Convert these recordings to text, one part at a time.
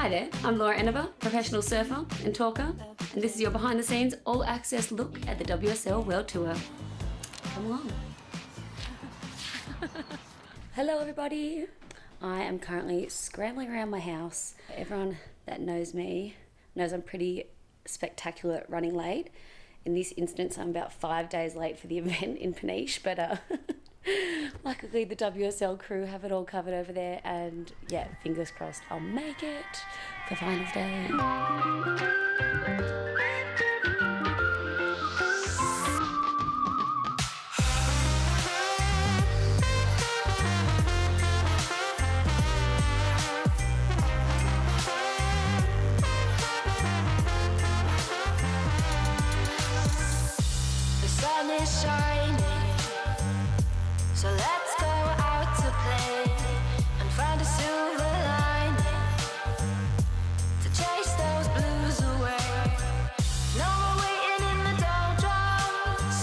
Hi there, I'm Laura Enever, professional surfer and talker, and this is your behind the scenes all access look at the WSL World Tour. Come along. Hello everybody. I am currently scrambling around my house. Everyone that knows me knows I'm pretty spectacular at running late. In this instance, I'm about 5 days late for the event in Peniche, but luckily the WSL crew have it all covered over there, and yeah, fingers crossed I'll make it for finals day. The sun is shining, so let's go out to play and find a silver lining to chase those blues away. No more waiting in the doldrums,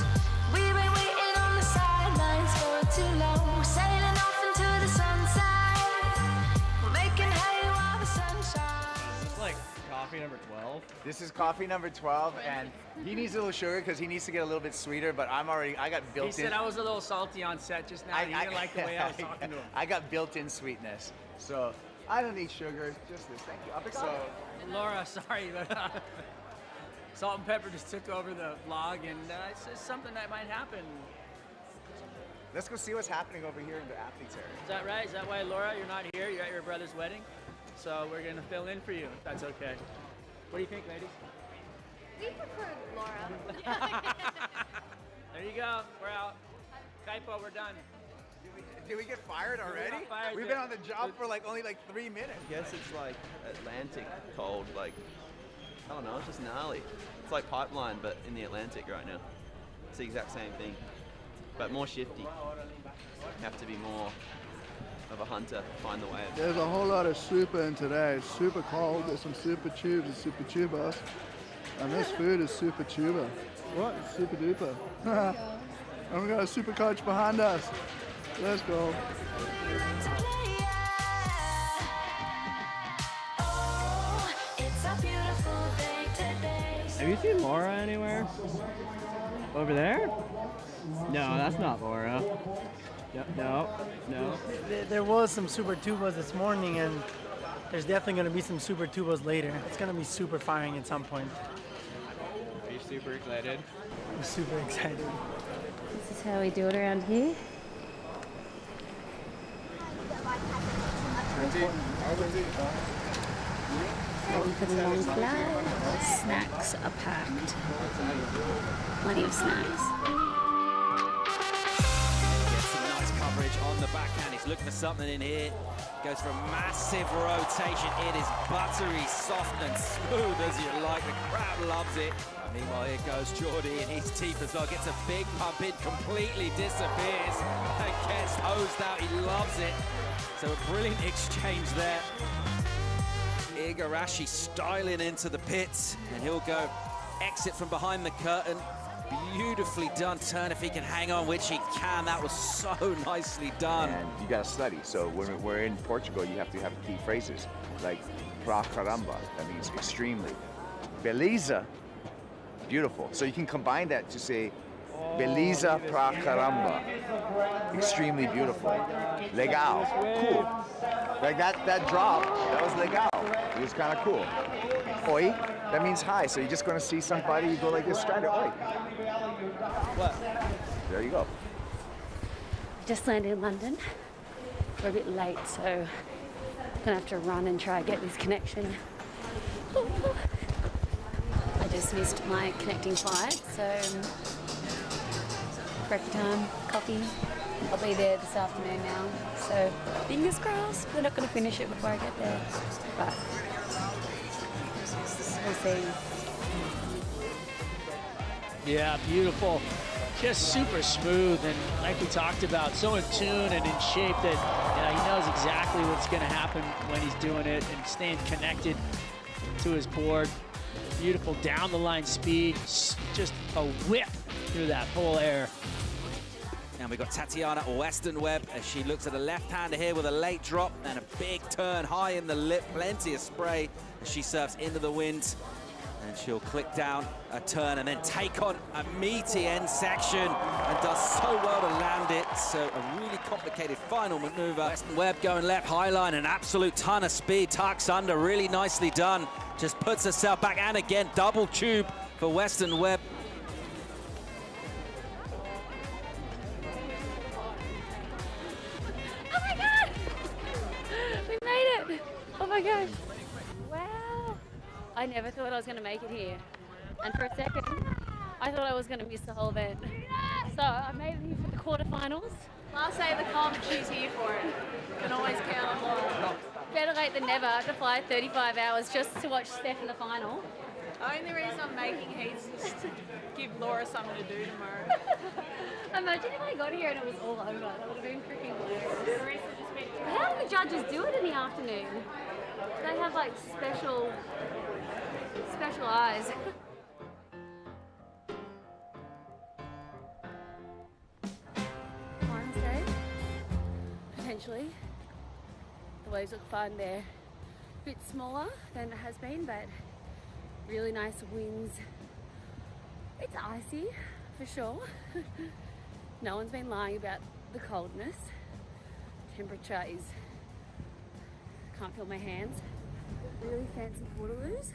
we've been waiting on the sidelines for too long. We're sailing off into the sunset, we're making hay while the sun shines. It's like coffee number 12. This is coffee number 12, and he needs a little sugar because he needs to get a little bit sweeter, but I got built in. He said I was a little salty on set just now. He didn't like the way I was talking to him. I got built-in sweetness, so I don't need sugar, just this. Thank you. So, Laura, sorry, but Salt and Pepper just took over the vlog, and it's just something that might happen. let's go see what's happening over here in the athletes area. Is that right? Is that why, Laura, you're not here? You're at your brother's wedding? So we're going to fill in for you, if that's okay. What do you think, ladies? We prefer Laura. There you go. We're out. Kaipo, we're done. Did we get fired already? fired We've yet. been on the job for only 3 minutes. I guess it's like Atlantic cold, like, I don't know, it's just gnarly. It's like Pipeline, but in the Atlantic right now. It's the exact same thing, but more shifty. You have to be more of a hunter to find the wave. There's a whole lot of super in today. It's super cold. There's some super tubes and super tubers. And this food is super tuber. What? It's super duper. And we got a super coach behind us. Let's go. Have you seen Laura anywhere? Over there? No, that's not Laura. No. There was some super tubas this morning, and there's definitely going to be some super tubas later. It's going to be super firing at some point. Are you super excited? I'm super excited. This is how we do it around here. Ready for the long flight. Snacks are packed. Plenty of snacks. Gets some nice coverage on the backhand. He's looking for something in here. Goes for a massive rotation. It is buttery, soft and smooth as you like. The crowd loves it. Meanwhile, here goes Geordie and his teeth as well. Gets a big pump in, completely disappears and gets hosed out. He loves it. So a brilliant exchange there. Igarashi styling into the pits, and he'll go exit from behind the curtain. Beautifully done turn if he can hang on, which he can. That was so nicely done. And you got to study. So when we're in Portugal, you have to have key phrases like pra caramba, that means extremely. Beleza, beautiful. So you can combine that to say beleza pra caramba, extremely beautiful. Legal, cool. Like that drop, that was legal. It was kind of cool. Oi, that means hi. So you're just going to see somebody, you go like this, straight oi. What? There you go. Just landed in London. We're a bit late, so I'm gonna have to run and try and get this connection. I just missed my connecting flight, so breakfast time, coffee. I'll be there this afternoon now, so fingers crossed we're not going to finish it before I get there, but we'll see. Yeah, beautiful. Just super smooth, and like we talked about, so in tune and in shape that he knows exactly what's going to happen when he's doing it and staying connected to his board. Beautiful down the line speed, just a whip through that whole air. And we've got Tatiana Weston-Webb as she looks at a left-hander here with a late drop and a big turn high in the lip, plenty of spray as she serves into the wind. And she'll click down a turn and then take on a meaty end section and does so well to land it. So a really complicated final maneuver. Weston-Webb going left high line, an absolute ton of speed, tucks under, really nicely done. Just puts herself back, and again, double tube for Weston-Webb. Oh my God! We made it! Oh my gosh. Wow. I never thought I was going to make it here. And for a second, I thought I was going to miss the whole event. So I made it here for the quarterfinals. Last day of the comp, she's here for it. Can always count on Laura. Better late than never to fly 35 hours just to watch Steph in the final. The only reason I'm making heats is to give Laura something to do tomorrow. Imagine if I got here and it was all over. That would have been freaking hilarious. How do the judges do it in the afternoon? They have like special eyes. Finals day, potentially. The waves look fun. They're a bit smaller than it has been, but really nice winds. It's icy for sure. No one's been lying about the coldness. Temperature is, can't feel my hands. Really fancy waterloos.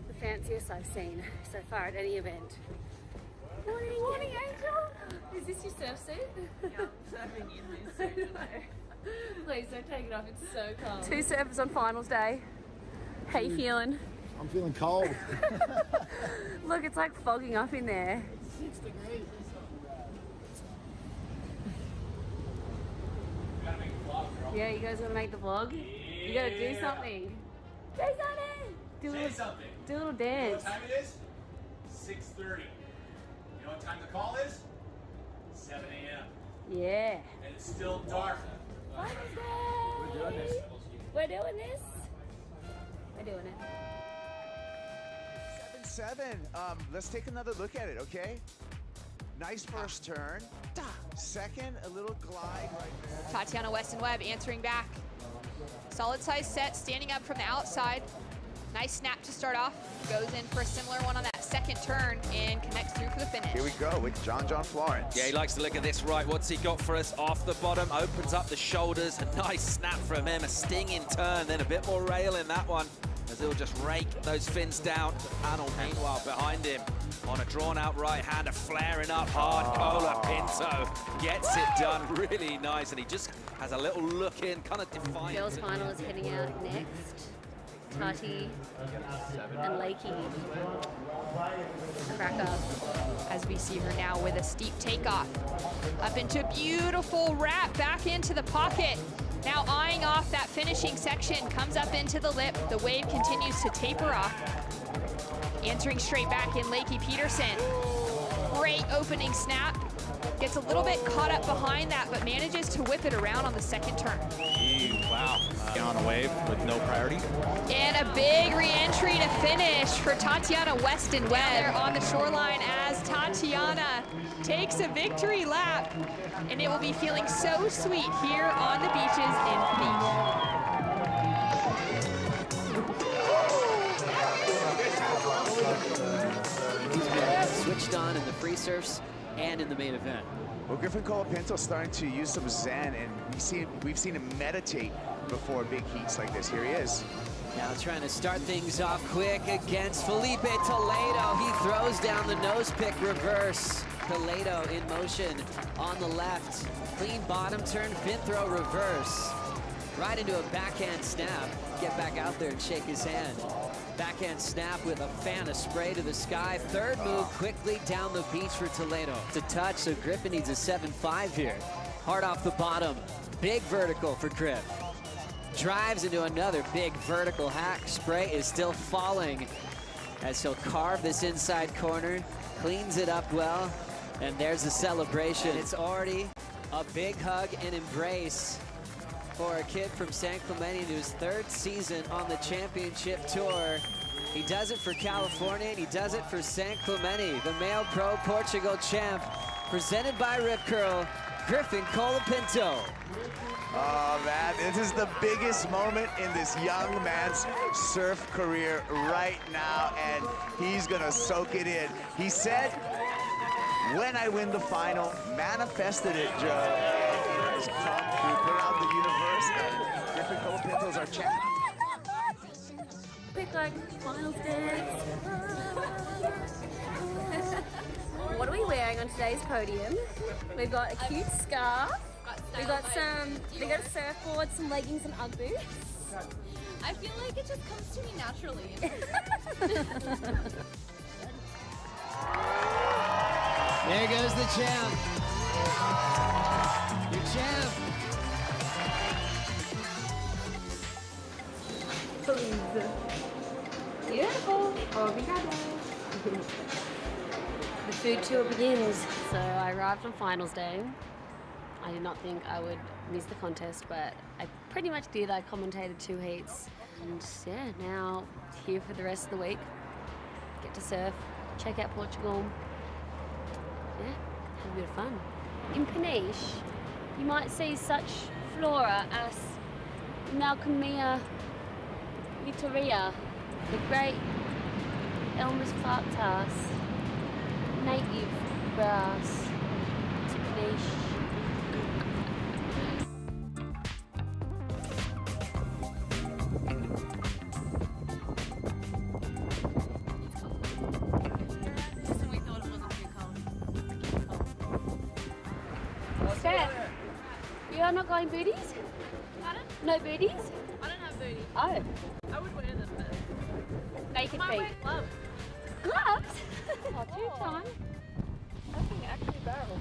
The fanciest I've seen so far at any event. Morning, morning, Angel. Is this your surf suit? Yeah, I'm surfing in this suit today. Please don't take it off, it's so cold. 2 surfers on finals day. How you feeling? I'm feeling cold. Look, it's like fogging up in there. It's 6 degrees. Yeah, you guys wanna make the vlog? You gotta do something. Do something! Do a little dance. You know what time it is? 6:30. You know what time the call is? 7 a.m. Yeah. And it's still dark. We're doing this. We're doing this. We're doing it. 7-7. Let's take another look at it, okay? Nice first turn. Second, a little glide right there. Tatiana Weston-Webb answering back. Solid size set, standing up from the outside. Nice snap to start off. Goes in for a similar one on that second turn and connects through for the finish. Here we go with John Florence. Yeah, he likes to look at this right. What's he got for us? Off the bottom, opens up the shoulders. A nice snap from him, a stinging turn, then a bit more rail in that one as he'll just rake those fins down. The panel, meanwhile, behind him on a drawn-out right-hander, flaring up hard. Cola Pinto gets it done really nice, and he just has a little look in, kind of defiant. Girls' final is heading out next. Tati and Lakey. Cracker. As we see her now with a steep takeoff. Up into a beautiful wrap, back into the pocket. Now eyeing off that finishing section, comes up into the lip. The wave continues to taper off. Answering straight back in Lakey Peterson. Great opening snap. Gets a little bit caught up behind that, but manages to whip it around on the second turn. Wow. On a wave with no priority. And a big re-entry to finish for Tatiana Weston-Webb. There on the shoreline as Tatiana takes a victory lap. And it will be feeling so sweet here on the beaches in He's switched on in the free surfs and in the main event. Well, Griffin Colapinto's starting to use some zen, and we've seen him meditate before big heats like this. Here he is. Now trying to start things off quick against Felipe Toledo. He throws down the nose pick reverse. Toledo in motion on the left. Clean bottom turn, fin throw reverse. Right into a backhand snap. Get back out there and shake his hand. Backhand snap with a fan of spray to the sky. Third move quickly down the beach for Toledo. It's a touch, so Griffin needs a 7-5 here. Hard off the bottom. Big vertical for Griff. Drives into another big vertical hack. Spray is still falling as he'll carve this inside corner. Cleans it up well. And there's the celebration. It's already a big hug and embrace for a kid from San Clemente in his third season on the championship tour. He does it for California, and he does it for San Clemente, the male pro Portugal champ. presented by Rip Curl, Griffin Colapinto. Oh man, this is the biggest moment in this young man's surf career right now, and he's gonna soak it in. He said, when I win the final, manifested it, Joe. And it has come true. Put it out in the universe, and Griffin Colapinto's our champ. Quick, like, finals dance. What are we wearing on today's podium? We've got a cute scarf. We got a surfboard, some leggings and Ugg boots. I feel like it just comes to me naturally. There goes the champ. Your champ. Beautiful. Obrigado. The food tour begins. So I arrived on finals day. I did not think I would miss the contest, but I pretty much did. I commentated 2 heats. And yeah, now here for the rest of the week. Get to surf, check out Portugal. Yeah, have a bit of fun. In Peniche, you might see such flora as Malcolmia Vittoria, the great Elmer's Fartas, native grass to Peniche. Steph, you are not going booties? Pardon? No booties? I don't have booties. Oh. I would wear them, but Naked might feet. wear gloves. Gloves? Oh, too fun. I can actually barrel.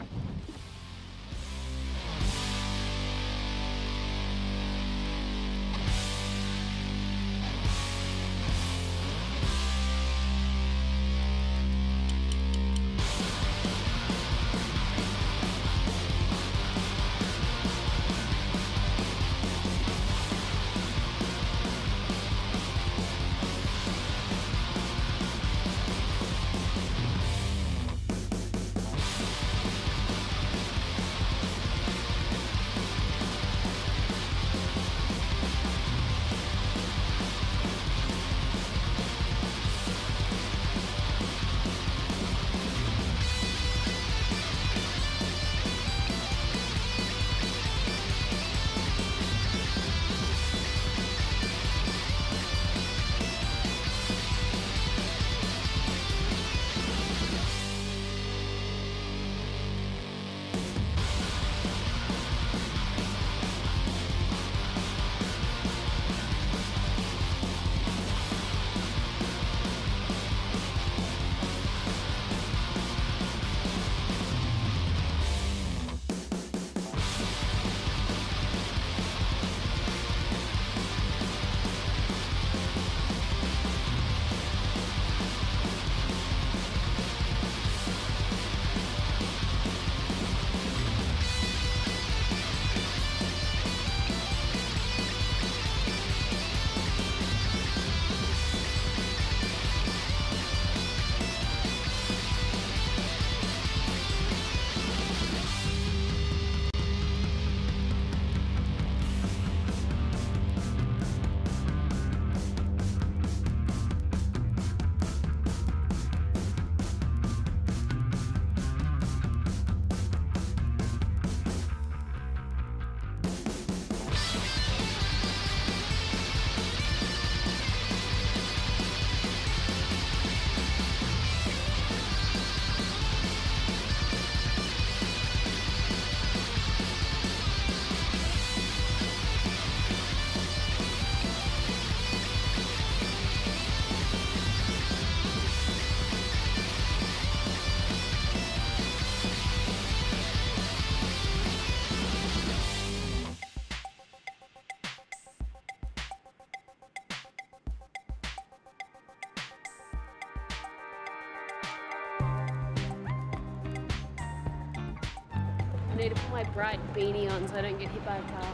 I need to put my bright beanie on so I don't get hit by a car.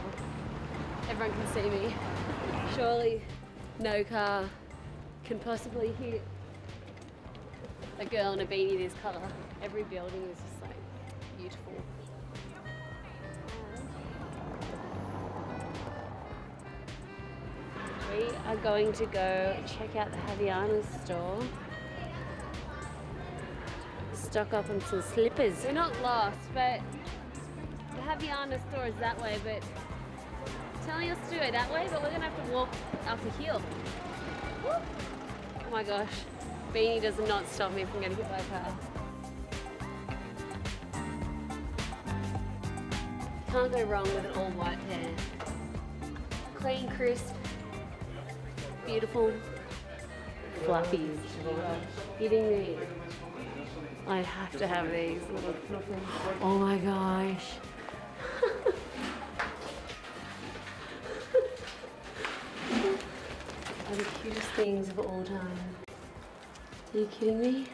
Everyone can see me. Surely no car can possibly hit a girl in a beanie this colour. Every building is just like beautiful. We are going to go check out the Havaianas store. Stock up on some slippers. We're not lost, but the Havaianas store is that way, but telling us to go that way, but we're gonna have to walk up a hill. Woo! Oh my gosh, Beanie does not stop me from getting hit by a car. Can't go wrong with an all white pair. Clean, crisp, beautiful, fluffy. Kidding me? I have to have these little fluffy. Oh my gosh. Are the cutest things of all time. Are you kidding me?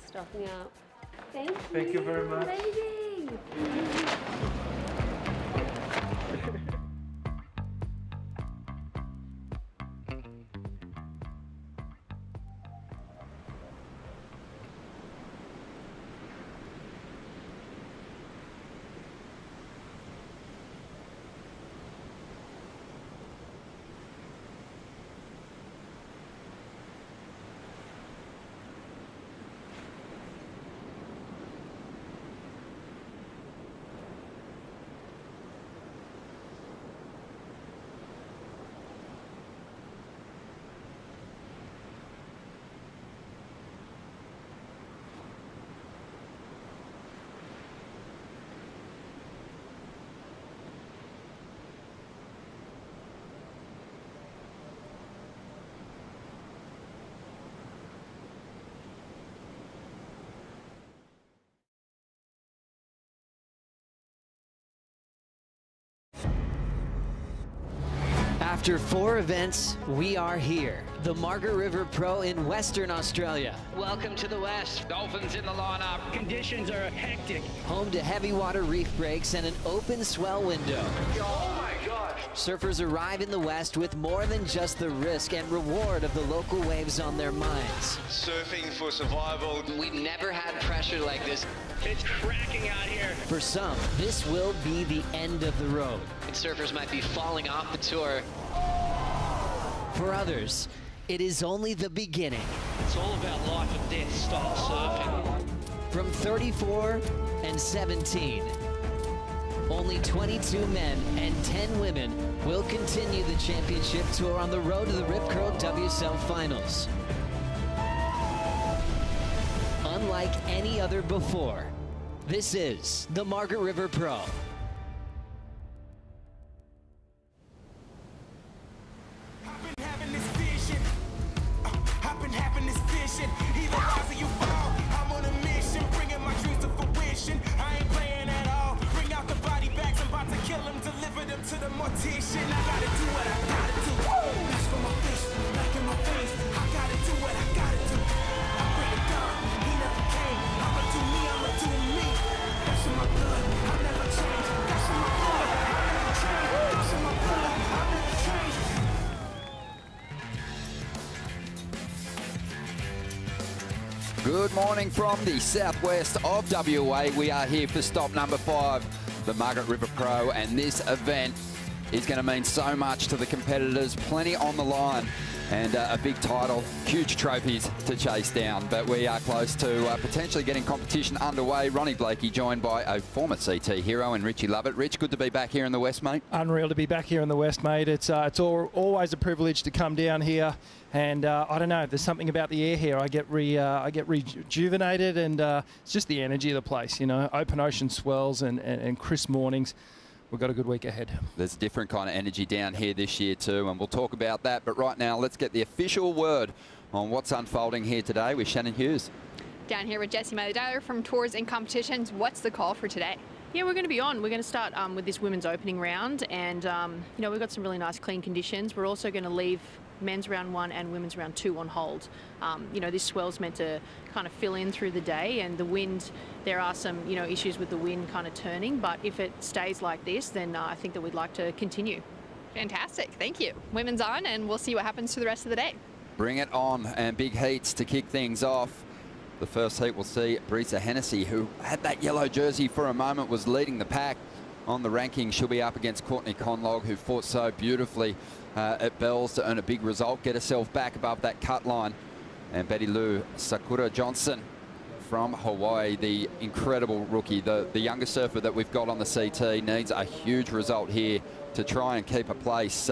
Stocking up. Thank you. Thank you very much. Amazing. After 4 events, we are here. The Margaret River Pro in Western Australia. Welcome to the West. Dolphins in the lineup. Conditions are hectic. Home to heavy water reef breaks and an open swell window. Oh my gosh. Surfers arrive in the West with more than just the risk and reward of the local waves on their minds. Surfing for survival. We've never had pressure like this. It's cracking out here. For some, this will be the end of the road. And surfers might be falling off the tour. For others, it is only the beginning. It's all about life and death style surfing. From 34 and 17, only 22 men and 10 women will continue the championship tour on the road to the Rip Curl WSL Finals. Unlike any other before, this is the Margaret River Pro. Good morning from the southwest of WA. We are here for stop number 5, the Margaret River Pro, and this event is going to mean so much to the competitors. Plenty on the line and a big title, huge trophies to chase down. But we are close to potentially getting competition underway. Ronnie Blakey joined by a former CT hero and Richie Lovett. Rich, good to be back here in the West, mate. Unreal to be back here in the West, mate. It's always a privilege to come down here. And I don't know, there's something about the air here. I get rejuvenated, and it's just the energy of the place, you know. Open ocean swells and crisp mornings. We've got a good week ahead. There's a different kind of energy down here this year too, and we'll talk about that. But right now, let's get the official word on what's unfolding here today with Shannon Hughes. Down here with Jessie Maylor from Tours and Competitions. What's the call for today? Yeah, we're going to be on. We're going to start with this women's opening round, and you know, we've got some really nice clean conditions. We're also going to leave men's round 1 and women's round 2 on hold. You know, this swell's meant to kind of fill in through the day, and the wind, there are some, you know, issues with the wind kind of turning, but if it stays like this, then I think that we'd like to continue. Fantastic, thank you. Women's on, and we'll see what happens for the rest of the day. Bring it on, and big heats to kick things off. The first heat, we'll see Brisa Hennessy, who had that yellow jersey for a moment, was leading the pack on the ranking. She'll be up against Courtney Conlog, who fought so beautifully at Bells to earn a big result, get herself back above that cut line. And Betty Lou Sakura Johnson from Hawaii, the incredible rookie, the youngest surfer that we've got on the CT, needs a huge result here to try and keep a place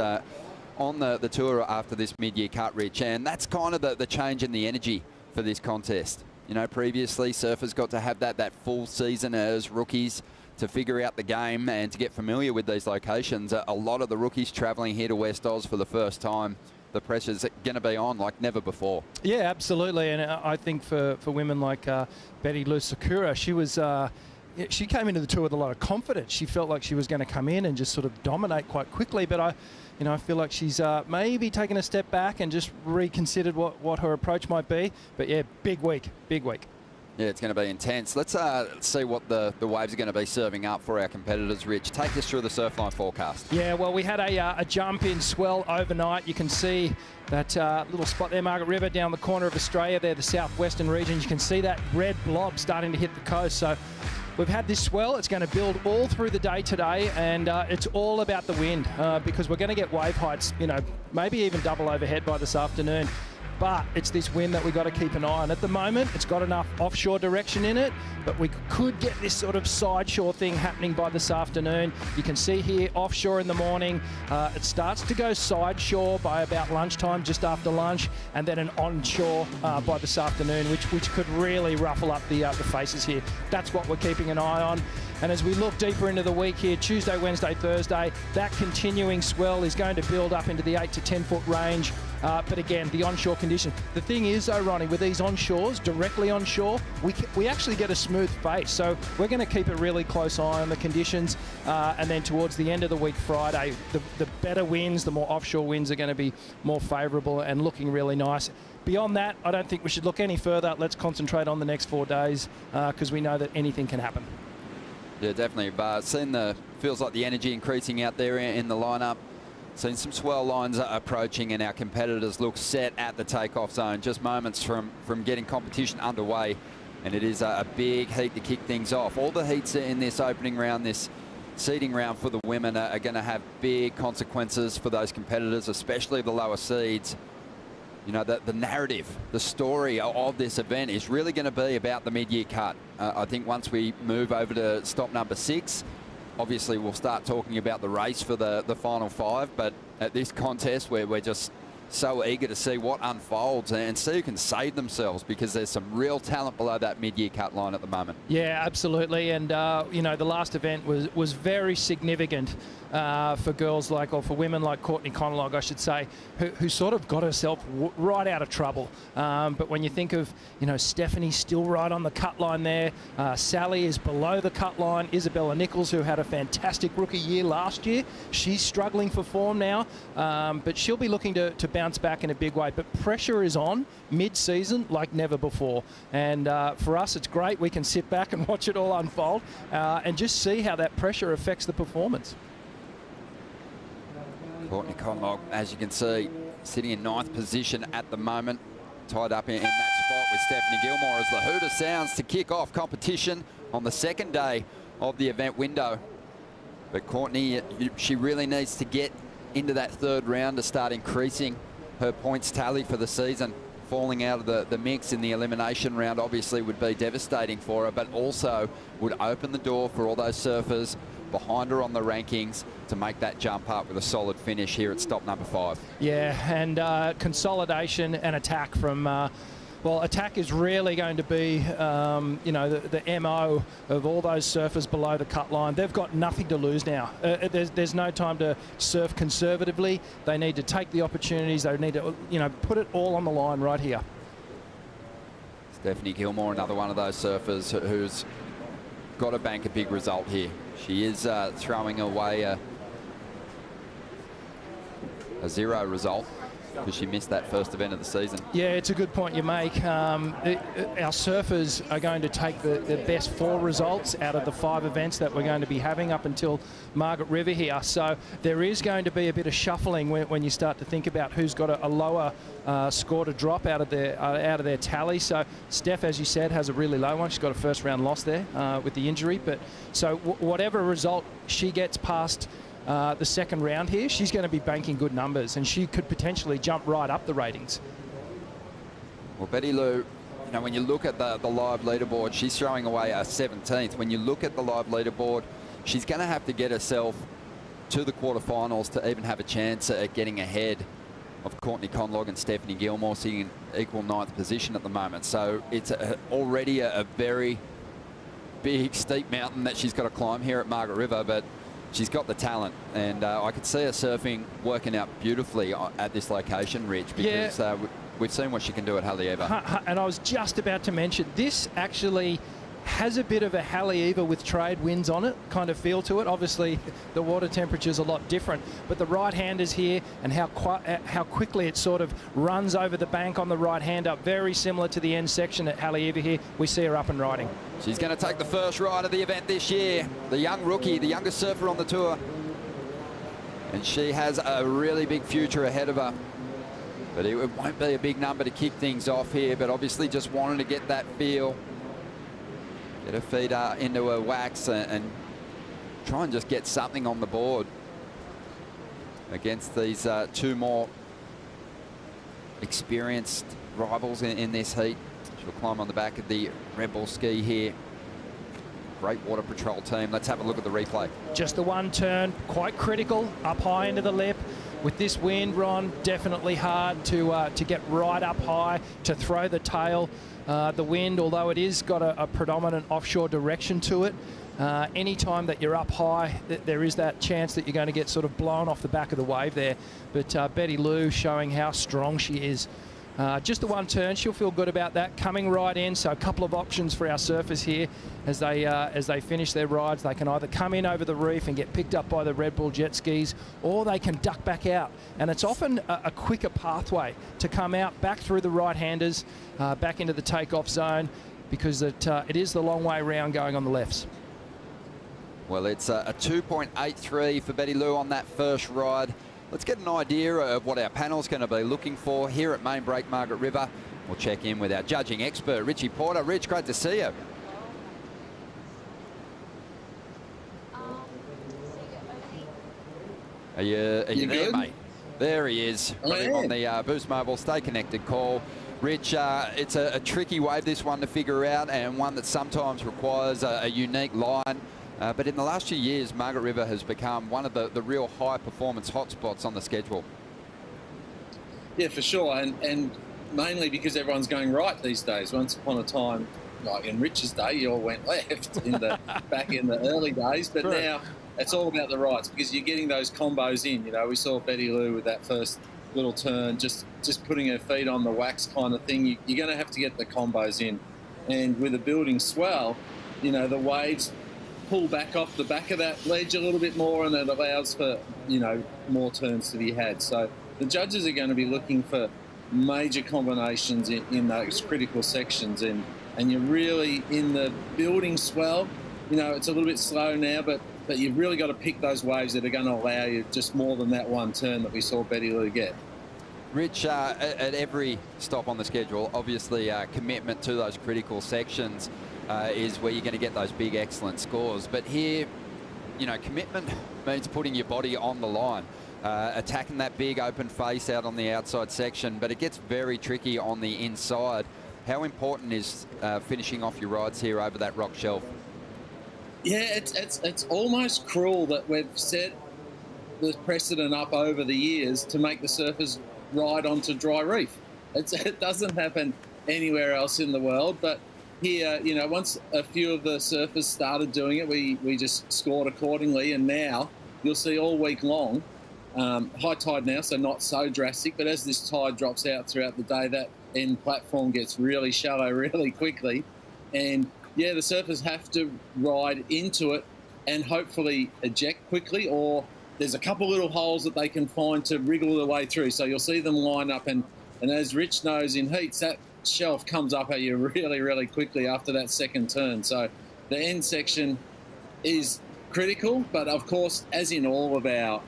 on the tour after this mid-year cut, Rich. And that's kind of the change in the energy for this contest. You know, previously surfers got to have that full season as rookies to figure out the game and to get familiar with these locations. A lot of the rookies travelling here to West Oz for the first time, the pressure's going to be on like never before. Yeah, absolutely. And I think for women like Betty Lou Sakura, she was... she came into the tour with a lot of confidence. She felt like she was going to come in and just sort of dominate quite quickly. But I feel like she's maybe taken a step back and just reconsidered what her approach might be. But yeah, big week, big week. Yeah, it's going to be intense. Let's see what the waves are going to be serving up for our competitors. Rich, take us through the surfline forecast. Yeah, well, we had a jump in swell overnight. You can see that little spot there, Margaret River, down the corner of Australia there, the southwestern region. You can see that red blob starting to hit the coast. So we've had this swell. It's going to build all through the day today, and it's all about the wind because we're going to get wave heights, maybe even double overhead by this afternoon. But it's this wind that we've got to keep an eye on. At the moment, it's got enough offshore direction in it, but we could get this sort of side shore thing happening by this afternoon. You can see here offshore in the morning. It starts to go side shore by about lunchtime, just after lunch, and then an onshore by this afternoon, which could really ruffle up the faces here. That's what we're keeping an eye on. And as we look deeper into the week here, Tuesday, Wednesday, Thursday, that continuing swell is going to build up into the 8 to 10 foot range. But again, the onshore condition. The thing is, though, Ronnie, with these onshores, directly onshore, we actually get a smooth face. So we're going to keep a really close eye on the conditions. And then towards the end of the week, Friday, the better winds, the more offshore winds are going to be more favourable and looking really nice. Beyond that, I don't think we should look any further. Let's concentrate on the next 4 days because we know that anything can happen. Yeah, definitely. Feels like the energy increasing out there in the lineup. Seen some swell lines approaching, and our competitors look set at the takeoff zone. Just moments from getting competition underway, and it is a big heat to kick things off. All the heats in this opening round, this seeding round for the women, are going to have big consequences for those competitors, especially the lower seeds. You know, the narrative, the story of this event is really going to be about the mid-year cut. I think once we move over to stop number 6, obviously we'll start talking about the race for the final 5. But at this contest, we're just so eager to see what unfolds and see who can save themselves, because there's some real talent below that mid-year cut line at the moment. Yeah, absolutely. And, the last event was very significant for girls like, or for women like Courtney Conlog, I should say, who sort of got herself right out of trouble. But when you think of, Stephanie's still right on the cut line there. Sally is below the cut line. Isabella Nichols, who had a fantastic rookie year last year, she's struggling for form now. But she'll be looking to bounce back in a big way. But pressure is on mid-season like never before. And for us, it's great. We can sit back and watch it all unfold and just see how that pressure affects the performance. Courtney Conlog, as you can see, sitting in 9th position at the moment, tied up in that spot with Stephanie Gilmour as the hooter sounds to kick off competition on the second day of the event window. But Courtney, she really needs to get into that 3rd round to start increasing her points tally for the season. Falling out of the mix in the elimination round obviously would be devastating for her, but also would open the door for all those surfers behind her on the rankings to make that jump up with a solid finish here at stop number 5. Yeah, and consolidation and attack from... attack is really going to be, the MO of all those surfers below the cut line. They've got nothing to lose now. There's no time to surf conservatively. They need to take the opportunities. They need to, put it all on the line right here. Stephanie Gilmour, another one of those surfers who's got to bank a big result here. She is throwing away a 0 result because she missed that first event of the season. Yeah, it's a good point you make. Our surfers are going to take the best 4 results out of the 5 events that we're going to be having up until Margaret River here. So there is going to be a bit of shuffling when you start to think about who's got a lower score to drop out of their tally. So Steph, as you said, has a really low one. She's got a first round loss there with the injury. But so whatever result she gets past the second round here, she's going to be banking good numbers, and she could potentially jump right up the ratings. Well, Betty Lou, you know, when you look at the live leaderboard, she's throwing away a 17th. When you look at the live leaderboard, she's going to have to get herself to the quarterfinals to even have a chance at getting ahead of Courtney Conlog and Stephanie Gilmour, sitting in equal 9th position at the moment. So it's already a very big, steep mountain that she's got to climb here at Margaret River, but she's got the talent, and I could see her surfing working out beautifully at this location, Rich, because we've seen what she can do at Haleiwa. And I was just about to mention, this actually has a bit of a Haleiwa with trade winds on it kind of feel to it. Obviously, the water temperature is a lot different, but the right-handers here and how quickly it sort of runs over the bank on the right-hander, very similar to the end section at Haleiwa here. We see her up and riding. She's going to take the first ride of the event this year. The young rookie, the youngest surfer on the tour. And she has a really big future ahead of her. But it won't be a big number to kick things off here, but obviously just wanting to get that feel. Get her feet into her wax and try and just get something on the board against these 2 more experienced rivals in this heat. She'll climb on the back of the Red Bull ski here. Great water patrol team. Let's have a look at the replay. Just the one turn, quite critical, up high into the lip. With this wind, Ron, definitely hard to get right up high, to throw the tail. The wind, although it is got a predominant offshore direction to it, anytime that you're up high, there is that chance that you're going to get sort of blown off the back of the wave there. But Betty Lou showing how strong she is. Just the one turn, she'll feel good about that. Coming right in, so a couple of options for our surfers here as they finish their rides. They can either come in over the reef and get picked up by the Red Bull jet skis, or they can duck back out. And it's often a quicker pathway to come out back through the right-handers, back into the takeoff zone, because it is the long way round going on the lefts. Well, it's a 2.83 for Betty Lou on that first ride. Let's get an idea of what our panel's going to be looking for here at Main Break Margaret River. We'll check in with our judging expert, Richie Porter. Rich, great to see you. Are you there, good? mate? There he is, on the Boost Mobile Stay Connected call. Rich, it's a tricky wave, this one, to figure out, and one that sometimes requires a unique line. But in the last few years, Margaret River has become one of the real high-performance hotspots on the schedule. Yeah, for sure, and mainly because everyone's going right these days. Once upon a time, like in Rich's day, you all went left back in the early days, but now it's all about the rights because you're getting those combos in. You know, we saw Betty Lou with that first little turn, just putting her feet on the wax kind of thing. You're going to have to get the combos in, and with a building swell, you know, the waves pull back off the back of that ledge a little bit more, and it allows for, you know, more turns to be had. So the judges are going to be looking for major combinations in those critical sections, and you're really in the building swell. You know, it's a little bit slow now, but you've really got to pick those waves that are going to allow you just more than that one turn that we saw Betty Lou get. Rich, at every stop on the schedule, obviously commitment to those critical sections is where you're going to get those big, excellent scores. But here, you know, commitment means putting your body on the line, attacking that big open face out on the outside section, but it gets very tricky on the inside. How important is finishing off your rides here over that rock shelf? Yeah, it's almost cruel that we've set the precedent up over the years to make the surfers ride onto dry reef. It doesn't happen anywhere else in the world, but here, you know, once a few of the surfers started doing it, we just scored accordingly, and now you'll see all week long, high tide now, so not so drastic, but as this tide drops out throughout the day, that end platform gets really shallow really quickly, and yeah, the surfers have to ride into it and hopefully eject quickly, or there's a couple little holes that they can find to wriggle their way through. So you'll see them line up, and as Rich knows in heats, that shelf comes up at you really, really quickly after that second turn. So the end section is critical, but of course, as in all of our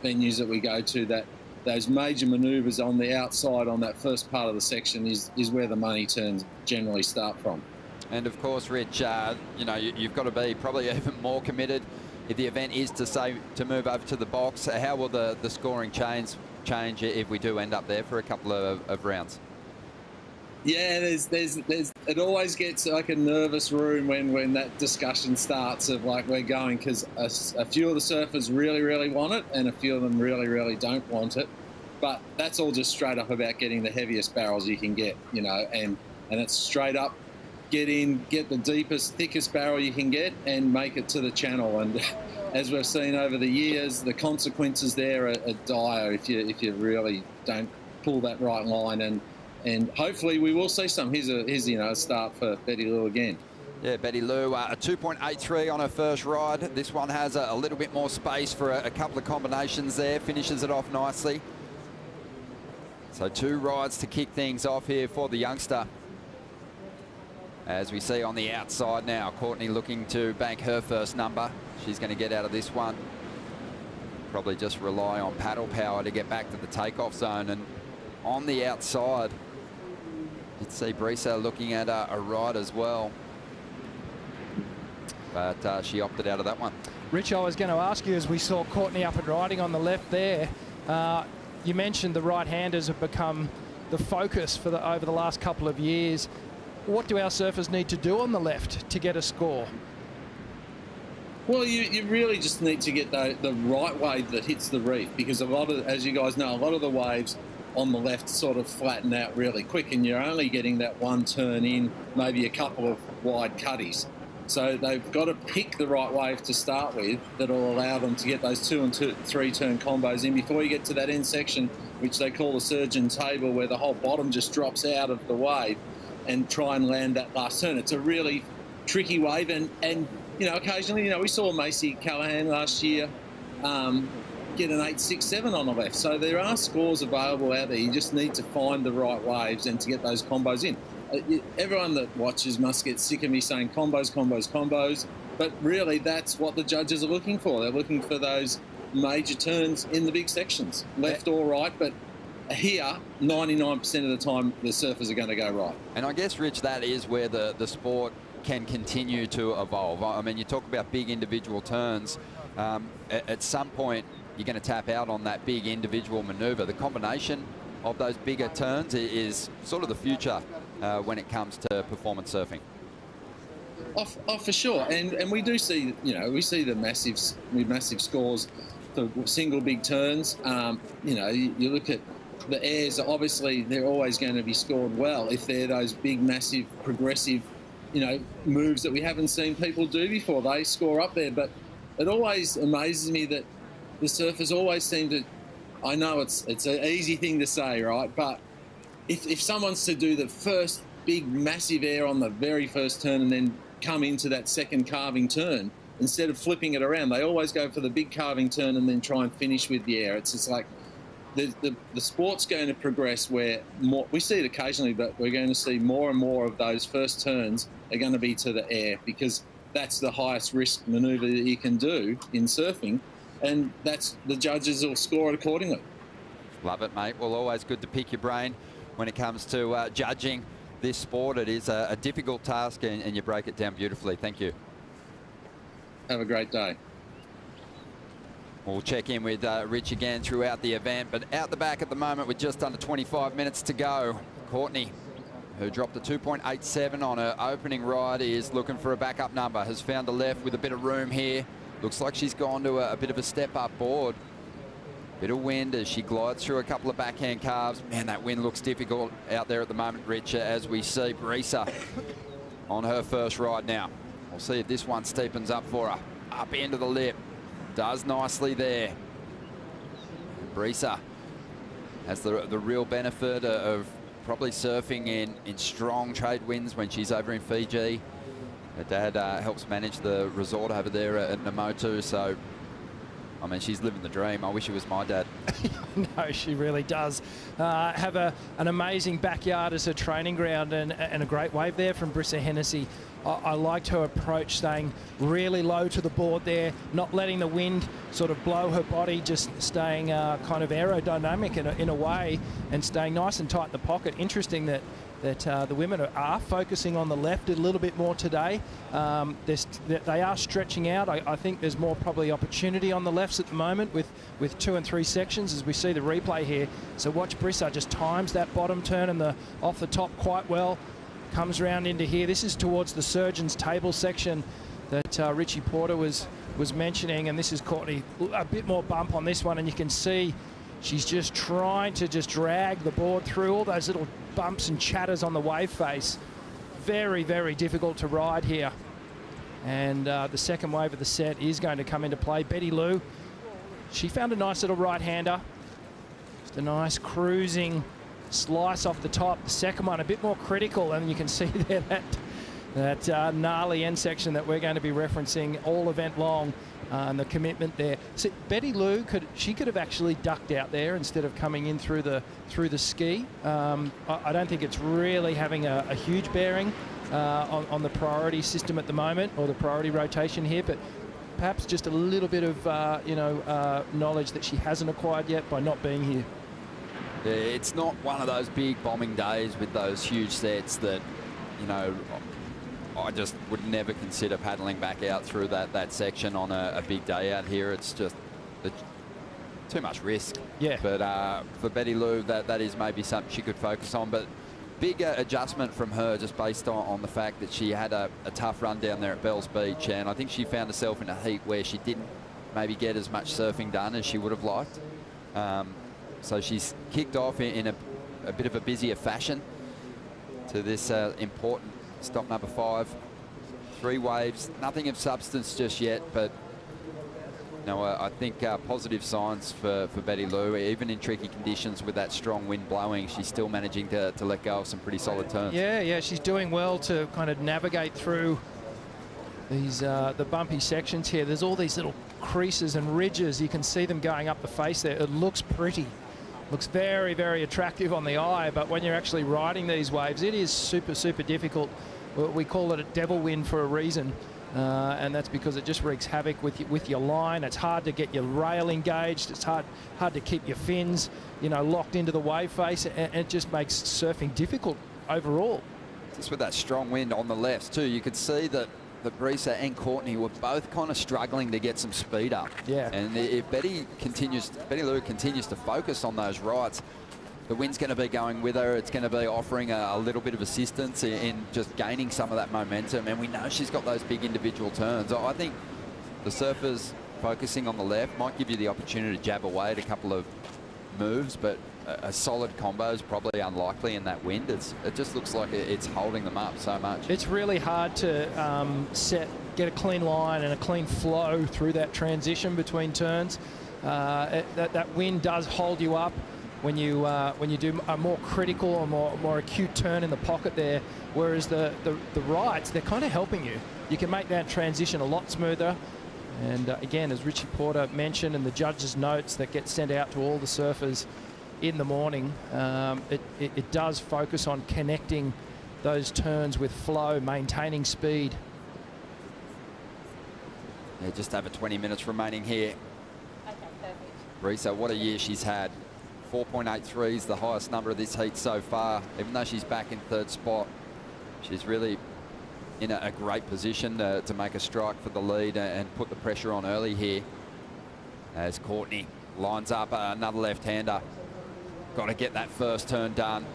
venues that we go to, that those major manoeuvres on the outside on that first part of the section is where the money turns generally start from. And of course, Rich, you know, you've got to be probably even more committed if the event is to move over to the box. How will the scoring change if we do end up there for a couple of rounds? Yeah, it always gets like a nervous room when that discussion starts of like we're going, because a few of the surfers really, really want it and a few of them really, really don't want it. But that's all just straight up about getting the heaviest barrels you can get, you know, and it's straight up get the deepest, thickest barrel you can get and make it to the channel. And as we've seen over the years, the consequences there are dire if you really don't pull that right line. And hopefully we will see some. Here's a start for Betty Lou again. Yeah, Betty Lou, a 2.83 on her first ride. This one has a little bit more space for a couple of combinations there. Finishes it off nicely. So 2 rides to kick things off here for the youngster. As we see on the outside now, Courtney looking to bank her first number. She's going to get out of this one. Probably just rely on paddle power to get back to the takeoff zone. And on the outside, you'd see Brisa looking at a ride as well. But she opted out of that one. Rich, I was going to ask you, as we saw Courtney up and riding on the left there, you mentioned the right-handers have become the focus for over the last couple of years. What do our surfers need to do on the left to get a score? Well, you really just need to get the right wave that hits the reef, because a lot of, as you guys know, a lot of the waves on the left sort of flatten out really quick, and you're only getting that one turn in, maybe a couple of wide cutties. So they've got to pick the right wave to start with that'll allow them to get those 2 and 3 turn combos in before you get to that end section, which they call the surgeon table, where the whole bottom just drops out of the wave, and try and land that last turn. It's a really tricky wave, and you know, occasionally, you know, we saw Macy Callahan last year get an 8.67 on the left. So there are scores available out there. You just need to find the right waves and to get those combos in. Everyone that watches must get sick of me saying combos, combos, combos, but really that's what the judges are looking for. They're looking for those major turns in the big sections, left or right, but here, 99% of the time, the surfers are going to go right. And I guess, Rich, that is where the sport can continue to evolve. I mean, you talk about big individual turns. At some point, you're going to tap out on that big individual manoeuvre. The combination of those bigger turns is sort of the future when it comes to performance surfing. Oh, for sure. And we do see, you know, we see the massive scores for single big turns. You know, you look at the airs, obviously they're always going to be scored well if they're those big, massive, progressive, you know, moves that we haven't seen people do before. They score up there, but it always amazes me that the surfers always seem to, I know it's an easy thing to say, right? But if someone's to do the first big, massive air on the very first turn and then come into that second carving turn, instead of flipping it around, they always go for the big carving turn and then try and finish with the air. It's just like, the sport's going to progress where more, we see it occasionally, but we're going to see more and more of those first turns are going to be to the air, because that's the highest risk manoeuvre that you can do in surfing, and that's the judges will score it accordingly. Love it, mate. Well, always good to pick your brain when it comes to judging this sport. It is a difficult task, and you break it down beautifully. Thank you. Have a great day. We'll check in with Rich again throughout the event, but out the back at the moment with just under 25 minutes to go. Courtney, who dropped a 2.87 on her opening ride, is looking for a backup number, has found the left with a bit of room here. Looks like she's gone to a bit of a step-up board. Bit of wind as she glides through a couple of backhand carves. Man, that wind looks difficult out there at the moment, Rich, as we see Brisa on her first ride now. We'll see if this one steepens up for her. Up into the lip. Does nicely there. Brisa has the real benefit of probably surfing in strong trade winds when she's over in Fiji. Her dad helps manage the resort over there at Namotu, so I mean, she's living the dream. I wish it was my dad. No, she really does. Have an amazing backyard as her training ground, and a great wave there from Brissa Hennessy. I liked her approach, staying really low to the board there, not letting the wind sort of blow her body, just staying kind of aerodynamic in a way, and staying nice and tight in the pocket. Interesting that the women are focusing on the left a little bit more today. They are stretching out. I think there's more probably opportunity on the lefts at the moment with 2 and 3 sections as we see the replay here. So watch Brissa just times that bottom turn and off the top quite well. Comes round into here. This is towards the surgeon's table section that Richie Porter was mentioning, and this is Courtney. A bit more bump on this one, and you can see she's just trying to just drag the board through all those little bumps and chatters on the wave face. Very, very difficult to ride here. And the second wave of the set is going to come into play. Betty Lou, she found a nice little right-hander. Just a nice cruising slice off the top. The second one a bit more critical, and you can see there that gnarly end section that we're going to be referencing all event long, and the commitment there. See, Betty Lou could have actually ducked out there instead of coming in through the ski. I don't think it's really having a huge bearing on the priority system at the moment, or the priority rotation here, but perhaps just a little bit of knowledge that she hasn't acquired yet by not being here. Yeah, it's not one of those big bombing days with those huge sets that, you know, I just would never consider paddling back out through that section on a big day out here. It's just too much risk. Yeah. But for Betty Lou, that is maybe something she could focus on. But big adjustment from her just based on the fact that she had a tough run down there at Bells Beach. And I think she found herself in a heat where she didn't maybe get as much surfing done as she would have liked. So she's kicked off in a bit of a busier fashion to this important stop number 5. 3 waves, nothing of substance just yet, but I think positive signs for Betty Lou. Even in tricky conditions with that strong wind blowing, she's still managing to let go of some pretty solid turns. Yeah, she's doing well to kind of navigate through these the bumpy sections here. There's all these little creases and ridges. You can see them going up the face there. It looks pretty. Looks very, very attractive on the eye, but when you're actually riding these waves, it is super, super difficult. We call it a devil wind for a reason, and that's because it just wreaks havoc with your line. It's hard to get your rail engaged. It's hard to keep your fins, locked into the wave face, and it just makes surfing difficult overall. Just with that strong wind on the left too, you could see that Brissa and Courtney were both kind of struggling to get some speed up. Yeah. And if Betty Lou continues to focus on those rights, the wind's going to be going with her. It's going to be offering a little bit of assistance in just gaining some of that momentum. And we know she's got those big individual turns. I think the surfers focusing on the left might give you the opportunity to jab away at a couple of moves, but a solid combo is probably unlikely in that wind. It just looks like it's holding them up so much. It's really hard to get a clean line and a clean flow through that transition between turns. That wind does hold you up when you do a more critical or more acute turn in the pocket there, whereas the rights, they're kind of helping you. You can make that transition a lot smoother. And again, as Richie Porter mentioned, and the judges' notes that get sent out to all the surfers in the morning, it does focus on connecting those turns with flow, maintaining speed. Yeah, just over 20 minutes remaining here. Okay, perfect. Brissa, what a year she's had. 4.83 is the highest number of this heat so far. Even though she's back in 3rd spot, she's really in a great position to make a strike for the lead and put the pressure on early here. As Courtney lines up another left-hander. Got to get that first turn done.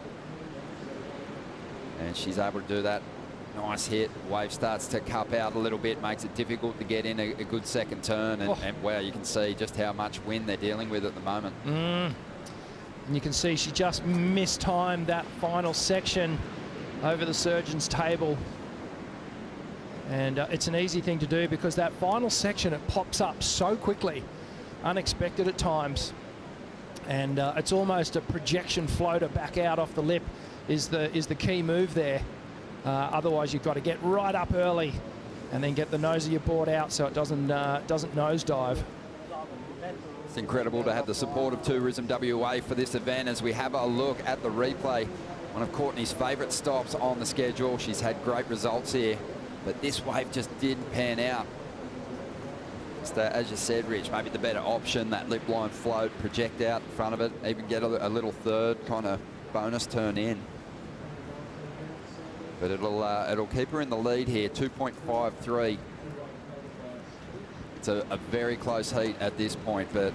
And she's able to do that. Nice hit. Wave starts to cup out a little bit, makes it difficult to get in a good second turn. And wow, you can see just how much wind they're dealing with at the moment. And you can see she just mistimed that final section over the surgeon's table. And it's an easy thing to do because that final section, it pops up so quickly, unexpected at times. And it's almost a projection floater back out off the lip is the key move there. Otherwise, you've got to get right up early and then get the nose of your board out so it doesn't nosedive. It's incredible to have the support of Tourism WA for this event as we have a look at the replay. One of Courtney's favourite stops on the schedule. She's had great results here, but this wave just didn't pan out. Just, as you said, Rich, maybe the better option, that lip line float, project out in front of it, even get a little third kind of bonus turn in. But it'll keep her in the lead here, 2.53. It's a very close heat at this point, but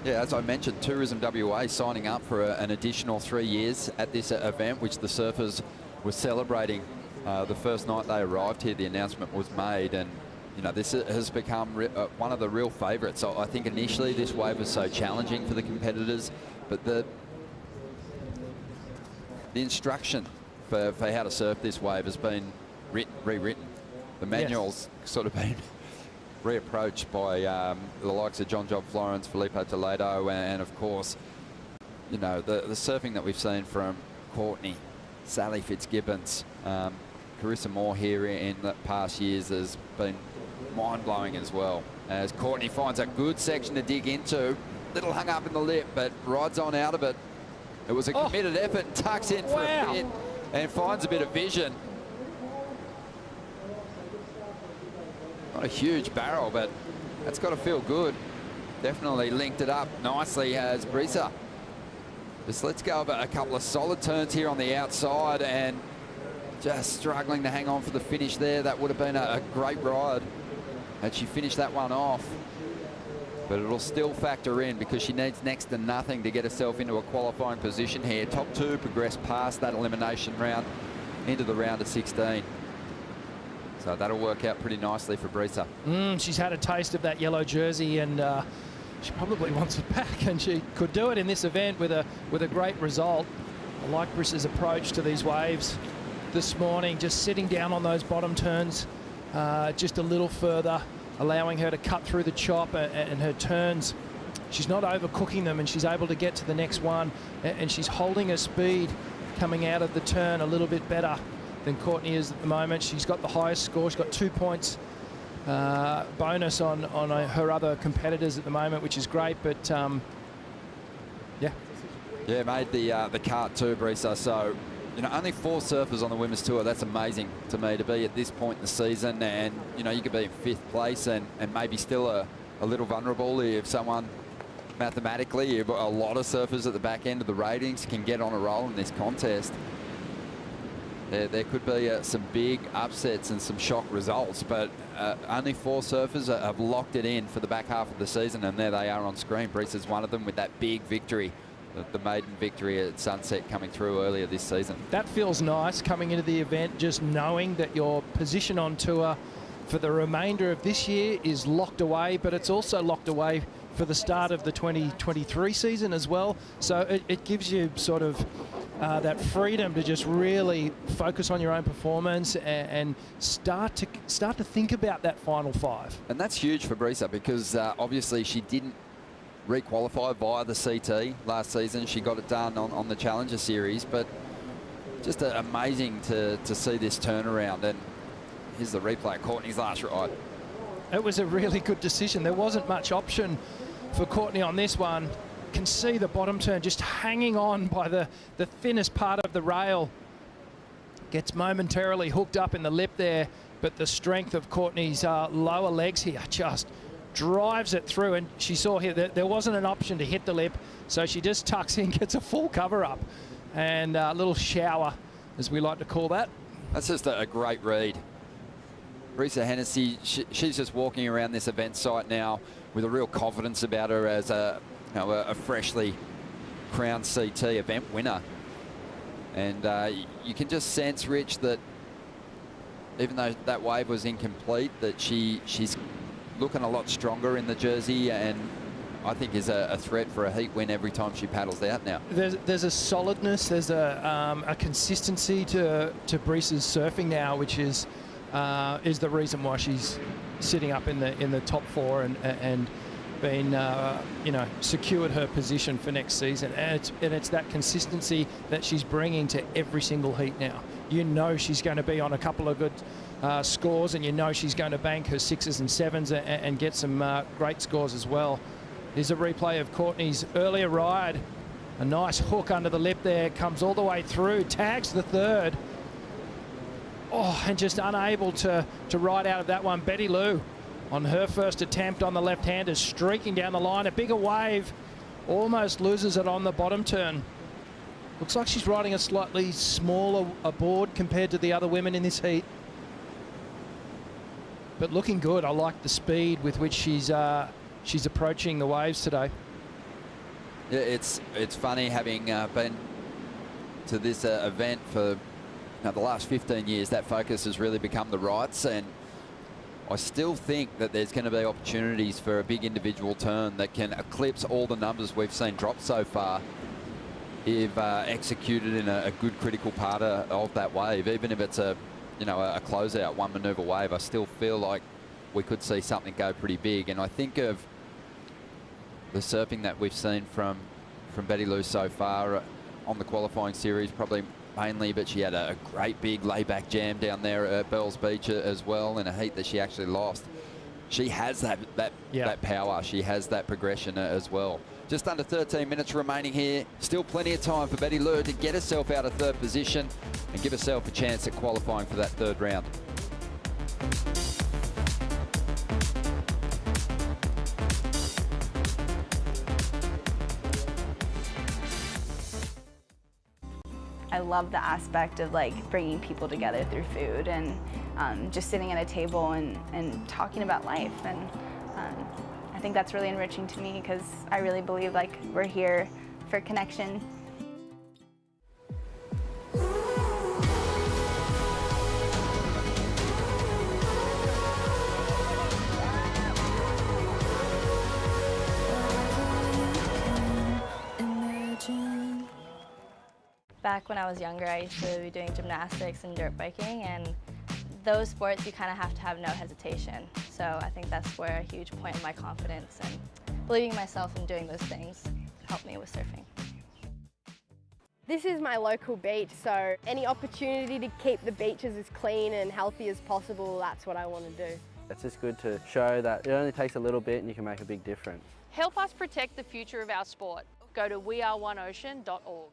yeah, as I mentioned, Tourism WA signing up for an additional 3 years at this event, which the surfers were celebrating the first night they arrived here. The announcement was made, and you know, this has become one of the real favourites. So I think initially this wave was so challenging for the competitors, but the instruction for how to surf this wave has been rewritten. The manual's sort of been reapproached by the likes of John Job Florence, Filippo Toledo, and of course, you know, the surfing that we've seen from Courtney, Sally Fitzgibbons, Carissa Moore here in the past years has been mind-blowing as well. As Courtney finds a good section to dig into, little hung up in the lip, but rides on out of it. It was a committed effort and tucks in for a bit and finds a bit of vision. Not a huge barrel, but that's got to feel good. Definitely linked it up nicely as Brisa. Just lets go of a couple of solid turns here on the outside and just struggling to hang on for the finish there. That would have been a great ride had she finished that one off. But it'll still factor in because she needs next to nothing to get herself into a qualifying position here. Top two progress past that elimination round into the round of 16. So that'll work out pretty nicely for Brisa. She's had a taste of that yellow jersey, and she probably wants it back, and she could do it in this event with a great result. I like Brisa's approach to these waves this morning, just sitting down on those bottom turns just a little further, allowing her to cut through the chop and her turns. She's not overcooking them, and she's able to get to the next one, and she's holding her speed coming out of the turn a little bit better than Courtney is at the moment. She's got the highest score. She's got 2 points bonus on her other competitors at the moment, which is great. But yeah, made the cut too, Brisa. So you know, only 4 surfers on the women's tour. That's amazing to me to be at this point in the season, and you know, you could be in 5th place and maybe still a little vulnerable if someone mathematically, if a lot of surfers at the back end of the ratings can get on a roll in this contest. There could be some big upsets and some shock results, but only 4 surfers have locked it in for the back half of the season, and there they are on screen. Brisa's one of them with that big victory, the maiden victory at Sunset coming through earlier this season. That feels nice coming into the event, just knowing that your position on tour for the remainder of this year is locked away, but it's also locked away for the start of the 2023 season as well. So it gives you sort of that freedom to just really focus on your own performance and start to think about that final 5. And that's huge for Brisa because obviously she didn't re-qualify via the CT last season. She got it done on the Challenger Series, but just amazing to see this turnaround. And here's the replay, Courtney's last ride. It was a really good decision. There wasn't much option for Courtney on this one. Can see the bottom turn just hanging on by the thinnest part of the rail. Gets momentarily hooked up in the lip there, but the strength of Courtney's lower legs here just drives it through. And she saw here that there wasn't an option to hit the lip, so she just tucks in, gets a full cover up, and a little shower, as we like to call that. That's just a great read. Brisa Hennessy, she's just walking around this event site now with a real confidence about her as a freshly crowned CT event winner. And you can just sense, Rich, that even though that wave was incomplete, that she's looking a lot stronger in the jersey, and I think is a threat for a heat win every time she paddles out now. There's a solidness, there's a consistency to Brisa's surfing now, which is the reason why she's sitting up in the top 4 and been secured her position for next season. And it's that consistency that she's bringing to every single heat now. You know she's going to be on a couple of good scores, and you know she's going to bank her 6s and 7s and get some great scores as well. Here's a replay of Courtney's earlier ride. A nice hook under the lip there, comes all the way through, tags the third. Oh, and just unable to ride out of that one. Betty Lou on her first attempt on the left-hander, streaking down the line. A bigger wave, almost loses it on the bottom turn. Looks like she's riding a slightly smaller board compared to the other women in this heat. But looking good. I like the speed with which she's approaching the waves today. Yeah, it's funny having been to this event for the last 15 years. That focus has really become the Wrights, and I still think that there's going to be opportunities for a big individual turn that can eclipse all the numbers we've seen drop so far if executed in a good critical part of that wave. Even if it's a closeout, one manoeuvre wave, I still feel like we could see something go pretty big. And I think of the surfing that we've seen from Betty Lou so far on the qualifying series, probably mainly, but she had a great big layback jam down there at Bells Beach as well in a heat that she actually lost. She has that power. She has that progression as well. Just under 13 minutes remaining here. Still plenty of time for Betty Lou to get herself out of third position and give herself a chance at qualifying for that third round. I love the aspect of like bringing people together through food and just sitting at a table and talking about life. And I think that's really enriching to me because I really believe like we're here for connection. Back when I was younger, I used to be doing gymnastics and dirt biking, and those sports you kind of have to have no hesitation. So I think that's where a huge point in my confidence and believing in myself and doing those things helped me with surfing. This is my local beach, so any opportunity to keep the beaches as clean and healthy as possible, that's what I want to do. It's just good to show that it only takes a little bit and you can make a big difference. Help us protect the future of our sport. Go to weareoneocean.org.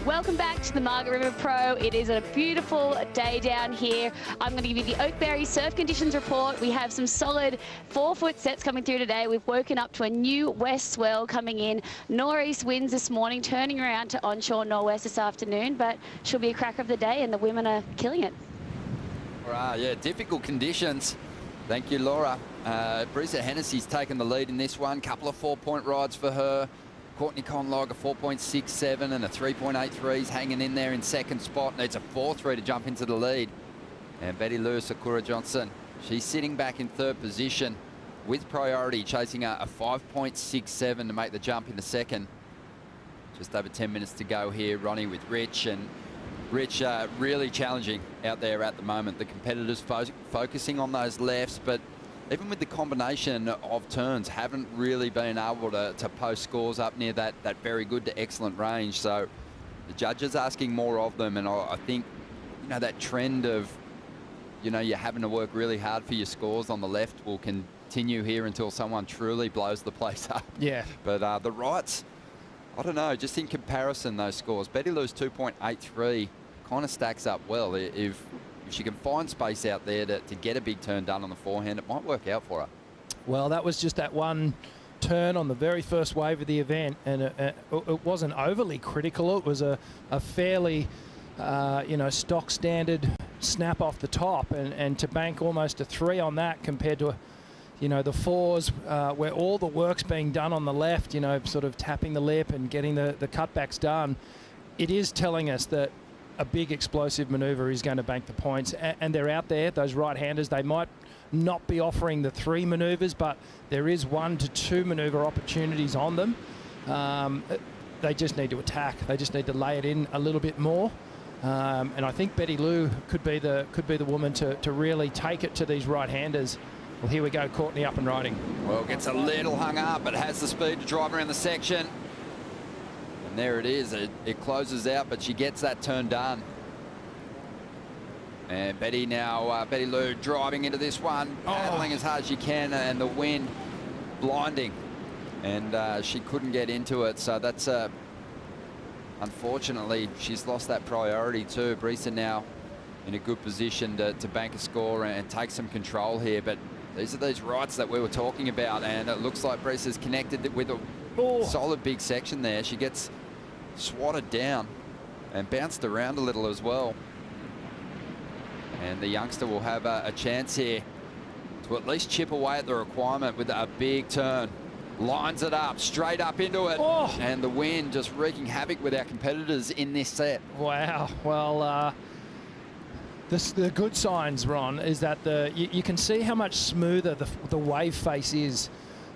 Welcome back to the Margaret River Pro. It is a beautiful day down here. I'm going to give you the Oakberry surf conditions report. We have some solid 4-foot sets coming through today. We've woken up to a new west swell coming in. Northeast winds this morning, turning around to onshore northwest this afternoon, but she'll be a cracker of the day and the women are killing it. Right, yeah, difficult conditions. Thank you, Laura. Brisa Hennessy's taken the lead in this one. Couple of 4-point rides for her. Courtney Conlog, a 4.67 and a 3.83's hanging in there in second spot. Needs a 4.3 to jump into the lead. And Betty Lou, Sakura Johnson, she's sitting back in third position with priority, chasing a 5.67 to make the jump in the second. Just over 10 minutes to go here, Ronnie with Rich. And Rich really challenging out there at the moment. The competitors focusing on those lefts, but even with the combination of turns, haven't really been able to post scores up near that very good to excellent range. So the judges asking more of them, and I think, that trend of, you're having to work really hard for your scores on the left will continue here until someone truly blows the place up. Yeah. But the Wrights, I don't know, just in comparison, those scores, Betty Lou's 2.83 kind of stacks up well. If she can find space out there to get a big turn done on the forehand, it might work out for her. Well, that was just that one turn on the very first wave of the event, and it wasn't overly critical. It was a fairly, stock standard snap off the top, and to bank almost a 3 on that compared to, the 4s where all the work's being done on the left, sort of tapping the lip and getting the cutbacks done. It is telling us that a big explosive manoeuvre is going to bank the points, and they're out there, those right-handers. They might not be offering the 3 manoeuvres, but there is 1 to 2 manoeuvre opportunities on them. They just need to attack. They just need to lay it in a little bit more. And I think Betty Lou could be the woman to really take it to these right-handers. Well, here we go, Courtney up and riding. Well, gets a little hung up, but has the speed to drive around the section. And there it is. It closes out, but she gets that turn done. And Betty now, Betty Lou driving into this one, paddling as hard as she can, and the wind blinding. And she couldn't get into it, so that's unfortunately, she's lost that priority too. Brisa now in a good position to bank a score and take some control here, but these are these rights that we were talking about, and it looks like Brisa's connected with a solid big section there. She gets swatted down and bounced around a little as well. And the youngster will have a chance here to at least chip away at the requirement with a big turn. Lines it up, straight up into it. And the wind just wreaking havoc with our competitors in this set. Wow. Well, the good signs, Ron, is that you can see how much smoother the wave face is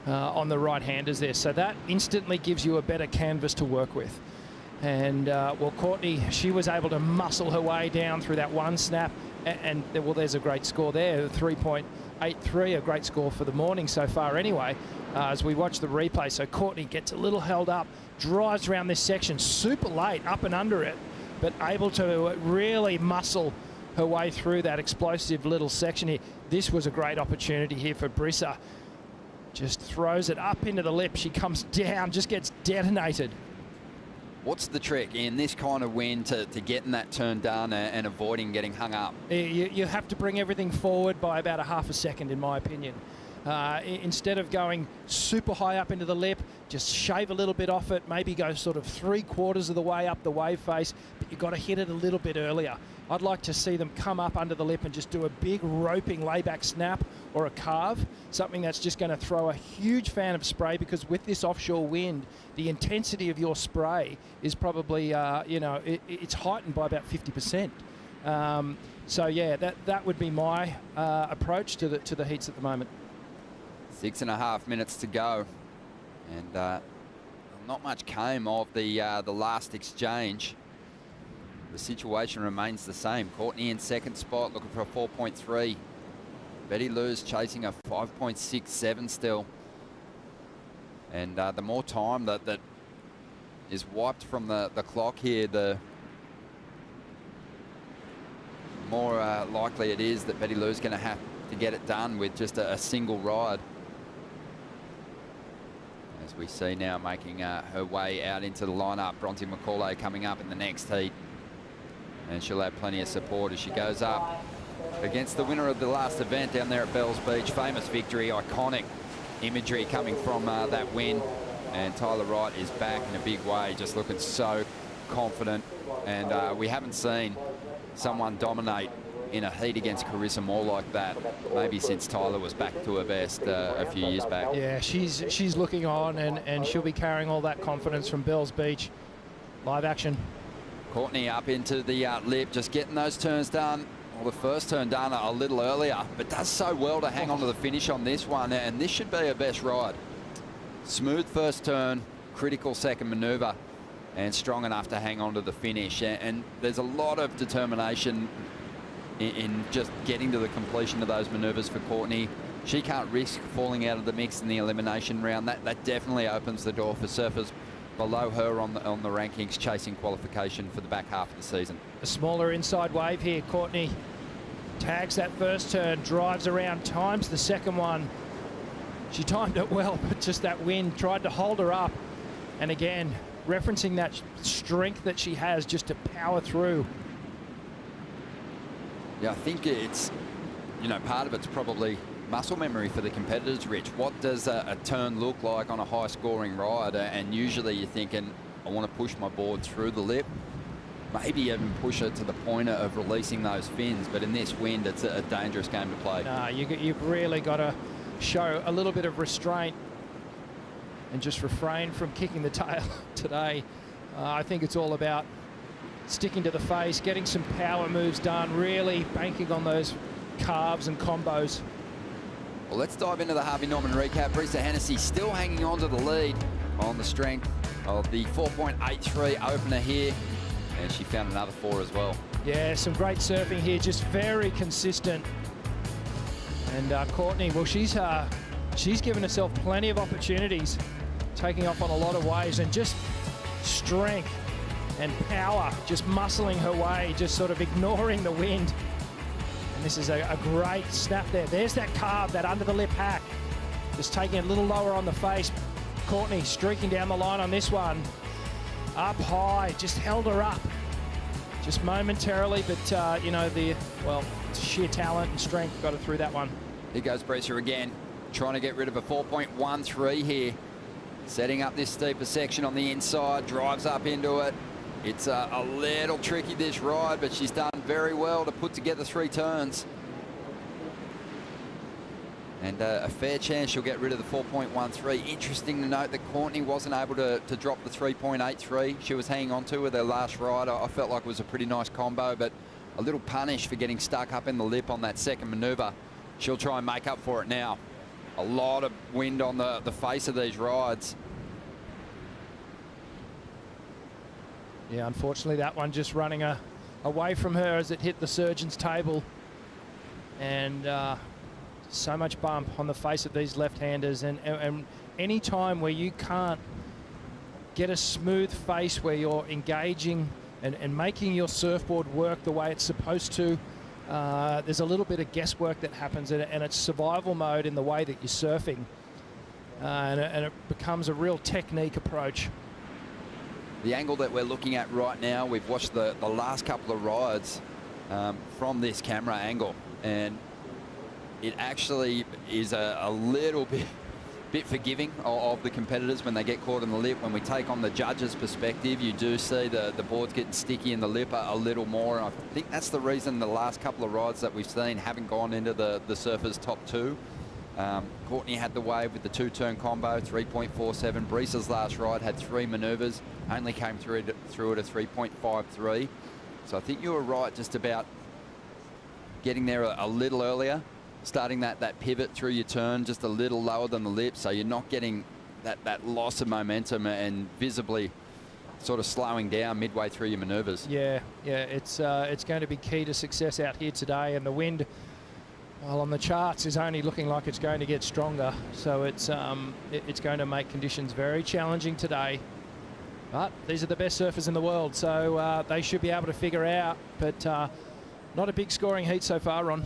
on the right-handers there. So that instantly gives you a better canvas to work with. And, well, Courtney, she was able to muscle her way down through that one snap. And well, there's a great score there, 3.83, a great score for the morning so far anyway, as we watch the replay. So Courtney gets a little held up, drives around this section super late, up and under it, but able to really muscle her way through that explosive little section here. This was a great opportunity here for Brisa. Just throws it up into the lip. She comes down, just gets detonated. What's the trick in this kind of wind to getting that turn done and avoiding getting hung up? You have to bring everything forward by about a half a second, in my opinion. Instead of going super high up into the lip, just shave a little bit off it, maybe go sort of 3/4 of the way up the wave face, but you've got to hit it a little bit earlier. I'd like to see them come up under the lip and just do a big roping layback snap or a carve, something that's just going to throw a huge fan of spray, because with this offshore wind, the intensity of your spray is probably, it's heightened by about 50%. So yeah, that would be my approach to the heats at the moment. 6.5 minutes to go, and not much came of the last exchange. The situation remains the same. Courtney in second spot, looking for a 4.3. Betty Lou's chasing a 5.67 still. And the more time that is wiped from the clock here, the more likely it is that Betty Lou's going to have to get it done with just a single ride. As we see now making her way out into the lineup, Bronte Mccauley coming up in the next heat. And she'll have plenty of support as she goes up against the winner of the last event down there at Bells Beach. Famous victory, iconic imagery coming from that win. And Tyler Wright is back in a big way, just looking so confident. And we haven't seen someone dominate in a heat against Carissa Moore like that, maybe since Tyler was back to her best a few years back. Yeah, she's looking on, and she'll be carrying all that confidence from Bells Beach. Live action. Courtney up into the lip, just getting those turns done. Well, the first turn done a little earlier, but does so well to hang on to the finish on this one, and this should be her best ride. Smooth first turn, critical second manoeuvre, and strong enough to hang on to the finish. And there's a lot of determination in just getting to the completion of those manoeuvres for Courtney. She can't risk falling out of the mix in the elimination round. That definitely opens the door for surfers below her on the rankings, chasing qualification for the back half of the season. A smaller inside wave here. Courtney tags that first turn, drives around, times the second one. She timed it well, but just that wind tried to hold her up. And again, referencing that strength that she has just to power through. Yeah, I think it's, part of it's probably muscle memory for the competitors, Rich. What does a turn look like on a high-scoring ride? And usually you're thinking, I want to push my board through the lip, maybe even push it to the point of releasing those fins. But in this wind, it's a dangerous game to play. No, you've really got to show a little bit of restraint and just refrain from kicking the tail today. I think it's all about sticking to the face, getting some power moves done, really banking on those carves and combos. Well, let's dive into the Harvey Norman recap. Brisa Hennessy still hanging on to the lead on the strength of the 4.83 opener here. And she found another 4 as well. Yeah, some great surfing here, just very consistent. And Courtney, well, she's given herself plenty of opportunities, taking off on a lot of waves, and just strength and power, just muscling her way, just sort of ignoring the wind. And this is a great snap there. There's that carve, that under the lip hack, just taking it a little lower on the face. Courtney streaking down the line on this one. Up high, just held her up just momentarily, but you know, sheer talent and strength got her through that one. Here goes Brisa again, trying to get rid of a 4.13 here. Setting up this steeper section on the inside, drives up into it. It's a little tricky, this ride, but she's done very well to put together 3 turns. And a fair chance she'll get rid of the 4.13. Interesting to note that Courtney wasn't able to drop the 3.83 she was hanging on to with her last ride. I felt like it was a pretty nice combo, but a little punish for getting stuck up in the lip on that second manoeuvre. She'll try and make up for it now. A lot of wind on the face of these rides. Yeah, unfortunately that one just running away from her as it hit the surgeon's table. And so much bump on the face of these left-handers. And any time where you can't get a smooth face where you're engaging and making your surfboard work the way it's supposed to, there's a little bit of guesswork that happens, and it's survival mode in the way that you're surfing. And it becomes a real technique approach. The angle that we're looking at right now, we've watched the last couple of rides from this camera angle, and it actually is a little bit forgiving of the competitors when they get caught in the lip. When we take on the judges' perspective, you do see the boards getting sticky in the lip a little more. And I think that's the reason the last couple of rides that we've seen haven't gone into the surfers' top 2. Courtney had the wave with the 2-turn combo, 3.47. Brisa's last ride had 3 manoeuvres, only came through it at 3.53. So I think you were right just about getting there a little earlier, starting that pivot through your turn just a little lower than the lip, so you're not getting that loss of momentum and visibly sort of slowing down midway through your manoeuvres. Yeah, it's going to be key to success out here today, and the wind, well, on the charts is only looking like it's going to get stronger, so it's going to make conditions very challenging today. But these are the best surfers in the world, so they should be able to figure out, but not a big scoring heat so far, Ron.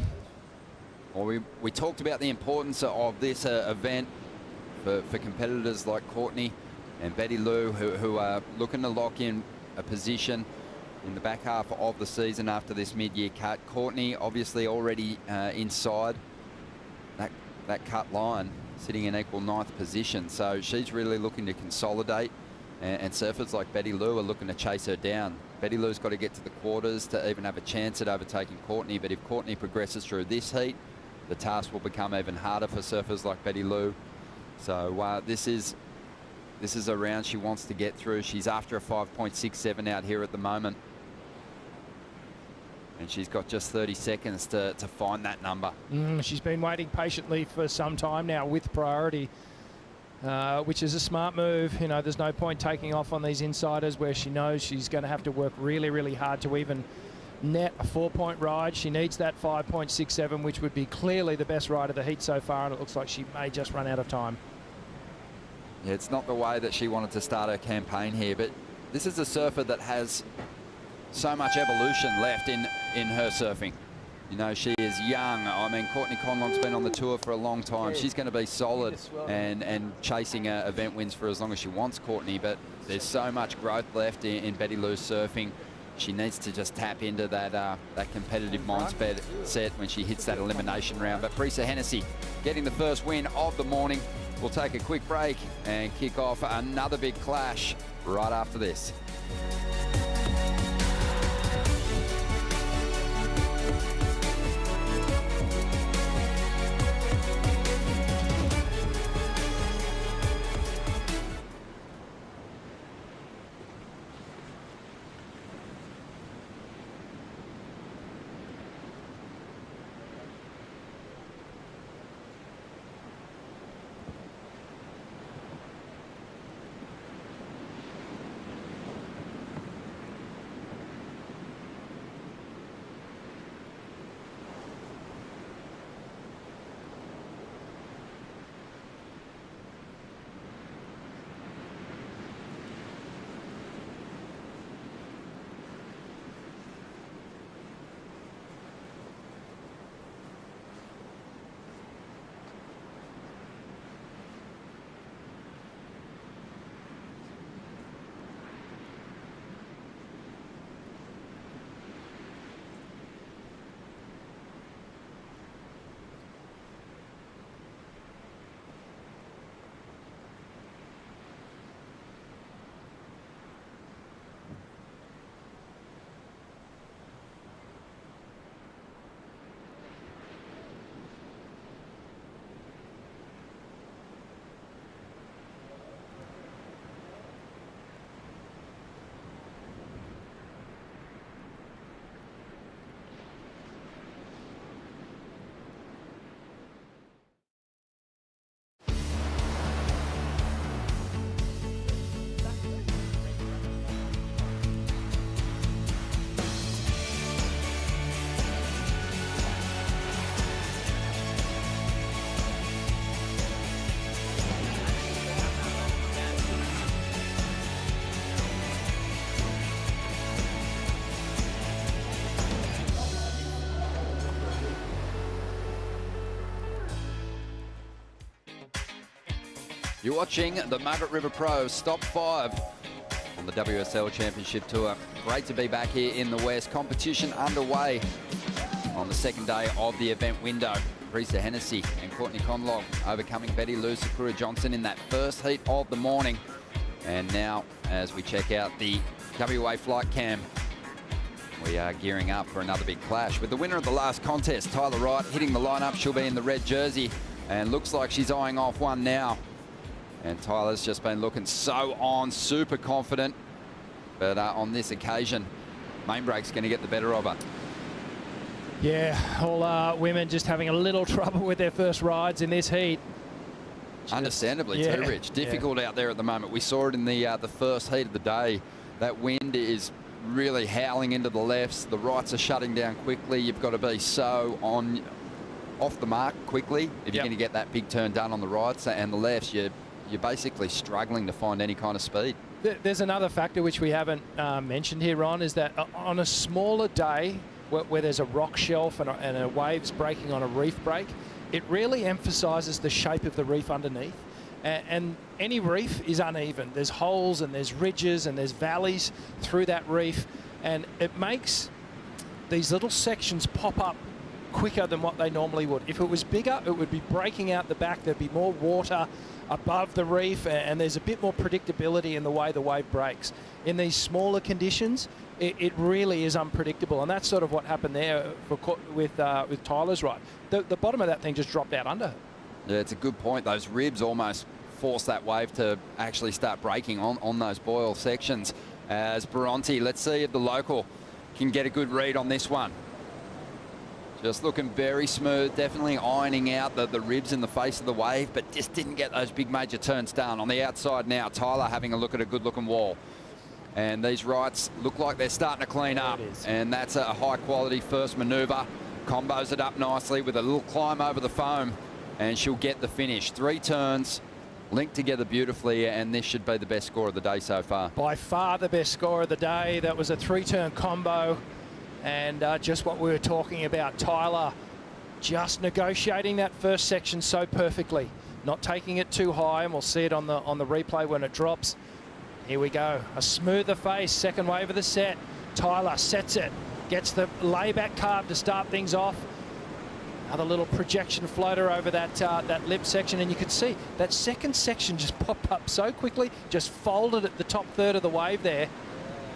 Well, we talked about the importance of this event for competitors like Courtney and Betty Lou, who are looking to lock in a position in the back half of the season after this mid-year cut. Courtney obviously already inside that cut line, sitting in equal 9th position, so she's really looking to consolidate, and surfers like Betty Lou are looking to chase her down. Betty Lou's got to get to the quarters to even have a chance at overtaking Courtney, but if Courtney progresses through this heat, the task will become even harder for surfers like Betty Lou. So this is a round she wants to get through. She's after a 5.67 out here at the moment, and she's got just 30 seconds to find that number. She's been waiting patiently for some time now with priority, which is a smart move. You know, there's no point taking off on these insiders where she knows she's going to have to work really, really hard to even net a 4-point ride. She needs that 5.67, which would be clearly the best ride of the heat so far, and it looks like she may just run out of time. Yeah, it's not the way that she wanted to start her campaign here, but this is a surfer that has so much evolution left in her surfing. You know, she is young. I mean, Courtney Conlon's been on the tour for a long time. She's going to be solid and chasing event wins for as long as she wants, Courtney, but there's so much growth left in Betty Lou's surfing. She needs to just tap into that competitive mindset when she hits that elimination round. But Brisa Hennessy getting the first win of the morning. We'll take a quick break and kick off another big clash right after this. You're watching the Margaret River Pro Stop 5 on the WSL Championship Tour. Great to be back here in the West. Competition underway on the second day of the event window. Risa Hennessy and Courtney Conlog overcoming Betty Lou Sakura Johnson in that first heat of the morning. And now, as we check out the WA flight cam, we are gearing up for another big clash with the winner of the last contest, Tyler Wright, hitting the lineup. She'll be in the red jersey and looks like she's eyeing off one now. And Tyler's just been looking so on, super confident. But on this occasion, main brake's going to get the better of her. Yeah, all women just having a little trouble with their first rides in this heat. Understandably too, Rich. Difficult out there at the moment. We saw it in the first heat of the day. That wind is really howling into the lefts. The rights are shutting down quickly. You've got to be so off the mark quickly if you're going to get that big turn done on the rights, and the lefts, you're basically struggling to find any kind of speed. There's another factor which we haven't mentioned here, Ron, is that on a smaller day where there's a rock shelf and a waves breaking on a reef break, it really emphasises the shape of the reef underneath. And any reef is uneven. There's holes and there's ridges and there's valleys through that reef, and it makes these little sections pop up quicker than what they normally would. If it was bigger, it would be breaking out the back. There'd be more water above the reef, and there's a bit more predictability in the way the wave breaks. In these smaller conditions, it really is unpredictable, and that's sort of what happened there with Tyler's ride. The bottom of that thing just dropped out under her. Yeah, it's a good point. Those ribs almost force that wave to actually start breaking on those boil sections. As Bronte, let's see if the local can get a good read on this one. Just looking very smooth, definitely ironing out the ribs in the face of the wave, but just didn't get those big major turns done. On the outside now, Tyler having a look at a good-looking wall. And these rights look like they're starting to clean up, and that's a high-quality first manoeuvre. Combos it up nicely with a little climb over the foam, and she'll get the finish. 3 turns, linked together beautifully, and this should be the best score of the day so far. By far the best score of the day. That was a 3-turn combo. And just what we were talking about, Tyler just negotiating that first section so perfectly, not taking it too high, and we'll see it on the replay when it drops. Here we go, a smoother face, second wave of the set. Tyler sets it, gets the layback carve to start things off. Another little projection floater over that lip section, and you can see that second section just popped up so quickly, just folded at the top third of the wave there.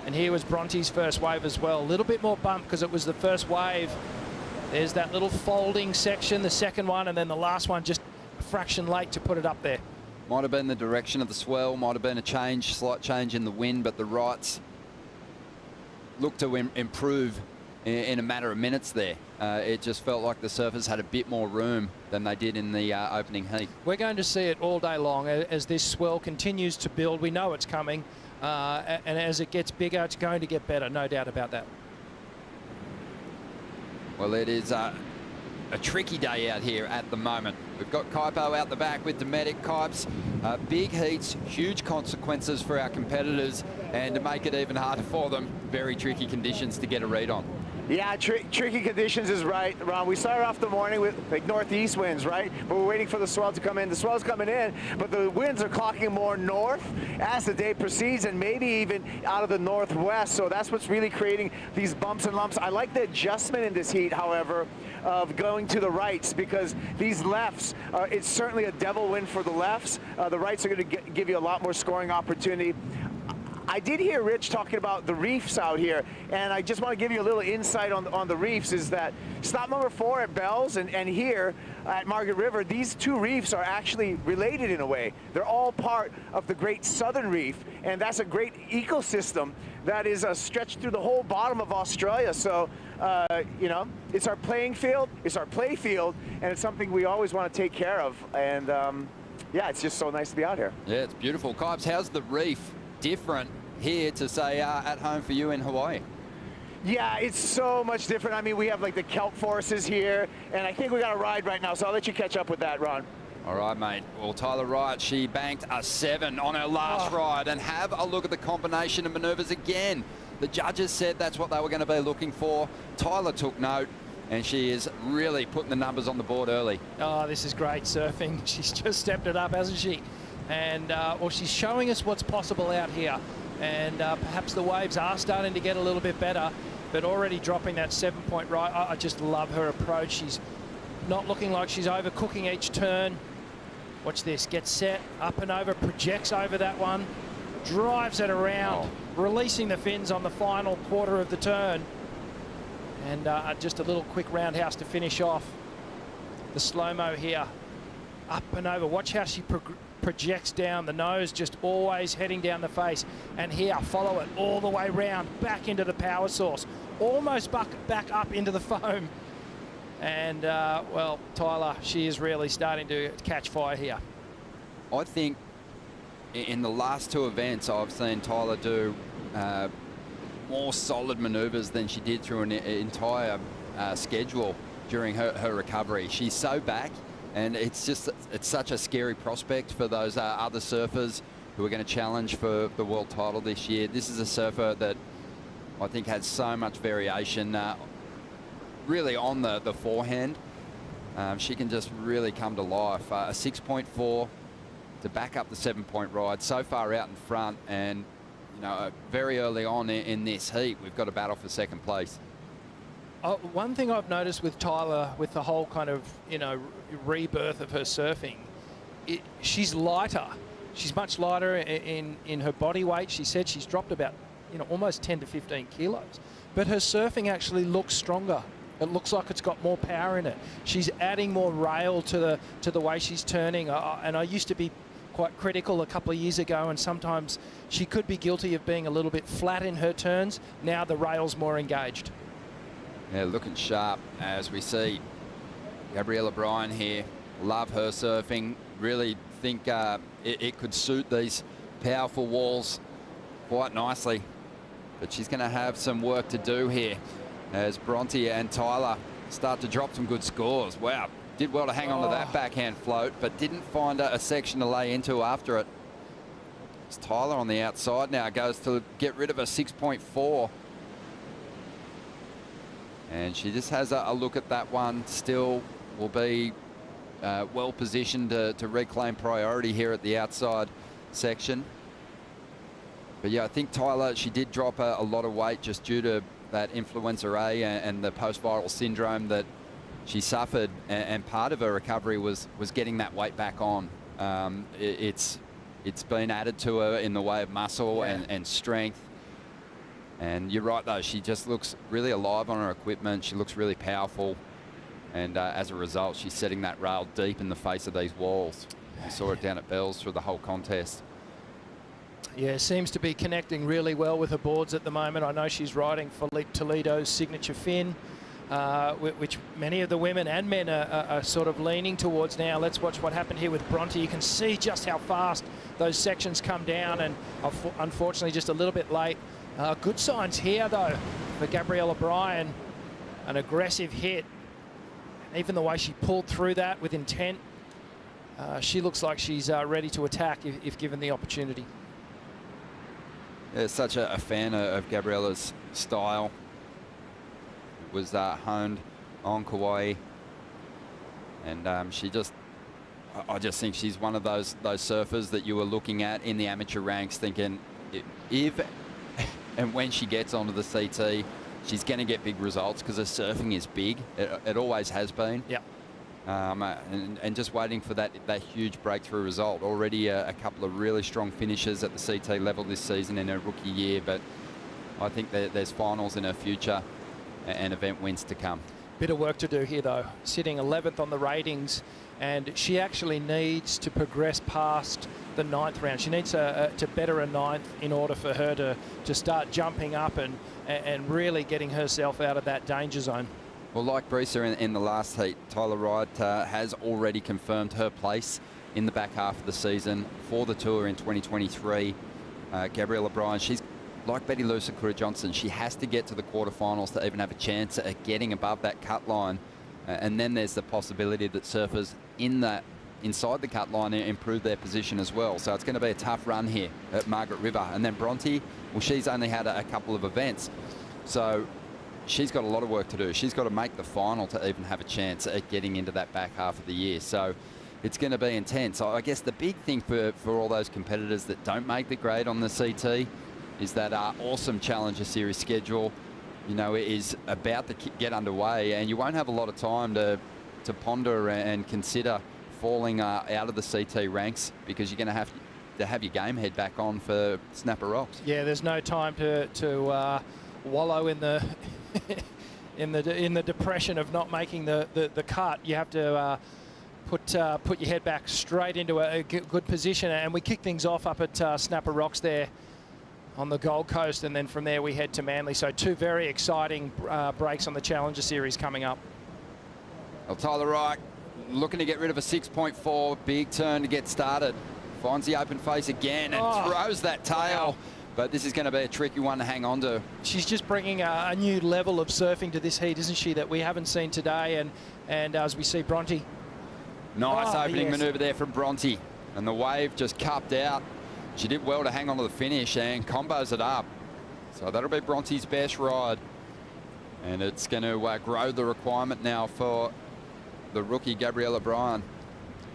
And here was Bronte's first wave as well. A little bit more bump because it was the first wave. There's that little folding section, the second one, and then the last one just a fraction late to put it up there. Might have been the direction of the swell, might have been a slight change in the wind, but the rights looked to improve in a matter of minutes there. It just felt like the surfers had a bit more room than they did in the opening heat. We're going to see it all day long as this swell continues to build. We know it's coming. And as it gets bigger, it's going to get better, no doubt about that. Well, it is a tricky day out here at the moment. We've got Kaipo out the back with Dometic. Kipes, big heats, huge consequences for our competitors, and to make it even harder for them, very tricky conditions to get a read on. Yeah, tricky conditions is right, Ron. We started off the morning with like northeast winds, right? But we're waiting for the swell to come in. The swell's coming in, but the winds are clocking more north as the day proceeds, and maybe even out of the northwest. So that's what's really creating these bumps and lumps. I like the adjustment in this heat, however, of going to the rights, because these lefts, it's certainly a devil wind for the lefts. The rights are going to give you a lot more scoring opportunity. I did hear Rich talking about the reefs out here, and I just want to give you a little insight on the reefs. Is that stop number 4 at Bells and here at Margaret River, these 2 reefs are actually related in a way. They're all part of the Great Southern Reef, and that's a great ecosystem that is stretched through the whole bottom of Australia. So, you know, it's our playing field, it's our play field, and it's something we always want to take care of. And yeah, it's just so nice to be out here. Yeah, it's beautiful. Kipes, how's the reef different here to say at home for you in Hawaii? Yeah, it's so much different. I mean, we have like the kelp forests here, and I think we got a ride right now, so I'll let you catch up with that, Ron. All right, mate. Well, Tyler Wright, she banked a 7 on her last ride, and have a look at the combination of manoeuvres again. The judges said that's what they were going to be looking for. Tyler took note, and she is really putting the numbers on the board early. Oh, this is great surfing. She's just stepped it up, hasn't she? and or she's showing us what's possible out here. And perhaps the waves are starting to get a little bit better, but already dropping that 7-point right. I just love her approach. She's not looking like she's overcooking each turn. Watch this, gets set, up and over, projects over that one, drives it around, releasing the fins on the final quarter of the turn. And just a little quick roundhouse to finish off. The slow-mo here, up and over. Watch how she projects down the nose, just always heading down the face. And here, follow it all the way round, back into the power source, almost back up into the foam. And, well, Tyler, she is really starting to catch fire here. I think in the last two events, I've seen Tyler do more solid manoeuvres than she did through an entire schedule during her recovery. She's so back, and it's such a scary prospect for those other surfers who are going to challenge for the world title this year. This is a surfer that I think has so much variation really on the forehand. She can just really come to life. A 6.4 to back up the 7-point ride, so far out in front, and you know, very early on in this heat, we've got a battle for second place. One thing I've noticed with Tyler, with the whole kind of, you know, rebirth of her surfing, she's lighter. She's much lighter in her body weight. She said she's dropped about, you know, almost 10 to 15 kilos. But her surfing actually looks stronger. It looks like it's got more power in it. She's adding more rail to the way she's turning. And I used to be quite critical a couple of years ago, and sometimes she could be guilty of being a little bit flat in her turns. Now the rail's more engaged. Yeah, looking sharp as we see Gabrielle O'Brien here. Love her surfing. Really think it could suit these powerful walls quite nicely. But she's going to have some work to do here as Bronte and Tyler start to drop some good scores. Wow, did well to hang on to that backhand float, but didn't find a section to lay into after it. It's Tyler on the outside now, goes to get rid of a 6.4. And she just has a look at that one. Still will be well positioned to reclaim priority here at the outside section. But yeah, I think Tyler, she did drop a lot of weight just due to that influenza A and the post-viral syndrome that she suffered. And part of her recovery was getting that weight back on. It's been added to her in the way of muscle and strength. And you're right, though, she just looks really alive on her equipment. She looks really powerful. And as a result, she's setting that rail deep in the face of these walls. We saw it down at Bells through the whole contest. Yeah, seems to be connecting really well with her boards at the moment. I know she's riding Philippe Toledo's signature fin, which many of the women and men are sort of leaning towards now. Let's watch what happened here with Bronte. You can see just how fast those sections come down, and unfortunately just a little bit late. Good signs here, though, for Gabrielle O'Brien. An aggressive hit. Even the way she pulled through that with intent. She looks like she's ready to attack if given the opportunity. Yeah, such a fan of Gabriella's style. It was honed on Kauai. And she just, I just think she's one of those surfers that you were looking at in the amateur ranks thinking, if and when she gets onto the CT, she's going to get big results because her surfing is big. It always has been. Yeah. And just waiting for that huge breakthrough result. Already a couple of really strong finishes at the CT level this season in her rookie year, but I think there's finals in her future and event wins to come. Bit of work to do here, though. Sitting 11th on the ratings, and she actually needs to progress past the 9th round. She needs to better a 9th in order for her to start jumping up and really getting herself out of that danger zone. Well, like Brisa in the last heat, Tyler Wright has already confirmed her place in the back half of the season for the tour in 2023. Gabrielle O'Brien, she's like Betty Lou Sakura Johnson. She has to get to the quarterfinals to even have a chance at getting above that cut line. And then there's the possibility that surfers inside the cut line improve their position as well. So it's going to be a tough run here at Margaret River. And then Bronte, well, she's only had a couple of events. So she's got a lot of work to do. She's got to make the final to even have a chance at getting into that back half of the year. So it's going to be intense. I guess the big thing for all those competitors that don't make the grade on the CT is that awesome Challenger Series schedule. You know, it is about to get underway, and you won't have a lot of time to ponder and consider falling out of the CT ranks, because you're going to have your game head back on for Snapper Rocks. Yeah, there's no time to wallow in the in the depression of not making the cut. You have to put your head back straight into a good position, and we kick things off up at Snapper Rocks there on the Gold Coast, and then from there we head to Manly. So 2 very exciting breaks on the Challenger Series coming up. Well, Tyler Wright looking to get rid of a 6.4. Big turn to get started. Finds the open face again and throws that tail. Wow. But this is going to be a tricky one to hang on to. She's just bringing a new level of surfing to this heat, isn't she, that we haven't seen today. And as we see Bronte. Nice opening manoeuvre there from Bronte. And the wave just cupped out. She did well to hang on to the finish and combos it up. So that'll be Bronte's best ride. And it's going to grow the requirement now for the rookie Gabriella Bryan.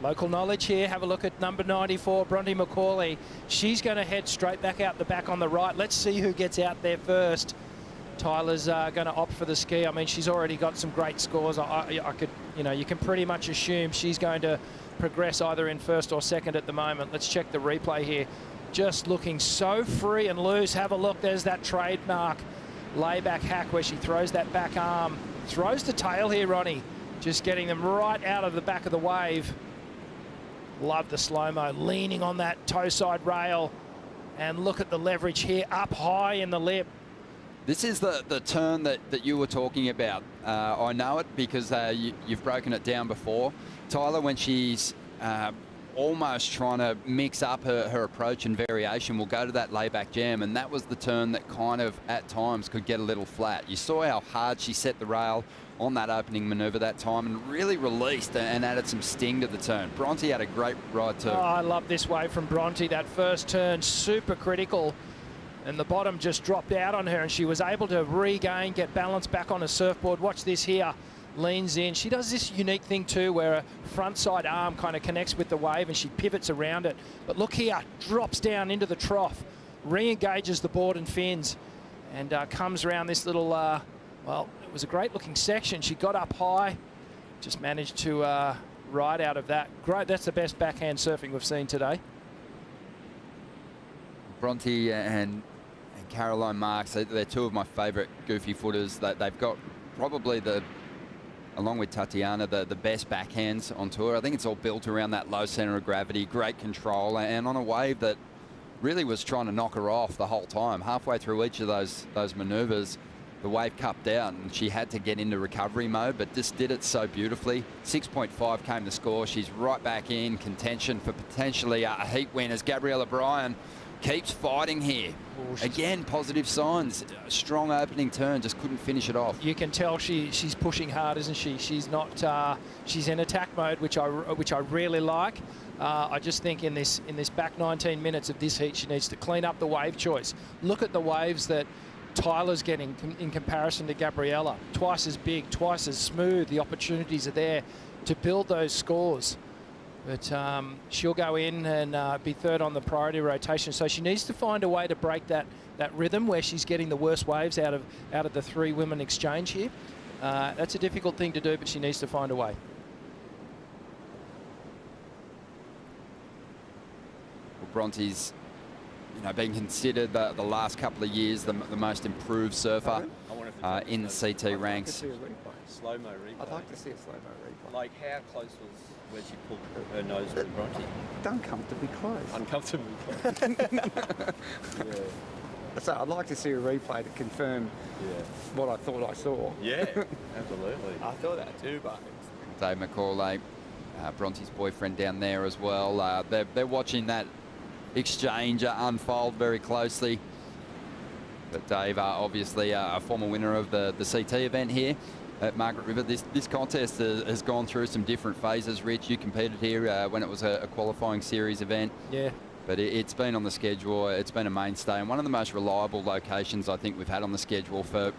Local knowledge here. Have a look at number 94, Bronte Mccauley. She's going to head straight back out the back on the right. Let's see who gets out there first. Tyler's going to opt for the ski. I mean, she's already got some great scores. I could, you know, you can pretty much assume she's going to progress either in first or second at the moment. Let's check the replay here. Just looking so free and loose. Have a look. There's that trademark layback hack where she throws that back arm. Throws the tail here, Ronnie. Just getting them right out of the back of the wave. Love the slow-mo, leaning on that toe side rail. And look at the leverage here, up high in the lip. This is the turn that you were talking about. I know it because you've broken it down before. Tyler, when she's almost trying to mix up her approach and variation, will go to that layback jam, and that was the turn that kind of at times could get a little flat. You saw how hard she set the rail on that opening manoeuvre that time and really released and added some sting to the turn. Bronte had a great ride too. Oh, I love this wave from Bronte. That first turn, super critical, and the bottom just dropped out on her, and she was able to regain, get balance back on a surfboard. Watch this here. Leans in. She does this unique thing too where a front side arm kind of connects with the wave and she pivots around it. But look here, drops down into the trough, re-engages the board and fins, and comes around this little, well, it was a great looking section. She got up high, just managed to ride out of that. Great, that's the best backhand surfing we've seen today. Bronte and Caroline Marks, they're 2 of my favourite goofy footers. They've got probably along with Tatiana, the best backhands on tour. I think it's all built around that low centre of gravity, great control, and on a wave that really was trying to knock her off the whole time. Halfway through each of those manoeuvres, the wave cupped out and she had to get into recovery mode, but just did it so beautifully. 6.5 came to score. She's right back in contention for potentially a heat win as Gabriella Bryan keeps fighting here. Again, positive signs. Strong opening turn, just couldn't finish it off. You can tell she's pushing hard, isn't she? She's not. She's in attack mode, which I really like. I just think in this back 19 minutes of this heat, she needs to clean up the wave choice. Look at the waves that Tyler's getting in comparison to Gabriella. Twice as big, twice as smooth. The opportunities are there to build those scores. But she'll go in and be third on the priority rotation. So she needs to find a way to break that rhythm where she's getting the worst waves out of the 3 women exchange here. That's a difficult thing to do, but she needs to find a way. Well, Bronte's, been considered the last couple of years the most improved surfer in the CT ranks. Slow-mo replay. I'd like to see a slow-mo replay. Like, how close was where she pulled her nose with Bronte? Uncomfortably close. Uncomfortably close. Yeah. So I'd like to see a replay to confirm what I thought I saw. Yeah, absolutely. I thought that too, but... Dave McCauley, Bronte's boyfriend down there as well. They're watching that exchange unfold very closely. But Dave, obviously a former winner of the CT event here at Margaret River. This contest has gone through some different phases. Rich, you competed here when it was a qualifying series event. Yeah. But it's been on the schedule. It's been a mainstay and one of the most reliable locations I think we've had on the schedule for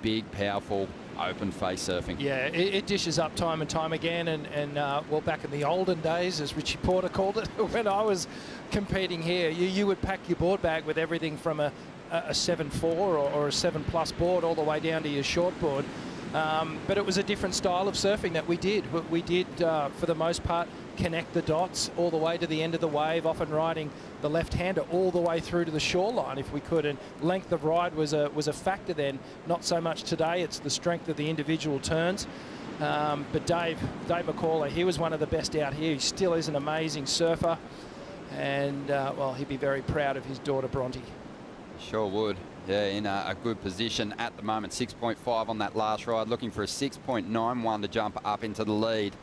big, powerful open face surfing. Yeah, it dishes up time and time again, and well, back in the olden days, as Richie Porter called it, when I was competing here, you would pack your board bag with everything from a 7.4 or a 7+ board all the way down to your short board. But it was a different style of surfing that we did. We did, for the most part, connect the dots all the way to the end of the wave, often riding the left-hander all the way through to the shoreline if we could. And length of ride was a factor then, not so much today. It's the strength of the individual turns. But Dave Mccauley, he was one of the best out here. He still is an amazing surfer. And, well, he'd be very proud of his daughter, Bronte. Sure would. Yeah, in a good position at the moment. 6.5 on that last ride, looking for a 6.91 to jump up into the lead.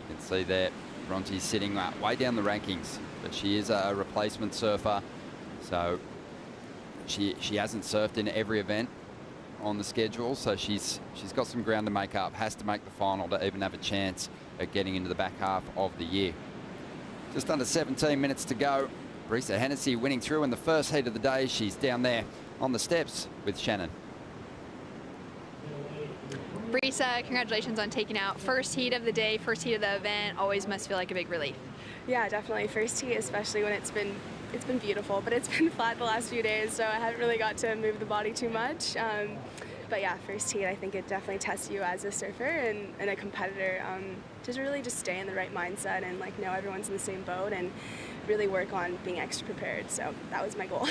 You can see there, Bronte's sitting way down the rankings, but she is a replacement surfer, so she hasn't surfed in every event on the schedule, so she's got some ground to make up. Has to make the final to even have a chance at getting into the back half of the year. Just under 17 minutes to go. Brisa Hennessy winning through in the first heat of the day. She's down there on the steps with Shannon. Brisa, congratulations on taking out first heat of the day, first heat of the event. Always must feel like a big relief. Yeah, definitely. First heat, especially when it's been beautiful, but it's been flat the last few days, so I haven't really got to move the body too much. But yeah, first heat, I think it definitely tests you as a surfer and a competitor to really just stay in the right mindset and like know everyone's in the same boat and really work on being extra prepared. So that was my goal.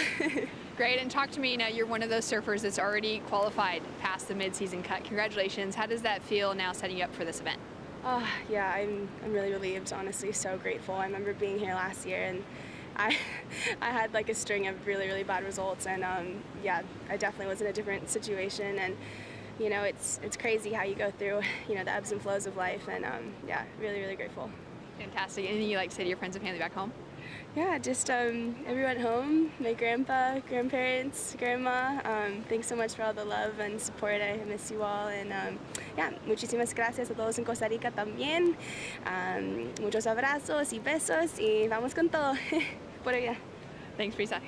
Great, and talk to me now. You're one of those surfers that's already qualified past the mid-season cut. Congratulations. How does that feel now setting you up for this event? Yeah, I'm really relieved, honestly, so grateful. I remember being here last year and I had like a string of really bad results, and yeah, I definitely was in a different situation, and you know, it's crazy how you go through, you know, the ebbs and flows of life, and yeah, really grateful. Fantastic. Anything you like to say to your friends and family back home? Yeah, just everyone home, my grandpa, grandparents, grandma, thanks so much for all the love and support. I miss you all, and yeah, muchísimas gracias a todos en Costa Rica también. Muchos abrazos y besos y vamos con todo. Por allá. Thanks, Brisa.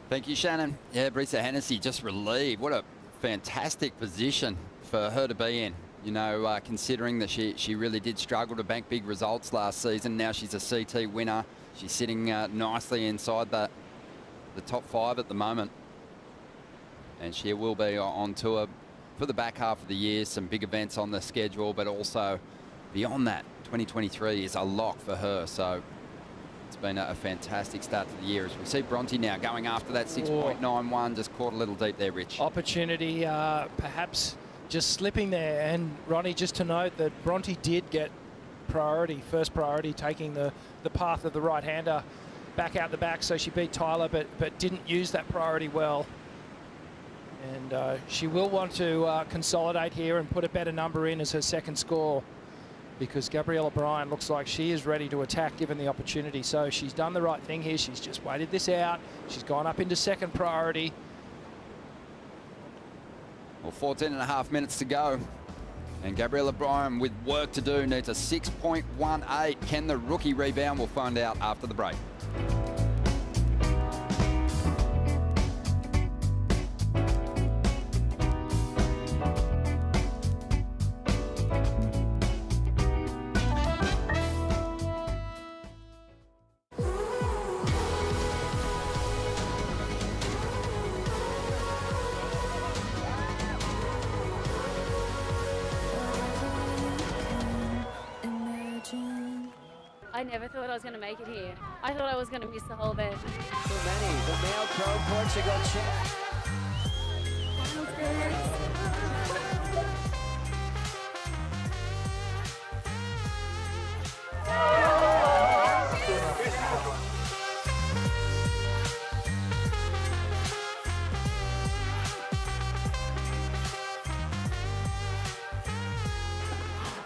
Thank you, Shannon. Yeah, Brisa Hennessy just relieved. What a fantastic position for her to be in. You know, considering that she really did struggle to bank big results last season. Now she's a CT winner. She's sitting nicely inside the top 5 at the moment. And she will be on tour for the back half of the year. Some big events on the schedule, but also beyond that, 2023 is a lock for her. So it's been a fantastic start to the year. As we see Bronte now going after that 6.91, just caught a little deep there, Rich. Opportunity, perhaps just slipping there. And Ronnie, just to note that Bronte did get priority, first priority, taking the path of the right-hander back out the back, so she beat Tyler, but didn't use that priority well. And she will want to consolidate here and put a better number in as her second score, because Gabriella Bryan looks like she is ready to attack given the opportunity. So she's done the right thing here. She's just waited this out. She's gone up into second priority. Well, 14.5 minutes to go. And Gabriella Bryan, with work to do, needs a 6.18. Can the rookie rebound? We'll find out after the break. I never thought I was going to make it here. I thought I was going to miss the whole event. Too many. The male pro Portugal champ.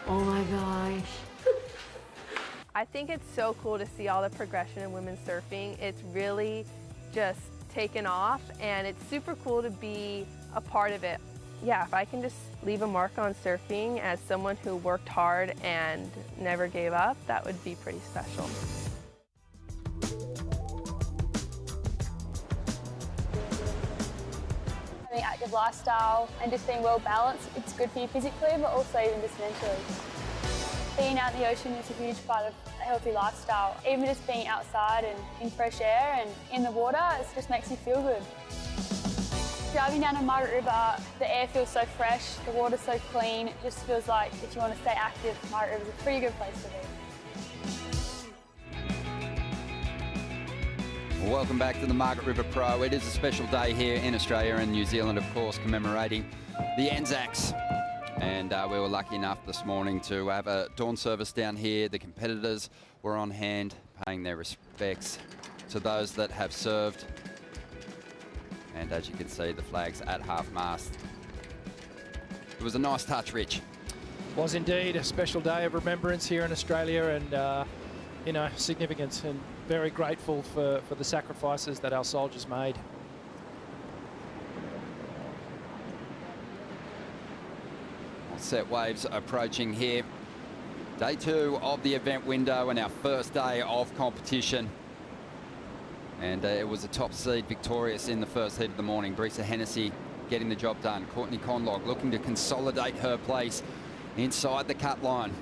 Oh my gosh. I think it's so cool to see all the progression in women's surfing. It's really just taken off, and it's super cool to be a part of it. Yeah, if I can just leave a mark on surfing as someone who worked hard and never gave up, that would be pretty special. The active lifestyle and just being well balanced, it's good for you physically, but also even just mentally. Being out in the ocean is a huge part of a healthy lifestyle. Even just being outside and in fresh air and in the water, it just makes you feel good. Driving down to Margaret River, the air feels so fresh, the water's so clean, it just feels like if you want to stay active, Margaret River's a pretty good place to be. Welcome back to the Margaret River Pro. It is a special day here in Australia and New Zealand, of course, commemorating the Anzacs. And we were lucky enough this morning to have a dawn service down here. The competitors were on hand, paying their respects to those that have served. And as you can see, the flag's at half-mast. It was a nice touch, Rich. Was indeed a special day of remembrance here in Australia, and you know, significance, and very grateful for the sacrifices that our soldiers made. Set waves approaching here. Day 2 of the event window and our first day of competition. And it was a top seed victorious in the first heat of the morning. Brisa Hennessy getting the job done. Courtney Conlogue looking to consolidate her place inside the cut line.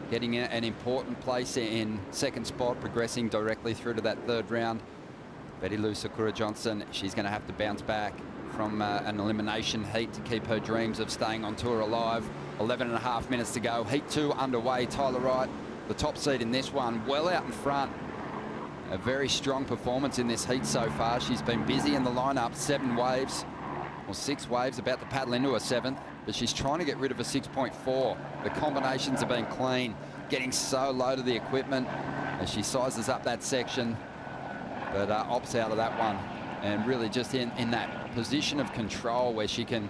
Getting an important place in second spot, progressing directly through to that third round. Betty Lou Sakura-Johnson, she's going to have to bounce back from an elimination heat to keep her dreams of staying on tour alive. 11.5 minutes to go. Heat 2 underway. Tyler Wright, the top seed in this one, well out in front. A very strong performance in this heat so far. She's been busy in the lineup. 7 waves, or 6 waves, about to paddle into a 7th, but she's trying to get rid of a 6.4. The combinations have been clean, getting so low to the equipment as she sizes up that section, but opts out of that one. And really just in that position of control where she can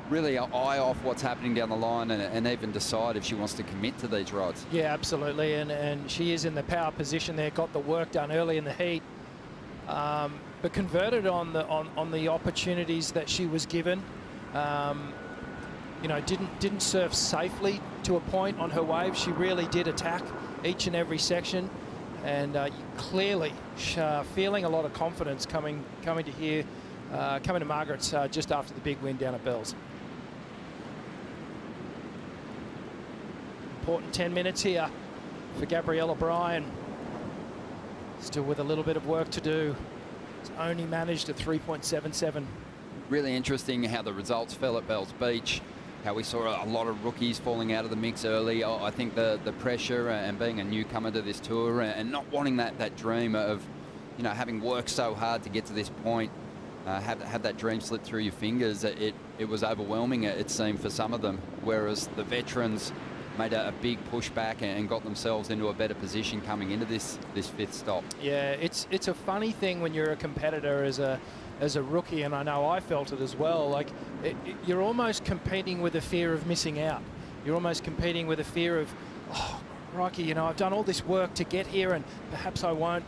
really eye off what's happening down the line and even decide if she wants to commit to these rods. Yeah, absolutely, and she is in the power position there, got the work done early in the heat, but converted on the opportunities that she was given. You know, didn't surf safely to a point on her wave. She really did attack each and every section, and clearly feeling a lot of confidence coming to Margaret's just after the big win down at Bells. Important 10 minutes here for Gabrielle O'Brien. Still with a little bit of work to do. It's only managed a 3.77. Really interesting how the results fell at Bells Beach, how we saw a lot of rookies falling out of the mix early. I think the pressure and being a newcomer to this tour and not wanting that dream of, you know, having worked so hard to get to this point, have that dream slip through your fingers. It was overwhelming, it seemed, for some of them, whereas the veterans made a big pushback and got themselves into a better position coming into this 5th stop. Yeah, it's a funny thing when you're a competitor as a rookie, and I know I felt it as well. Like you're almost competing with a fear of missing out. You're almost competing with a fear of, oh, crikey, you know, I've done all this work to get here, and perhaps I won't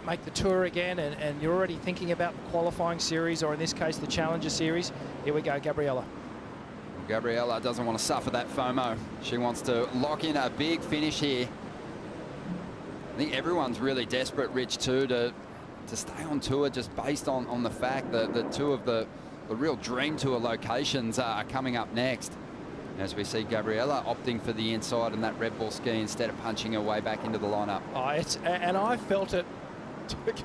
make the tour again. And you're already thinking about the qualifying series, or in this case, the Challenger Series. Here we go, Gabriella. Gabriella doesn't want to suffer that FOMO. She wants to lock in a big finish here. I think everyone's really desperate, Rich, too, to stay on tour, just based on the fact that the 2 of the real dream tour locations are coming up next. As we see Gabriella opting for the inside and that Red Bull ski instead of punching her way back into the lineup. And I felt it,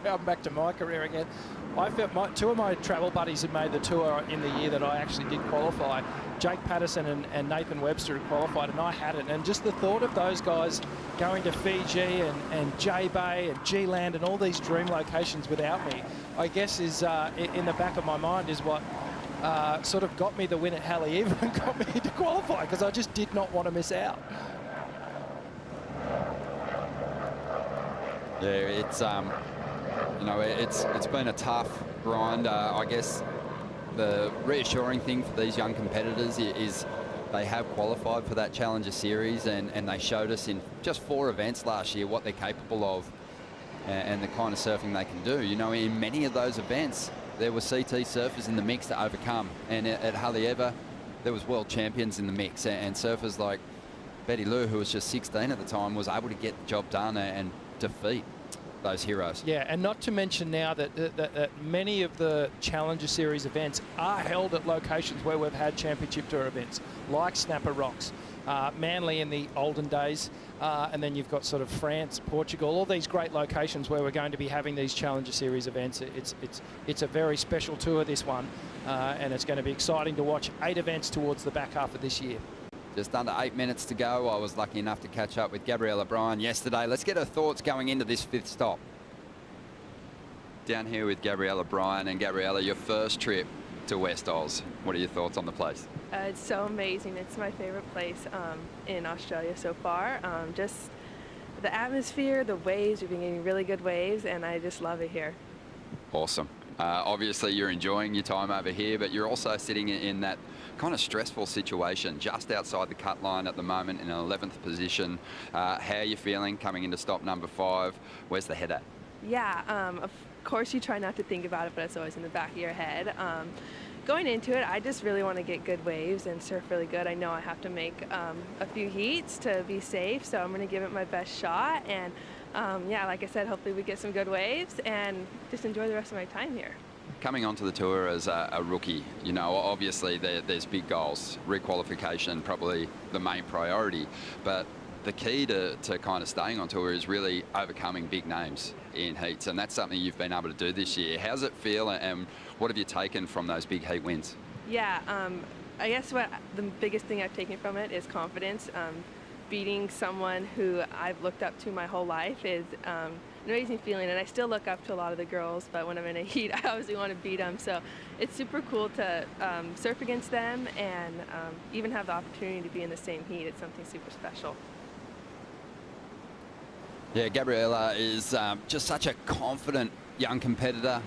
going back to my career again, I felt 2 of my travel buddies had made the tour in the year that I actually did qualify. Jake Patterson and Nathan Webster had qualified, and I hadn't. And just the thought of those guys going to Fiji and J-Bay and G-Land and all these dream locations without me, I guess is in the back of my mind is what sort of got me the win at Haleiwa and got me to qualify, because I just did not want to miss out. Yeah, it's you know, it's been a tough grind. I guess the reassuring thing for these young competitors is they have qualified for that Challenger Series, and they showed us in just 4 events last year what they're capable of and the kind of surfing they can do. You know, in many of those events, there were CT surfers in the mix to overcome, and at Haleiwa, there was world champions in the mix, and surfers like Betty Lou, who was just 16 at the time, was able to get the job done and defeat those heroes. Yeah, and not to mention now that many of the Challenger Series events are held at locations where we've had Championship Tour events, like Snapper Rocks, Manly in the olden days, and then you've got sort of France, Portugal, all these great locations where we're going to be having these Challenger Series events. It's a very special tour, this one, and it's going to be exciting to watch 8 events towards the back half of this year. Just under 8 minutes to go. I was lucky enough to catch up with Gabriella Bryan yesterday. Let's get her thoughts going into this 5th stop. Down here with Gabriella Bryan. And Gabriella, your first trip to West Oz. What are your thoughts on the place? It's so amazing. It's my favorite place in Australia so far. Just the atmosphere, the waves, we've been getting really good waves, and I just love it here. Awesome. Obviously, you're enjoying your time over here, but you're also sitting in that kind of stressful situation just outside the cut line at the moment in an 11th position. How are you feeling coming into stop number 5? Where's the head at? Yeah, of course you try not to think about it, but it's always in the back of your head. Going into it, I just really want to get good waves and surf really good. I know I have to make a few heats to be safe, so I'm going to give it my best shot. And yeah, like I said, hopefully we get some good waves and just enjoy the rest of my time here. Coming onto the tour as a rookie, you know, obviously there's big goals. Requalification probably the main priority, but the key to kind of staying on tour is really overcoming big names in heats, and that's something you've been able to do this year. How's it feel, and what have you taken from those big heat wins? Yeah, I guess the biggest thing I've taken from it is confidence. Beating someone who I've looked up to my whole life is an amazing feeling, and I still look up to a lot of the girls, but when I'm in a heat, I obviously want to beat them. So it's super cool to surf against them and even have the opportunity to be in the same heat. It's something super special. Yeah, Gabriella is just such a confident young competitor,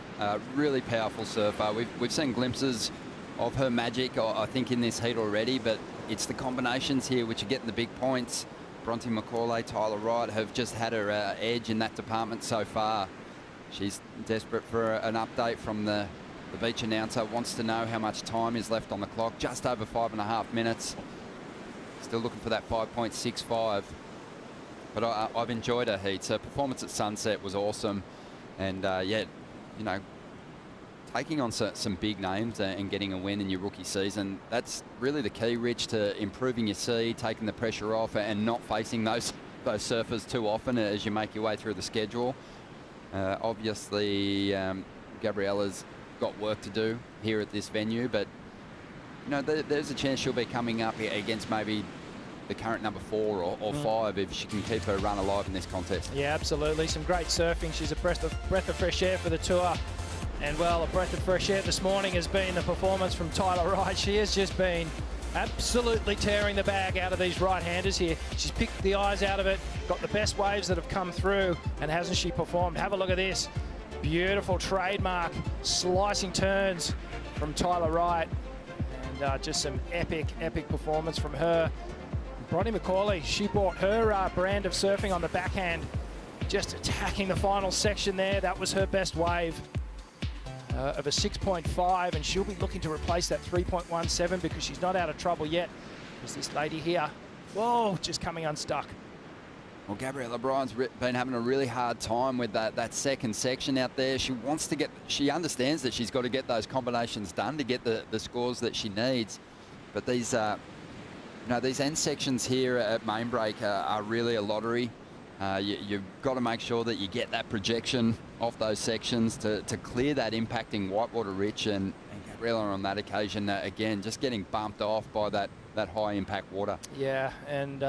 really powerful surfer. We've seen glimpses of her magic, I think, in this heat already, but it's the combinations here which are getting the big points. Bronte Mccauley, Tyler Wright have just had her edge in that department so far. She's desperate for an update from the beach announcer, wants to know how much time is left on the clock. Just over 5.5 minutes. Still looking for that 5.65. But I've enjoyed her heats. Her performance at Sunset was awesome. And yeah, you know, taking on some big names and getting a win in your rookie season, that's really the key, Rich, to improving your seed, taking the pressure off and not facing those surfers too often as you make your way through the schedule. Obviously, Gabriella's got work to do here at this venue, but you know, there's a chance she'll be coming up against maybe the current number 4 or 5 if she can keep her run alive in this contest. Yeah, absolutely. Some great surfing. She's a breath of fresh air for the tour. And, well, a breath of fresh air this morning has been the performance from Tyler Wright. She has just been absolutely tearing the bag out of these right-handers here. She's picked the eyes out of it, got the best waves that have come through, and hasn't she performed? Have a look at this. Beautiful trademark slicing turns from Tyler Wright. And just some epic performance from her. Bronte Mccauley, she brought her brand of surfing on the backhand, just attacking the final section there. That was her best wave. Of a 6.5, and she'll be looking to replace that 3.17 because she's not out of trouble yet. There's this lady here, whoa, just coming unstuck. Well, Gabriella Bryan's been having a really hard time with that second section out there. She wants to she understands that she's got to get those combinations done to get the scores that she needs. But these, you know, these end sections here at Main Break are really a lottery. You've got to make sure that you get that projection off those sections to clear that impacting whitewater ridge, and Gabriella on that occasion, again, just getting bumped off by that high impact water. Yeah, and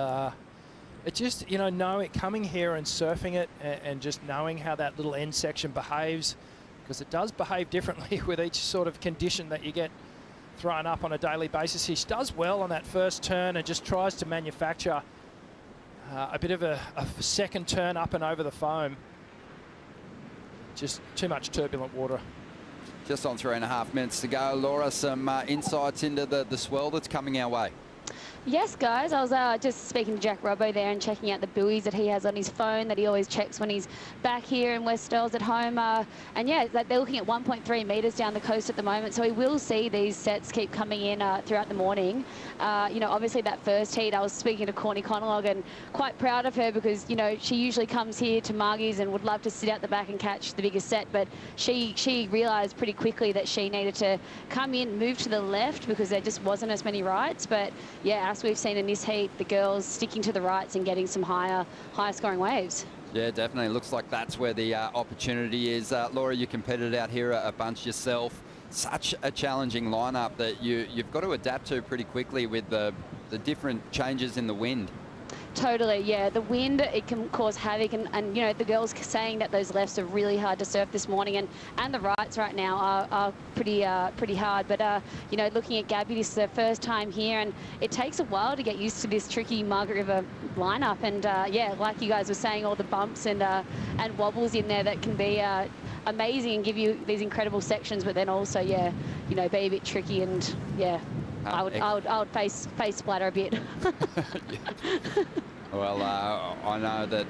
it just, you know, coming here and surfing it and just knowing how that little end section behaves, because it does behave differently with each sort of condition that you get thrown up on a daily basis. She does well on that first turn and just tries to manufacture a bit of a second turn up and over the foam. Just too much turbulent water. Just on 3.5 minutes to go. Laura, some insights into the swell that's coming our way. Yes, guys. I was just speaking to Jack Robbo there and checking out the buoys that he has on his phone that he always checks when he's back here in West Dells at home. And yeah, they're looking at 1.3 metres down the coast at the moment, so we will see these sets keep coming in throughout the morning. You know, obviously that first heat, I was speaking to Corny Conolog and quite proud of her because, you know, she usually comes here to Margie's and would love to sit out the back and catch the biggest set, but she realised pretty quickly that she needed to come in, move to the left because there just wasn't as many rights. But yeah, as we've seen in this heat, the girls sticking to the rights and getting some higher scoring waves. Yeah, definitely. Looks like that's where the opportunity is. Laura, you competed out here a bunch yourself. Such a challenging lineup that you've got to adapt to pretty quickly with the different changes in the wind. Totally, yeah. The wind, it can cause havoc, and you know, the girls saying that those lefts are really hard to surf this morning, and the rights right now are pretty hard. But you know, looking at Gabby, this is her first time here, and it takes a while to get used to this tricky Margaret River lineup. And yeah, like you guys were saying, all the bumps and wobbles in there that can be amazing and give you these incredible sections, but then also, yeah, you know, be a bit tricky. And yeah, I would face splatter a bit. Well, I know that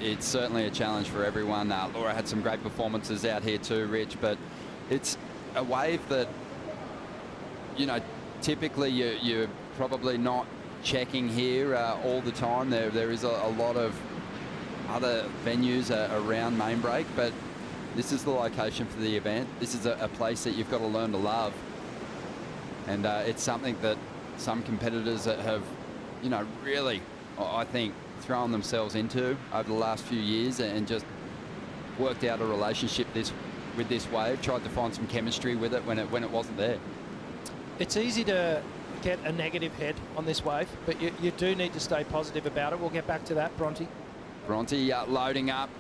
it's certainly a challenge for everyone. Laura had some great performances out here too, Rich, but it's a wave that, you know, typically you're probably not checking here all the time. There is a lot of other venues around Main Break, but this is the location for the event. This is a place that you've got to learn to love. And it's something that some competitors have, you know, really, I think, thrown themselves into over the last few years and just worked out a relationship with this wave, tried to find some chemistry with it when it wasn't there. It's easy to get a negative head on this wave, but you do need to stay positive about it. We'll get back to that, Bronte. Bronte loading up,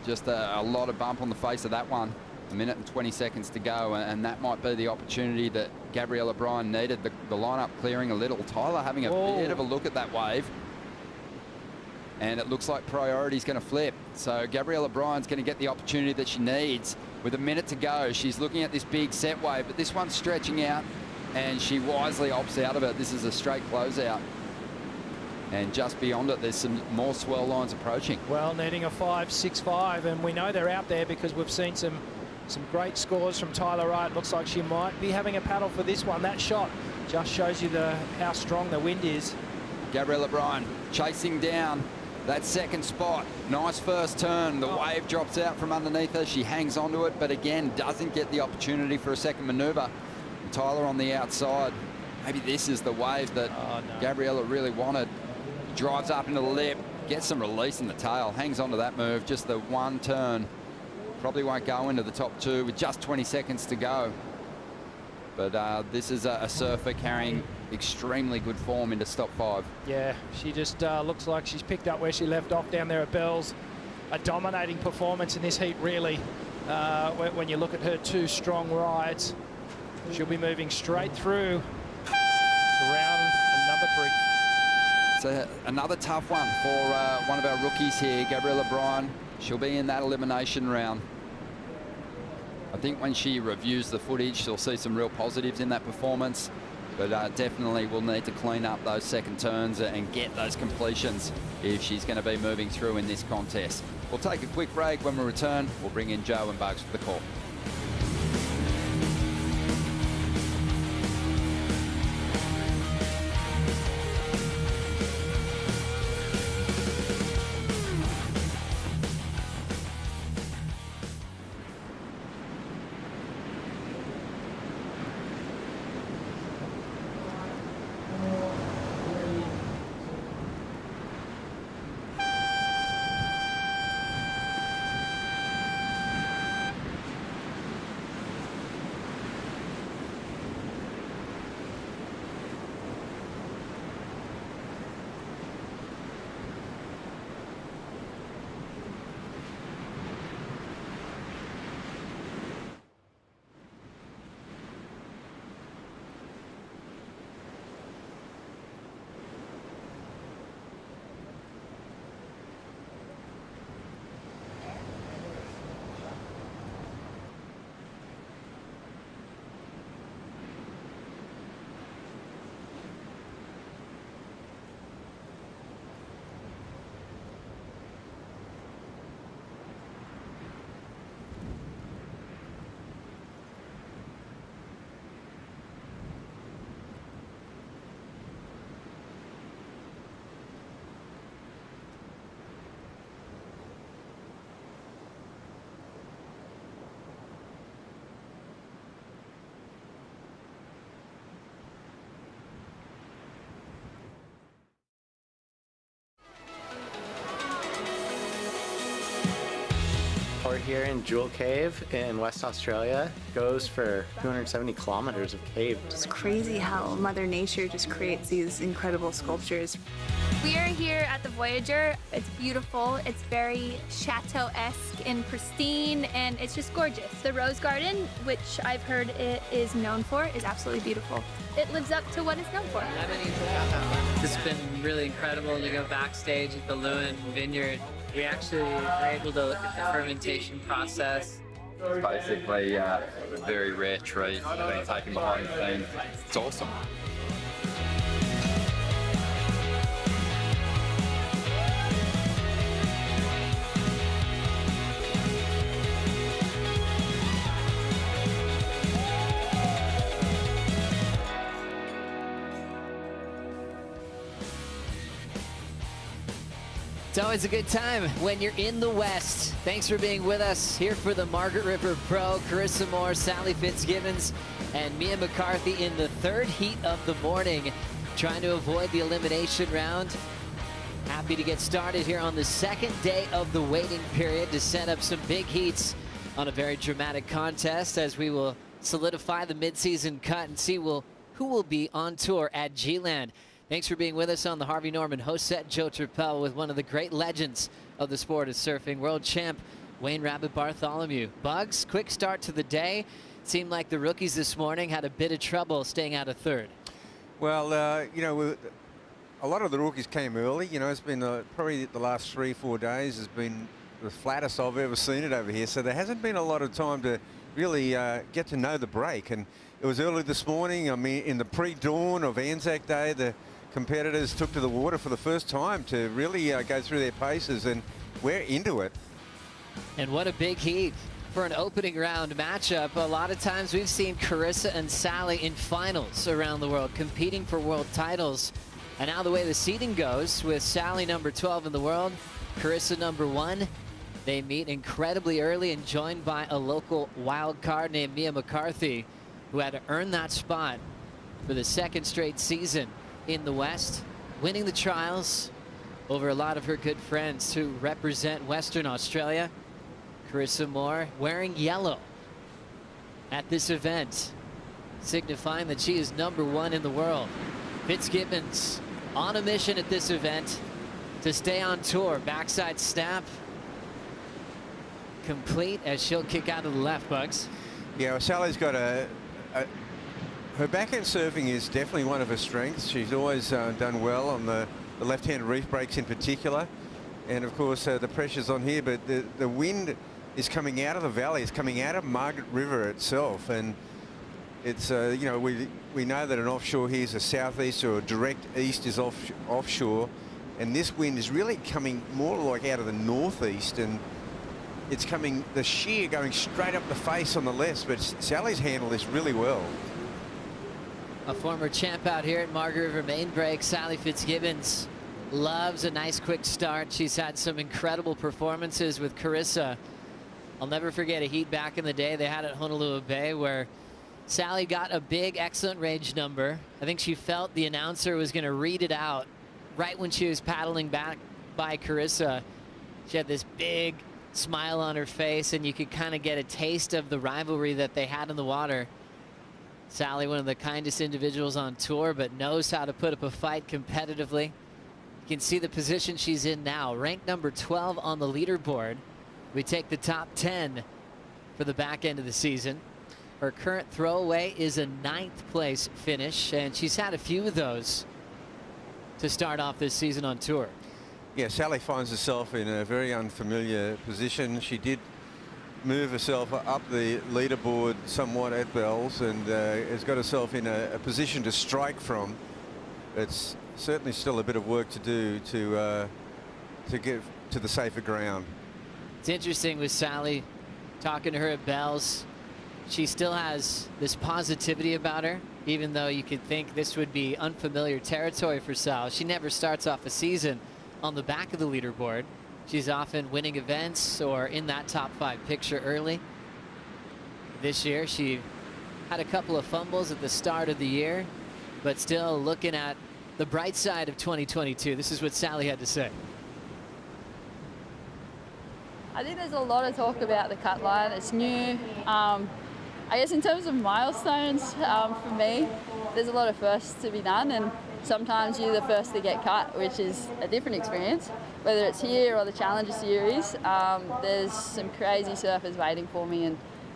just a lot of bump on the face of that one. 1 minute and 20 seconds to go, and that might be the opportunity that Gabrielle O'Brien needed. The lineup clearing a little. Tyler having a bit of a look at that wave, and it looks like priority's going to flip. So Gabrielle O'Brien's going to get the opportunity that she needs. With 1 minute to go, she's looking at this big set wave, but this one's stretching out, and she wisely opts out of it. This is a straight closeout. And just beyond it, there's some more swell lines approaching. Well, needing a 5.65, and we know they're out there because we've seen some great scores from Tyler Wright. Looks like she might be having a paddle for this one. That shot just shows you how strong the wind is. Gabrielle O'Brien chasing down that second spot. Nice first turn. The wave drops out from underneath her. She hangs onto it, but again, doesn't get the opportunity for a second maneuver. And Tyler on the outside. Maybe this is the wave that Gabriella really wanted. Drives up into the lip, gets some release in the tail, hangs onto that move. Just the one turn. Probably won't go into the top two with just 20 seconds to go. But this is a surfer carrying extremely good form into stop 5. Yeah, she just looks like she's picked up where she left off down there at Bells. A dominating performance in this heat, really. When you look at her two strong rides, she'll be moving straight through to round number 3. So another tough one for one of our rookies here, Gabrielle O'Brien. She'll be in that elimination round. I think when she reviews the footage, she'll see some real positives in that performance, but definitely will need to clean up those second turns and get those completions if she's going to be moving through in this contest. We'll take a quick break. When we return, we'll bring in Joe and Bugs for the call. we're here in Jewel Cave in West Australia. It goes for 270 kilometers of cave. It's crazy how Mother Nature just creates these incredible sculptures. We are here at the Voyager. It's beautiful. It's very chateau-esque and pristine, and it's just gorgeous. The Rose Garden, which I've heard it is known for, is absolutely beautiful. It lives up to what it's known for. It's been really incredible to go backstage at the Lewin Vineyard. We actually were able to look at the fermentation process. It's basically a very rare treat being taken behind the scenes. It's awesome. It's always a good time when you're in the West. Thanks for being with us here for the Margaret River Pro. Carissa Moore, Sally Fitzgibbons, and Mia Mccarthy in the third heat of the morning, trying to avoid the elimination round. Happy to get started here on the second day of the waiting period to set up some big heats on a very dramatic contest, as we will solidify the midseason cut and see who will be on tour at G-Land. Thanks for being with us on the Harvey Norman host set. Joe Turpel with one of the great legends of the sport of surfing, world champ Wayne Rabbit Bartholomew. Bugs, quick start to the day. Seemed like the rookies this morning had a bit of trouble staying out of third. Well, you know, a lot of the rookies came early. You know, it's been probably the last 3-4 days has been the flattest I've ever seen it over here. So there hasn't been a lot of time to really get to know the break. And it was early this morning. I mean, in the pre-dawn of Anzac Day, the competitors took to the water for the first time to really go through their paces, and we're into it. And what a big heat for an opening round matchup. A lot of times we've seen Carissa and Sally in finals around the world competing for world titles. And now the way the seeding goes, with Sally number 12 in the world, Carissa number 1, they meet incredibly early and joined by a local wild card named Mia Mccarthy, who had to earn that spot for the second straight season in the West, winning the trials over a lot of her good friends who represent Western Australia. Carissa Moore wearing yellow at this event, signifying that she is number 1 in the world. Fitzgibbons on a mission at this event to stay on tour. Backside snap complete as she'll kick out of the left, Bugs. Yeah, well, Sally's got her backhand surfing is definitely one of her strengths. She's always done well on the left-hand reef breaks in particular. And of course, the pressure's on here, but the wind is coming out of the valley. It's coming out of Margaret River itself. And it's, you know, we know that an offshore here is a southeast or a direct east is offshore. And this wind is really coming more like out of the northeast. And it's coming, the shear going straight up the face on the left. But Sally's handled this really well. A former champ out here at Margaret River main break, Sally Fitzgibbons, loves a nice quick start. She's had some incredible performances with Carissa. I'll never forget a heat back in the day they had at Honolulu Bay where Sally got a big, excellent range number. I think she felt the announcer was going to read it out right when she was paddling back by Carissa. She had this big smile on her face, and you could kind of get a taste of the rivalry that they had in the water. Sally, one of the kindest individuals on tour, but knows how to put up a fight competitively. You can see the position she's in now, ranked number 12 on the leaderboard. We take the top 10 for the back end of the season. Her current throwaway is a 9th place finish, and she's had a few of those to start off this season on tour. Yeah, Sally finds herself in a very unfamiliar position. She did move herself up the leaderboard somewhat at Bells and has got herself in a position to strike from. It's certainly still a bit of work to do to get to the safer ground. It's interesting with Sally, talking to her at Bells, she still has this positivity about her, even though you could think this would be unfamiliar territory for Sal. She never starts off a season on the back of the leaderboard. She's often winning events or in that top 5 picture early. This year, she had a couple of fumbles at the start of the year, but still looking at the bright side of 2022. This is what Sally had to say. I think there's a lot of talk about the cut line. It's new. I guess in terms of milestones, for me, there's a lot of firsts to be done, and sometimes you're the first to get cut, which is a different experience. Whether it's here or the Challenger Series, there's some crazy surfers waiting for me,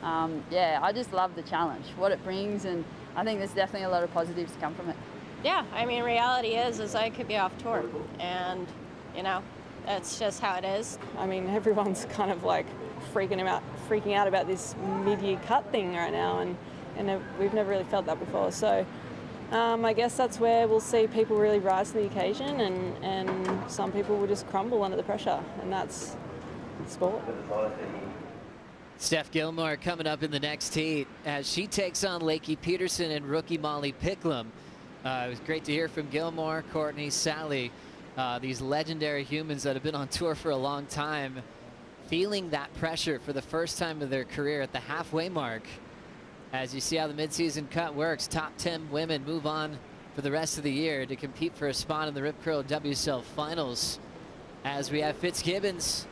and yeah, I just love the challenge, what it brings, and I think there's definitely a lot of positives to come from it. Yeah, I mean, reality is I could be off tour, and you know, that's just how it is. I mean, everyone's kind of like freaking out about this mid-year cut thing right now, and we've never really felt that before. So I guess that's where we'll see people really rise to the occasion, and some people will just crumble under the pressure, and that's sport. Steph Gilmour coming up in the next heat as she takes on Lakey Peterson and rookie Molly Picklum. It was great to hear from Gilmour, Courtney, Sally, these legendary humans that have been on tour for a long time, feeling that pressure for the first time of their career at the halfway mark. As you see how the midseason cut works, top 10 women move on for the rest of the year to compete for a spot in the Rip Curl WSL Finals. As we have Fitzgibbons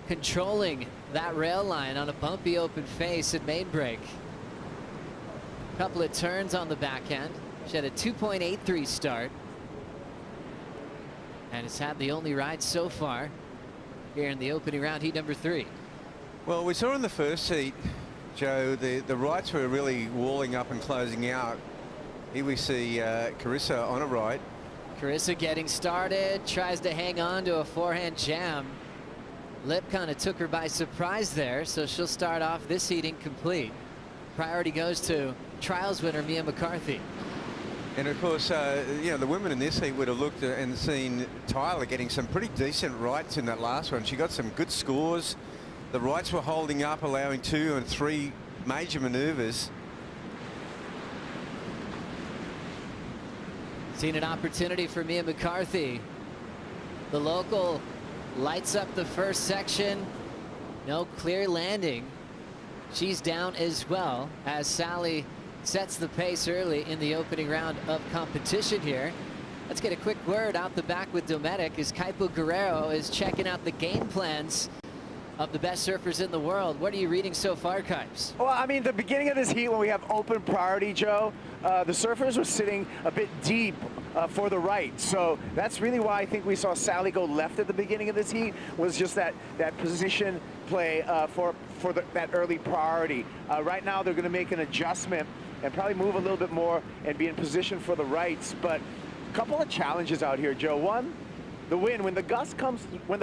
controlling that rail line on a bumpy open face at main break. Couple of turns on the backhand. She had a 2.83 start. And has had the only ride so far here in the opening round, heat number 3. Well, we saw in the first heat, Joe, the Wrights were really walling up and closing out. Here we see Carissa on a right. Carissa getting started, tries to hang on to a forehand jam. Lip kind of took her by surprise there, so she'll start off this heat incomplete. Priority goes to trials winner Mia Mccarthy. And of course, you know, the women in this heat would have looked and seen Tyler getting some pretty decent rights in that last one. She got some good scores. The rights were holding up, allowing 2 and 3 major maneuvers. Seen an opportunity for Mia Mccarthy. The local lights up the first section. No clear landing. She's down as well as Sally sets the pace early in the opening round of competition here. Let's get a quick word out the back with Dometic as Kaipo Guerrero is checking out the game plans of the best surfers in the world. What are you reading so far, Kipes? Well, I mean, the beginning of this heat, when we have open priority, Joe, the surfers were sitting a bit deep for the right. So that's really why I think we saw Sally go left at the beginning of this heat, was just that position play for that early priority. Right now, they're going to make an adjustment and probably move a little bit more and be in position for the rights. But a couple of challenges out here, Joe. One, the wind. When the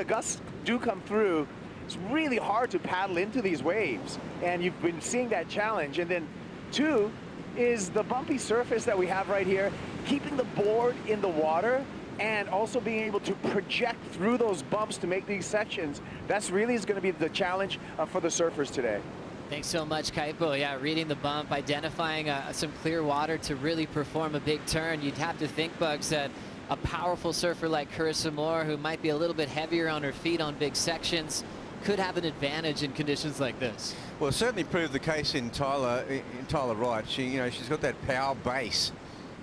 gusts do come through, it's really hard to paddle into these waves, and you've been seeing that challenge. And then 2 is the bumpy surface that we have right here, keeping the board in the water and also being able to project through those bumps to make these sections. That's really is going to be the challenge for the surfers today. Thanks so much, Kaipo. Yeah, reading the bump, identifying some clear water to really perform a big turn. You'd have to think, Bugs, that a powerful surfer like Carissa Moore, who might be a little bit heavier on her feet on big sections, could have an advantage in conditions like this. Well, certainly proved the case in Tyler Wright. She's got that power base,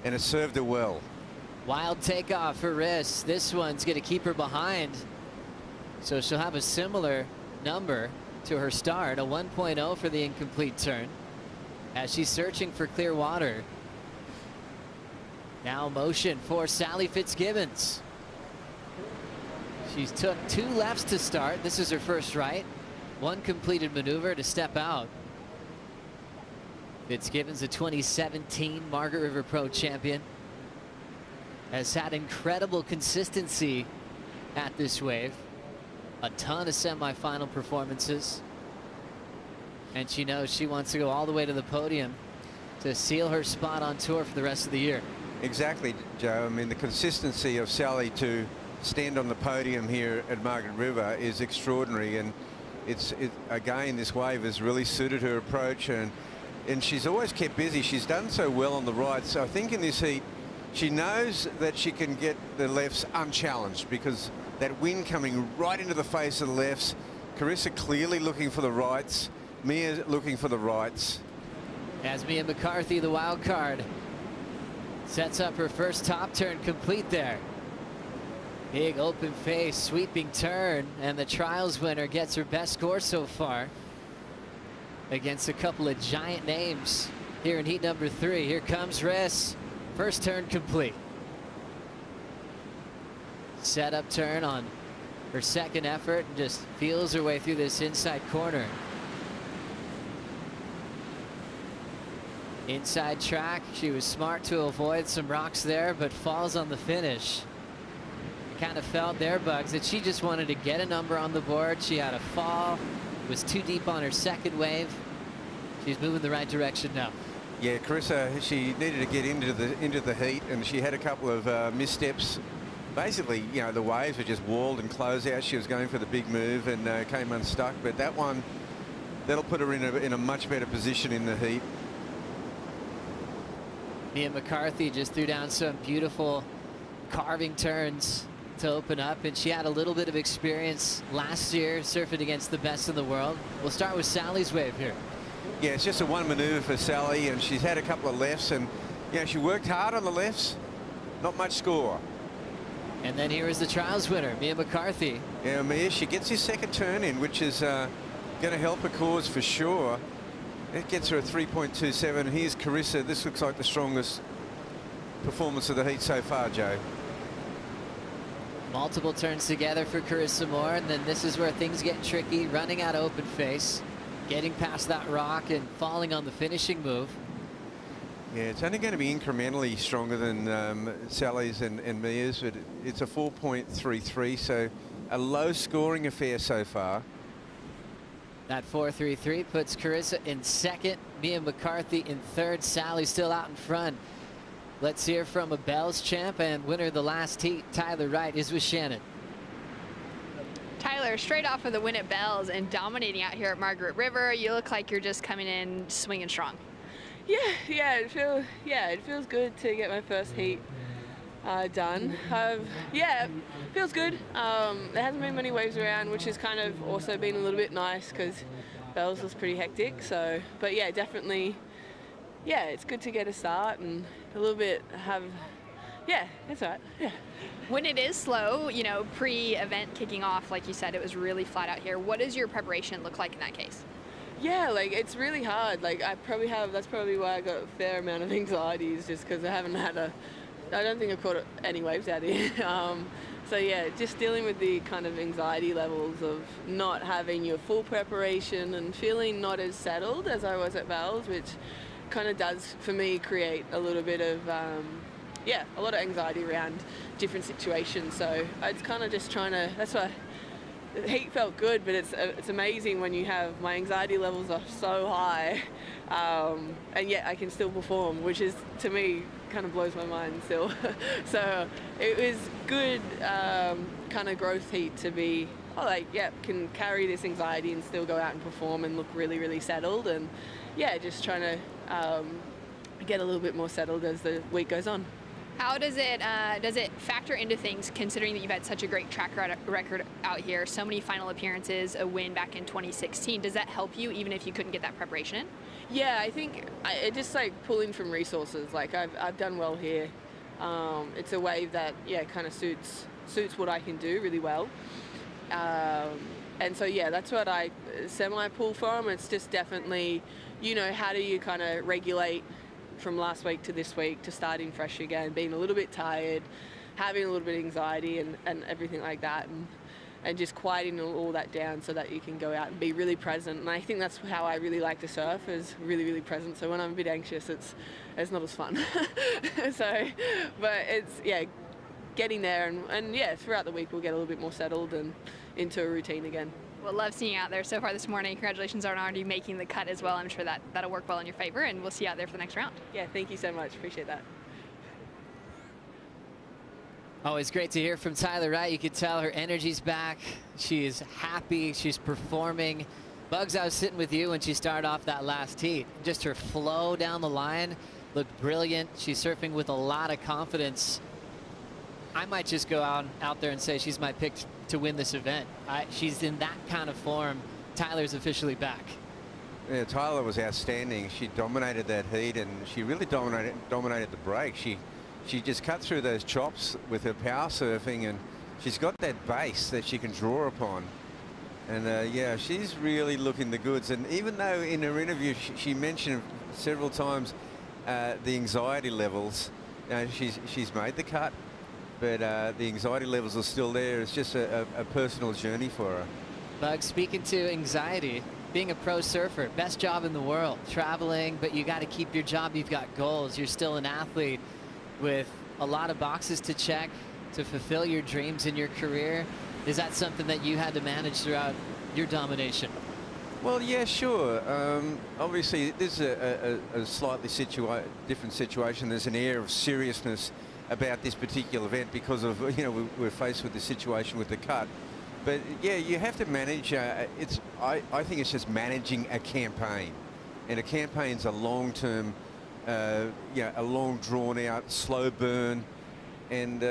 and it served her well. Wild takeoff for Riss. This one's going to keep her behind, so she'll have a similar number to her start, a 1.0 for the incomplete turn, as she's searching for clear water. Now motion for Sally Fitzgibbons. She's took 2 lefts to start. This is her first right. 1 completed maneuver to step out. Fitzgibbons, a 2017 Margaret River Pro champion, has had incredible consistency at this wave. A ton of semifinal performances. And she knows she wants to go all the way to the podium to seal her spot on tour for the rest of the year. Exactly, Joe. I mean, the consistency of Sally to stand on the podium here at Margaret River is extraordinary, and again, this wave has really suited her approach, and she's always kept busy. She's done so well on the right, so I think in this heat she knows that she can get the lefts unchallenged, because that wind coming right into the face of the lefts. Carissa clearly looking for the rights, Mia looking for the rights. As Mia Mccarthy, the wild card, sets up her first top turn complete there. Big open face, sweeping turn, and the trials winner gets her best score so far against a couple of giant names here in heat number 3. Here comes Riss. First turn complete. Set up turn on her second effort and just feels her way through this inside corner. Inside track, she was smart to avoid some rocks there, but falls on the finish. Kind of felt there, Bugs, that she just wanted to get a number on the board. She had a fall, was too deep on her second wave. She's moving the right direction now. Yeah, Carissa, she needed to get into the heat, and she had a couple of missteps. Basically, you know, the waves were just walled and closed out. She was going for the big move and came unstuck. But that one, that'll put her in a much better position in the heat. Mia Mccarthy just threw down some beautiful carving turns to open up, and she had a little bit of experience last year surfing against the best in the world. We'll start with Sally's wave here. Yeah, it's just a one maneuver for Sally, and she's had a couple of lefts, and you know, she worked hard on the lefts. Not much score. And then here is the trials winner, Mia Mccarthy. Yeah, Mia, she gets his second turn in, which is going to help her cause for sure. It gets her a 3.27. Here's Carissa. This looks like the strongest performance of the heat so far, Joe. Multiple turns together for Carissa Moore, and then this is where things get tricky, running out open face, getting past that rock and falling on the finishing move. Yeah, it's only going to be incrementally stronger than Sally's and Mia's, but it's a 4.33, so a low scoring affair so far. That 4.33 puts Carissa in second, Mia Mccarthy in third, Sally still out in front. Let's hear from a Bells champ and winner of the last heat, Tyler Wright, is with Shannon. Tyler, straight off of the win at Bells and dominating out here at Margaret River, you look like you're just coming in swinging strong. Yeah, it feels good to get my first heat done. Yeah, it feels good. There hasn't been many waves around, which has kind of also been a little bit nice because Bells was pretty hectic. So, but yeah, definitely, yeah, it's good to get a start and a little bit yeah, it's all right, yeah. When it is slow, you know, pre-event kicking off, like you said, it was really flat out here. What does your preparation look like in that case? Yeah, like it's really hard. Like that's probably why I got a fair amount of anxiety, is just because I haven't had I don't think I've caught any waves out here. So yeah, just dealing with the kind of anxiety levels of not having your full preparation and feeling not as settled as I was at Bells, which kind of does for me create a little bit of yeah, a lot of anxiety around different situations. So it's kind of just trying to, that's why the heat felt good, but it's amazing when you have, my anxiety levels are so high, and yet I can still perform, which is, to me, kind of blows my mind still. So it was good kind of growth heat to be, can carry this anxiety and still go out and perform and look really, really settled. And yeah, just trying to get a little bit more settled as the week goes on. How does it factor into things, considering that you've had such a great track record out here, so many final appearances, a win back in 2016? Does that help you even if you couldn't get that preparation in? Yeah, I think it just like pulling from resources. Like I've done well here. It's a wave that kind of suits what I can do really well. And so yeah, that's what I semi-pull from. It's just definitely, how do you kind of regulate from last week to this week to starting fresh again, being a little bit tired, having a little bit of anxiety and everything like that, and just quieting all that down so that you can go out and be really present. And I think that's how I really like to surf, is really, really present. So when I'm a bit anxious, it's not as fun. So, but it's, getting there and throughout the week we'll get a little bit more settled and into a routine again. Well, love seeing you out there so far this morning. Congratulations on already making the cut as well. I'm sure that'll work well in your favor, and we'll see you out there for the next round. Yeah, thank you so much. Appreciate that. Always great to hear from Tyler Wright. You can tell her energy's back. She is happy. She's performing. Bugs, I was sitting with you when she started off that last heat. Just her flow down the line looked brilliant. She's surfing with a lot of confidence. I might just go out there and say she's my pick to win this event. She's in that kind of form. Tyler's officially back. Yeah, Tyler was outstanding. She dominated that heat, and she really dominated the break. She just cut through those chops with her power surfing, and she's got that base that she can draw upon. And yeah, she's really looking the goods. And even though in her interview she mentioned several times the anxiety levels, she's made the cut, but the anxiety levels are still there. It's just a personal journey for her. Bug, speaking to anxiety, being a pro surfer, best job in the world, traveling, but you got to keep your job. You've got goals. You're still an athlete with a lot of boxes to check to fulfill your dreams in your career. Is that something that you had to manage throughout your domination? Well, yeah, sure. Obviously, this is a slightly different situation. There's an air of seriousness about this particular event because of, we're faced with the situation with the cut. But yeah, you have to manage. I think it's just managing a campaign, and a campaign's a long-term, a long, drawn-out, slow burn, and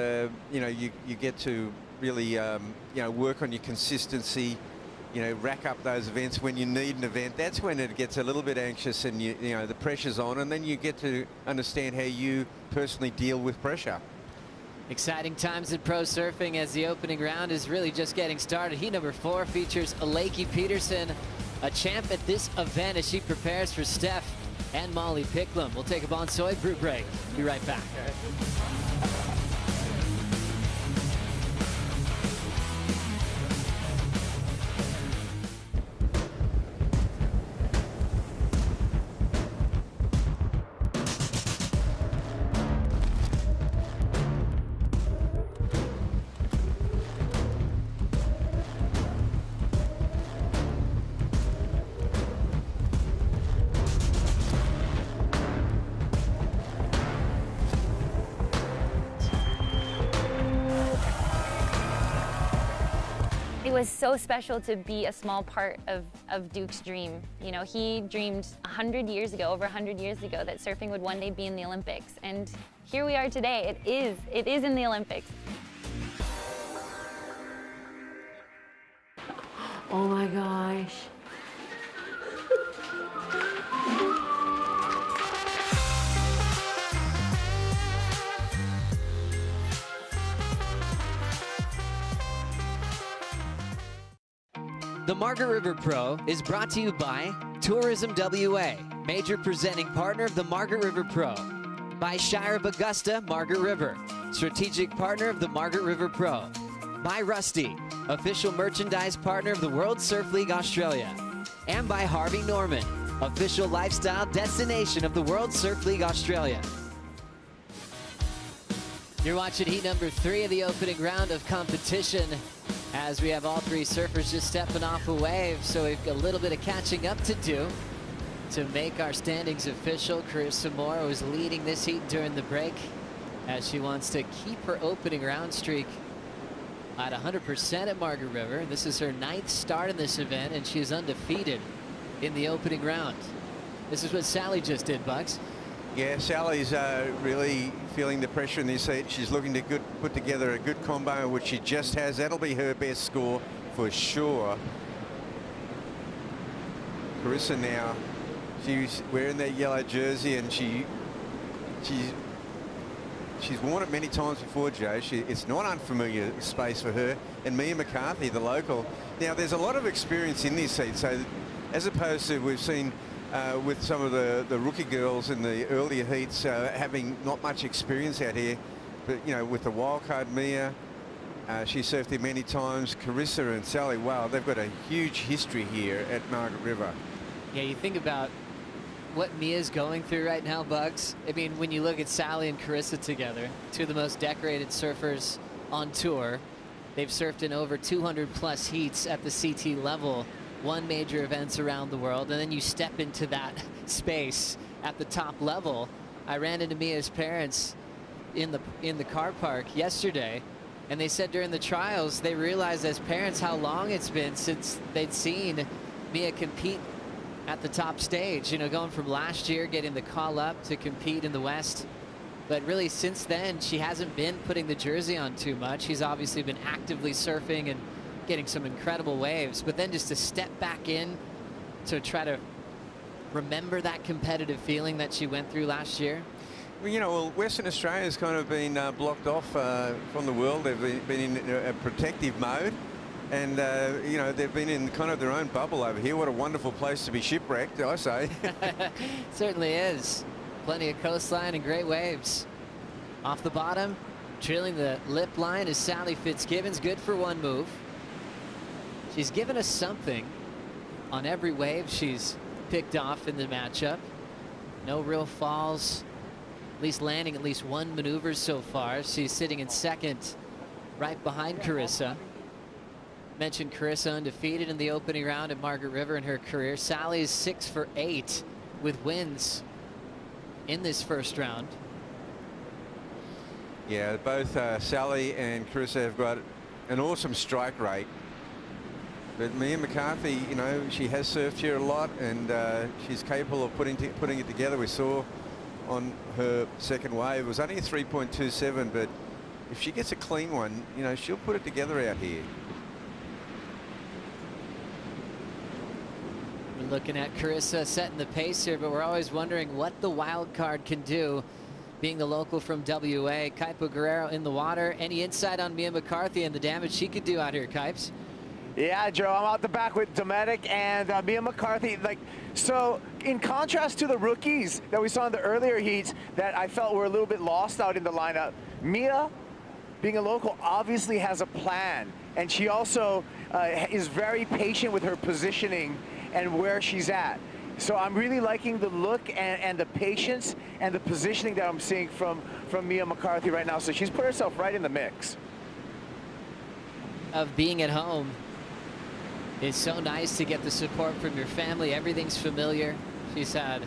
you get to really work on your consistency. Rack up those events when you need an event. That's when it gets a little bit anxious, and the pressure's on, and then you get to understand how you personally deal with pressure. Exciting times in pro surfing as the opening round is really just getting started. Heat number 4 features Lakey Peterson, a champ at this event as she prepares for Steph and Molly Picklum. We'll take a Bonsoy brew break. Be right back. It was so special to be a small part of Duke's dream. He dreamed 100 years ago, over 100 years ago, that surfing would one day be in the Olympics. And here we are today. It is in the Olympics. Oh my gosh. The Margaret River Pro is brought to you by Tourism WA, major presenting partner of the Margaret River Pro. By Shire of Augusta, Margaret River, strategic partner of the Margaret River Pro. By Rusty, official merchandise partner of the World Surf League Australia. And by Harvey Norman, official lifestyle destination of the World Surf League Australia. You're watching heat number 3 of the opening round of competition, as we have all 3 surfers just stepping off a wave, so we've got a little bit of catching up to do to make our standings official. Carissa Moore was leading this heat during the break as she wants to keep her opening round streak at 100% at Margaret River. This is her 9th start in this event, and she is undefeated in the opening round. This is what Sally just did, Bucks. Yeah, Sally's really feeling the pressure in this heat. She's looking to put together a good combo, which she just has. That'll be her best score for sure. Carissa now, she's wearing that yellow jersey, and she's worn it many times before, Joe. It's not unfamiliar space for her. And Mia Mccarthy, the local. Now, there's a lot of experience in this heat, so as opposed to we've seen with some of the rookie girls in the earlier heats having not much experience out here. But, with the wildcard Mia, she surfed here many times. Carissa and Sally, wow, they've got a huge history here at Margaret River. Yeah, you think about what Mia's going through right now, Bugs. I mean, when you look at Sally and Carissa together, 2 of the most decorated surfers on tour. They've surfed in over 200 plus heats at the CT level, won major events around the world, and then you step into that space at the top level. I ran into Mia's parents in the car park yesterday, and they said during the trials they realized as parents how long it's been since they'd seen Mia compete at the top stage, going from last year getting the call up to compete in the West. But really since then she hasn't been putting the jersey on too much. She's obviously been actively surfing and getting some incredible waves, but then just to step back in to try to remember that competitive feeling that she went through last year. Well, you know, well, Western Australia's kind of been blocked off from the world. They've been in a protective mode. And, you know, they've been in kind of their own bubble over here. What a wonderful place to be shipwrecked, I say. Certainly is. Plenty of coastline and great waves. Off the bottom, trailing the lip line is Sally Fitzgibbons. Good for one move. She's given us something on every wave she's picked off in the matchup. No real falls, at least landing at least one maneuver so far. She's sitting in second, right behind Carissa. Mentioned Carissa undefeated in the opening round at Margaret River in her career. Sally's 6 for 8 with wins in this first round. Yeah, both Sally and Carissa have got an awesome strike rate. But Mccarthy, you know, she has surfed here a lot, and she's capable of putting it together. We saw on her second wave, it was only a 3.27, but if she gets a clean one, you know, she'll put it together out here. We're looking at Carissa setting the pace here, but we're always wondering what the wild card can do. Being the local from WA, Kaipo Guerrero in the water. Any insight on Mia Mccarthy and the damage she could do out here, Kipes? Yeah, Joe, I'm out the back with Dometic and Mia Mccarthy. Like, so in contrast to the rookies that we saw in the earlier heats that I felt were a little bit lost out in the lineup, Mia, being a local, obviously has a plan. And she also is very patient with her positioning and where she's at. So I'm really liking the look and the patience and the positioning that I'm seeing from Mia Mccarthy right now. So she's put herself right in the mix. Of being at home, it's so nice to get the support from your family. Everything's familiar. She's had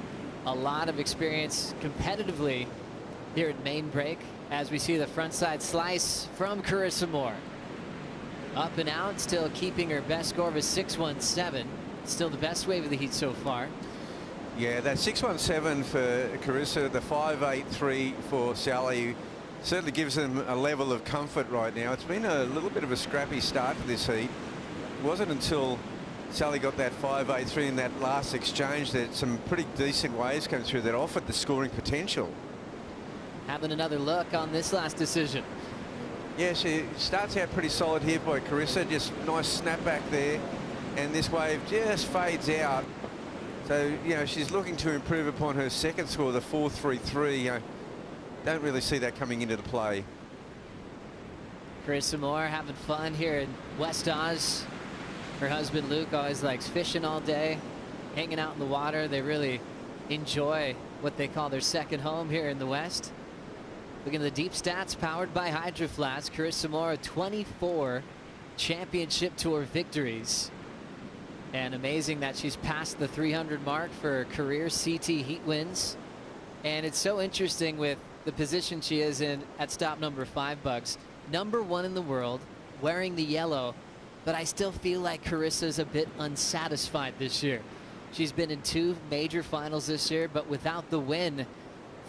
a lot of experience competitively here at main break, as we see the frontside slice from Carissa Moore. Up and out, still keeping her best score of a 6.17. Still the best wave of the heat so far. Yeah, that 6.17 for Carissa, the 5.83 for Sally, certainly gives them a level of comfort right now. It's been a little bit of a scrappy start to this heat. It wasn't until Sally got that 5.83 in that last exchange that some pretty decent waves came through that offered the scoring potential. Having another look on this last decision. Yeah, she starts out pretty solid here by Carissa. Just nice snapback there. And this wave just fades out. So, you know, she's looking to improve upon her second score, the 4.33. Don't really see that coming into the play. Carissa Moore having fun here in West Oz. Her husband Luke always likes fishing all day, hanging out in the water. They really enjoy what they call their second home here in the West. Looking at the deep stats powered by Hydro Flask. Carissa Moore, 24 championship tour victories. And amazing that she's passed the 300 mark for career CT heat wins. And it's so interesting with the position she is in at stop number 5 bucks. #1 in the world, wearing the yellow. But I still feel like Carissa's a bit unsatisfied this year. She's been in 2 major finals this year, but without the win,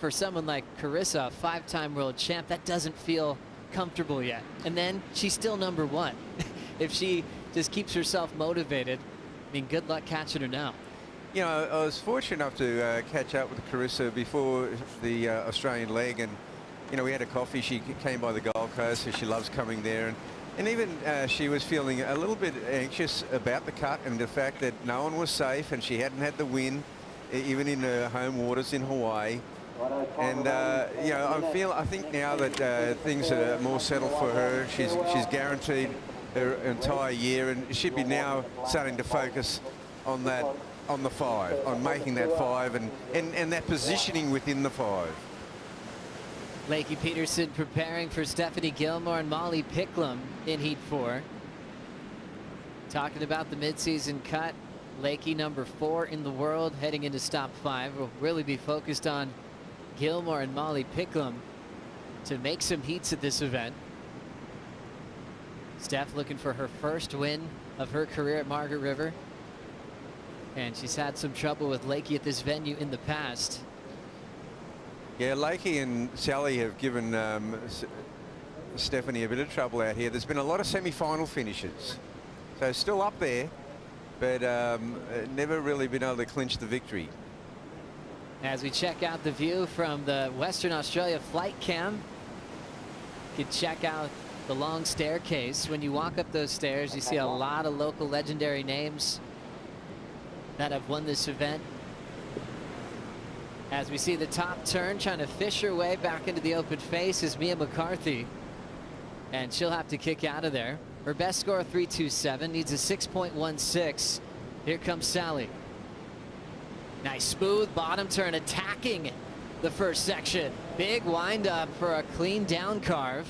for someone like Carissa, 5-time world champ, that doesn't feel comfortable yet. And then she's still #1. If she just keeps herself motivated, I mean, good luck catching her now. You know, I was fortunate enough to catch up with Carissa before the Australian leg, and, you know, we had a coffee. She came by the Gold Coast, so she loves coming there. And even she was feeling a little bit anxious about the cut and the fact that no one was safe and she hadn't had the win, even in her home waters in Hawaii. And, you know, I think now that things are more settled for her, she's guaranteed her entire year, and she'd be now starting to focus on that, on the 5, on making that 5 and that positioning within the 5. Lakey Peterson preparing for Stephanie Gilmour and Molly Picklum in Heat 4. Talking about the midseason cut, Lakey #4 in the world heading into stop 5. Will really be focused on Gilmour and Molly Picklum to make some heats at this event. Steph looking for her first win of her career at Margaret River. And she's had some trouble with Lakey at this venue in the past. Yeah, Lakey and Sally have given Stephanie a bit of trouble out here. There's been a lot of semi-final finishes. So still up there, but never really been able to clinch the victory. As we check out the view from the Western Australia flight cam, you can check out the long staircase. When you walk up those stairs, you see a lot of local legendary names that have won this event. As we see the top turn, trying to fish her way back into the open face is Mccarthy. And she'll have to kick out of there. Her best score, 3.27, needs a 6.16. Here comes Sally. Nice smooth bottom turn, attacking the first section. Big wind up for a clean down carve.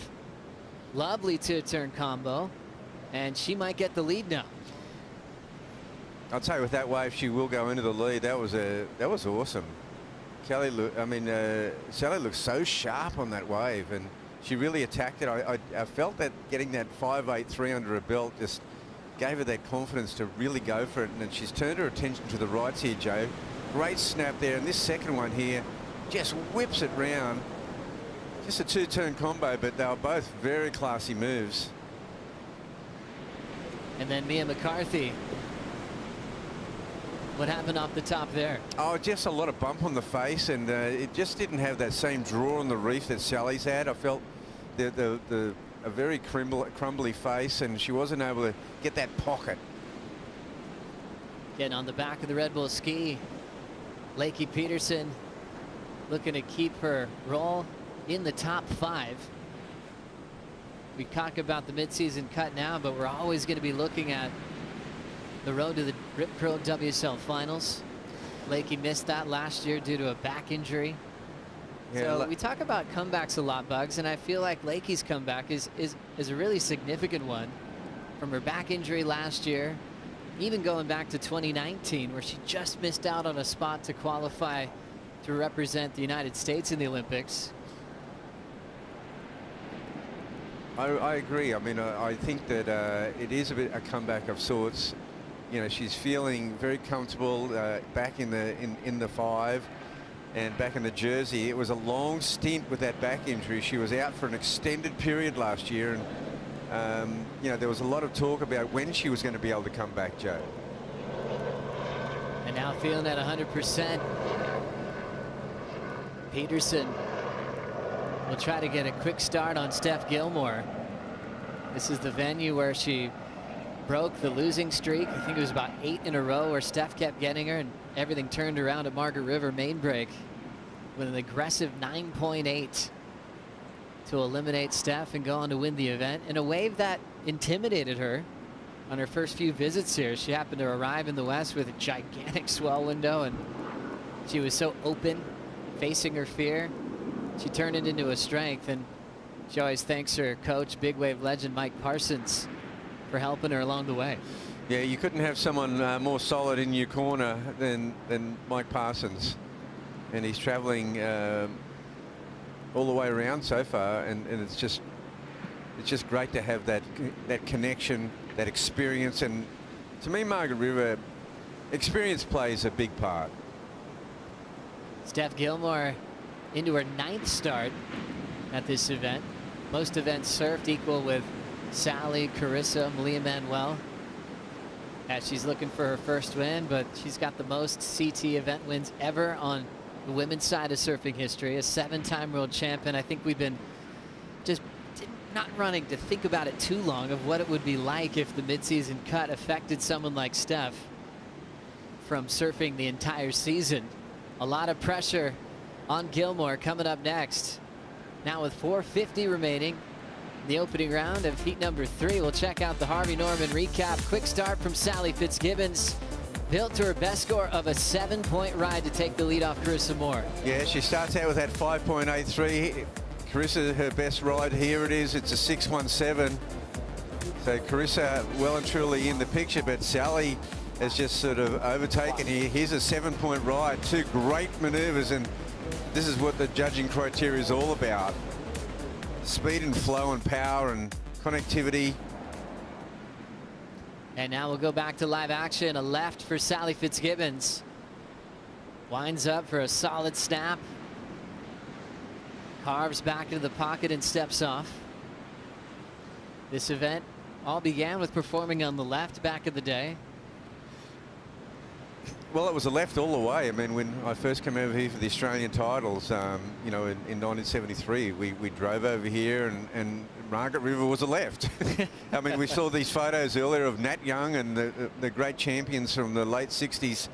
Lovely two-turn combo. And she might get the lead now. I'll tell you, with that wave, she will go into the lead. That was awesome. Sally looks so sharp on that wave, and she really attacked it. I felt that getting that 5.83 under her belt just gave her that confidence to really go for it. And then she's turned her attention to the rights here, Joe. Great snap there, and this second one here just whips it round. Just a two-turn combo, but they were both very classy moves. And then Mccarthy. What happened off the top there? Oh, just a lot of bump on the face, and it just didn't have that same draw on the reef that Sally's had. I felt a very crumbly face, and she wasn't able to get that pocket. Getting on the back of the Red Bull ski. Lakey Peterson looking to keep her roll in the top 5. We talk about the midseason cut now, but we're always going to be looking at the road to the Rip Curl WSL Finals. Lakey missed that last year due to a back injury. Yeah, so we talk about comebacks a lot, Bugs, and I feel like Lakey's comeback is a really significant one from her back injury last year, even going back to 2019, where she just missed out on a spot to qualify to represent the United States in the Olympics. I agree. I mean, I think that it is a bit a comeback of sorts. You know, she's feeling very comfortable back in the 5 and back in the jersey. It was a long stint with that back injury. She was out for an extended period last year, and you know, there was a lot of talk about when she was going to be able to come back, Joe. And now feeling at 100%. Peterson will try to get a quick start on Steph Gilmour. This is the venue where she broke the losing streak. I think it was about 8 in a row where Steph kept getting her, and everything turned around at Margaret River main break with an aggressive 9.8 to eliminate Steph and go on to win the event in a wave that intimidated her on her first few visits here. She happened to arrive in the West with a gigantic swell window, and she was so open, facing her fear. She turned it into a strength, and she always thanks her coach, big wave legend Mike Parsons, for helping her along the way. Yeah, you couldn't have someone more solid in your corner than Mike Parsons, and he's traveling all the way around so far, and it's just great to have that connection, that experience. And to me, Margaret River, experience plays a big part. Steph Gilmour into her 9th start at this event. Most events surfed equal with Sally, Carissa, Malia Manuel, as she's looking for her first win, but she's got the most CT event wins ever on the women's side of surfing history. A 7-time world champion. I think we've been just not running to think about it too long of what it would be like if the midseason cut affected someone like Steph from surfing the entire season. A lot of pressure on Gilmour coming up next. Now with 4:50 remaining in the opening round of heat number 3, we'll check out the Harvey Norman recap. Quick start from Sally Fitzgibbons, built to her best score of a 7-point ride to take the lead off Carissa Moore. Yeah, she starts out with that 5.83. Carissa, her best ride, here it is. It's a 6.17. So Carissa well and truly in the picture, but Sally has just sort of overtaken here. Here's a 7-point ride, 2 great maneuvers, and this is what the judging criteria is all about. Speed and flow and power and connectivity. And now we'll go back to live action. A left for Sally Fitzgibbons. Winds up for a solid snap. Carves back into the pocket and steps off. This event all began with performing on the left back in the day. Well, it was a left all the way. I mean, when I first came over here for the Australian titles, you know, in 1973, we drove over here, and Margaret River was a left. I mean, we saw these photos earlier of Nat Young and the great champions from the late 60s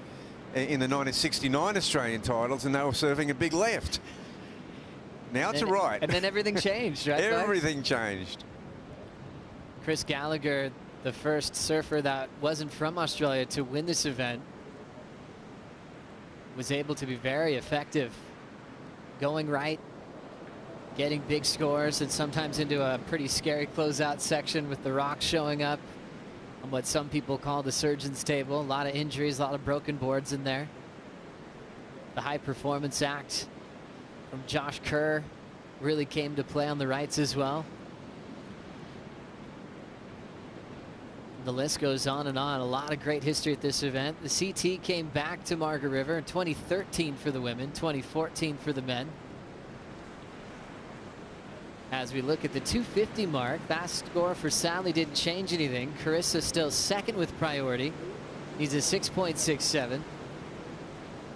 in the 1969 Australian titles, and they were surfing a big left. Now it's a right. And then everything changed, right? Everything changed. Chris Gallagher, the first surfer that wasn't from Australia to win this event, was able to be very effective, going right, getting big scores, and sometimes into a pretty scary closeout section with the rocks showing up on what some people call the surgeon's table. A lot of injuries, a lot of broken boards in there. The high performance act from Josh Kerr really came to play on the rights as well. The list goes on and on. A lot of great history at this event. The CT came back to Margaret River in 2013 for the women, 2014 for the men. As we look at the 250 mark, fast score for Sally didn't change anything. Carissa still second with priority. Needs a 6.67.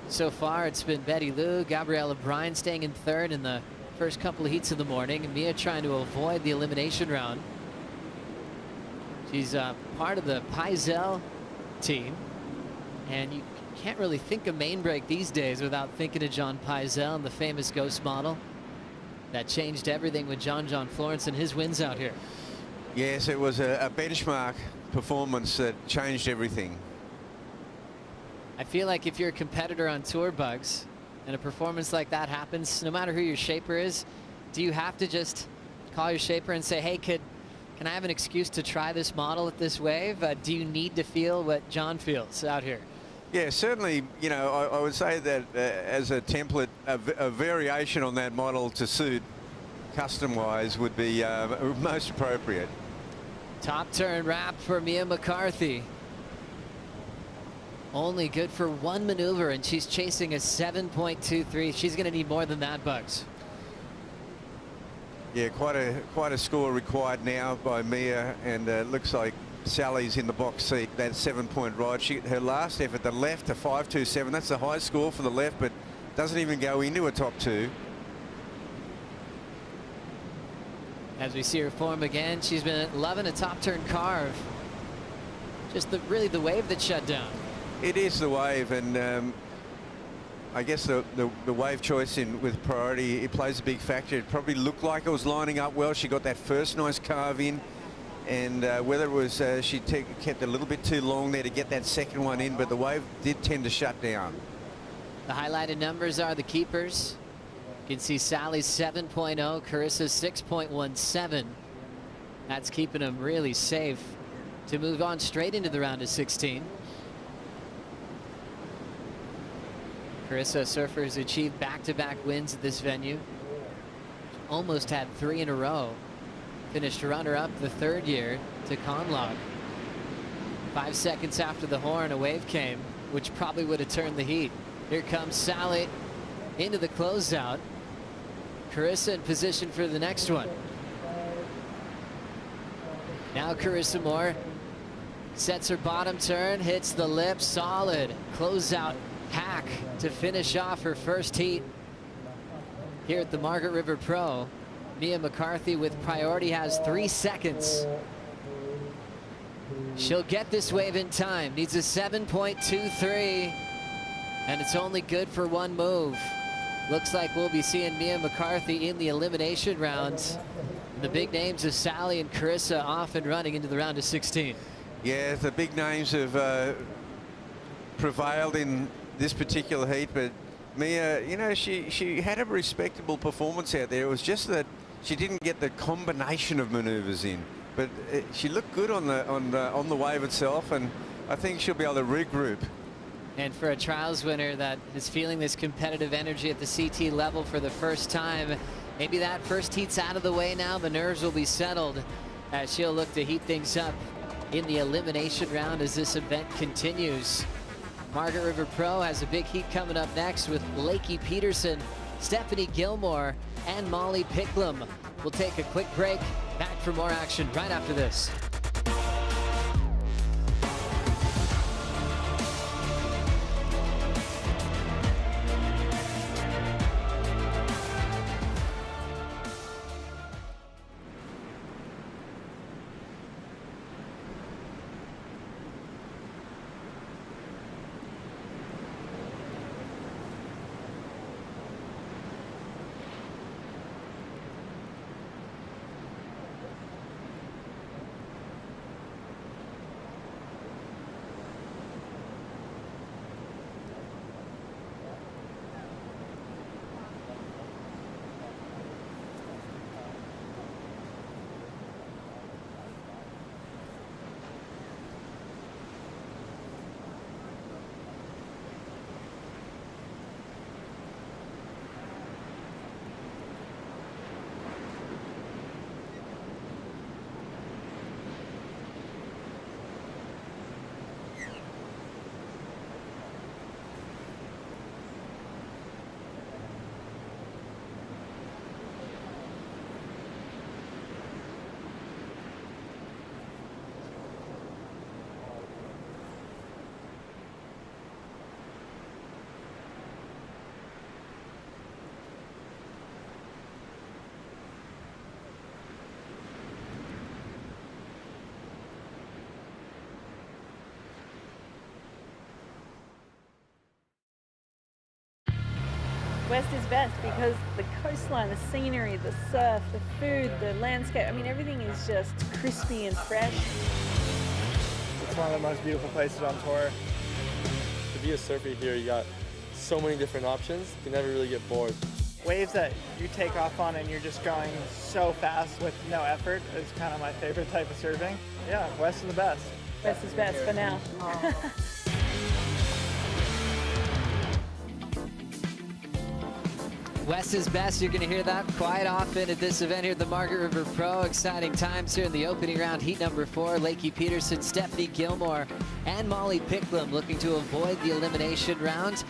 So far, it's been Betty Lou, Gabriella Bryan staying in third in the first couple of heats of the morning, and Mia trying to avoid the elimination round. She's part of the Peisel team, and you can't really think of main break these days without thinking of John Peisel and the famous ghost model. That changed everything with John Florence and his wins out here. Yes, it was a benchmark performance that changed everything. I feel like if you're a competitor on tour bugs and a performance like that happens, no matter who your shaper is, do you have to just call your shaper and say, hey, can I have an excuse to try this model at this wave? Do you need to feel what John feels out here? Yeah, certainly, you know, I would say that as a template, a variation on that model to suit custom-wise would be most appropriate. Top turn wrap for Mia Mccarthy. Only good for one maneuver, and she's chasing a 7.23. She's going to need more than that, Bugs. Yeah, quite a score required now by Mia, and looks like Sally's in the box seat. That 7-point ride. Her last effort, the left, a 5.27. That's the high score for the left, but doesn't even go into a top two. As we see her form again, she's been loving a top turn carve. Just really the wave that shut down. It is the wave, and I guess the wave choice with priority, it plays a big factor. It probably looked like it was lining up well. She got that first nice carve in, and whether it was she kept a little bit too long there to get that second one in, but the wave did tend to shut down. The highlighted numbers are the keepers. You can see Sally's 7.0, Carissa's 6.17. That's keeping them really safe to move on straight into the round of 16. Carissa, surfers achieved back-to-back wins at this venue. Almost had 3 in a row. Finished runner-up the third year to Conlog. 5 seconds after the horn, a wave came, which probably would have turned the heat. Here comes Sally into the closeout. Carissa in position for the next one. Now Carissa Moore sets her bottom turn, hits the lip, solid closeout hack to finish off her first heat here at the Margaret River Pro. Mia Mccarthy with priority has 3 seconds. She'll get this wave in time. Needs a 7.23, and it's only good for one move. Looks like we'll be seeing Mia Mccarthy in the elimination rounds. The big names of Sally and Carissa off and running into the round of 16. Yeah, the big names have prevailed in this particular heat, but Mia, you know, she had a respectable performance out there. It was just that she didn't get the combination of maneuvers in, but she looked good on the wave itself, and I think she'll be able to regroup. And for a trials winner that is feeling this competitive energy at the CT level for the first time, maybe that first heat's out of the way now. The nerves will be settled as she'll look to heat things up in the elimination round as this event continues. Margaret River Pro has a big heat coming up next with Blakey Peterson, Stephanie Gilmour, and Molly Picklum. We'll take a quick break. Back for more action right after this. West is best because the coastline, the scenery, the surf, the food, the landscape, I mean, everything is just crispy and fresh. It's one of the most beautiful places on tour. To be a surfer here, you got so many different options. You can never really get bored. Waves that you take off on and you're just going so fast with no effort is kind of my favorite type of surfing. Yeah, West is the best. West is best for now. West is best. You're going to hear that quite often at this event here at the Margaret River Pro. Exciting times here in the opening round, heat number 4. Lakey Peterson, Stephanie Gilmour, and Molly Picklum looking to avoid the elimination round,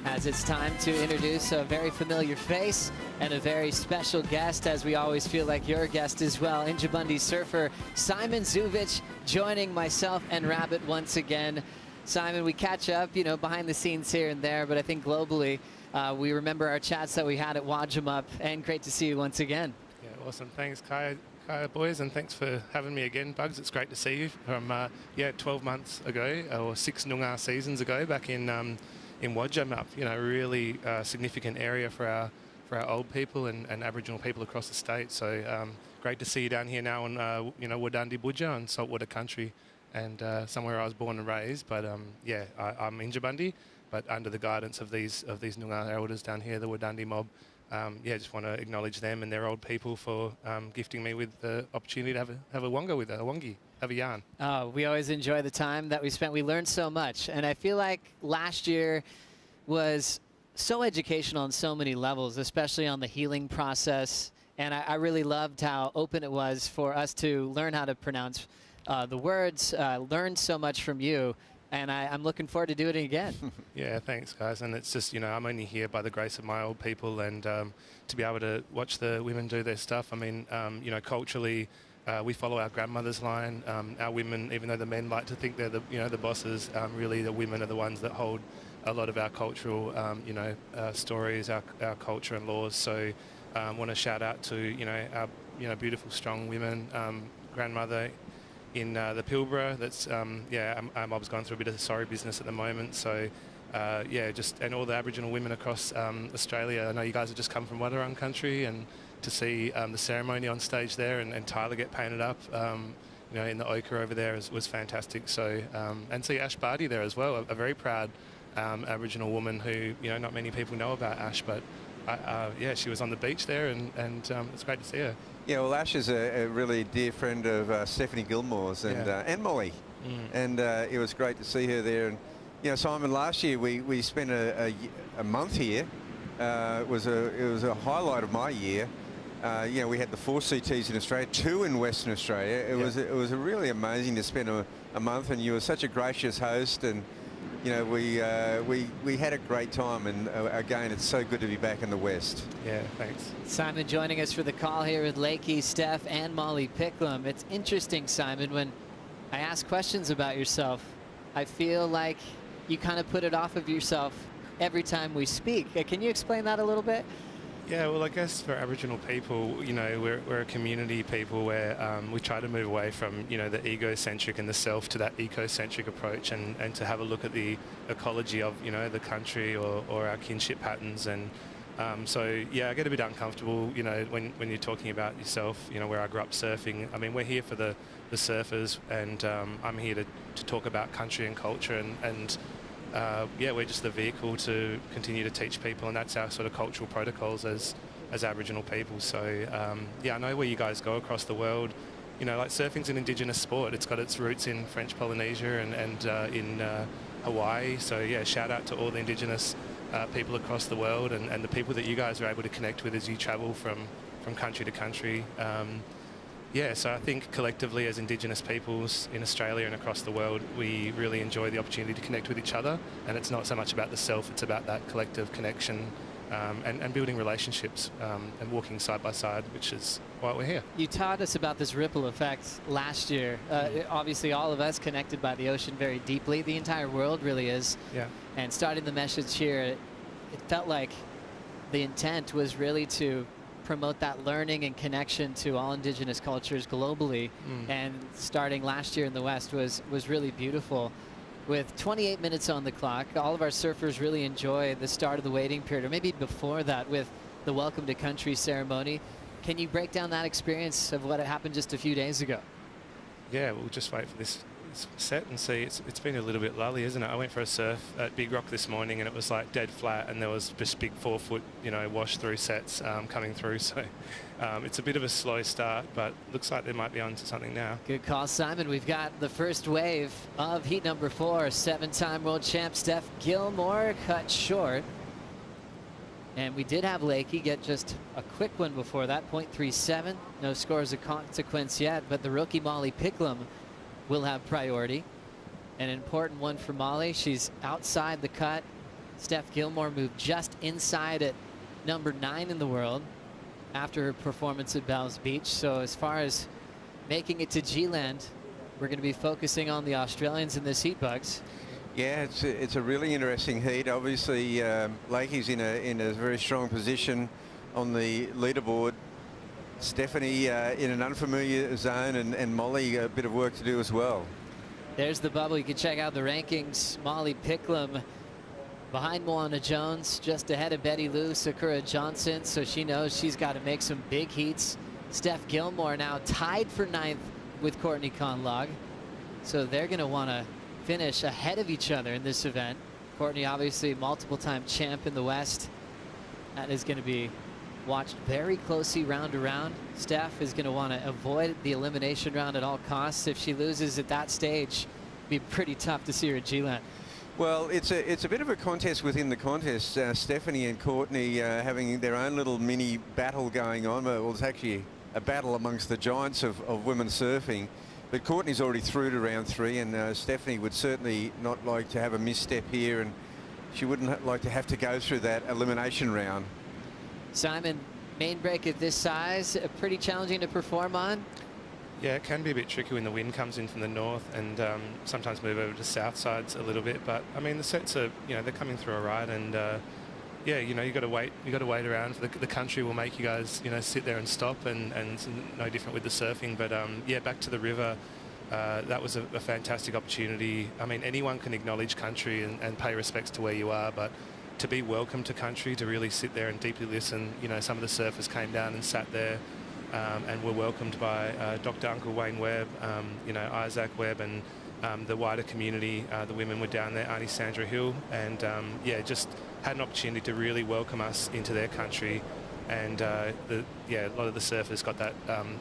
as it's time to introduce a very familiar face and a very special guest, as we always feel like your guest as well. Injabundi surfer Simon Zuvich joining myself and Rabbit once again. Simon, we catch up, you know, behind the scenes here and there, but I think globally, we remember our chats that we had at Wajamup, and great to see you once again. Yeah, awesome. Thanks, Kaya boys, and thanks for having me again, Bugs. It's great to see you from 12 months ago, or 6 Noongar seasons ago, back in Wajamup. You know, really significant area for our old people and Aboriginal people across the state. So great to see you down here now on Wadandi Budja on saltwater country, and somewhere I was born and raised. But I'm Injabundi, but under the guidance of these Noongar elders down here, the Wadandi mob. Just want to acknowledge them and their old people for gifting me with the opportunity to have a wonga with a wongi, have a yarn. We always enjoy the time that we spent. We learned so much, and I feel like last year was so educational on so many levels, especially on the healing process. And I really loved how open it was for us to learn how to pronounce the words, learned so much from you. And I'm looking forward to doing it again. Yeah, thanks, guys. And it's just, I'm only here by the grace of my old people, and to be able to watch the women do their stuff. I mean, culturally, we follow our grandmother's line. Our women, even though the men like to think they're the bosses, really the women are the ones that hold a lot of our cultural, stories, our culture and laws. So want to shout out to, our, beautiful, strong women, grandmother in the Pilbara. That's our mob's gone through a bit of sorry business at the moment. So and all the Aboriginal women across Australia. I know you guys have just come from Wadawurrung country, and to see the ceremony on stage there and Tyler get painted up, in the ochre over there was fantastic. So and see Ash Barty there as well, a very proud Aboriginal woman who not many people know about Ash, but she was on the beach there, and it's great to see her. Yeah, well, Ash is a really dear friend of Stephanie Gilmour's and Molly, and it was great to see her there. And Simon, last year we spent a month here. It was a highlight of my year. We had the 4 CTs in Australia, 2 in Western Australia. It was really amazing to spend a month, and you were such a gracious host, and we had a great time, and again, it's so good to be back in the West. Yeah, thanks. Simon joining us for the call here with Lakey, Steph, and Molly Picklum. It's interesting, Simon, when I ask questions about yourself, I feel like you kind of put it off of yourself every time we speak. Can you explain that a little bit? Yeah, well, I guess for Aboriginal people, we're a community people where we try to move away from, the egocentric and the self to that ecocentric approach, and to have a look at the ecology of, the country or our kinship patterns. And I get a bit uncomfortable, when you're talking about yourself, where I grew up surfing. I mean, we're here for the surfers, and I'm here to talk about country and culture, and we're just the vehicle to continue to teach people, and that's our sort of cultural protocols as Aboriginal people. So I know where you guys go across the world. Like surfing's an Indigenous sport. It's got its roots in French Polynesia and in Hawaii. So shout out to all the Indigenous people across the world, and the people that you guys are able to connect with as you travel from country to country. So I think collectively as Indigenous peoples in Australia and across the world, we really enjoy the opportunity to connect with each other. And it's not so much about the self, it's about that collective connection and building relationships and walking side by side, which is why we're here. You taught us about this ripple effect last year. Obviously, all of us connected by the ocean very deeply. The entire world really is. Yeah. And starting the message here, it felt like the intent was really to promote that learning and connection to all Indigenous cultures globally. And starting last year in the West was really beautiful. with 28 minutes on the clock. All of our surfers really enjoy the start of the waiting period, or maybe before that with the Welcome to Country ceremony. Can you break down that experience of what happened just a few days ago? Yeah, we'll just wait for this set and see. It's been a little bit lully, isn't it? I went for a surf at Big Rock this morning and it was like dead flat, and there was just big 4-foot, wash through sets coming through. So it's a bit of a slow start, but looks like they might be on to something now. Good call, Simon. We've got the first wave of heat number 4. 7-time world champ Steph Gilmour cut short. And we did have Lakey get just a quick one before that, 0.37. No scores of consequence yet, but the rookie Molly Picklum will have priority. An important one for Molly. She's outside the cut. Steph Gilmour moved just inside at number 9 in the world after her performance at Bells Beach. So as far as making it to G-Land, we're going to be focusing on the Australians and the Heat Bugs. Yeah, it's a really interesting heat. Obviously, Lakey's in a very strong position on the leaderboard. Stephanie in an unfamiliar zone, and Molly a bit of work to do as well. There's the bubble. You can check out the rankings. Molly Picklum behind Moana Jones, just ahead of Betty Lou, Sakura Johnson, so she knows she's got to make some big heats. Steph Gilmour now tied for 9th with Courtney Conlog, so they're going to want to finish ahead of each other in this event. Courtney, obviously multiple-time champ in the West. That is going to be watched very closely round to round. Steph is going to want to avoid the elimination round at all costs. If she loses at that stage, it'd be pretty tough to see her at G-Land. Well, it's a bit of a contest within the contest. Stephanie and Courtney having their own little mini battle going on. Well, it's actually a battle amongst the giants of women's surfing. But Courtney's already through to round 3, and Stephanie would certainly not like to have a misstep here, and she wouldn't like to have to go through that elimination round. Simon, main break at this size, pretty challenging to perform on. Yeah, it can be a bit tricky when the wind comes in from the north, and sometimes move over to south sides a little bit. But I mean, the sets are, they're coming through all right, and yeah, you got to wait. You got to wait around for the country will make you guys, sit there and stop, and it's no different with the surfing. But yeah, back to the river. That was a fantastic opportunity. I mean, anyone can acknowledge country and pay respects to where you are, but to be welcome to country, to really sit there and deeply listen. Some of the surfers came down and sat there and were welcomed by Dr. Uncle Wayne Webb, Isaac Webb, and the wider community. The women were down there, Auntie Sandra Hill, and yeah, just had an opportunity to really welcome us into their country. And a lot of the surfers got that.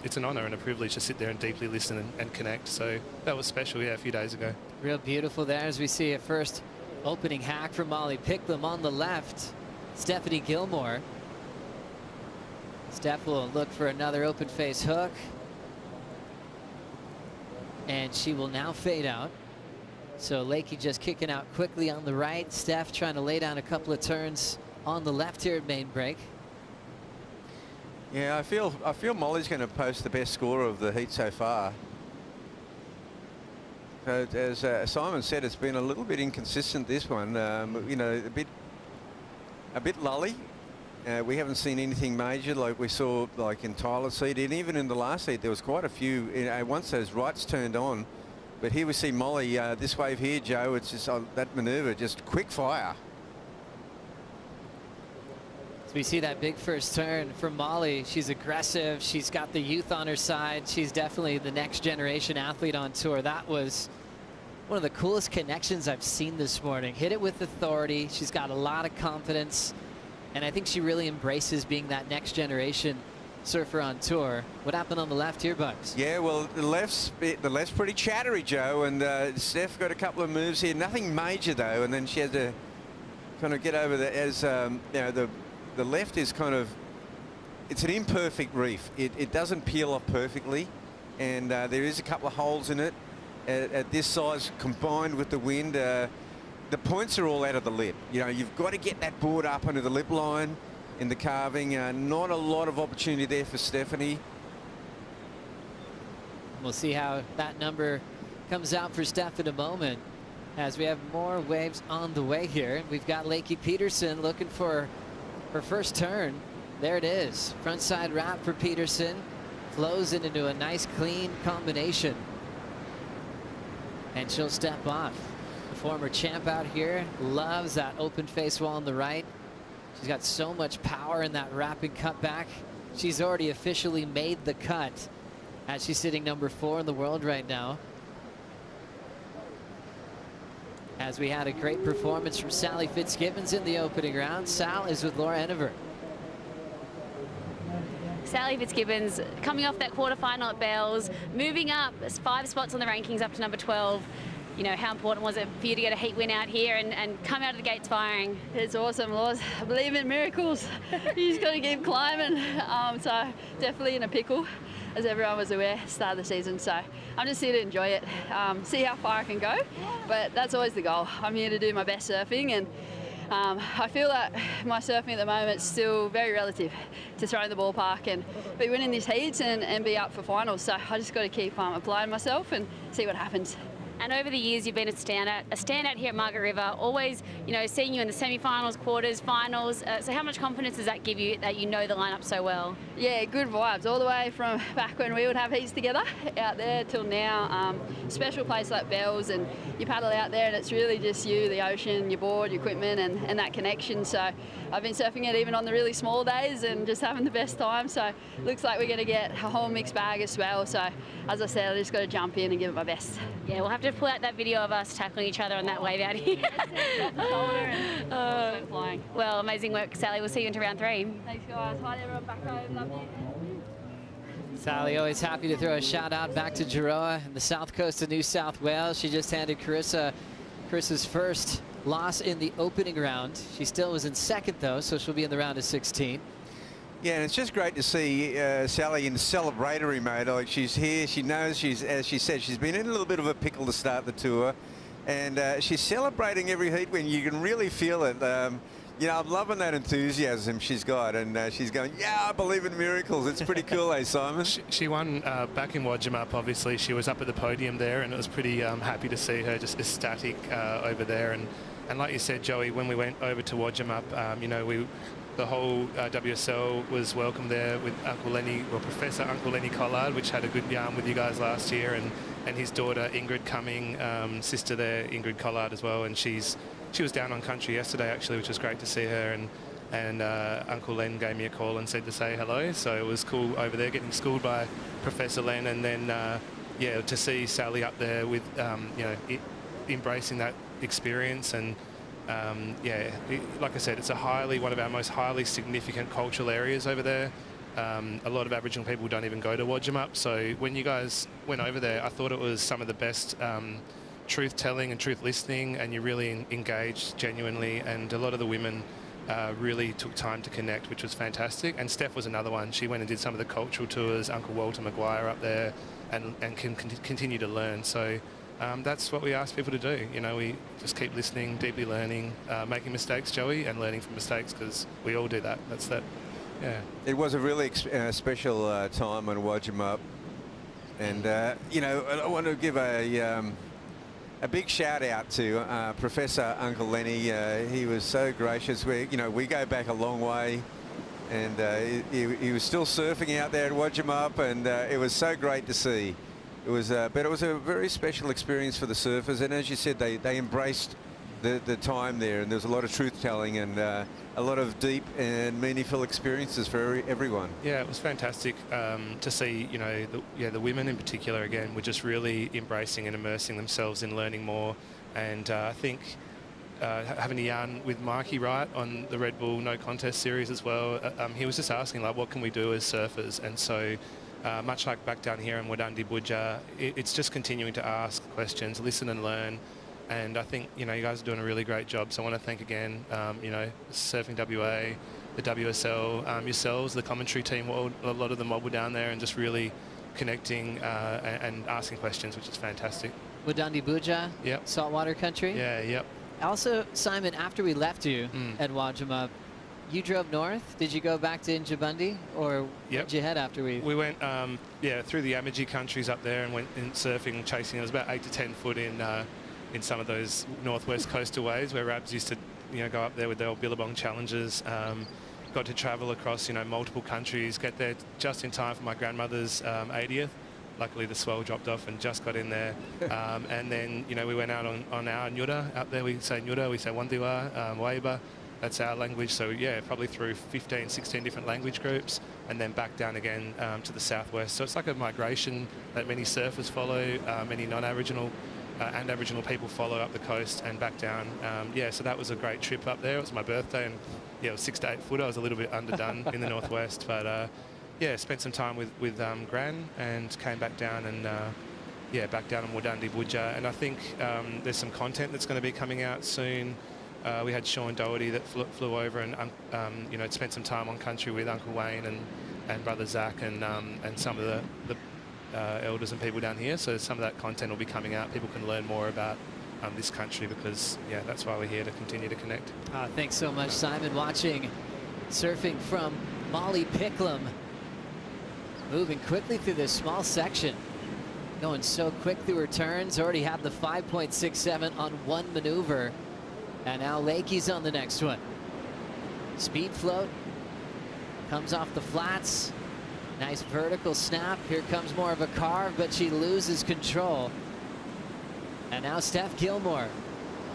It's an honour and a privilege to sit there and deeply listen and connect. So that was special, yeah, a few days ago. Real beautiful there as we see a first opening hack from Molly Picklum on the left. Stephanie Gilmour. Steph will look for another open face hook. And she will now fade out. So Lakey just kicking out quickly on the right. Steph trying to lay down a couple of turns on the left here at main break. Yeah, I feel Molly's going to post the best score of the heat so far. As Simon said, it's been a little bit inconsistent, this one. A bit lully. We haven't seen anything major like we saw like in Tyler's heat, and even in the last heat there was quite a few. Once those Wrights turned on, but here we see Molly this wave here, Joe. It's just that manoeuvre, just quick fire. So we see that big first turn from Molly. She's aggressive. She's got the youth on her side. She's definitely the next generation athlete on tour. That was one of the coolest connections I've seen this morning. Hit it with authority. She's got a lot of confidence. And I think she really embraces being that next generation surfer on tour. What happened on the left here, Bugs? Yeah, well, the left's pretty chattery, Joe. And Steph got a couple of moves here. Nothing major, though. And then she had to kind of get over the, the left is kind of, it's an imperfect reef. It doesn't peel off perfectly, and there is a couple of holes in it at this size combined with the wind. The points are all out of the lip. You've got to get that board up under the lip line in the carving. Not a lot of opportunity there for Stephanie. We'll see how that number comes out for Steph in a moment as we have more waves on the way here. We've got Lakey Peterson looking for her first turn. There it is. Frontside wrap for Peterson. Flows into a nice clean combination. And she'll step off. The former champ out here loves that open face wall on the right. She's got so much power in that rapid cutback. She's already officially made the cut as she's sitting number 4 in the world right now. As we had a great performance from Sally Fitzgibbons in the opening round, Sal is with Laura Enever. Sally Fitzgibbons coming off that quarterfinal at Bells, moving up 5 spots on the rankings up to number 12. You know, how important was it for you to get a heat win out here and come out of the gates firing? It's awesome, Laws. I believe in miracles. You just got to keep climbing. So definitely in a pickle, as everyone was aware, start of the season. So I'm just here to enjoy it, see how far I can go. But that's always the goal. I'm here to do my best surfing, and I feel that my surfing at the moment is still very relative to throwing the ballpark and be winning these heats and be up for finals. So I just got to keep applying myself and see what happens. And over the years, you've been a standout here at Margaret River, always, you know, seeing you in the semi-finals, quarters, finals. So how much confidence does that give you that you know the lineup so well? Yeah, good vibes all the way from back when we would have heats together out there till now. Special place like Bells, and you paddle out there and it's really just you, the ocean, your board, your equipment, and that connection. So I've been surfing it even on the really small days and just having the best time. So looks like we're going to get a whole mixed bag as well. So as I said, I just got to jump in and give it my best. Yeah, we'll have to pull out that video of us tackling each other on that wave out here. Well, amazing work, Sally. We'll see you into round 3. Thanks, guys. Hi, everyone. Back home. Love you. Sally always happy to throw a shout out back to Geroa and the south coast of New South Wales. She just handed Carissa's first loss in the opening round. She still was in second though, so she'll be in the round of 16. Yeah, and it's just great to see Sally in celebratory mode. Like, she's here, she knows as she said, she's been in a little bit of a pickle to start the tour, and she's celebrating every heat when you can really feel it. You know, I'm loving that enthusiasm she's got, and she's going, yeah, I believe in miracles. It's pretty cool, eh, Simon? She won back in Wodgem-up, obviously. She was up at the podium there, and it was pretty happy to see her just ecstatic over there. And like you said, Joey, when we went over to Wodgem-up, you know, the whole WSL was welcome there with Uncle Lenny, well, Professor Uncle Lenny Collard, which had a good yarn with you guys last year, and his daughter Ingrid Cumming, sister there, Ingrid Collard as well, and she was down on country yesterday actually, which was great to see her, and Uncle Len gave me a call and said to say hello, so it was cool over there getting schooled by Professor Len, and then yeah, to see Sally up there with you know, embracing that experience. And yeah, like I said, it's one of our most highly significant cultural areas over there. A lot of Aboriginal people don't even go to Wodgem-up, so when you guys went over there, I thought it was some of the best truth-telling and truth-listening, and you really engaged genuinely, and a lot of the women really took time to connect, which was fantastic. And Steph was another one. She went and did some of the cultural tours, Uncle Walter Maguire up there, and can continue to learn. So that's what we ask people to do. You know, we just keep listening, deeply learning, making mistakes, Joey, and learning from mistakes, because we all do that. That's that. Yeah. It was a really special time on Wodgem-up, and you know, I want to give a big shout out to Professor Uncle Lenny. He was so gracious. You know, we go back a long way, and he was still surfing out there at Wodgem-up, and it was so great to see. It was, but it was a very special experience for the surfers, and as you said, they embraced the time there, and there was a lot of truth-telling and a lot of deep and meaningful experiences for everyone. Yeah, it was fantastic to see. You know, the women in particular again were just really embracing and immersing themselves in learning more, and I think having a yarn with Marky Wright on the Red Bull No Contest series as well. He was just asking, like, what can we do as surfers? And so much like back down here in Wadandi Budja, it's just continuing to ask questions, listen and learn. And I think, you know, you guys are doing a really great job. So I want to thank again, you know, Surfing WA, the WSL, yourselves, the commentary team. A lot of the mob were down there and just really connecting and asking questions, which is fantastic. Wadandi Budja, yep. Saltwater country. Yeah, yep. Also, Simon, after we left you at Wodgem-up, you drove north. Did you go back to Injabundi, or did you head after we went? Yeah, through the Yamaji countries up there and went in surfing, chasing. It was about 8 to 10 foot in some of those northwest coastal waves where Rabs used to, you know, go up there with the old Billabong challenges. Got to travel across, you know, multiple countries. Get there just in time for my grandmother's 80th. luckily the swell dropped off and just got in there. And then, you know, we went out on our Nyuda. Out there we say Nyuda, we say Wandiwa, Waiba. That's our language. So yeah, probably through 15, 16 different language groups, and then back down again to the southwest. So it's like a migration that many surfers follow, many non-Aboriginal and Aboriginal people follow up the coast and back down. Yeah, so that was a great trip up there. It was my birthday, and yeah, it was 6 to 8 foot. I was a little bit underdone in the northwest, but yeah, spent some time with Gran and came back down and yeah, back down in Wudundee Budja. And I think there's some content that's going to be coming out soon. We had Sean Doherty that flew over and you know, spent some time on country with Uncle Wayne and brother Zach and some of the elders and people down here. So some of that content will be coming out. People can learn more about this country, because yeah, that's why we're here, to continue to connect. Thanks so much, Simon. Watching surfing from Molly Picklum, moving quickly through this small section, going so quick through her turns. Already have the 5.67 on one maneuver. And now Lakey's on the next one. Speed float comes off the flats. Nice vertical snap. Here comes more of a carve, but she loses control. And now Steph Gilmour,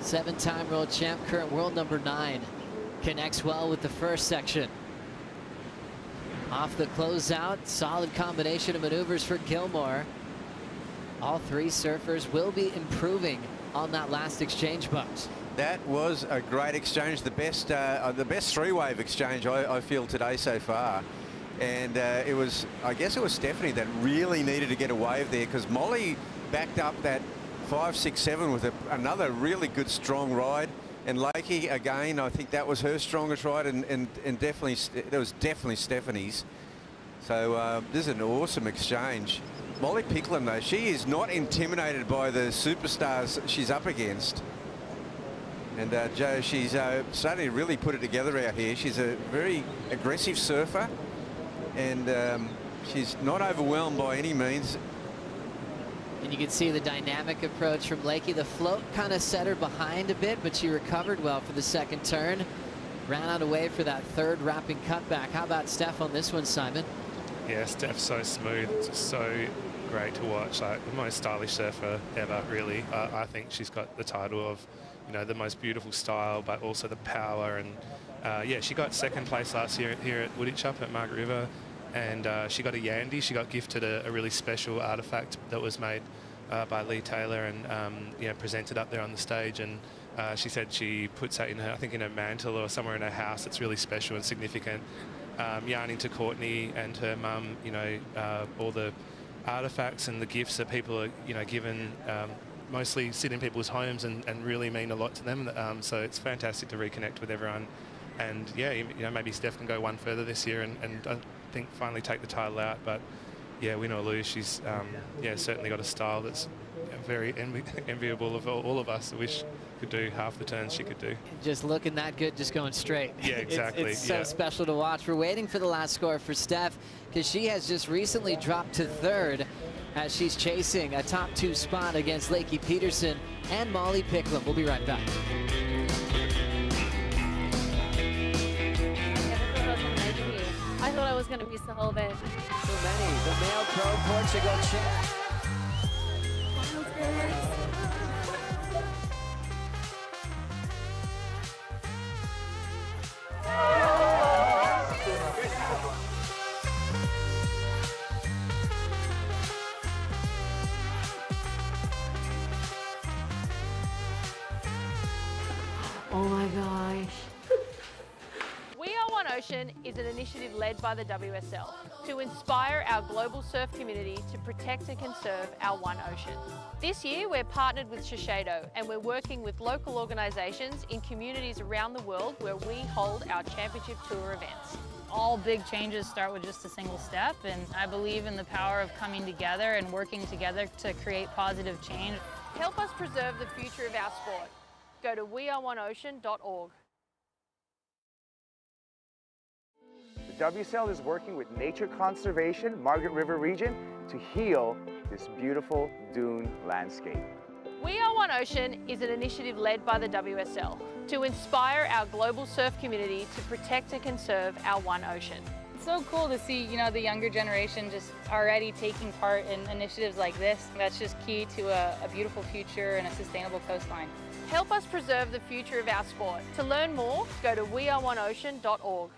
7-time world champ, current world number 9, connects well with the first section. Off the closeout, solid combination of maneuvers for Gilmour. All three surfers will be improving on that last exchange box. That was a great exchange, the best three-wave exchange I feel today so far. And it was, I guess it was Stephanie that really needed to get a wave there, because Molly backed up that 5, 6, 7 with another really good strong ride. And Lakey, again, I think that was her strongest ride, and definitely, that was definitely Stephanie's. So this is an awesome exchange. Molly Picklum, though, she is not intimidated by the superstars she's up against. And Joe, she's starting to really put it together out here. She's a very aggressive surfer, and she's not overwhelmed by any means. And you can see the dynamic approach from Lakey. The float kind of set her behind a bit, but she recovered well for the second turn. Ran out of wave for that third wrapping cutback. How about Steph on this one, Simon? Yeah, Steph's so smooth. It's so great to watch. Like the most stylish surfer ever, really. I think she's got the title of, you know, the most beautiful style, but also the power. And yeah, she got second place last year here at Wooditchup at Margaret River, and she got a Yandy. She got gifted a really special artifact that was made by Lee Taylor and you know, presented up there on the stage. And she said she puts that in her, I think in her mantle or somewhere in her house. It's really special and significant. Yarning to Courtney and her mum, you know, all the artifacts and the gifts that people are, you know, given mostly sit in people's homes and really mean a lot to them. So it's fantastic to reconnect with everyone. And yeah, you know, maybe Steph can go one further this year and I think finally take the title out. But yeah, win or lose, she's yeah, certainly got a style that's very enviable of all of us. I wish could do half the turns she could do. Just looking that good, just going straight. Yeah, exactly. It's so special to watch. We're waiting for the last score for Steph, because she has just recently dropped to third as she's chasing a top 2 spot against Lakey Peterson and Molly Picklum. We'll be right back. I thought I was going to miss the whole event. So many. The male pro Portugal champ. Oh my gosh. We Are One Ocean is an initiative led by the WSL to inspire our global surf community to protect and conserve our one ocean. This year we're partnered with Shiseido, and we're working with local organisations in communities around the world where we hold our championship tour events. All big changes start with just a single step, and I believe in the power of coming together and working together to create positive change. Help us preserve the future of our sport. Go to weareoneocean.org. The WSL is working with Nature Conservation, Margaret River region, to heal this beautiful dune landscape. We Are One Ocean is an initiative led by the WSL to inspire our global surf community to protect and conserve our one ocean. It's so cool to see, you know, the younger generation just already taking part in initiatives like this. That's just key to a beautiful future and a sustainable coastline. Help us preserve the future of our sport. To learn more, go to weareoneocean.org.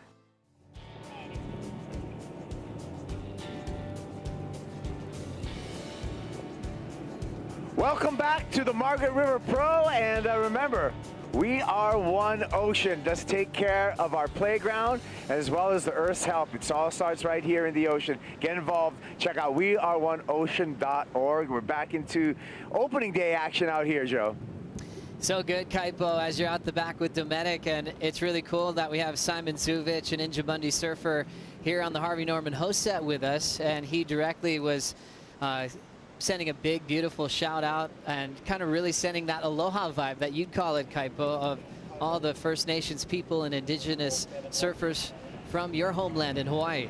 Welcome back to the Margaret River Pro, and remember, we are one ocean. Let's take care of our playground as well as the Earth's health. It all starts right here in the ocean. Get involved. Check out weareoneocean.org. We're back into opening day action out here, Joe. So good, Kaipo, as you're out the back with Domenic, and it's really cool that we have Simon Zuvic, an Injamundi surfer, here on the Harvey Norman host set with us, and he directly was sending a big, beautiful shout out and kind of really sending that aloha vibe that you'd call it, Kaipo, of all the First Nations people and indigenous surfers from your homeland in Hawaii.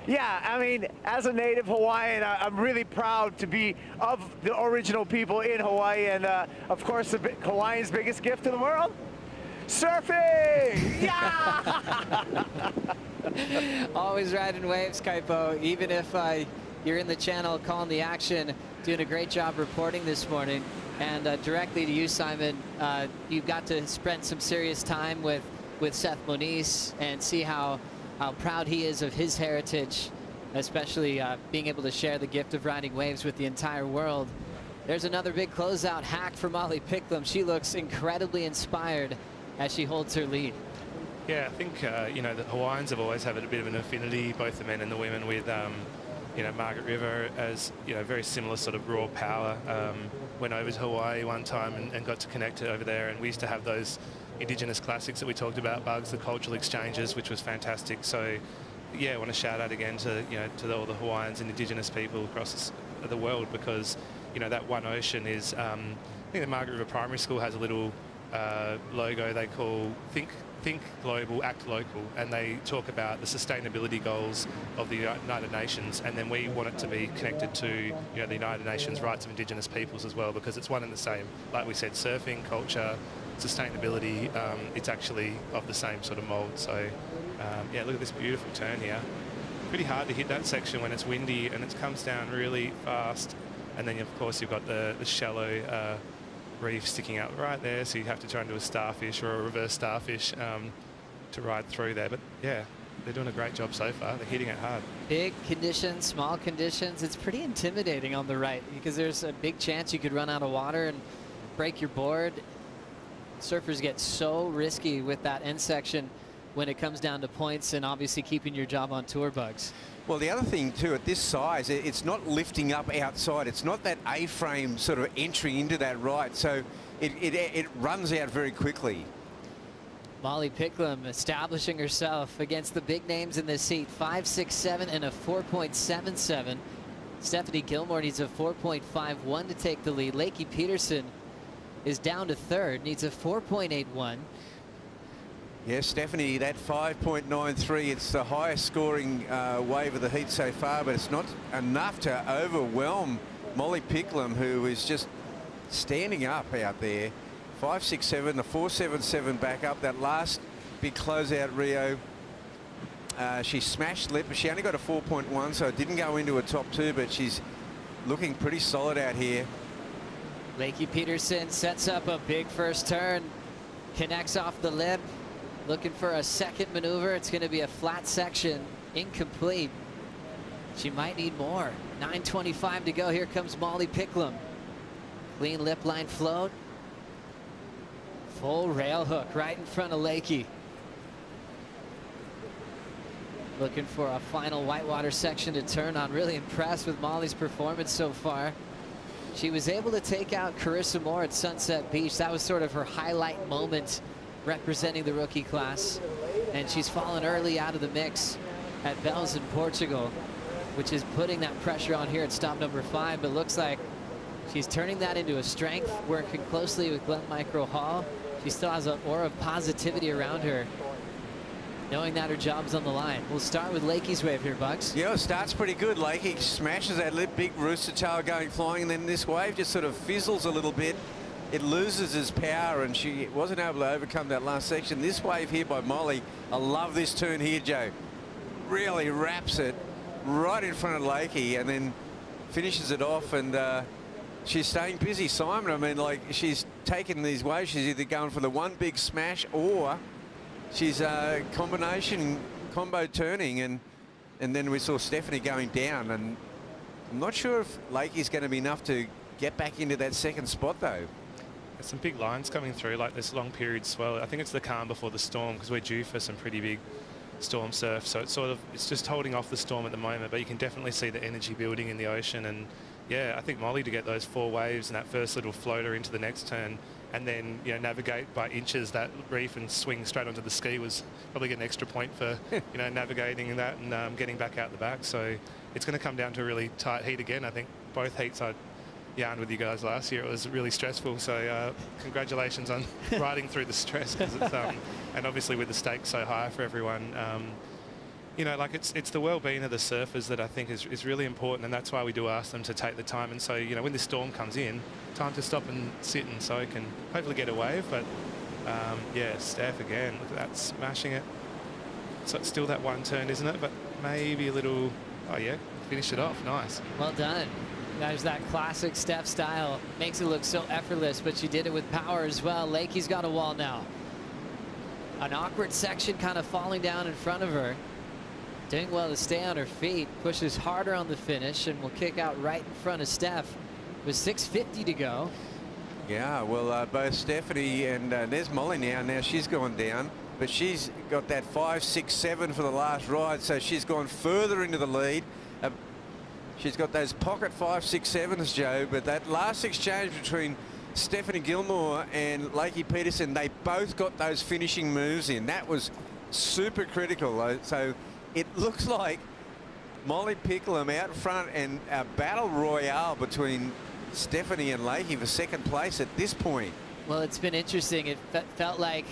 Yeah, I mean, as a native Hawaiian, I'm really proud to be of the original people in Hawaii, and of course, Hawaii's biggest gift to the world, surfing! Yeah! Always riding waves, Kaipo, even if you're in the channel calling the action, doing a great job reporting this morning. And directly to you, Simon, you got to spend some serious time with Seth Moniz and see how proud he is of his heritage, especially being able to share the gift of riding waves with the entire world. There's another big closeout hack for Molly Picklum. She looks incredibly inspired as she holds her lead. Yeah, I think, you know, the Hawaiians have always had a bit of an affinity, both the men and the women, with you know, Margaret River as, you know, very similar sort of raw power. Went over to Hawaii one time and got to connect over there, and we used to have those Indigenous classics that we talked about, Bugs, the cultural exchanges, which was fantastic. So, yeah, I want to shout out again to, you know, to all the Hawaiians and Indigenous people across the world, because, you know, that one ocean is, I think the Margaret River Primary School has a little logo they call Think Global, Act Local, and they talk about the sustainability goals of the United Nations, and then we want it to be connected to, you know, the United Nations rights of Indigenous peoples as well, because it's one and the same. Like we said, surfing, culture, sustainability, it's actually of the same sort of mould. So, yeah, look at this beautiful turn here. Pretty hard to hit that section when it's windy, and it comes down really fast. And then, of course, you've got the shallow reef sticking out right there, so you have to try and do a starfish or a reverse starfish to ride through there. But yeah, they're doing a great job so far. They're hitting it hard. Big conditions, small conditions. It's pretty intimidating on the right because there's a big chance you could run out of water and break your board. Surfers get so risky with that end section when it comes down to points and obviously keeping your job on tour, Bugs. Well, the other thing too, at this size, it's not lifting up outside. It's not that A-frame sort of entry into that right. So it runs out very quickly. Molly Picklum establishing herself against the big names in this heat. 5.67 and a 4.77. Stephanie Gilmour needs a 4.51 to take the lead. Lakey Peterson is down to third, needs a 4.81. Yes, Stephanie, that 5.93, it's the highest scoring wave of the heat so far, but it's not enough to overwhelm Molly Picklum, who is just standing up out there. 5.67, the 4.77 back up. That last big closeout Rio, she smashed lip, but she only got a 4.1, so it didn't go into a top two, but she's looking pretty solid out here. Lakey Peterson sets up a big first turn, connects off the lip. Looking for a second maneuver. It's going to be a flat section, incomplete. She might need more. 9:25 to go. Here comes Molly Picklum. Clean lip line float. Full rail hook right in front of Lakey. Looking for a final whitewater section to turn on. Really impressed with Molly's performance so far. She was able to take out Carissa Moore at Sunset Beach. That was sort of her highlight moment representing the rookie class, and she's fallen early out of the mix at Bells in Portugal, which is putting that pressure on here at stop number 5, but looks like she's turning that into a strength, working closely with Glenn Micro Hall. She still has an aura of positivity around her, knowing that her job's on the line. We'll start with Lakey's wave here, Bugs. Yeah, it starts pretty good. Lakey smashes that lip, big rooster tail going flying, and then this wave just sort of fizzles a little bit. It loses its power, and she wasn't able to overcome that last section. This wave here by Molly, I love this turn here, Joe. really wraps it right in front of Lakey and then finishes it off, and she's staying busy, Simon. I mean, like, she's taking these waves. She's either going for the one big smash or she's combo turning, and then we saw Stephanie going down, and I'm not sure if Lakey's going to be enough to get back into that second spot, though. There's some big lines coming through, like this long period swell. I think it's the calm before the storm, because we're due for some pretty big storm surf, so it's just holding off the storm at the moment, but you can definitely see the energy building in the ocean. And yeah, I think Molly, to get those 4 waves and that first little floater into the next turn, and then, you know, navigate by inches that reef and swing straight onto the ski, was probably get an extra point for you know, navigating that and getting back out the back. So it's going to come down to a really tight heat again. I think both heats I yarned with you guys last year, it was really stressful, so congratulations on riding through the stress, because it's and obviously with the stakes so high for everyone, you know, like it's the well-being of the surfers that I think is really important, and that's why we do ask them to take the time. And so, you know, when this storm comes in, time to stop and sit and soak and hopefully get a wave. But yeah, Steph again, look at that, smashing it. So it's still that one turn, isn't it? But maybe a little, oh yeah, finish it off, nice. Well done. There's that classic Steph style. Makes it look so effortless, but she did it with power as well. Lakey's got a wall now. An awkward section kind of falling down in front of her. Doing well to stay on her feet. Pushes harder on the finish and will kick out right in front of Steph with 6:50 to go. Yeah, well, both Stephanie and there's Molly now. Now she's gone down, but she's got that 5, 6, 7 for the last ride, so she's gone further into the lead. She's got those pocket 5, 6, 7s, Joe, but that last exchange between Stephanie Gilmour and Lakey Peterson, they both got those finishing moves in. That was super critical. So it looks like Molly Picklum out front, and a battle royale between Stephanie and Lakey for second place at this point. Well, it's been interesting. It felt like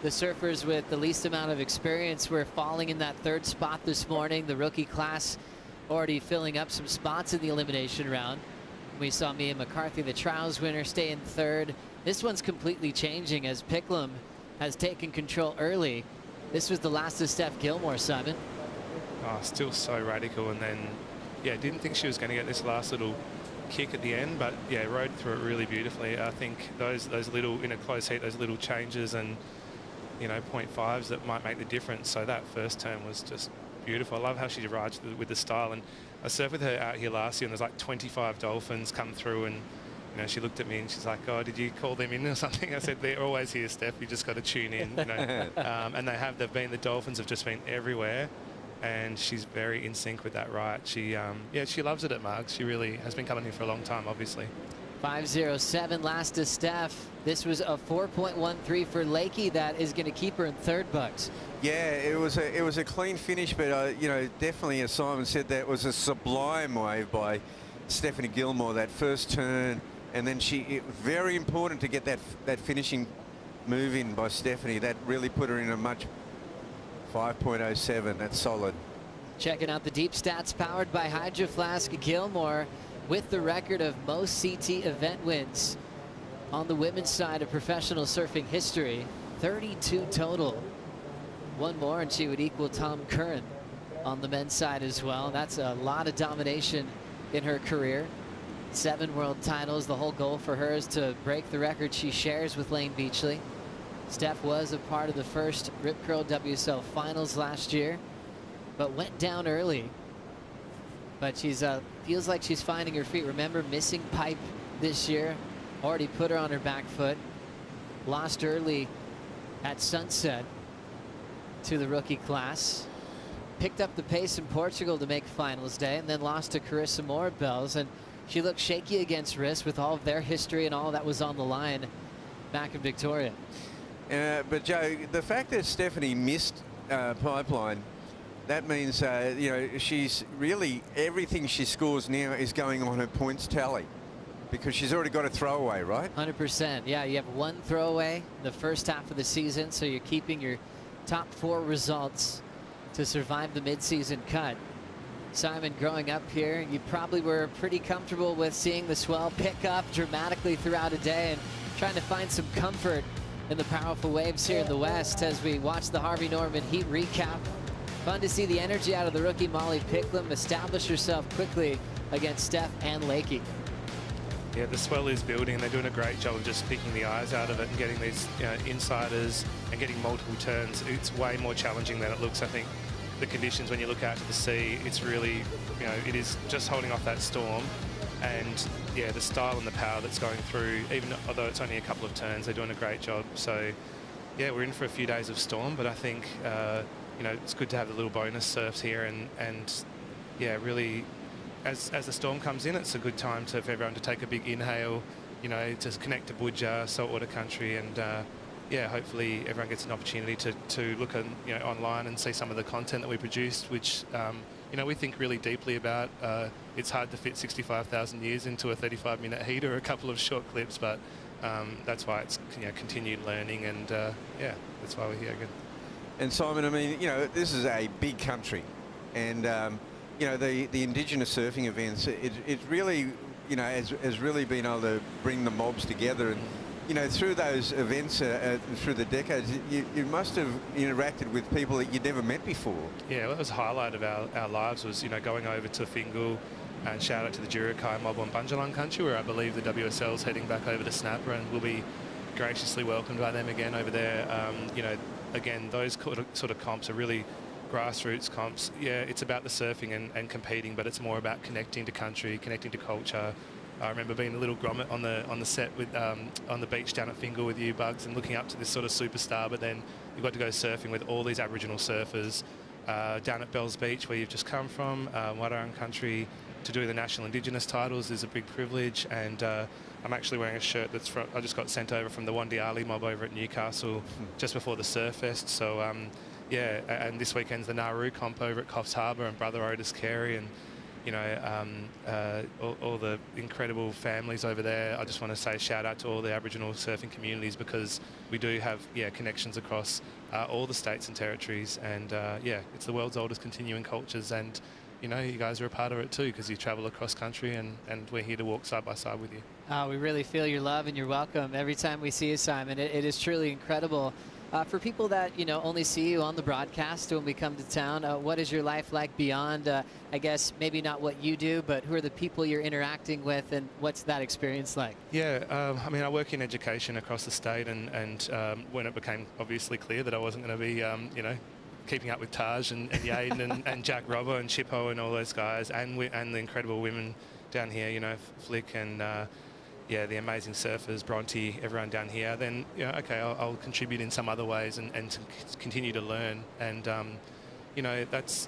the surfers with the least amount of experience were falling in that third spot this morning. The rookie class already filling up some spots in the elimination round. We saw Mia Mccarthy, the trials winner, stay in third. This one's completely changing as Picklum has taken control early. This was the last of Steph Gilmour, Simon. Oh, still so radical. And then, yeah, didn't think she was going to get this last little kick at the end, but yeah, rode through it really beautifully. I think those little, in a close heat, those little changes and, you know, 0.5s that might make the difference. So that first turn was just beautiful. I love how she rides with the style, and I surfed with her out here last year, and there's like 25 dolphins come through, and you know, she looked at me and she's like, "Oh, did you call them in or something?" I said, "They're always here, Steph. You just got to tune in." You know, and the dolphins have just been everywhere, and she's very in sync with that ride. She yeah, she loves it at Margs. She really has been coming here for a long time, obviously. 5:07 last to Steph. This was a 4.13 for Lakey. That is going to keep her in third, Bucks. Yeah, it was a clean finish, but you know, definitely, as Simon said, that was a sublime wave by Stephanie Gilmour, that first turn, and then very important to get that finishing move in by Stephanie. That really put her in a much 5.07. That's solid. Checking out the deep stats powered by Hydro Flask. Gilmour with the record of most CT event wins on the women's side of professional surfing history, 32 total. One more and she would equal Tom Curran on the men's side as well. That's a lot of domination in her career. 7 world titles. The whole goal for her is to break the record she shares with Lane Beachley. Steph was a part of the first Rip Curl WSL Finals last year, but went down early. But she's feels like she's finding her feet. Remember, missing pipe this year, already put her on her back foot. Lost early at Sunset to the rookie class. Picked up the pace in Portugal to make finals day, and then lost to Carissa Moore-Bells, and she looked shaky against Riss with all of their history and all that was on the line back in Victoria. But Joe, the fact that Stephanie missed Pipeline, that means you know, she's really, everything she scores now is going on her points tally, because she's already got a throwaway, right? 100%. Yeah, you have 1 throwaway the first half of the season, so you're keeping your top 4 results to survive the mid-season cut. Simon, growing up here, you probably were pretty comfortable with seeing the swell pick up dramatically throughout a day and trying to find some comfort in the powerful waves here in the West as we watch the Harvey Norman Heat recap. Fun to see the energy out of the rookie Molly Picklum establish herself quickly against Steph and Lakey. Yeah, the swell is building. They're doing a great job of just picking the eyes out of it and getting these insiders and getting multiple turns. It's way more challenging than it looks. I think the conditions when you look out to the sea, it's really, it is just holding off that storm. And yeah, the style and the power that's going through, even although it's only a couple of turns, they're doing a great job. So yeah, we're in for a few days of storm, but I think, it's good to have the little bonus surfs here and yeah, really, as the storm comes in, it's a good time for everyone to take a big inhale, to connect to Budja, saltwater country, and yeah, hopefully everyone gets an opportunity to look at, online and see some of the content that we produced, which we think really deeply about. It's hard to fit 65,000 years into a 35-minute heat or a couple of short clips, but that's why it's continued learning, and yeah, that's why we're here again. And Simon, I mean, this is a big country, and the Indigenous surfing events, it really, has really been able to bring the mobs together. And, through those events, through the decades, you must have interacted with people that you'd never met before. Yeah, well, that was a highlight of our lives was, going over to Fingal, and shout out to the Jurakai mob on Bunjalung country, where I believe the WSL's heading back over to Snapper, and we'll be graciously welcomed by them again over there. Again, those sort of comps are really grassroots comps. Yeah, it's about the surfing and competing, but it's more about connecting to country, connecting to culture. I remember being a little grommet on the set with on the beach down at Fingal with you, Bugs, and looking up to this sort of superstar, but then you got to go surfing with all these Aboriginal surfers down at Bells Beach, where you've just come from, Wadawurrung country. To do the National Indigenous titles is a big privilege, and I'm actually wearing a shirt I just got sent over from the Wandiali mob over at Newcastle just before the Surf Fest. So yeah, and this weekend's the Nauru comp over at Coffs Harbour, and Brother Otis Carey, and all the incredible families over there. I just want to say shout out to all the Aboriginal surfing communities, because we do have connections across all the states and territories, and yeah, it's the world's oldest continuing cultures, and you guys are a part of it too, because you travel across country, and we're here to walk side by side with you. We really feel your love and your welcome every time we see you, Simon. It is truly incredible. For people that only see you on the broadcast when we come to town, what is your life like beyond, I guess, maybe not what you do, but who are the people you're interacting with, and what's that experience like? Yeah, I mean, I work in education across the state, and when it became obviously clear that I wasn't going to be, keeping up with Taj and Yaden and Jack Robbo and Chippo and all those guys, and the incredible women down here, Flick and yeah, the amazing surfers, Bronte, everyone down here, then okay, I'll contribute in some other ways and to continue to learn. And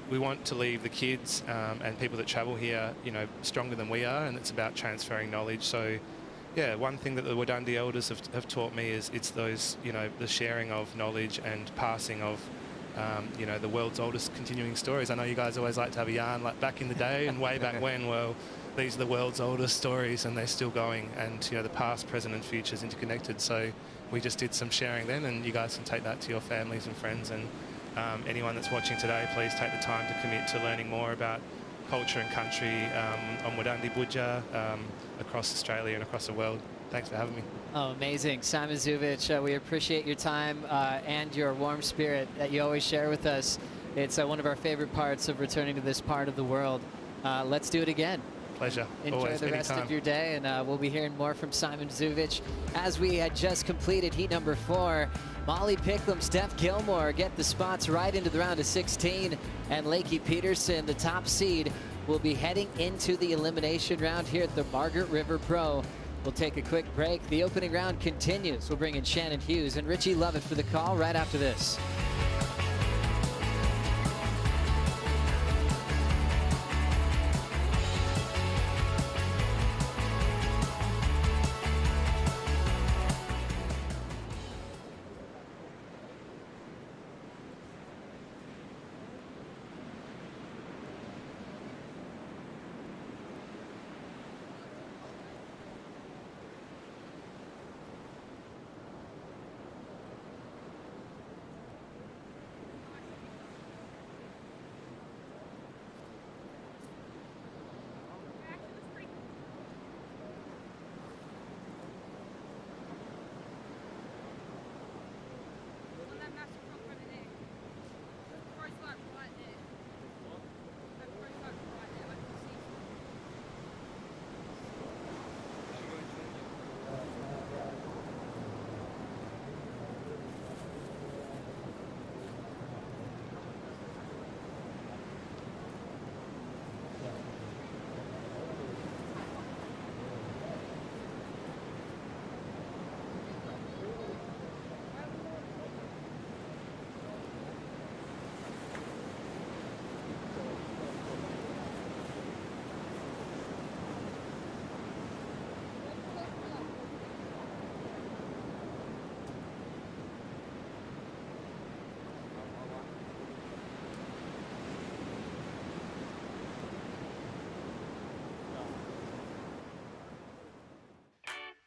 we want to leave the kids and people that travel here, stronger than we are, and it's about transferring knowledge. So yeah, one thing that the Wadandi elders have taught me is it's those, the sharing of knowledge and passing of the world's oldest continuing stories. I know you guys always like to have a yarn like back in the day and way back when. Well, these are the world's oldest stories, and they're still going, and the past, present and future is interconnected. So we just did some sharing then, and you guys can take that to your families and friends, and anyone that's watching today, please take the time to commit to learning more about culture and country on Wadandi Budja across Australia and across the world. Thanks for having me. Oh, amazing. Simon Zuvich, we appreciate your time and your warm spirit that you always share with us. It's one of our favorite parts of returning to this part of the world. Let's do it again. Pleasure. Enjoy Always, the rest anytime. of your day, and we'll be hearing more from Simon Zuvich as we had just completed heat number 4. Molly Picklum, Steph Gilmour get the spots right into the round of 16, and Lakey Peterson, the top seed, will be heading into the elimination round here at the Margaret River Pro. We'll take a quick break. The opening round continues. We'll bring in Shannon Hughes and Richie Lovett for the call right after this.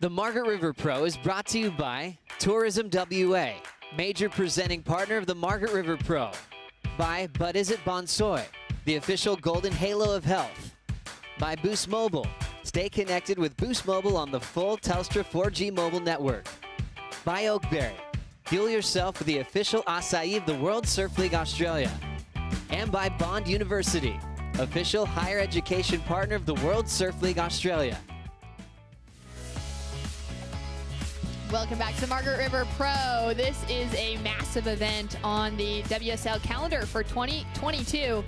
The Margaret River Pro is brought to you by Tourism WA, major presenting partner of the Margaret River Pro. By But Is It Bonsoy, the official golden halo of health. By Boost Mobile. Stay connected with Boost Mobile on the full Telstra 4G mobile network. By Oakberry. Fuel yourself with the official acai of the World Surf League Australia. And by Bond University, official higher education partner of the World Surf League Australia. Welcome back to the Margaret River Pro. This is a massive event on the WSL calendar for 2022.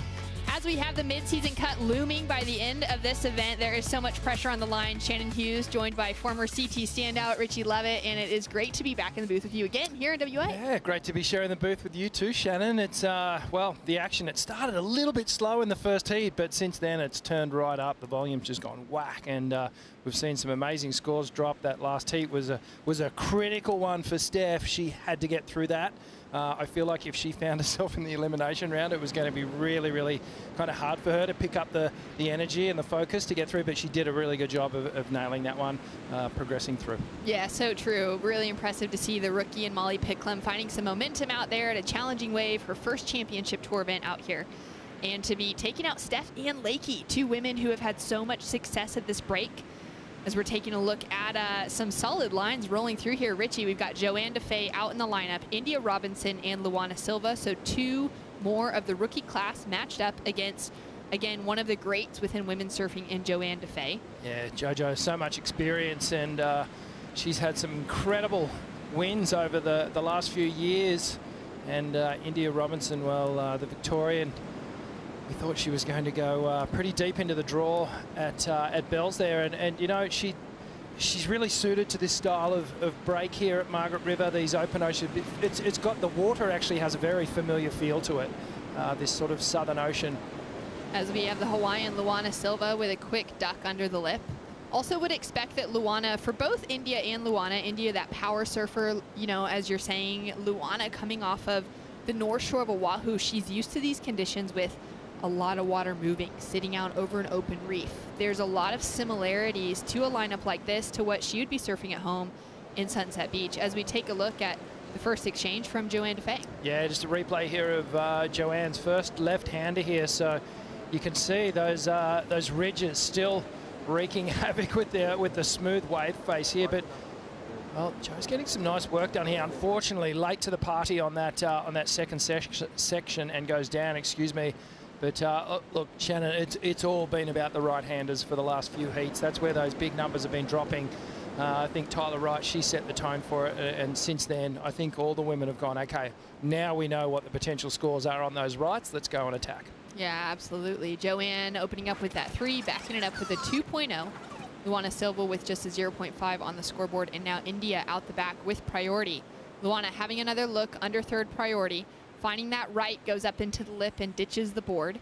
As we have the mid-season cut looming by the end of this event, there is so much pressure on the line. Shannon Hughes joined by former CT standout Richie Levitt, and it is great to be back in the booth with you again here in WA. Yeah, great to be sharing the booth with you too, Shannon. It's, well, the action, it started a little bit slow in the first heat, but since then it's turned right up. The volume's just gone whack, and we've seen some amazing scores drop. That last heat was a critical one for Steph. She had to get through that. I feel like if she found herself in the elimination round, it was going to be really, really kind of hard for her to pick up the energy and the focus to get through, but she did a really good job of nailing that one, progressing through. Yeah, so true. Really impressive to see the rookie and Molly Picklum finding some momentum out there at a challenging wave, her first championship tour event out here. And to be taking out Steph and Lakey, two women who have had so much success at this break. As we're taking a look at some solid lines rolling through here, Richie, we've got Joanne DeFay out in the lineup, India Robinson and Luana Silva. So two more of the rookie class matched up against, again, one of the greats within women's surfing in Joanne DeFay. Yeah, JoJo has so much experience, and she's had some incredible wins over the last few years. And India Robinson, well, the Victorian, we thought she was going to go pretty deep into the draw at Bells there, and you know, she's really suited to this style of break here at Margaret River. These open ocean, it's got, the water actually has a very familiar feel to it, this sort of southern ocean. As we have the Hawaiian Luana Silva with a quick duck under the lip. Also would expect that Luana, for both India and Luana, India that power surfer, you know, as you're saying, Luana coming off of the North Shore of Oahu, she's used to these conditions with a lot of water moving, sitting out over an open reef. There's a lot of similarities to a lineup like this to what she would be surfing at home in Sunset Beach, as we take a look at the first exchange from Joanne DeFay. Yeah, just a replay here of Joanne's first left-hander here, so you can see those ridges still wreaking havoc with the smooth wave face here, but well, Joe's getting some nice work done here. Unfortunately, late to the party on that second section and goes down, excuse me. But look, Shannon, it's all been about the right-handers for the last few heats. That's where those big numbers have been dropping. I think Tyler Wright, she set the tone for it, and since then, I think all the women have gone, okay, now we know what the potential scores are on those rights. Let's go and attack. Yeah, absolutely. Joanne opening up with that 3, backing it up with a 2.0. Luana Silva with just a 0.5 on the scoreboard, and now India out the back with priority. Luana having another look under third priority. Finding that right, goes up into the lip and ditches the board.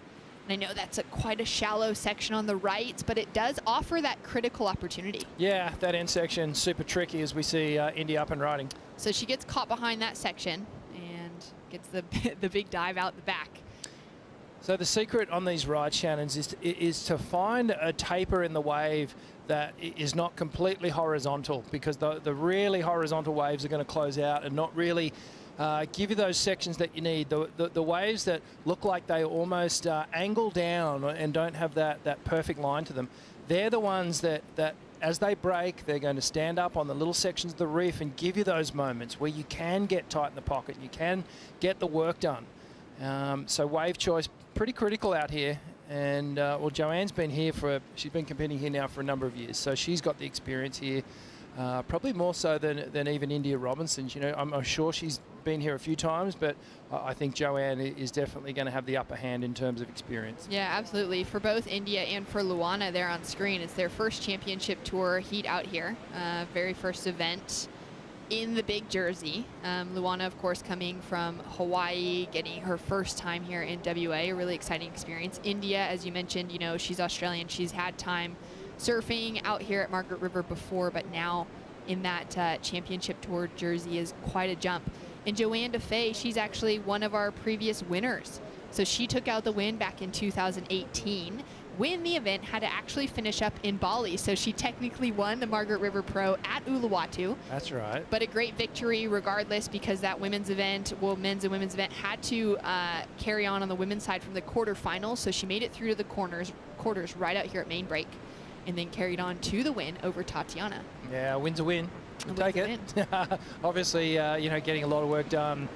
And I know that's quite a shallow section on the right, but it does offer that critical opportunity. Yeah, that end section, super tricky as we see India up and riding. So she gets caught behind that section and gets the big dive out the back. So the secret on these rides, Shannon, is to find a taper in the wave that is not completely horizontal, because the really horizontal waves are going to close out and not really give you those sections that you need. The waves that look like they almost angle down and don't have that perfect line to them, they're the ones that as they break, they're going to stand up on the little sections of the reef and give you those moments where you can get tight in the pocket, you can get the work done. So wave choice, pretty critical out here. And well, Joanne's been here she's been competing here now for a number of years, so she's got the experience here. Probably more so than even India Robinson's. You know, I'm sure she's been here a few times, but I think Joanne is definitely going to have the upper hand in terms of experience. Yeah, absolutely. For both India and for Luana there on screen, it's their first championship tour heat out here. Very first event in the big jersey. Luana, of course, coming from Hawaii, getting her first time here in WA, a really exciting experience. India, as you mentioned, you know, she's Australian. She's had time surfing out here at Margaret River before, but now in that championship tour jersey is quite a jump. And Joanne DeFay, she's actually one of our previous winners. So she took out the win back in 2018. win the event, had to actually finish up in Bali. So she technically won the Margaret River Pro at Uluwatu. That's right. But a great victory regardless, because that women's event, well, men's and women's event, had to carry on the women's side from the quarterfinals. So she made it through to the quarters right out here at main break, and then carried on to the win over Tatiana. Yeah, a win's a win. We'll take it. Obviously, you know, getting a lot of work done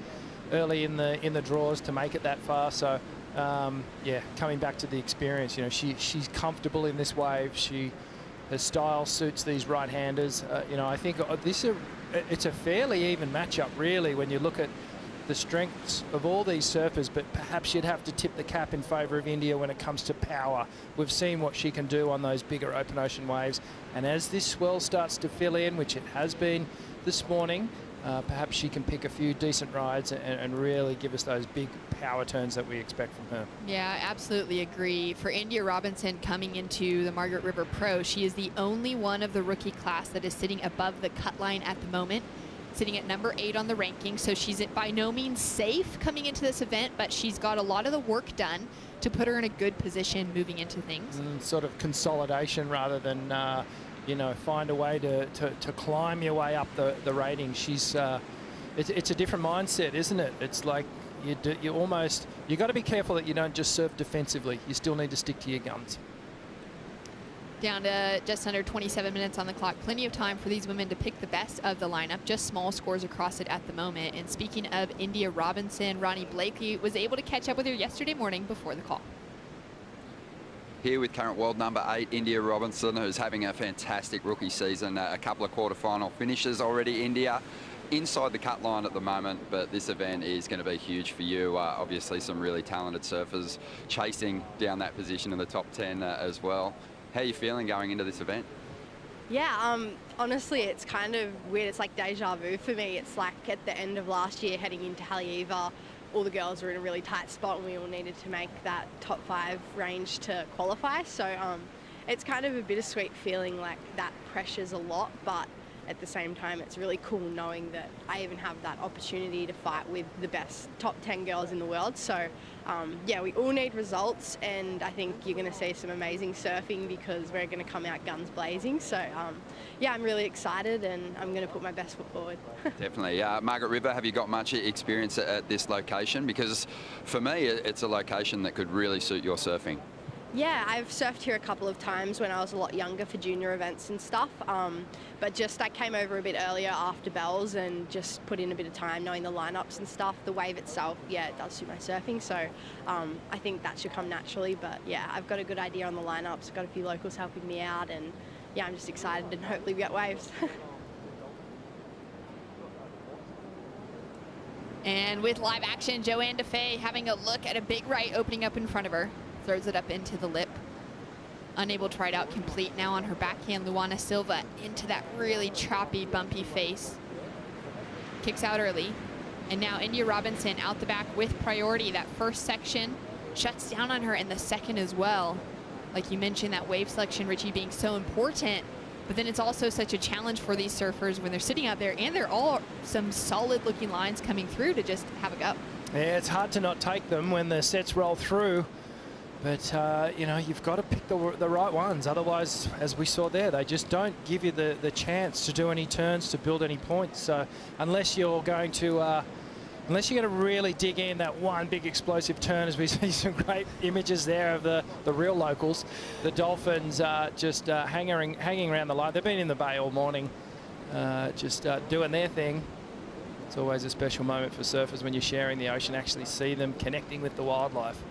early in the draws to make it that far. So, yeah, coming back to the experience, you know, she's comfortable in this wave. Her style suits these right-handers. You know, I think it's a fairly even matchup, really, when you look at the strengths of all these surfers, but perhaps you'd have to tip the cap in favour of India when it comes to power. We've seen what she can do on those bigger open ocean waves, and as this swell starts to fill in, which it has been this morning, perhaps she can pick a few decent rides and really give us those big power turns that we expect from her. Yeah, I absolutely agree. For India Robinson coming into the Margaret River Pro, she is the only one of the rookie class that is sitting above the cut line at the moment, sitting at number 8 on the ranking. So she's by no means safe coming into this event, but she's got a lot of the work done to put her in a good position moving into things. Sort of consolidation rather than, you know, find a way to climb your way up the rating. She's, it's a different mindset, isn't it? It's like you got to be careful that you don't just surf defensively. You still need to stick to your guns. Down to just under 27 minutes on the clock. Plenty of time for these women to pick the best of the lineup. Just small scores across it at the moment. And speaking of India Robinson, Ronnie Blakely was able to catch up with her yesterday morning before the call. Here with current world number 8, India Robinson, who's having a fantastic rookie season. A couple of quarterfinal finishes already, India. Inside the cut line at the moment, but this event is going to be huge for you. Obviously, some really talented surfers chasing down that position in the top 10 as well. How are you feeling going into this event? Yeah, honestly, it's kind of weird. It's like deja vu for me. It's like at the end of last year, heading into Haleiwa, all the girls were in a really tight spot and we all needed to make that top 5 range to qualify. So it's kind of a bittersweet feeling, like that pressure's a lot, but at the same time, it's really cool knowing that I even have that opportunity to fight with the best top 10 girls in the world. So yeah, we all need results, and I think you're going to see some amazing surfing because we're going to come out guns blazing. So yeah, I'm really excited and I'm going to put my best foot forward. Definitely. Margaret River, have you got much experience at this location? Because for me, it's a location that could really suit your surfing. Yeah, I've surfed here a couple of times when I was a lot younger for junior events and stuff, but just I came over a bit earlier after bells and just put in a bit of time knowing the lineups and stuff. The wave itself, yeah, it does suit my surfing, so I think that should come naturally. But yeah, I've got a good idea on the lineups. I've got a few locals helping me out, and yeah, I'm just excited and hopefully we get waves. And with live action, Joanne DeFay having a look at a big right opening up in front of her. Throws it up into the lip. Unable to ride out complete now on her backhand. Luana Silva into that really choppy, bumpy face. Kicks out early. And now India Robinson out the back with priority. That first section shuts down on her, and the second as well. Like you mentioned, that wave selection, Richie, being so important. But then it's also such a challenge for these surfers when they're sitting out there, and they're all some solid looking lines coming through to just have a go. Yeah, it's hard to not take them when the sets roll through. But, you know, you've got to pick the right ones. Otherwise, as we saw there, they just don't give you the chance to do any turns, to build any points. So unless you're going to really dig in that one big explosive turn, as we see some great images there of the real locals, the Dolphins just hanging around the line. They've been in the bay all morning, just doing their thing. It's always a special moment for surfers when you're sharing the ocean, actually see them connecting with the wildlife.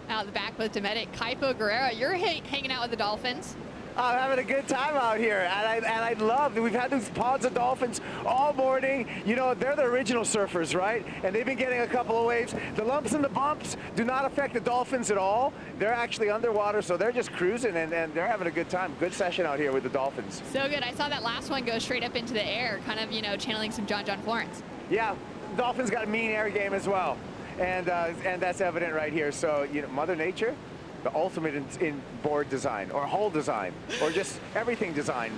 Out the back with Dometic. Kaipo Guerrero, you're hanging out with the Dolphins. I'm having a good time out here, and I love that we've had these pods of dolphins all morning. You know, they're the original surfers, right? And they've been getting a couple of waves. The lumps and the bumps do not affect the dolphins at all. They're actually underwater, so they're just cruising, and they're having a good time. Good session out here with the dolphins. So good. I saw that last one go straight up into the air, kind of, you know, channeling some John Florence. Yeah, Dolphins got a mean air game as well. And that's evident right here. So, you know, Mother Nature, the ultimate in board design or hull design or just everything design.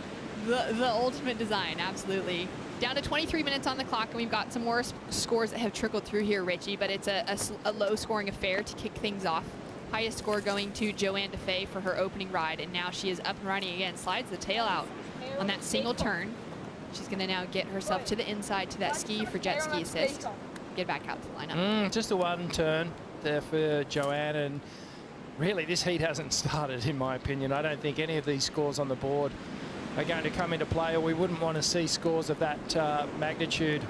The ultimate design, absolutely. Down to 23 minutes on the clock, and we've got some more scores that have trickled through here, Richie, but it's a low-scoring affair to kick things off. Highest score going to Joanne DeFay for her opening ride, and now she is up and running again. Slides the tail out on that single turn. She's going to now get herself to the inside to that ski for jet ski assist. Get back out to the lineup. Just a one turn there for Joanne, and really this heat hasn't started, in my opinion. I don't think any of these scores on the board are going to come into play, or we wouldn't want to see scores of that magnitude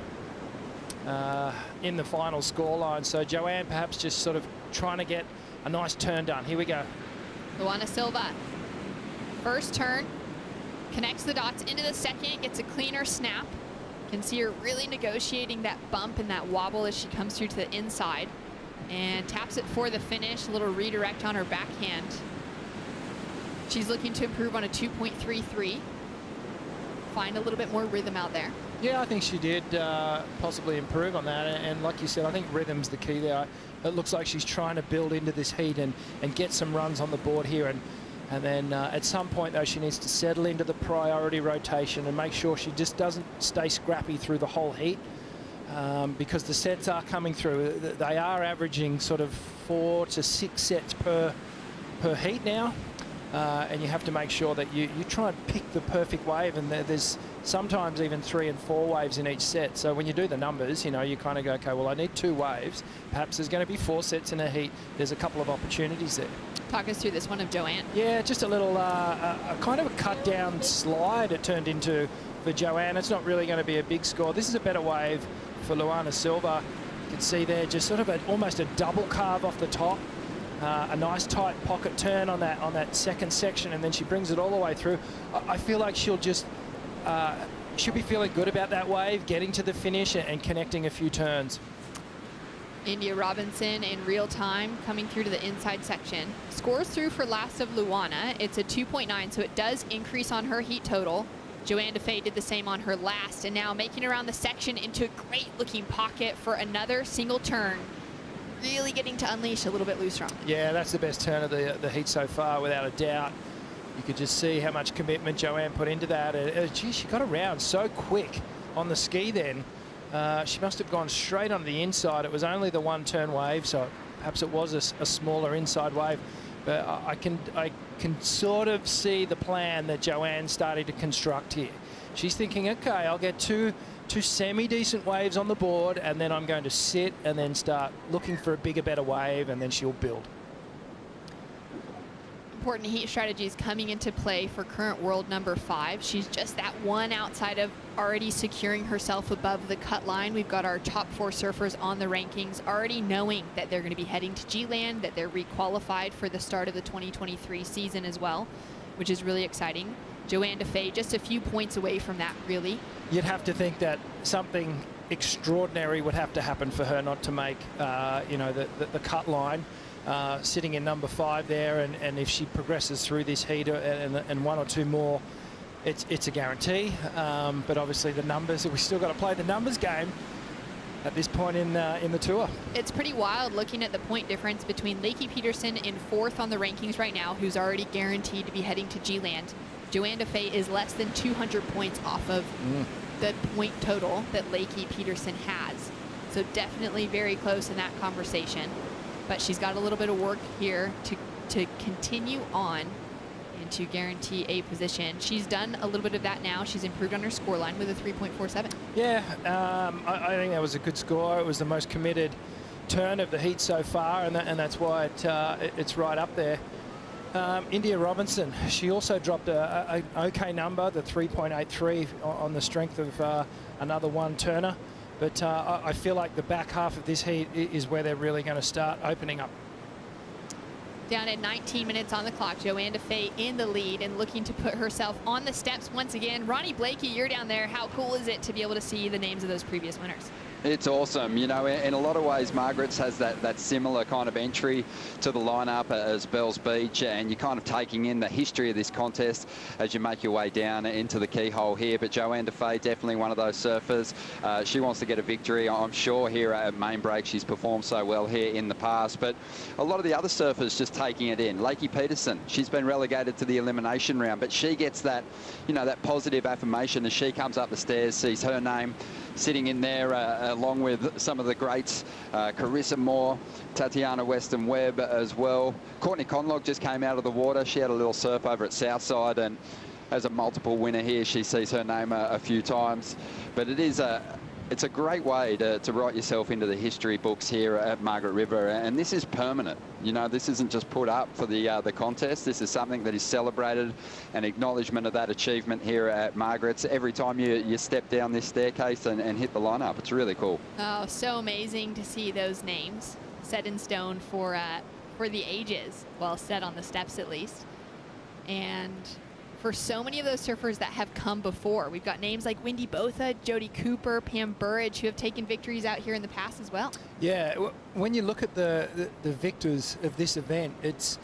in the final scoreline. So Joanne perhaps just sort of trying to get a nice turn done. Here we go. Luana Silva, first turn, connects the dots into the second, gets a cleaner snap. Can see her really negotiating that bump and that wobble as she comes through to the inside, and taps it for the finish. A little redirect on her backhand. She's looking to improve on a 2.33. Find a little bit more rhythm out there. Yeah, I think she did possibly improve on that. And like you said, I think rhythm's the key there. It looks like she's trying to build into this heat and get some runs on the board here. And then at some point, though, she needs to settle into the priority rotation and make sure she just doesn't stay scrappy through the whole heat, because the sets are coming through. They are averaging sort of 4 to 6 sets per heat now. And you have to make sure that you try and pick the perfect wave, and there's sometimes even 3 and 4 waves in each set. So when you do the numbers, you know, you kind of go, okay, well, I need 2 waves. Perhaps there's going to be 4 sets in a heat. There's a couple of opportunities there. Talk us through this one of Joanne. Yeah, just a little a kind of a cut down slide it turned into for Joanne. It's not really going to be a big score. This is a better wave for Luana Silva. You can see there just sort of almost a double carve off the top. A nice tight pocket turn on that second section, and then she brings it all the way through. I feel like she'll be feeling good about that wave, getting to the finish and connecting a few turns. India Robinson in real time coming through to the inside section. Scores through for last of Luana. It's a 2.9, so it does increase on her heat total. Joanne DeFay did the same on her last, and now making around the section into a great looking pocket for another single turn. Really getting to unleash a little bit loose strong. Yeah, that's the best turn of the heat so far, without a doubt. You could just see how much commitment Joanne put into that. Gee, she got around so quick on the ski then. She must have gone straight on the inside. It was only the 1 turn wave, so perhaps it was a smaller inside wave. But I can sort of see the plan that Joanne's starting to construct here. She's thinking, okay, I'll get two semi-decent waves on the board, and then I'm going to sit and then start looking for a bigger, better wave, and then she'll build. Important heat strategies coming into play for current world number 5. She's just that one outside of already securing herself above the cut line. We've got our top 4 surfers on the rankings already knowing that they're going to be heading to G-Land, that they're requalified for the start of the 2023 season as well, which is really exciting. Joanne DeFay just a few points away from that, really. You'd have to think that something extraordinary would have to happen for her not to make, you know, the cut line. Sitting in number 5 there, and if she progresses through this heat and 1 or 2 more, it's a guarantee. But obviously the numbers, we still got to play the numbers game at this point in the tour. It's pretty wild looking at the point difference between Lakey Peterson in 4th on the rankings right now, who's already guaranteed to be heading to G-Land. Joanne DeFay is less than 200 points off of the point total that Lakey Peterson has. So definitely very close in that conversation. But she's got a little bit of work here to continue on and to guarantee a position. She's done a little bit of that now. She's improved on her scoreline with a 3.47. Yeah, I think that was a good score. It was the most committed turn of the heat so far, and that's why it's right up there. India Robinson, she also dropped an okay number, the 3.83 on the strength of another 1 turner. But I feel like the back half of this heat is where they're really going to start opening up. Down at 19 minutes on the clock, Joanne DeFay in the lead and looking to put herself on the steps once again. Ronnie Blakey, you're down there. How cool is it to be able to see the names of those previous winners? It's awesome. You know, in a lot of ways, Margaret's has that similar kind of entry to the lineup as Bells Beach, and you're kind of taking in the history of this contest as you make your way down into the keyhole here. But Joanne DeFay, definitely one of those surfers. She wants to get a victory, I'm sure, here at Main Break. She's performed so well here in the past. But a lot of the other surfers just taking it in. Lakey Peterson, she's been relegated to the elimination round, but she gets that, you know, that positive affirmation as she comes up the stairs, sees her name sitting in there along with some of the greats, Carissa Moore, Tatiana Weston-Webb as well. Courtney Conlog just came out of the water. She had a little surf over at Southside, and as a multiple winner here, she sees her name a few times. But it's a great way to write yourself into the history books here at Margaret River, and this is permanent. You know, this isn't just put up for the contest. This is something that is celebrated, an acknowledgement of that achievement here at Margaret's every time you step down this staircase and hit the lineup. It's really cool. Oh, so amazing to see those names set in stone for the ages, well, set on the steps at least. And for so many of those surfers that have come before. We've got names like Wendy Botha, Jodie Cooper, Pam Burridge, who have taken victories out here in the past as well. Yeah, when you look at the victors of this event, it's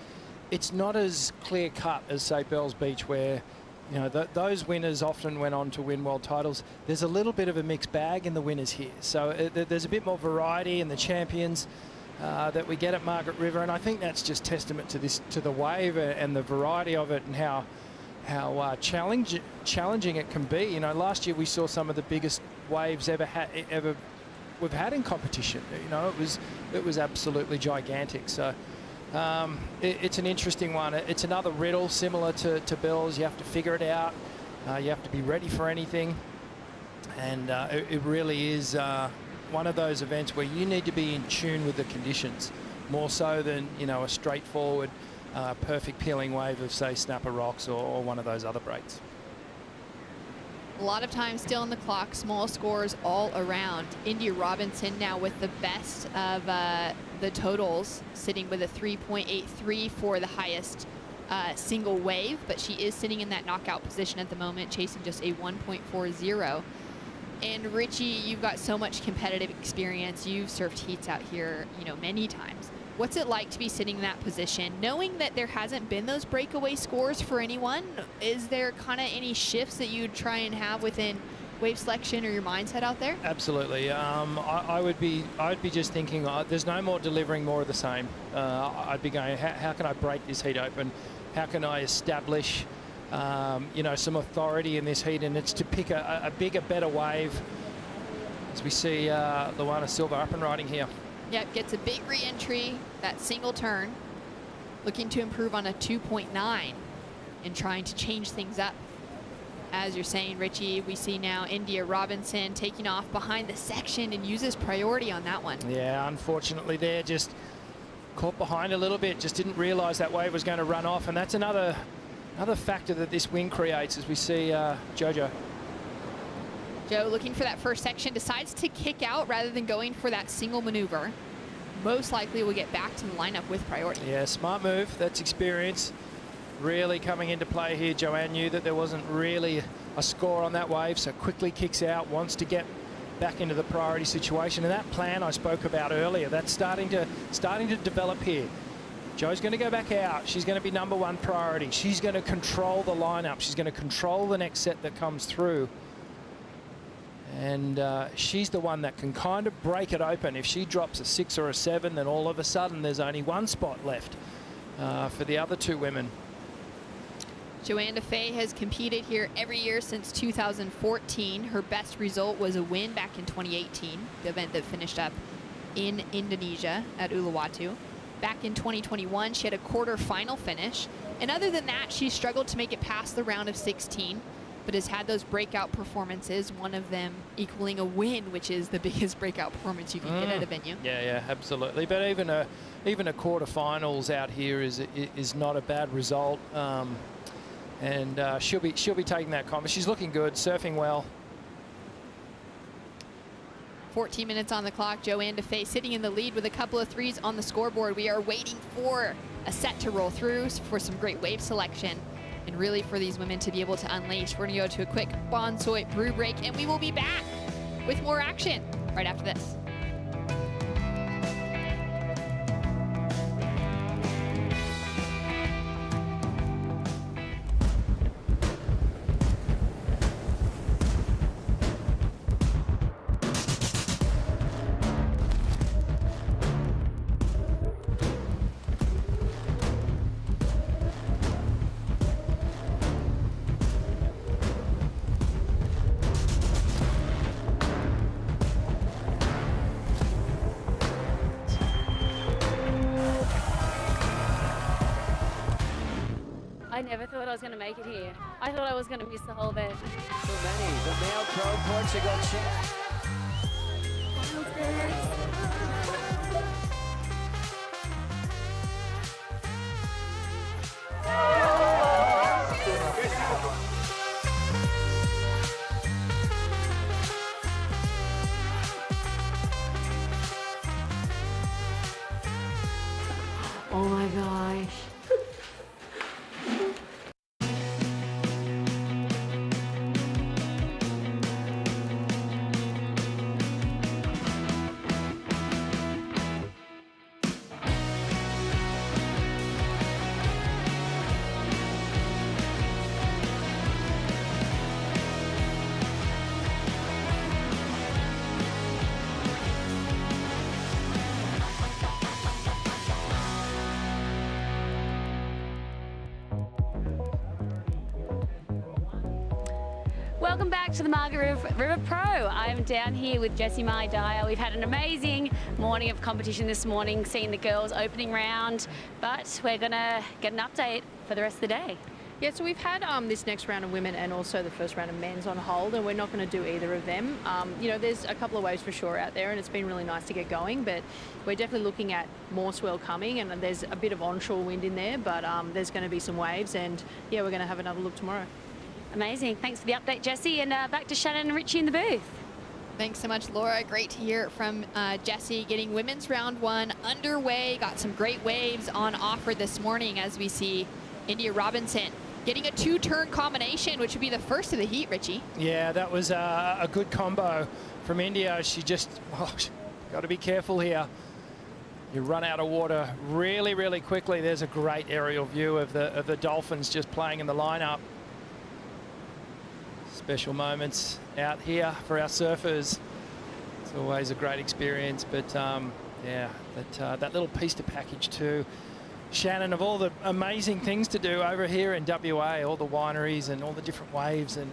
not as clear cut as, say, Bells Beach, where you know those winners often went on to win world titles. There's a little bit of a mixed bag in the winners here, so there's a bit more variety in the champions that we get at Margaret River, and I think that's just testament to the wave and the variety of it, and how challenging it can be. You know, last year we saw some of the biggest waves ever we've had in competition. You know, it was absolutely gigantic. So it's an interesting one. It's another riddle similar to Bells. You have to figure it out. You have to be ready for anything, and it really is one of those events where you need to be in tune with the conditions more so than, you know, a straightforward perfect peeling wave of, say, Snapper Rocks or one of those other breaks. A lot of time still on the clock, small scores all around. India Robinson now with the best of the totals, sitting with a 3.83 for the highest single wave, but she is sitting in that knockout position at the moment, chasing just a 1.40. And Richie, you've got so much competitive experience. You've surfed heats out here, you know, many times. What's it like to be sitting in that position, knowing that there hasn't been those breakaway scores for anyone? Is there kind of any shifts that you'd try and have within wave selection or your mindset out there? Absolutely. I would be just thinking, there's no more delivering more of the same. I'd be going, how can I break this heat open? How can I establish, you know, some authority in this heat? And it's to pick a bigger, better wave. As we see Luana Silva up and riding here. Yep, gets a big re-entry, that single turn, looking to improve on a 2.9 and trying to change things up. As you're saying, Richie, we see now India Robinson taking off behind the section and uses priority on that one. Yeah, unfortunately there, just caught behind a little bit, just didn't realize that wave was going to run off, and that's another factor that this wind creates, as we see Jojo. Joe, looking for that first section, decides to kick out rather than going for that single maneuver. Most likely will get back to the lineup with priority. Yeah, smart move. That's experience really coming into play here. Joanne knew that there wasn't really a score on that wave, so quickly kicks out, wants to get back into the priority situation. And that plan I spoke about earlier, that's starting to develop here. Joe's going to go back out. She's going to be #1 priority. She's going to control the lineup. She's going to control the next set that comes through. And she's the one that can kind of break it open. If she drops a 6 or a 7, then all of a sudden there's only one spot left for the other two women. Joanne DeFay has competed here every year since 2014. Her best result was a win back in 2018, the event that finished up in Indonesia at Uluwatu. Back in 2021, she had a quarter-final finish. And other than that, she struggled to make it past the round of 16. But has had those breakout performances, one of them equaling a win, which is the biggest breakout performance you can get at a venue. Yeah, absolutely. But even a quarterfinals out here is not a bad result, and she'll be taking that comment. She's looking good, surfing well. 14 minutes on the clock. Joanne DeFay sitting in the lead with a couple of threes on the scoreboard. We are waiting for a set to roll through for some great wave selection. And really for these women to be able to unleash. We're going to go to a quick Bonsoy brew break, and we will be back with more action right after this. never thought I was going to make it here. I thought I was going to miss the whole event. For many, the male pro Portugal champ. Oh my gosh. Welcome back to the Margaret River Pro. I'm down here with Jessie Dyer. We've had an amazing morning of competition this morning, seeing the girls opening round, but we're gonna get an update for the rest of the day. Yeah, so we've had this next round of women and also the first round of men's on hold, and we're not going to do either of them. You know, there's a couple of waves for sure out there, and it's been really nice to get going, but we're definitely looking at more swell coming, and there's a bit of onshore wind in there, but there's going to be some waves, and yeah, we're going to have another look tomorrow. Amazing. Thanks for the update, Jessie, and back to Shannon and Richie in the booth. Thanks so much, Laura. Great to hear from Jessie, getting women's round 1 underway. Got some great waves on offer this morning as we see India Robinson getting a 2-turn combination, which would be the first of the heat, Richie. Yeah, that was a good combo from India. She just, got to be careful here. You run out of water really, really quickly. There's a great aerial view of the Dolphins just playing in the lineup. Special moments out here for our surfers. It's always a great experience, but yeah, that little pista package too. Shannon, of all the amazing things to do over here in WA, all the wineries and all the different waves and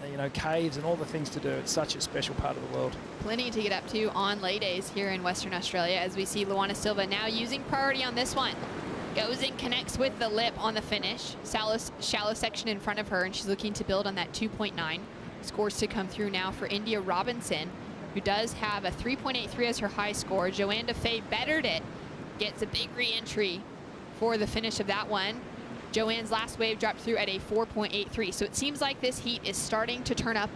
you know, caves and all the things to do, it's such a special part of the world. Plenty to get up to on lay days here in Western Australia, as we see Luana Silva now using priority on this one. Goes and connects with the lip on the finish. Shallow section in front of her, and she's looking to build on that 2.9. Scores to come through now for India Robinson, who does have a 3.83 as her high score. Joanne DeFay bettered it, gets a big re-entry for the finish of that one. Joanne's last wave dropped through at a 4.83. So it seems like this heat is starting to turn up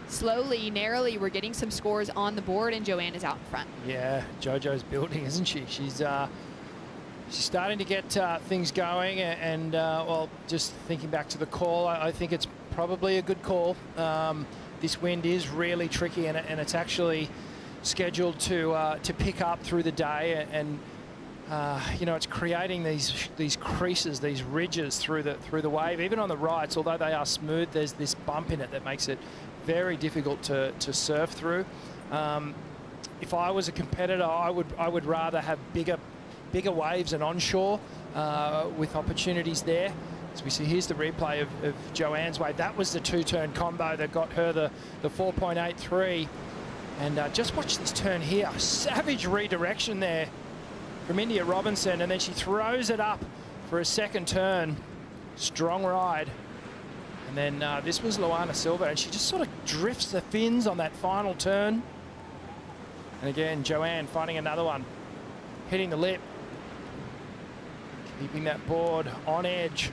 slowly, narrowly. We're getting some scores on the board, and Joanne is out in front. Yeah, JoJo's building, isn't she? She's starting to get things going, and well, just thinking back to the call, I think it's probably a good call. This wind is really tricky, and it's actually scheduled to pick up through the day, and you know, it's creating these creases, these ridges through the wave. Even on the rights, although they are smooth, there's this bump in it that makes it very difficult to surf through. If I was a competitor, I would rather have bigger waves and onshore with opportunities there. As we see, here's the replay of Joanne's wave. That was the 2-turn combo that got her the 4.83. And just watch this turn here. Savage redirection there from India Robinson, and then she throws it up for a second turn. Strong ride. And then this was Luana Silva, and she just sort of drifts the fins on that final turn. And again, Joanne finding another one, hitting the lip, keeping that board on edge.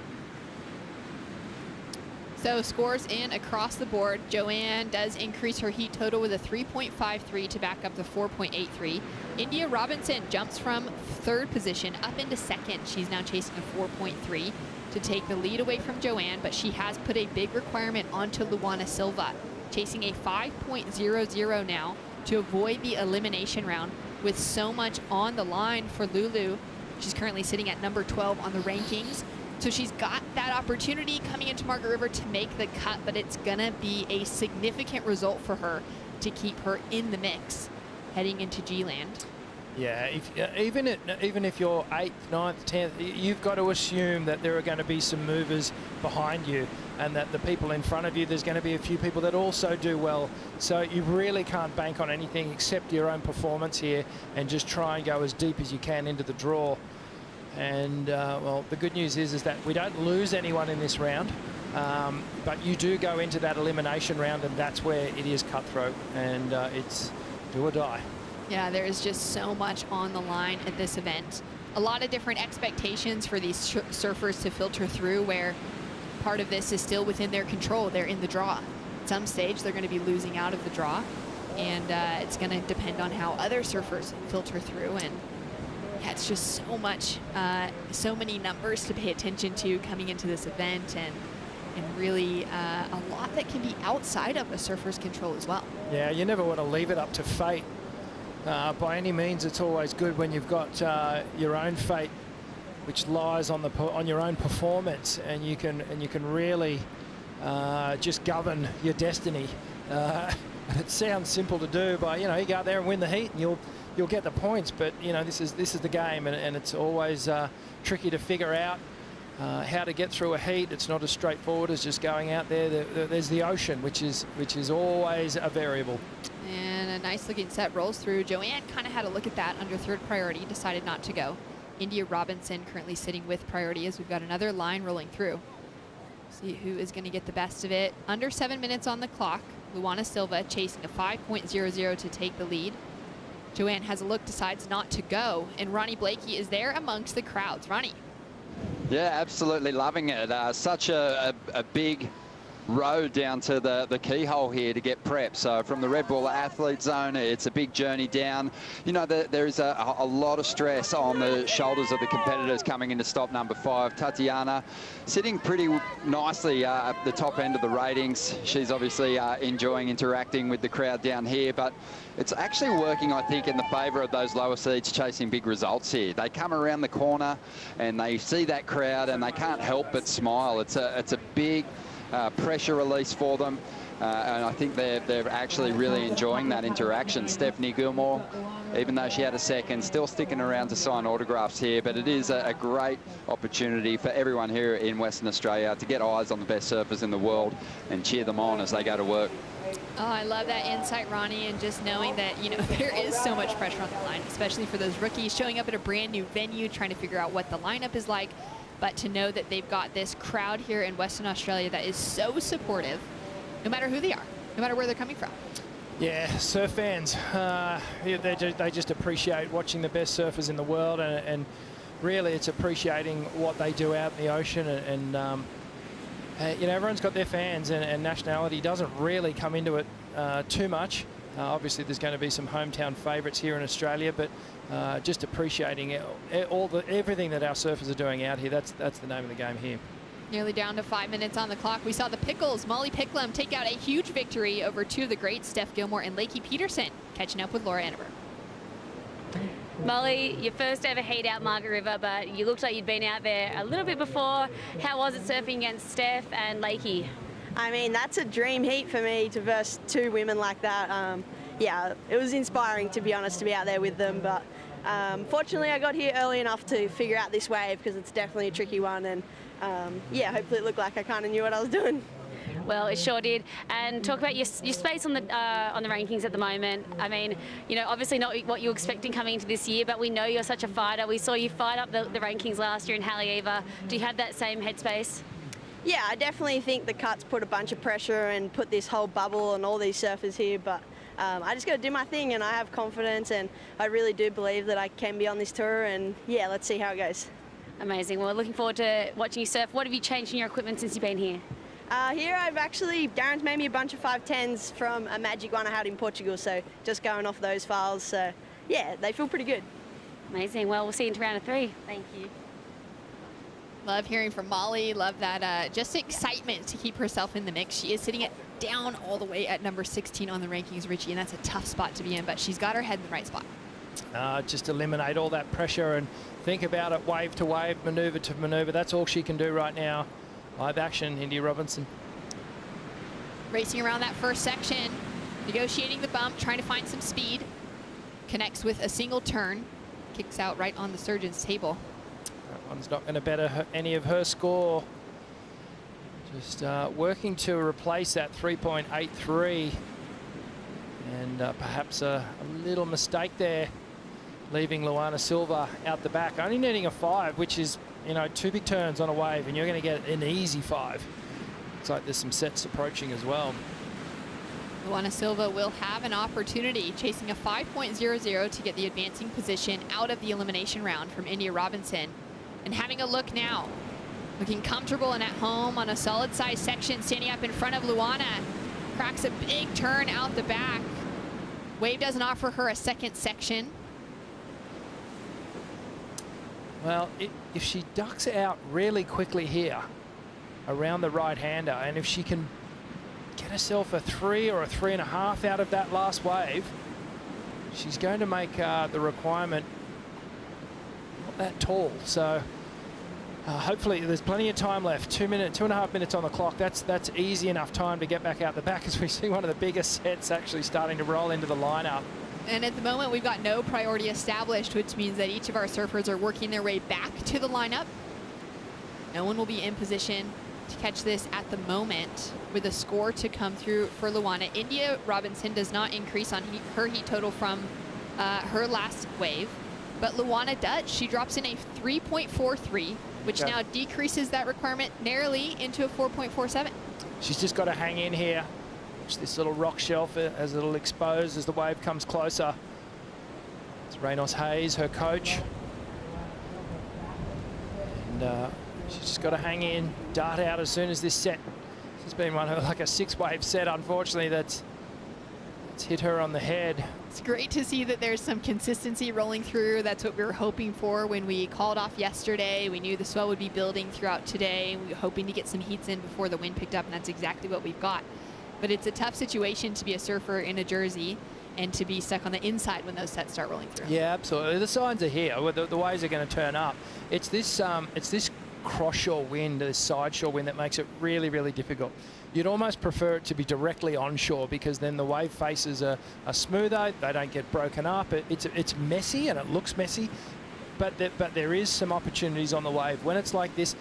So scores in across the board. Joanne does increase her heat total with a 3.53 to back up the 4.83. India Robinson jumps from 3rd position up into 2nd. She's now chasing a 4.3 to take the lead away from Joanne, but she has put a big requirement onto Luana Silva, chasing a 5.00 now to avoid the elimination round with so much on the line for Lulu. She's currently sitting at number 12 on the rankings. So she's got that opportunity coming into Margaret River to make the cut, but it's gonna be a significant result for her to keep her in the mix heading into G-Land. Yeah, even if you're 8th, 9th, 10th, you've got to assume that there are going to be some movers behind you, and that the people in front of you, there's going to be a few people that also do well. So you really can't bank on anything except your own performance here, and just try and go as deep as you can into the draw. And well, the good news is that we don't lose anyone in this round, but you do go into that elimination round, and that's where it is cutthroat, and it's do or die. Yeah, there is just so much on the line at this event. A lot of different expectations for these surfers to filter through, where part of this is still within their control. They're in the draw. At some stage, they're going to be losing out of the draw, and it's going to depend on how other surfers filter through. And yeah, it's just so much, so many numbers to pay attention to coming into this event, and really a lot that can be outside of a surfer's control as well. Yeah, you never want to leave it up to fate. By any means, it's always good when you've got your own fate, which lies on your own performance, and you can really just govern your destiny. It sounds simple to do, but you go out there and win the heat, and you'll get the points. But this is the game, and it's always tricky to figure out how to get through a heat. It's not as straightforward as just going out there. There's the ocean, which is always a variable. And a nice looking set rolls through. Joanne kind of had a look at that under third priority, decided not to go. India Robinson currently sitting with priority as we've got another line rolling through. See who is going to get the best of it. Under 7 minutes on the clock. Luana Silva chasing a 5.00 to take the lead. Joanne has a look, decides not to go, and Ronnie Blakey is there amongst the crowds. Ronnie. Yeah, absolutely loving it. Such a big road down to the keyhole here to get prepped. So from the Red Bull athlete zone, it's a big journey down. There is a lot of stress on the shoulders of the competitors coming into stop number 5. Tatiana sitting pretty nicely at the top end of the ratings. She's obviously enjoying interacting with the crowd down here, but it's actually working, I think, in the favour of those lower seeds chasing big results here. They come around the corner and they see that crowd and they can't help but smile. It's a big pressure release for them, and I think they're actually really enjoying that interaction. Stephanie Gilmour, even though she had a second, still sticking around to sign autographs here, but it is a great opportunity for everyone here in Western Australia to get eyes on the best surfers in the world and cheer them on as they go to work. Oh, I love that insight, Ronnie, and just knowing that, there is so much pressure on the line, especially for those rookies showing up at a brand new venue, trying to figure out what the lineup is like. But to know that they've got this crowd here in Western Australia that is so supportive, no matter who they are, no matter where they're coming from. Yeah, surf fans, they just appreciate watching the best surfers in the world, and really it's appreciating what they do out in the ocean. And everyone's got their fans, and nationality doesn't really come into it too much. Obviously, there's going to be some hometown favourites here in Australia, but just appreciating everything that our surfers are doing out here. That's the name of the game here. Nearly down to 5 minutes on the clock. We saw the Pickles, Molly Picklum, take out a huge victory over two of the greats, Steph Gilmour and Lakey Peterson, catching up with Laura Annenberg. Molly, your first ever heat out Margaret River, but you looked like you'd been out there a little bit before. How was it surfing against Steph and Lakey? I mean, that's a dream heat for me to verse two women like that. Yeah, it was inspiring, to be honest, to be out there with them. But fortunately, I got here early enough to figure out this wave because it's definitely a tricky one. And yeah, hopefully it looked like I kind of knew what I was doing. Well, it sure did. And talk about your space on the rankings at the moment. I mean, obviously not what you were expecting coming into this year, but we know you're such a fighter. We saw you fight up the rankings last year in Haleiwa. Do you have that same headspace? Yeah, I definitely think the cuts put a bunch of pressure and put this whole bubble on all these surfers here, but I just got to do my thing, and I have confidence, and I really do believe that I can be on this tour, and yeah, let's see how it goes. Amazing. Well, looking forward to watching you surf. What have you changed in your equipment since you've been here? Here Darren's made me a bunch of 510s from a magic one I had in Portugal, so just going off those files. So yeah, they feel pretty good. Amazing. Well, we'll see you in round of 3. Thank you. Love hearing from Molly. Love that just excitement to keep herself in the mix. She is sitting it down all the way at number 16 on the rankings, Richie, and that's a tough spot to be in, but she's got her head in the right spot. Just eliminate all that pressure and think about it wave to wave, maneuver to maneuver. That's all she can do right now. Live action, India Robinson. Racing around that first section, negotiating the bump, trying to find some speed. Connects with a single turn, kicks out right on the surgeon's table. That one's not going to better any of her score. Just working to replace that 3.83. And perhaps a little mistake there leaving Luana Silva out the back, only needing a 5, which is, you know, 2 big turns on a wave, and you're going to get an easy 5. Looks like there's some sets approaching as well. Luana Silva will have an opportunity, chasing a 5.00 to get the advancing position out of the elimination round from India Robinson. And having a look now, looking comfortable and at home on a solid size section, standing up in front of Luana, cracks a big turn out the back. Wave doesn't offer her a second section. Well, if she ducks out really quickly here around the right-hander, and if she can get herself a 3 or a 3.5 out of that last wave, she's going to make the requirement not that tall. So hopefully there's plenty of time left. 2.5 minutes on the clock. That's easy enough time to get back out the back as we see one of the biggest sets actually starting to roll into the lineup. And at the moment, we've got no priority established, which means that each of our surfers are working their way back to the lineup. No one will be in position to catch this at the moment with a score to come through for Luana. India Robinson does not increase on her heat total from her last wave, but Luana does. She drops in a 3.43, which now decreases that requirement narrowly into a 4.47. She's just got to hang in here. Watch this little rock shelf as it'll expose as the wave comes closer. It's Reynos Hayes, her coach. And she's just got to hang in, dart out as soon as this set. This has been one of like a 6-wave set, unfortunately, that's hit her on the head. It's great to see that there's some consistency rolling through. That's what we were hoping for when we called off yesterday. We knew the swell would be building throughout today. We were hoping to get some heats in before the wind picked up, and that's exactly what we've got. But it's a tough situation to be a surfer in a jersey and to be stuck on the inside when those sets start rolling through. Yeah, absolutely. The signs are here. The waves are going to turn up. It's this cross-shore wind, this side-shore wind that makes it really, really difficult. You'd almost prefer it to be directly onshore because then the wave faces are smoother. They don't get broken up. It's messy and it looks messy, but there is some opportunities on the wave. When it's like this,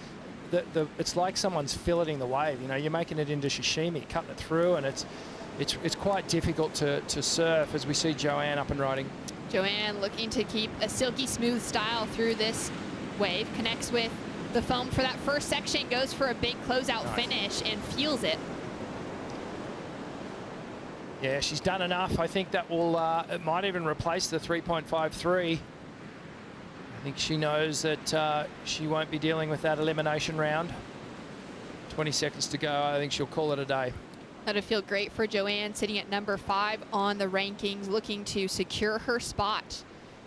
it's like someone's filleting the wave. You know, you're making it into sashimi, cutting it through, and it's quite difficult to surf as we see Joanne up and riding. Joanne looking to keep a silky smooth style through this wave, connects with the foam for that first section, goes for a big closeout finish and feels it. Yeah, she's done enough. I think that will, it might even replace the 3.53. I think she knows that she won't be dealing with that elimination round. 20 seconds to go. I think she'll call it a day. That'll feel great for Joanne, sitting at number 5 on the rankings, looking to secure her spot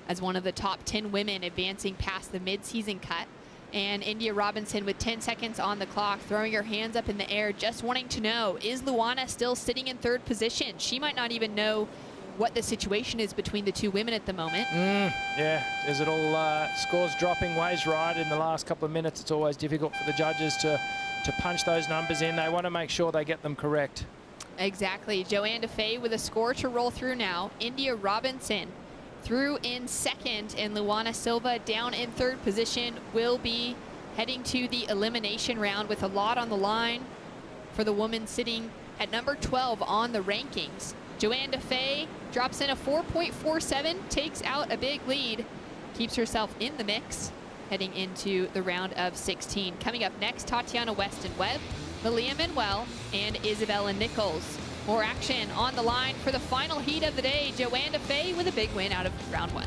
as one of the top 10 women advancing past the mid-season cut. And India Robinson with 10 seconds on the clock, throwing her hands up in the air, just wanting to know, is Luana still sitting in 3rd position? She might not even know what the situation is between the two women at the moment. Yeah, as it all scores dropping, waves right in the last couple of minutes, it's always difficult for the judges to punch those numbers in. They want to make sure they get them correct. Exactly. Joanne DeFay with a score to roll through now. India Robinson through in 2nd, and Luana Silva down in 3rd position will be heading to the elimination round with a lot on the line for the woman sitting at number 12 on the rankings. Joanne DeFay drops in a 4.47, takes out a big lead, keeps herself in the mix heading into the round of 16. Coming up next, Tatiana Weston-Webb, Malia Manuel, and Isabella Nichols. More action on the line for the final heat of the day. Joanne DeFay with a big win out of round 1.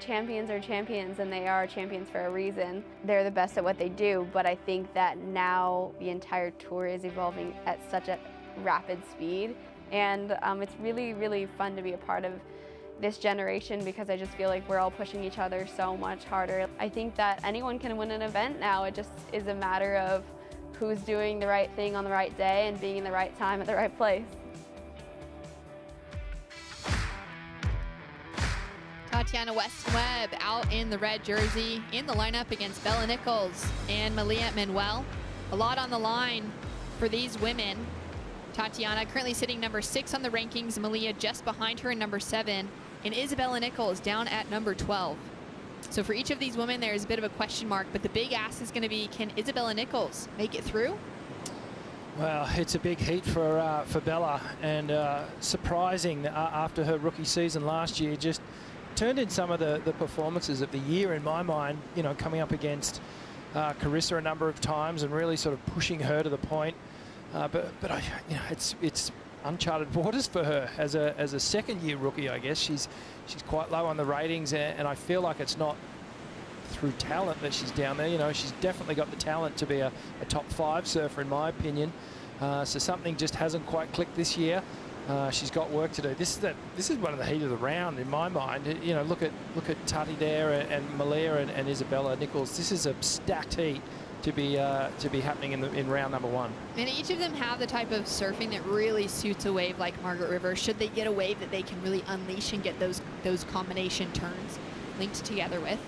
champions are champions, and they are champions for a reason. They're the best at what they do, but I think that now the entire tour is evolving at such a rapid speed, and it's really, really fun to be a part of this generation because I just feel like we're all pushing each other so much harder. I think that anyone can win an event now. It just is a matter of who's doing the right thing on the right day and being in the right time at the right place. Tatiana Weston-Webb out in the red jersey in the lineup against Bella Nichols and Malia Manuel. A lot on the line for these women. Tatiana currently sitting number 6 on the rankings, Malia just behind her in number 7, and Isabella Nichols down at number 12. So for each of these women, there's a bit of a question mark, but the big ask is going to be, can Isabella Nichols make it through? Well, it's a big heat for Bella, and surprising after her rookie season last year, just turned in some of the performances of the year in my mind, you know, coming up against Carissa a number of times and really sort of pushing her to the point. But I, you know, it's uncharted waters for her as a second-year rookie. I guess she's quite low on the ratings, and I feel like it's not through talent that she's down there. You know, she's definitely got the talent to be a top 5 surfer, in my opinion. So something just hasn't quite clicked this year. She's got work to do. This is one of the heat of the round in my mind. You know, look at Tati there and Malia and Isabella Nichols. This is a stacked heat to be happening in round number 1. And each of them have the type of surfing that really suits a wave like Margaret River. Should they get a wave that they can really unleash and get those combination turns linked together with.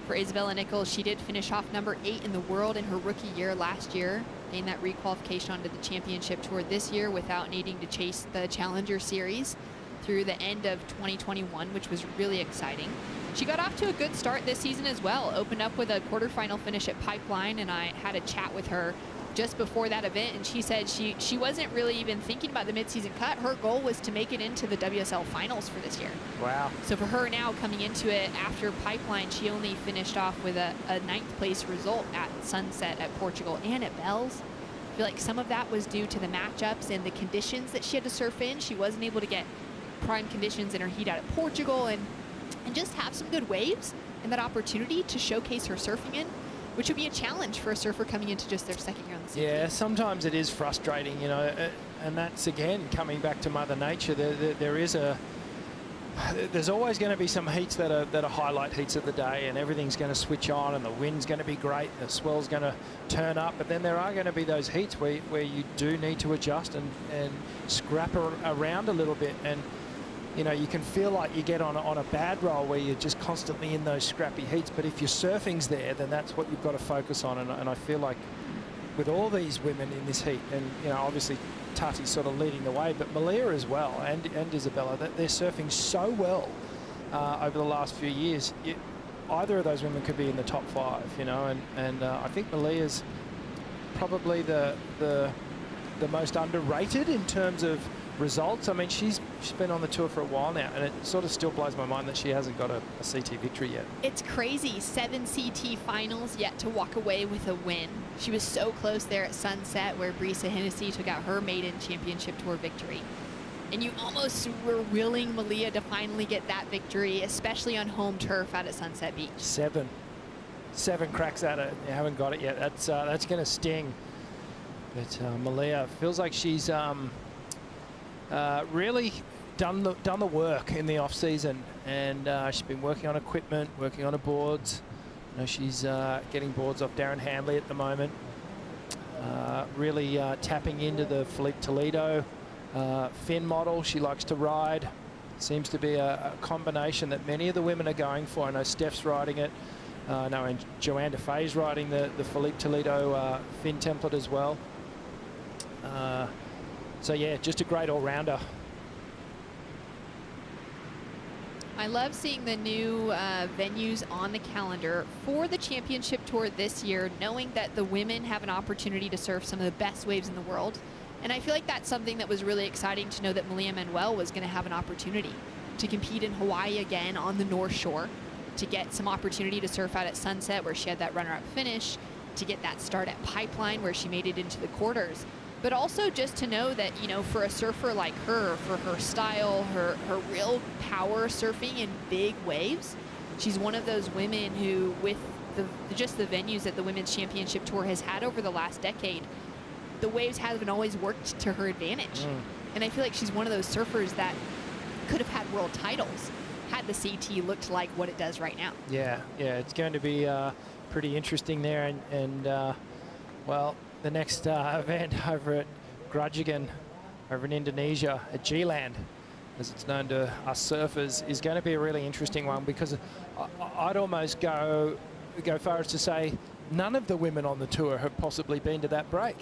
For Isabella Nichols, she did finish off number 8 in the world in her rookie year last year, gained that requalification onto the championship tour this year without needing to chase the Challenger Series through the end of 2021, which was really exciting. She got off to a good start this season as well, opened up with a quarterfinal finish at Pipeline, and I had a chat with her just before that event, and she said she wasn't really even thinking about the midseason cut. Her goal was to make it into the WSL Finals for this year. Wow. So for her now coming into it after Pipeline, she only finished off with a 9th place result at Sunset at Portugal and at Bells. I feel like some of that was due to the matchups and the conditions that she had to surf in. She wasn't able to get prime conditions in her heat out at Portugal and just have some good waves and that opportunity to showcase her surfing in, which would be a challenge for a surfer coming into just their second year on the CT. Yeah, sometimes it is frustrating, you know, and that's again coming back to Mother Nature. There's always going to be some heats that are highlight heats of the day, and everything's going to switch on, and the wind's going to be great, the swell's going to turn up. But then there are going to be those heats where you do need to adjust and scrap around a little bit, and you know, you can feel like you get on a bad roll where you're just constantly in those scrappy heats. But if your surfing's there, then that's what you've got to focus on. And I feel like with all these women in this heat, and you know, obviously Tati's sort of leading the way, but Malia as well, and Isabella, that they're surfing so well over the last few years. Either of those women could be in the top 5, you know, and I think Malia's probably the most underrated in terms of results. I mean, she's been on the tour for a while now, and it sort of still blows my mind that she hasn't got a CT victory yet. It's crazy. 7 CT finals yet to walk away with a win. She was so close there at Sunset where Brisa Hennessy took out her maiden championship tour victory. And you almost were willing Malia to finally get that victory, especially on home turf out at Sunset Beach. 7 cracks at it. You haven't got it yet. That's going to sting. But Malia feels like she's really done the work in the off season, and she's been working on equipment, working on her boards. You know, she's getting boards off Darren Handley at the moment. Really tapping into the Philippe Toledo fin model she likes to ride. Seems to be a combination that many of the women are going for. I know Steph's riding it. And Joanne DeFay's riding the Philippe Toledo fin template as well. So yeah, just a great all-rounder. I love seeing the new venues on the calendar for the championship tour this year, knowing that the women have an opportunity to surf some of the best waves in the world. And I feel like that's something that was really exciting to know that Malia Manuel was going to have an opportunity to compete in Hawaii again on the North Shore, to get some opportunity to surf out at Sunset where she had that runner-up finish, to get that start at Pipeline where she made it into the quarters. But also just to know that, you know, for a surfer like her, for her style, her real power surfing in big waves, she's one of those women who, with just the venues that the Women's Championship Tour has had over the last decade, the waves haven't always worked to her advantage. And I feel like she's one of those surfers that could have had world titles had the CT looked like what it does right now. Yeah, it's going to be pretty interesting there. And well, the next event over at Grudgigan, over in Indonesia, at G-Land, as it's known to us surfers, is going to be a really interesting one, because I'd almost go far as to say none of the women on the tour have possibly been to that break.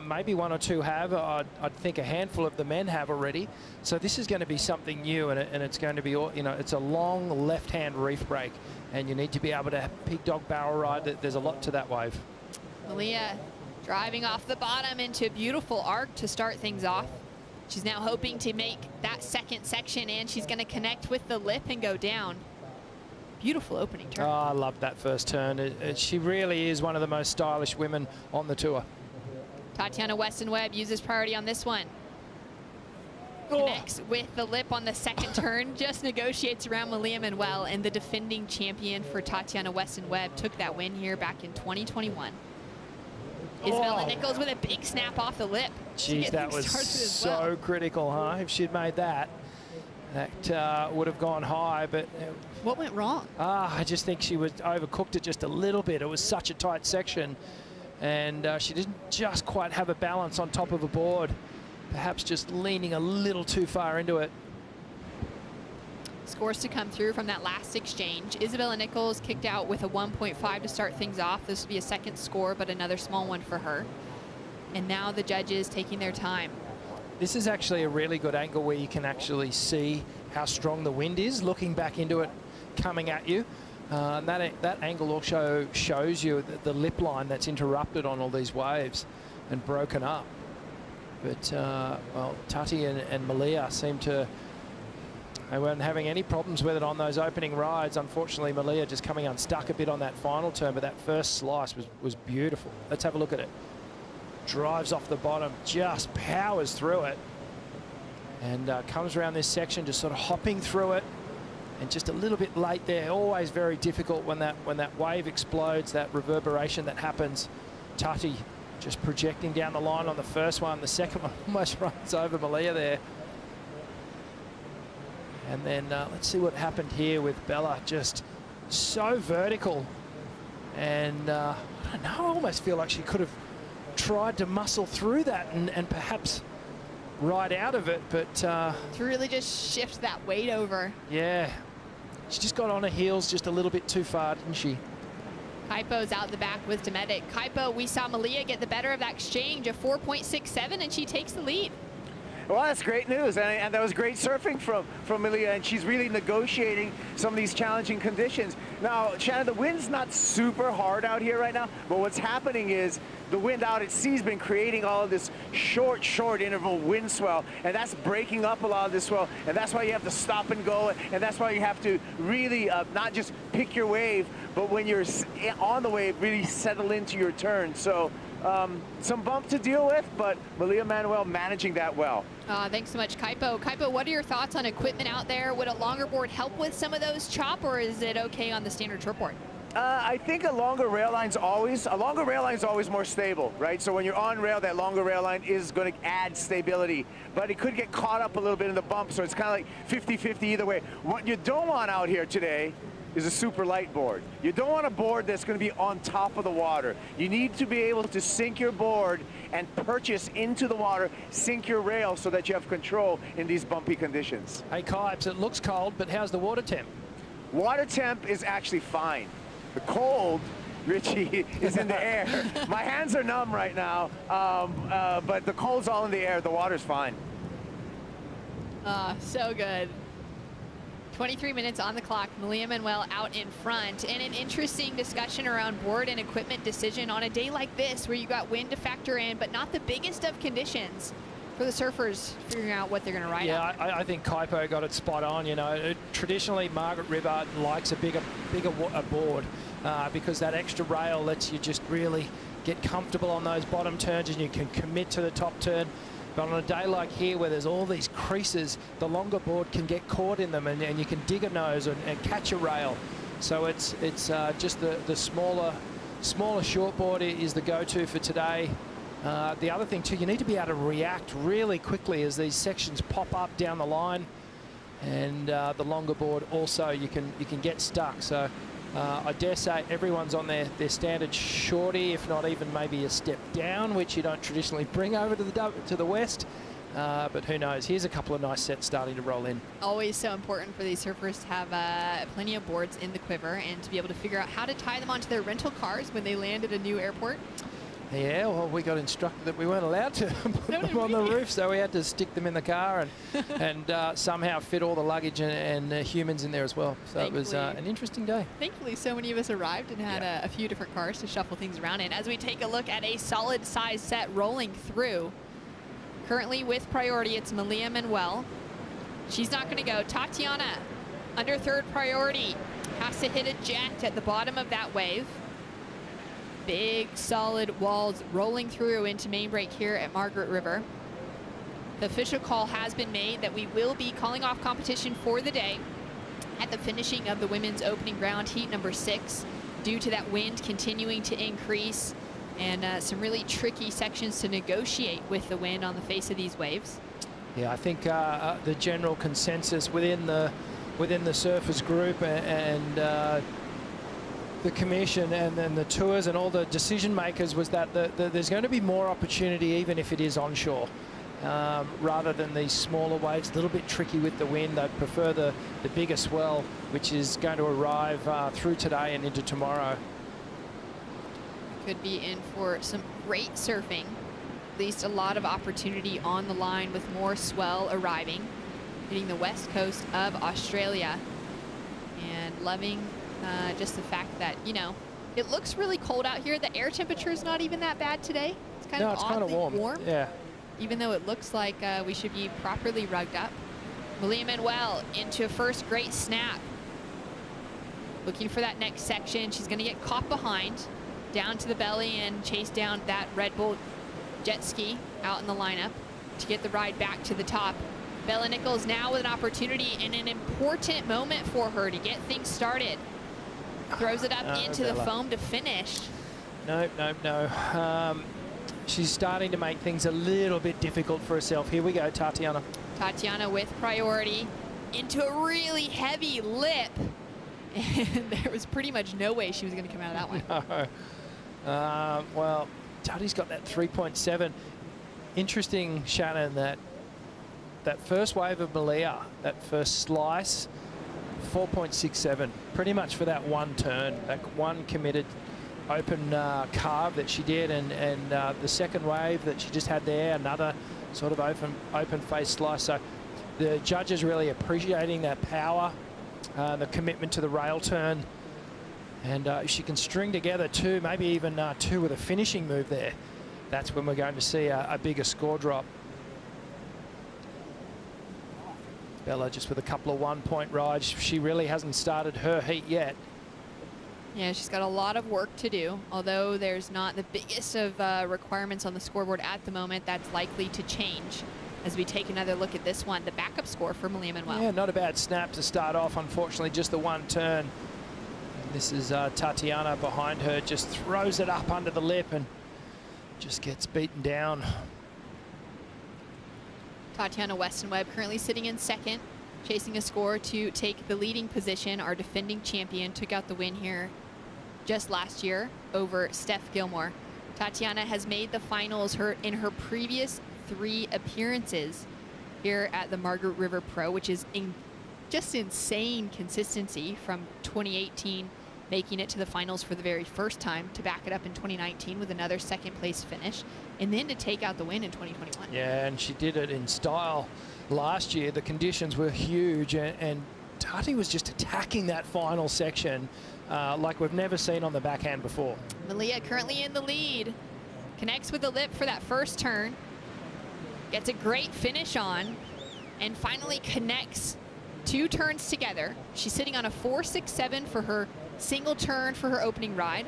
Maybe one or two have. I'd think a handful of the men have already. So this is going to be something new, and it's going to be, it's a long left-hand reef break, and you need to be able to pig dog barrel ride. There's a lot to that wave. Malia driving off the bottom into a beautiful arc to start things off. She's now hoping to make that second section, and she's going to connect with the lip and go down. Beautiful opening turn. Oh, I love that first turn. She really is one of the most stylish women on the tour. Tatiana Weston-Webb uses priority on this one. Connects with the lip on the second turn, just negotiates around Malia Manuel, and the defending champion for Tatiana Weston-Webb took that win here back in 2021. Isabella Nichols with a big snap off the lip. Geez, that was so critical, huh? If she'd made that, that would have gone high, but... What went wrong? I just think she overcooked it just a little bit. It was such a tight section, and she didn't just quite have a balance on top of a board. Perhaps just leaning a little too far into it. Scores to come through from that last exchange. Isabella Nichols kicked out with a 1.5 to start things off. This would be a second score, but another small one for her. And now the judges taking their time. This is actually a really good angle where you can actually see how strong the wind is, looking back into it, coming at you. And that angle also shows you the lip line that's interrupted on all these waves and broken up. But, well, Tati and Malia seem to... They weren't having any problems with it on those opening rides. Unfortunately, Malia just coming unstuck a bit on that final turn, but that first slice was beautiful. Let's have a look at it. Drives off the bottom, just powers through it, and comes around this section, just sort of hopping through it, and just a little bit late there. Always very difficult when that wave explodes, that reverberation that happens. Tati just projecting down the line on the first one. The second one almost runs over Malia there. And then let's see what happened here with Bella. Just so vertical. And I don't know, I almost feel like she could have tried to muscle through that and perhaps ride out of it. But to really just shift that weight over. Yeah. She just got on her heels just a little bit too far, didn't she? Kaipo's out the back with Dometic. Kaipo, we saw Malia get the better of that exchange, a 4.67, and she takes the lead. Well, that's great news, and that was great surfing from Malia, and she's really negotiating some of these challenging conditions. Now, Shannon, the wind's not super hard out here right now, but what's happening is the wind out at sea has been creating all of this short interval wind swell, and that's breaking up a lot of this swell, and that's why you have to stop and go, and that's why you have to really not just pick your wave, but when you're on the wave, really settle into your turn. So some bump to deal with, but Malia Manuel managing that well. Thanks so much, Kaipo. Kaipo, what are your thoughts on equipment out there? Would a longer board help with some of those chop, or is it okay on the standard short board? I think a longer rail line's always more stable, right? So when you're on rail, that longer rail line is going to add stability, but it could get caught up a little bit in the bump, so it's kind of like 50-50 either way. What you don't want out here today is a super light board. You don't want a board that's going to be on top of the water. You need to be able to sink your board and purchase into the water, sink your rail so that you have control in these bumpy conditions. Hey, Kipes, it looks cold, but how's the water temp? Water temp is actually fine. The cold, Richie, is in the air. My hands are numb right now, but the cold's all in the air. The water's fine. So good. 23 minutes on the clock. Malia Manuel out in front, and an interesting discussion around board and equipment decision on a day like this where you got wind to factor in, but not the biggest of conditions for the surfers figuring out what they're going to ride out. Yeah, I think Kaipo got it spot on. You know, traditionally Margaret River likes a bigger board because that extra rail lets you just really get comfortable on those bottom turns, and you can commit to the top turn. But on a day like here where there's all these creases, the longer board can get caught in them, and you can dig a nose and catch a rail. So it's just the smaller shortboard is the go-to for today. The other thing too, you need to be able to react really quickly as these sections pop up down the line, and the longer board also you can get stuck. So I dare say everyone's on their standard shorty, if not even maybe a step down, which you don't traditionally bring over to the west. But who knows? Here's a couple of nice sets starting to roll in. Always so important for these surfers to have plenty of boards in the quiver and to be able to figure out how to tie them onto their rental cars when they land at a new airport. Yeah, well, we got instructed that we weren't allowed to put them on the roof, so we had to stick them in the car and somehow fit all the luggage and humans in there as well. So it was an interesting day. Thankfully, so many of us arrived and had a few different cars to shuffle things around in. As we take a look at a solid size set rolling through, currently with priority, it's Malia Manuel. She's not going to go. Tatiana, under third priority, has to hit a jet at the bottom of that wave. Big solid walls rolling through into main break here at Margaret River. The official call has been made that we will be calling off competition for the day at the finishing of the women's opening round, heat number 6, due to that wind continuing to increase and some really tricky sections to negotiate with the wind on the face of these waves. Yeah, I think the general consensus within the surfers group and the commission and then the tours and all the decision makers was that there's going to be more opportunity even if it is onshore, rather than these smaller waves. A little bit tricky with the wind. They'd prefer the bigger swell, which is going to arrive through today and into tomorrow. Could be in for some great surfing. At least a lot of opportunity on the line with more swell arriving, hitting the west coast of Australia. And loving just the fact that, you know, it looks really cold out here. The air temperature is not even that bad today. It's kind of oddly warm. Yeah. Even though it looks like we should be properly rugged up. Malia Manuel into a first great snap. Looking for that next section. She's going to get caught behind, down to the belly and chase down that Red Bull jet ski out in the lineup to get the ride back to the top. Bella Nichols now with an opportunity and an important moment for her to get things started. Throws it up into the foam to finish. No. She's starting to make things a little bit difficult for herself. Here we go, Tatiana. Tatiana with priority into a really heavy lip. And there was pretty much no way she was going to come out of that one. No. Well, Tati's got that 3.7. Interesting, Shannon, that first wave of Malia, that first slice, 4.67, pretty much for that one turn, that one committed open carve that she did, and the second wave that she just had there, another sort of open face slice. So the judges really appreciating that power, the commitment to the rail turn, and if she can string together two, maybe even two with a finishing move there, that's when we're going to see a bigger score drop. Bella just with a couple of one-point rides. She really hasn't started her heat yet. Yeah, she's got a lot of work to do, although there's not the biggest of requirements on the scoreboard at the moment. That's likely to change as we take another look at this one, the backup score for Malia Manuel. Yeah, not a bad snap to start off. Unfortunately, just the one turn. And this is Tatiana behind her, just throws it up under the lip and just gets beaten down. Tatiana Weston-Webb currently sitting in second, chasing a score to take the leading position. Our defending champion took out the win here just last year over Steph Gilmour. Tatiana has made the finals in her previous 3 appearances here at the Margaret River Pro, which is just insane consistency from 2018, making it to the finals for the very first time, to back it up in 2019 with another second place finish, and then to take out the win in 2021. Yeah, and she did it in style last year. The conditions were huge, and Tati was just attacking that final section like we've never seen on the backhand before. Malia currently in the lead, connects with the lip for that first turn, gets a great finish on, and finally connects 2 turns together. She's sitting on a 4.67 for her single turn for her opening ride,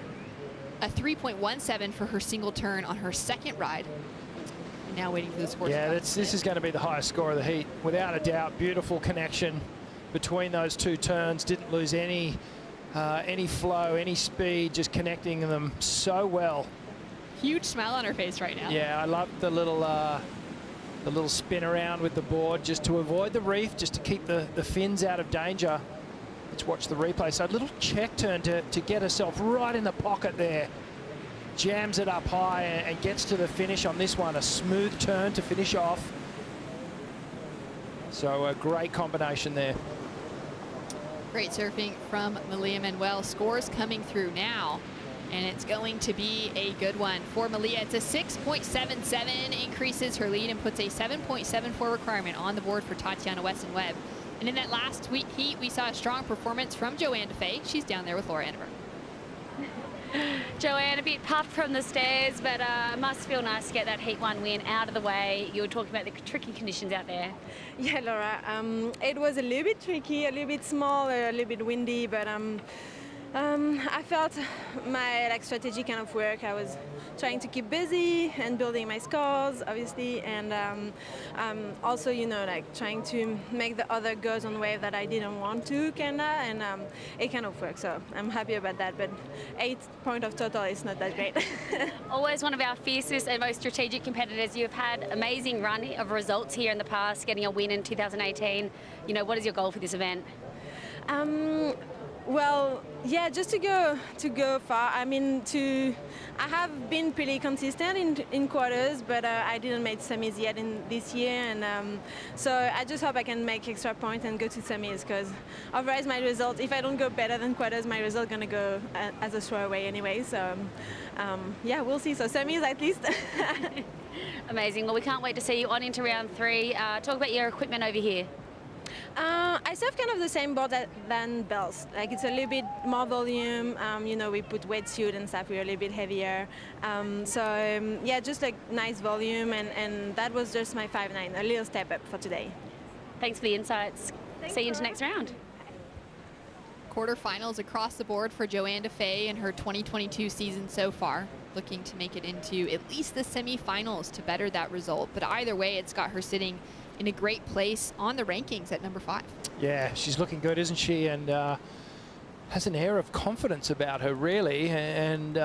a 3.17 for her single turn on her second ride, and now waiting for the score. Yeah, this is going to be the highest score of the heat, without a doubt. Beautiful connection between those 2 turns, didn't lose any any flow, any speed, just connecting them so well. Huge smile on her face right now. Yeah, I love the little spin around with the board just to avoid the reef, just to keep the fins out of danger. Let's watch the replay. So a little check turn to get herself right in the pocket there. Jams it up high and gets to the finish on this one. A smooth turn to finish off. So a great combination there. Great surfing from Malia Manuel. Scores coming through now, and it's going to be a good one for Malia. It's a 6.77, increases her lead and puts a 7.74 requirement on the board for Tatiana Weston-Webb. And in that last heat, we saw a strong performance from Joanne DeFay. She's down there with Laura Annever. Joanne, a bit puffed from the stairs, but must feel nice to get that Heat 1 win out of the way. You were talking about the tricky conditions out there. Yeah, Laura, it was a little bit tricky, a little bit small, a little bit windy, but I felt my strategy kind of work. I was trying to keep busy and building my scores, obviously, and also, you know, trying to make the other goes on wave that I didn't want to, kinda, and it kind of worked. So I'm happy about that. But 8 points of total is not that great. Always one of our fiercest and most strategic competitors. You've had amazing run of results here in the past, getting a win in 2018. You know, what is your goal for this event? Well, yeah, just to go far. I mean, I have been pretty consistent in quarters, but I didn't make semis yet in this year, and so I just hope I can make extra points and go to semis, because otherwise my result, if I don't go better than quarters, my result gonna go as a throwaway anyway. So yeah, we'll see. So semis at least. Amazing. Well, we can't wait to see you on into round 3. Talk about your equipment over here. I surf kind of the same board than Bells. Like, it's a little bit more volume. You know, we put wetsuit and stuff. We're a little bit heavier. Yeah, just like nice volume, and that was just my 5.9, a little step up for today. Thanks for the insights. See you into next round. Quarterfinals across the board for Joanne DeFay in her 2022 season so far. Looking to make it into at least the semifinals to better that result. But either way, it's got her sitting in a great place on the rankings at number 5. Yeah, she's looking good, isn't she? And has an air of confidence about her, really. And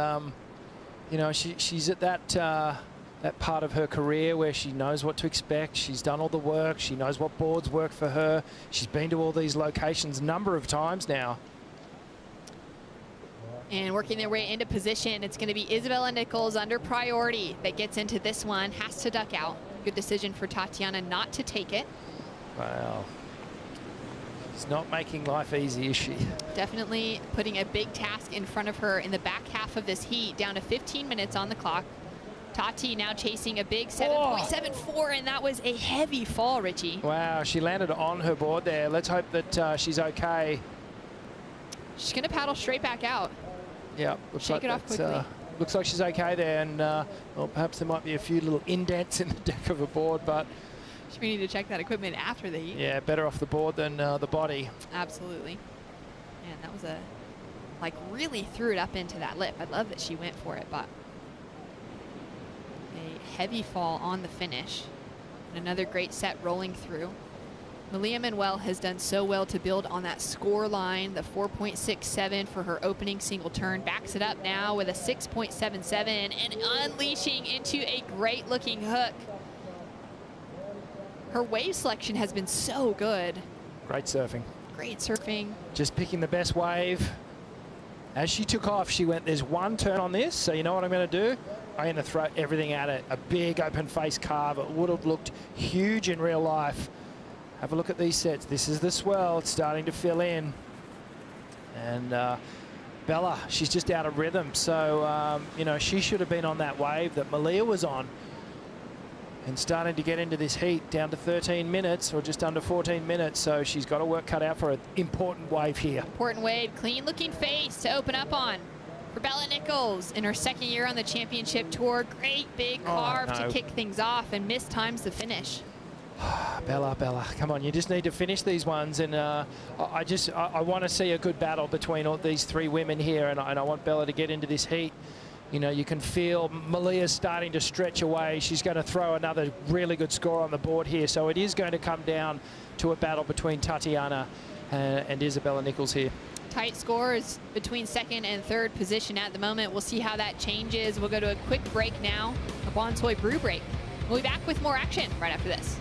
you know, she's at that part of her career where she knows what to expect. She's done all the work. She knows what boards work for her. She's been to all these locations a number of times now. And working their way into position, it's going to be Isabella Nichols under priority that gets into this one, has to duck out. Good decision for Tatiana not to take it. Wow. She's not making life easy, is she? Definitely putting a big task in front of her in the back half of this heat, down to 15 minutes on the clock. Tati now chasing a big 7.74, and that was a heavy fall, Richie. Wow, she landed on her board there. Let's hope that she's okay. She's going to paddle straight back out. Yeah, looks Shake like it off quickly. Looks like she's okay there, and well, perhaps there might be a few little indents in the deck of a board, but we need to check that equipment after the heat. Yeah, better off the board than the body. Absolutely. And that was really threw it up into that lip. I love that she went for it, but a heavy fall on the finish. And another great set rolling through. Malia Manuel has done so well to build on that score line, the 4.67 for her opening single turn. Backs it up now with a 6.77 and unleashing into a great looking hook. Her wave selection has been so good. Great surfing. Great surfing. Just picking the best wave. As she took off, she went, there's one turn on this, so you know what I'm going to do? I'm going to throw everything at it. A big open face carve. It would have looked huge in real life. Have a look at these sets. This is the swell. It's starting to fill in. And Bella, she's just out of rhythm. So, you know, she should have been on that wave that Malia was on. And starting to get into this heat down to 13 minutes or just under 14 minutes. So she's got her work cut out for an important wave here. Important wave. Clean looking face to open up on for Bella Nichols in her second year on the championship tour. Great big carve to kick things off and mistimes the finish. Bella, come on, you just need to finish these ones, and I want to see a good battle between all these 3 women here, and I want Bella to get into this heat. You know, you can feel Malia's starting to stretch away. She's going to throw another really good score on the board here, so it is going to come down to a battle between Tatiana and Isabella Nichols here. Tight scores between second and third position at the moment. We'll see how that changes. We'll go to a quick break now, a Bontoy brew break. We'll be back with more action right after this.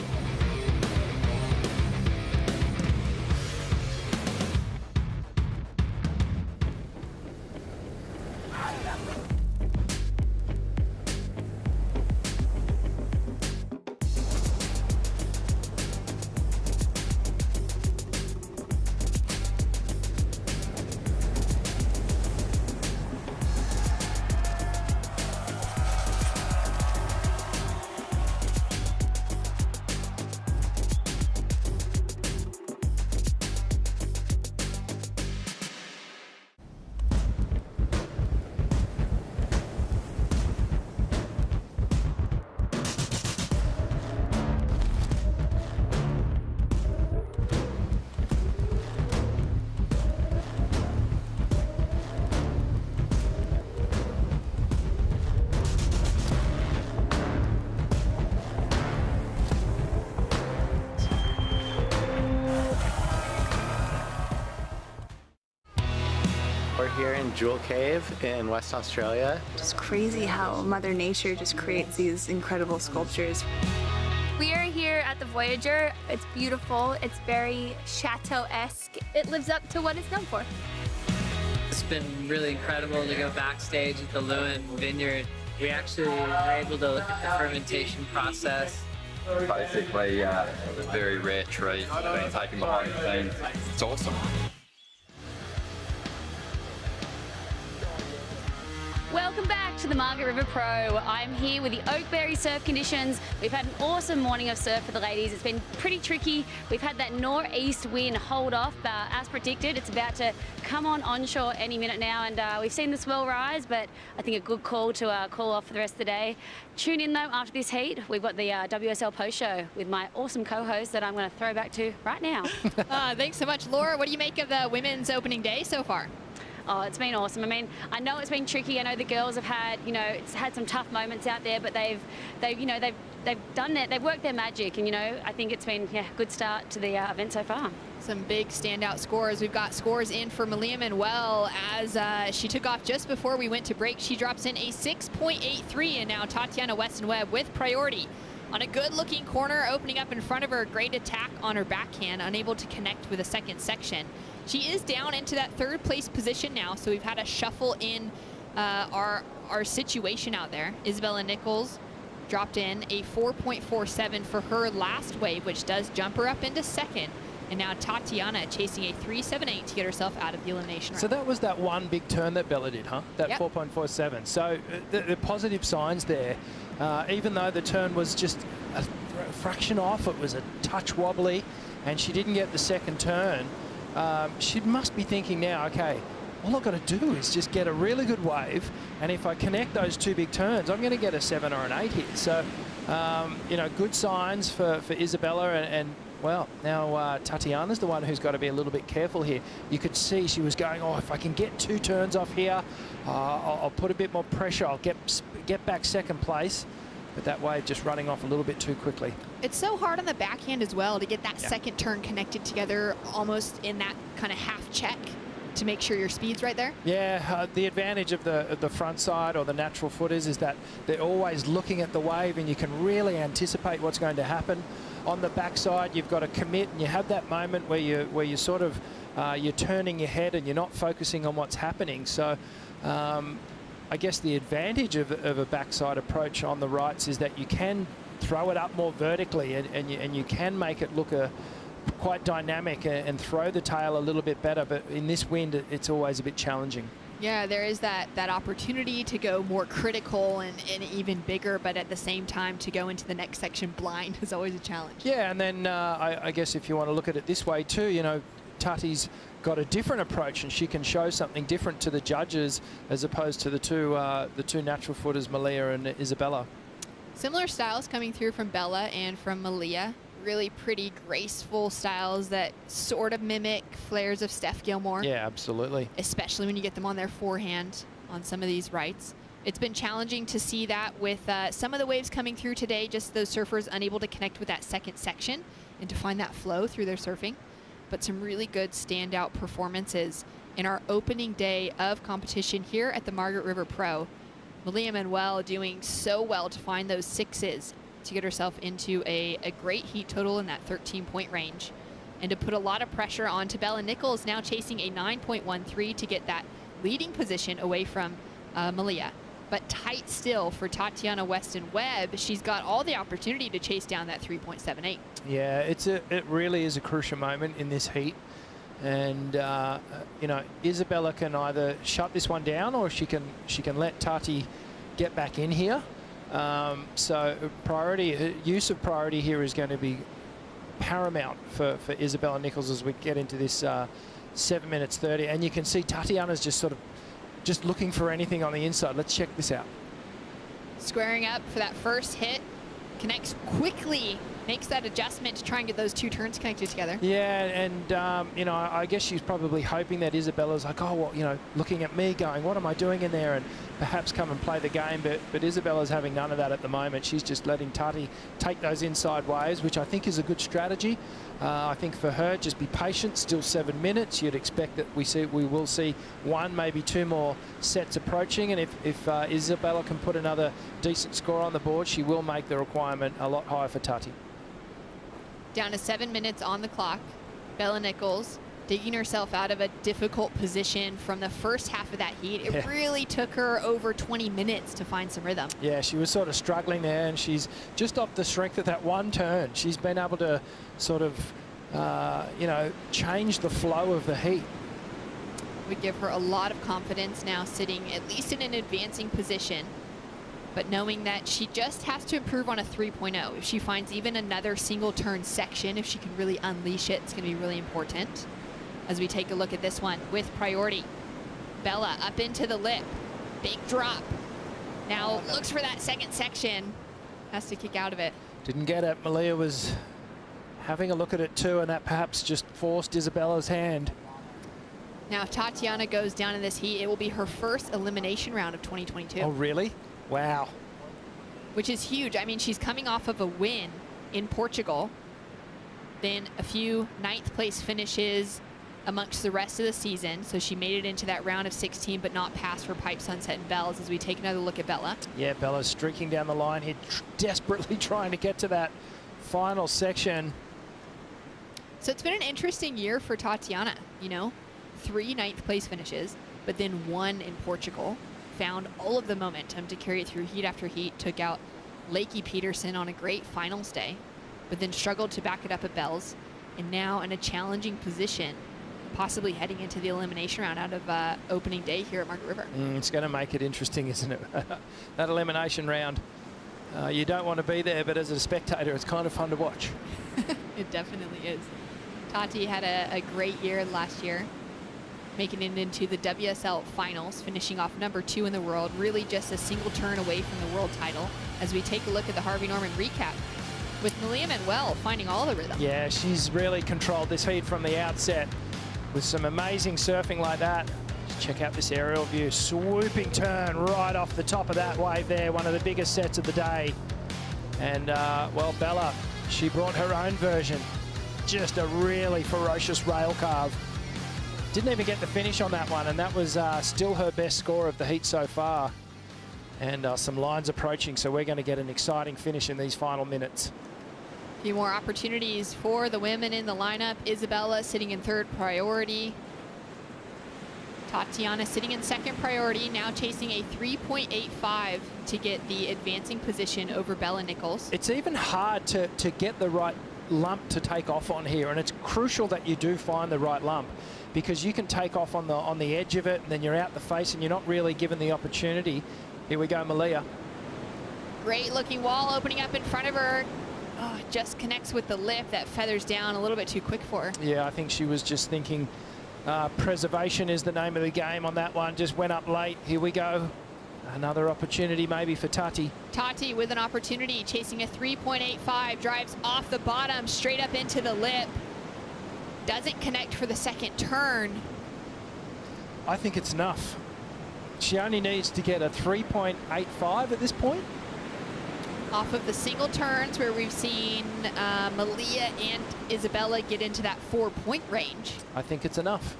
We're here in Jewel Cave in West Australia. It's crazy how Mother Nature just creates these incredible sculptures. We are here at the Voyager. It's beautiful. It's very chateau-esque. It lives up to what it's known for. It's been really incredible to go backstage at the Lewin Vineyard. We actually were able to look at the fermentation process. Basically, a very rare treat being taken behind the scenes. It's awesome. Welcome back to the Margaret River Pro. I'm here with the Oakberry surf conditions. We've had an awesome morning of surf for the ladies. It's been pretty tricky. We've had that northeast wind hold off. As predicted, it's about to come on onshore any minute now, and we've seen the swell rise, but I think a good call to call off for the rest of the day. Tune in though after this heat. We've got the WSL post show with my awesome co-host that I'm going to throw back to right now. Thanks so much, Laura. What do you make of the women's opening day so far? Oh, it's been awesome. I mean, I know it's been tricky. I know the girls have had, it's had some tough moments out there, but they've done it. They've worked their magic, and I think it's been a good start to the event so far. Some big standout scores. We've got scores in for Malia Manuel as she took off just before we went to break. She drops in a 6.83, and now Tatiana Weston-Webb with priority on a good-looking corner opening up in front of her. Great attack on her backhand, unable to connect with a second section. She is down into that third place position now, so we've had a shuffle in our situation out there. Isabella Nichols dropped in a 4.47 for her last wave, which does jump her up into second. And now Tatiana chasing a 3.78 to get herself out of the elimination round. So that was that one big turn that Bella did, huh? That 4.47. So the positive signs there, even though the turn was just a fraction off, it was a touch wobbly, and she didn't get the second turn. She must be thinking now, okay, all I've got to do is just get a really good wave, and if I connect those two big turns, I'm going to get a 7 or an 8 here. So, good signs for Isabella, and well, now Tatiana's the one who's got to be a little bit careful here. You could see she was going, oh, if I can get 2 turns off here, I'll put a bit more pressure, I'll get back second place. But that wave just running off a little bit too quickly. It's so hard on the backhand as well to get that second turn connected together almost in that kind of half check to make sure your speed's right there. Yeah, the advantage of the front side or the natural footers is that they're always looking at the wave, and you can really anticipate what's going to happen. On the backside, you've got to commit, and you have that moment where you sort of you're turning your head and you're not focusing on what's happening. So I guess the advantage of a backside approach on the rights is that you can throw it up more vertically, and you can make it look quite dynamic and throw the tail a little bit better. But in this wind, it's always a bit challenging. Yeah, there is that opportunity to go more critical and even bigger, but at the same time to go into the next section blind is always a challenge. Yeah, and then I guess if you want to look at it this way too, Tati's got a different approach, and she can show something different to the judges as opposed to the two natural footers, Malia and Isabella. Similar styles coming through from Bella and from Malia. Really pretty, graceful styles that sort of mimic flares of Steph Gilmour. Yeah, absolutely. Especially when you get them on their forehand on some of these rights. It's been challenging to see that with some of the waves coming through today, just those surfers unable to connect with that second section and to find that flow through their surfing. But some really good standout performances in our opening day of competition here at the Margaret River Pro. Malia Manuel doing so well to find those sixes to get herself into a great heat total in that 13-point range, and to put a lot of pressure onto Bella Nichols, now chasing a 9.13 to get that leading position away from Malia. But tight still for Tatiana Weston-Webb. She's got all the opportunity to chase down that 3.78. Yeah, it really is a crucial moment in this heat. And, you know, Isabella can either shut this one down or she can let Tati get back in here. So use of priority here is going to be paramount for Isabella Nichols as we get into this 7 minutes 30. And you can see Tatiana's just looking for anything on the inside. Let's check this out. Squaring up for that first hit, connects quickly, makes that adjustment to try and get those two turns connected together. Yeah, and you know, I guess she's probably hoping that Isabella's like, oh, well, you know, looking at me going, what am I doing in there? And perhaps come and play the game, but Isabella's having none of that at the moment. She's just letting Tati take those inside waves, which I think is a good strategy. I think for her, just be patient, still 7 minutes. You'd expect that we will see one, maybe two more sets approaching, and if Isabella can put another decent score on the board, she will make the requirement a lot higher for Tati. Down to 7 minutes on the clock. Bella Nichols digging herself out of a difficult position from the first half of that heat. It really took her over 20 minutes to find some rhythm. Yeah, she was sort of struggling there, and she's just off the strength of that one turn. She's been able to sort of, you know, change the flow of the heat. Would give her a lot of confidence now, sitting at least in an advancing position, but knowing that she just has to improve on a 3.0. If she finds even another single turn section, if she can really unleash it, it's going to be really important. As we take a look at this one with priority. Bella up into the lip, big drop. Now looks for that second section, has to kick out of it. Didn't get it. Malia was having a look at it too, and that perhaps just forced Isabella's hand. Now if Tatiana goes down in this heat, it will be her first elimination round of 2022. Oh, really? Wow. Which is huge. I mean, she's coming off of a win in Portugal, then a few 9th place finishes amongst the rest of the season. So she made it into that round of 16, but not past for Pipe, Sunset, and Bells as we take another look at Bella. Yeah, Bella's streaking down the line here, desperately trying to get to that final section. So it's been an interesting year for Tatiana, you know, 3 9th place finishes, but then 1 in Portugal. Found all of the momentum to carry it through heat after heat, took out Lakey Peterson on a great finals day, but then struggled to back it up at Bells, and now in a challenging position, possibly heading into the elimination round out of opening day here at Margaret River. It's going to make it interesting, isn't it? That elimination round. You don't want to be there, but as a spectator, it's kind of fun to watch. It definitely is. Tati had a great year last year, making it into the WSL Finals, finishing off number 2 in the world, really just a single turn away from the world title. As we take a look at the Harvey Norman recap, with Malia Manuel finding all the rhythm. Yeah, she's really controlled this heat from the outset with some amazing surfing like that. Just check out this aerial view, swooping turn right off the top of that wave there, one of the biggest sets of the day. And well, Bella, she brought her own version, just a really ferocious rail carve. Didn't even get the finish on that one, and that was still her best score of the heat so far. And some lines approaching, so we're going to get an exciting finish in these final minutes. A few more opportunities for the women in the lineup. Isabella sitting in 3rd priority. Tatiana sitting in 2nd priority, now chasing a 3.85 to get the advancing position over Bella Nichols. It's even hard to get the right lump to take off on here, and it's crucial that you do find the right lump, because you can take off on the edge of it, and then you're out the face and you're not really given the opportunity. Here we go, Malia. Great looking wall opening up in front of her. Oh, just connects with the lip. That feathers down a little bit too quick for her. Yeah, I think she was just thinking preservation is the name of the game on that one. Just went up late. Here we go. Another opportunity maybe for Tati. Tati with an opportunity, chasing a 3.85, drives off the bottom, straight up into the lip. Doesn't connect for the second turn. I think it's enough. She only needs to get a 3.85 at this point. Off of the single turns where we've seen Malia and Isabella get into that 4-point range. I think it's enough.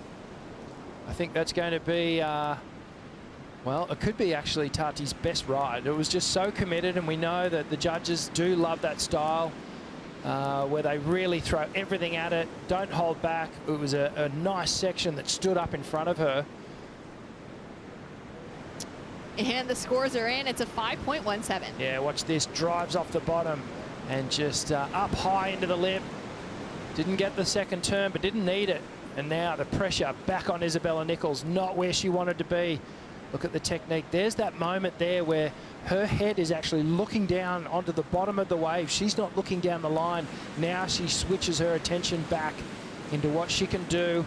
I think that's going to be, well, it could be actually Tati's best ride. It was just so committed, and we know that the judges do love that style where they really throw everything at it, don't hold back. It was a nice section that stood up in front of her. And the scores are in. It's a 5.17. Yeah, watch this. Drives off the bottom and just up high into the lip. Didn't get the second turn, but didn't need it. And now the pressure back on Isabella Nichols, not where she wanted to be. Look at the technique. There's that moment there where her head is actually looking down onto the bottom of the wave. She's not looking down the line. Now she switches her attention back into what she can do.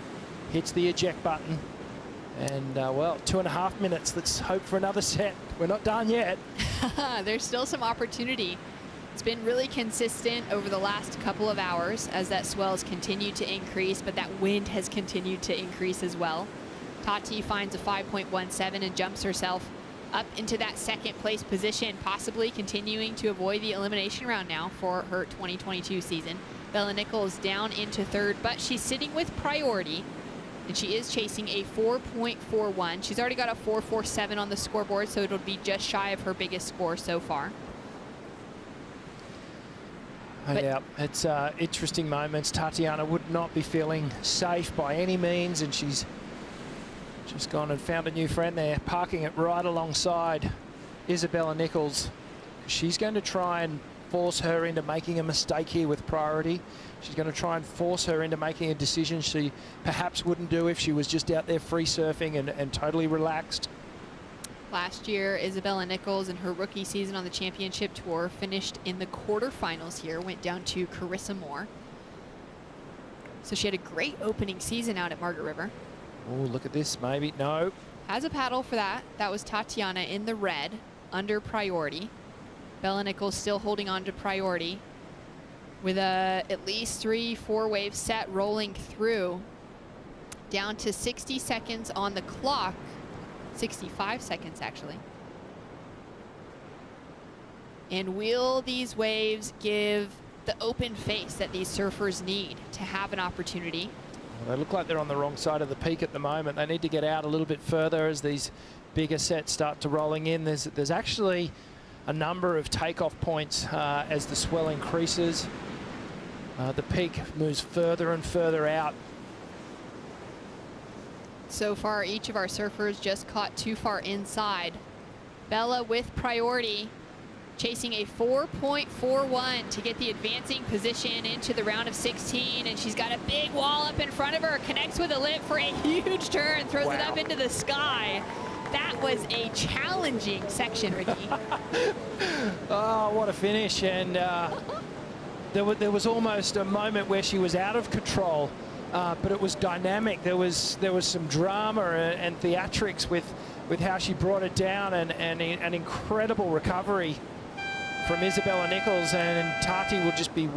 Hits the eject button. And, well, 2.5 minutes. Let's hope for another set. We're not done yet. There's still some opportunity. It's been really consistent over the last couple of hours as that swells continue to increase, but that wind has continued to increase as well. Tati finds a 5.17 and jumps herself up into that second place position, possibly continuing to avoid the elimination round now for her 2022 season. Bella Nichols down into third, but she's sitting with priority. And she is chasing a 4.41. She's already got a 4.47 on the scoreboard, so it'll be just shy of her biggest score so far. Yeah, it's interesting moments. Tatiana would not be feeling safe by any means, and she's just gone and found a new friend there, parking it right alongside Isabella Nichols. She's going to try and force her into making a mistake here with priority. She's going to try and force her into making a decision she perhaps wouldn't do if she was just out there free surfing and totally relaxed. Last year, Isabella Nichols in her rookie season on the championship tour finished in the quarterfinals here, went down to Carissa Moore. So she had a great opening season out at Margaret River. Oh, look at this, maybe, no. Has a paddle for that. That was Tatiana in the red, under priority. Bella Nichols still holding on to priority with at least 3-4 waves set rolling through. Down to 60 seconds on the clock. 65 seconds, actually. And will these waves give the open face that these surfers need to have an opportunity? Well, they look like they're on the wrong side of the peak at the moment. They need to get out a little bit further as these bigger sets start to rolling in. There's actually a number of takeoff points as the swell increases. The peak moves further and further out. So far, each of our surfers just caught too far inside. Bella with priority, chasing a 4.41 to get the advancing position into the round of 16, and she's got a big wall up in front of her, connects with a lip for a huge turn, throws it up into the sky. That was a challenging section, Ricky. Oh, what a finish. And there was almost a moment where she was out of control, but it was dynamic. There was some drama and theatrics with how she brought it down, and an incredible recovery from Isabella Nichols, and Tati will just be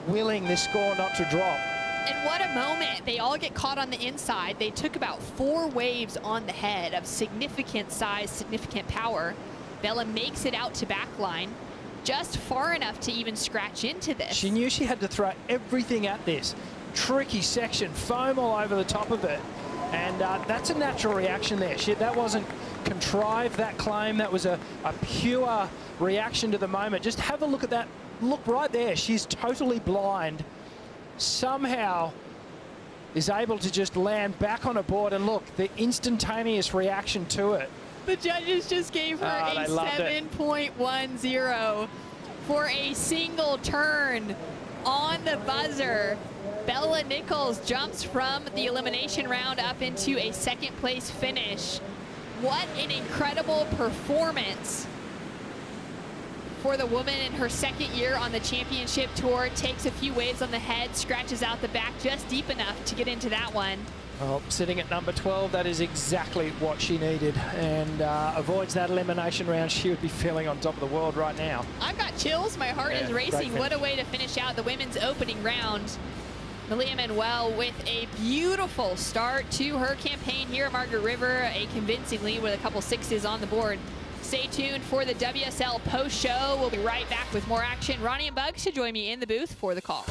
willing this score not to drop. And what a moment. They all get caught on the inside. They took about 4 waves on the head of significant size, significant power. Bella makes it out to backline, just far enough to even scratch into this. She knew she had to throw everything at this. Tricky section, foam all over the top of it. And that's a natural reaction there. That wasn't contrived, that claim. That was a pure reaction to the moment. Just have a look at that. Look right there. She's totally blind. Somehow is able to just land back on a board, and look, the instantaneous reaction to it. The judges just gave her a 7.10 for a single turn on the buzzer. Bella Nichols jumps from the elimination round up into a second place finish. What an incredible performance for the woman in her second year on the championship tour. Takes a few waves on the head, scratches out the back just deep enough to get into that one. Well, sitting at number 12, that is exactly what she needed, and avoids that elimination round. She would be feeling on top of the world right now. I've got chills. My heart is racing. What a way to finish out the women's opening round. Malia Manuel with a beautiful start to her campaign here at Margaret River. A convincing lead with a couple sixes on the board. Stay tuned for the WSL post show. We'll be right back with more action. Ronnie and Bugs should join me in the booth for the call.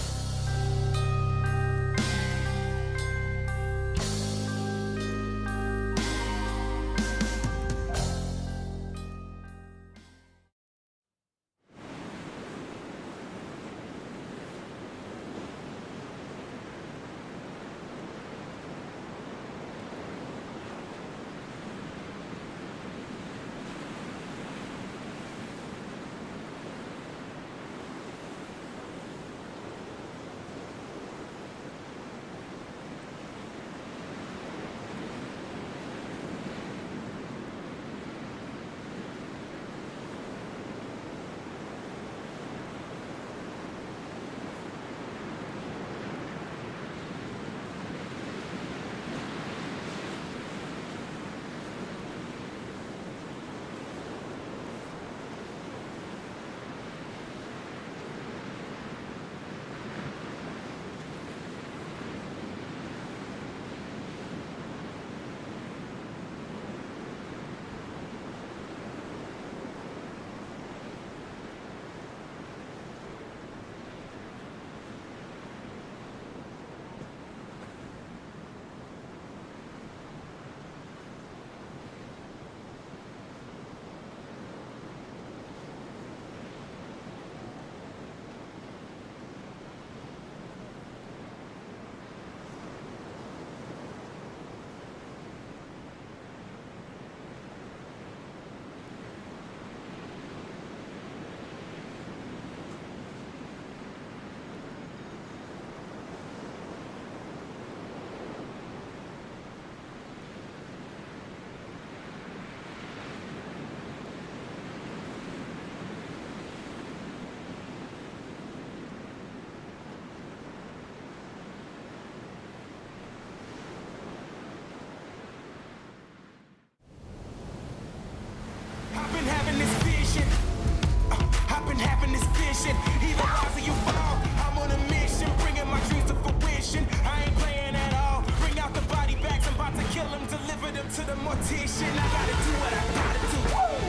position. Either rise or you fall. I'm on a mission, bringing my dreams to fruition. I ain't playing at all. Bring out the body bags, I'm about to kill them, deliver them to the mortician. I gotta do what I gotta do.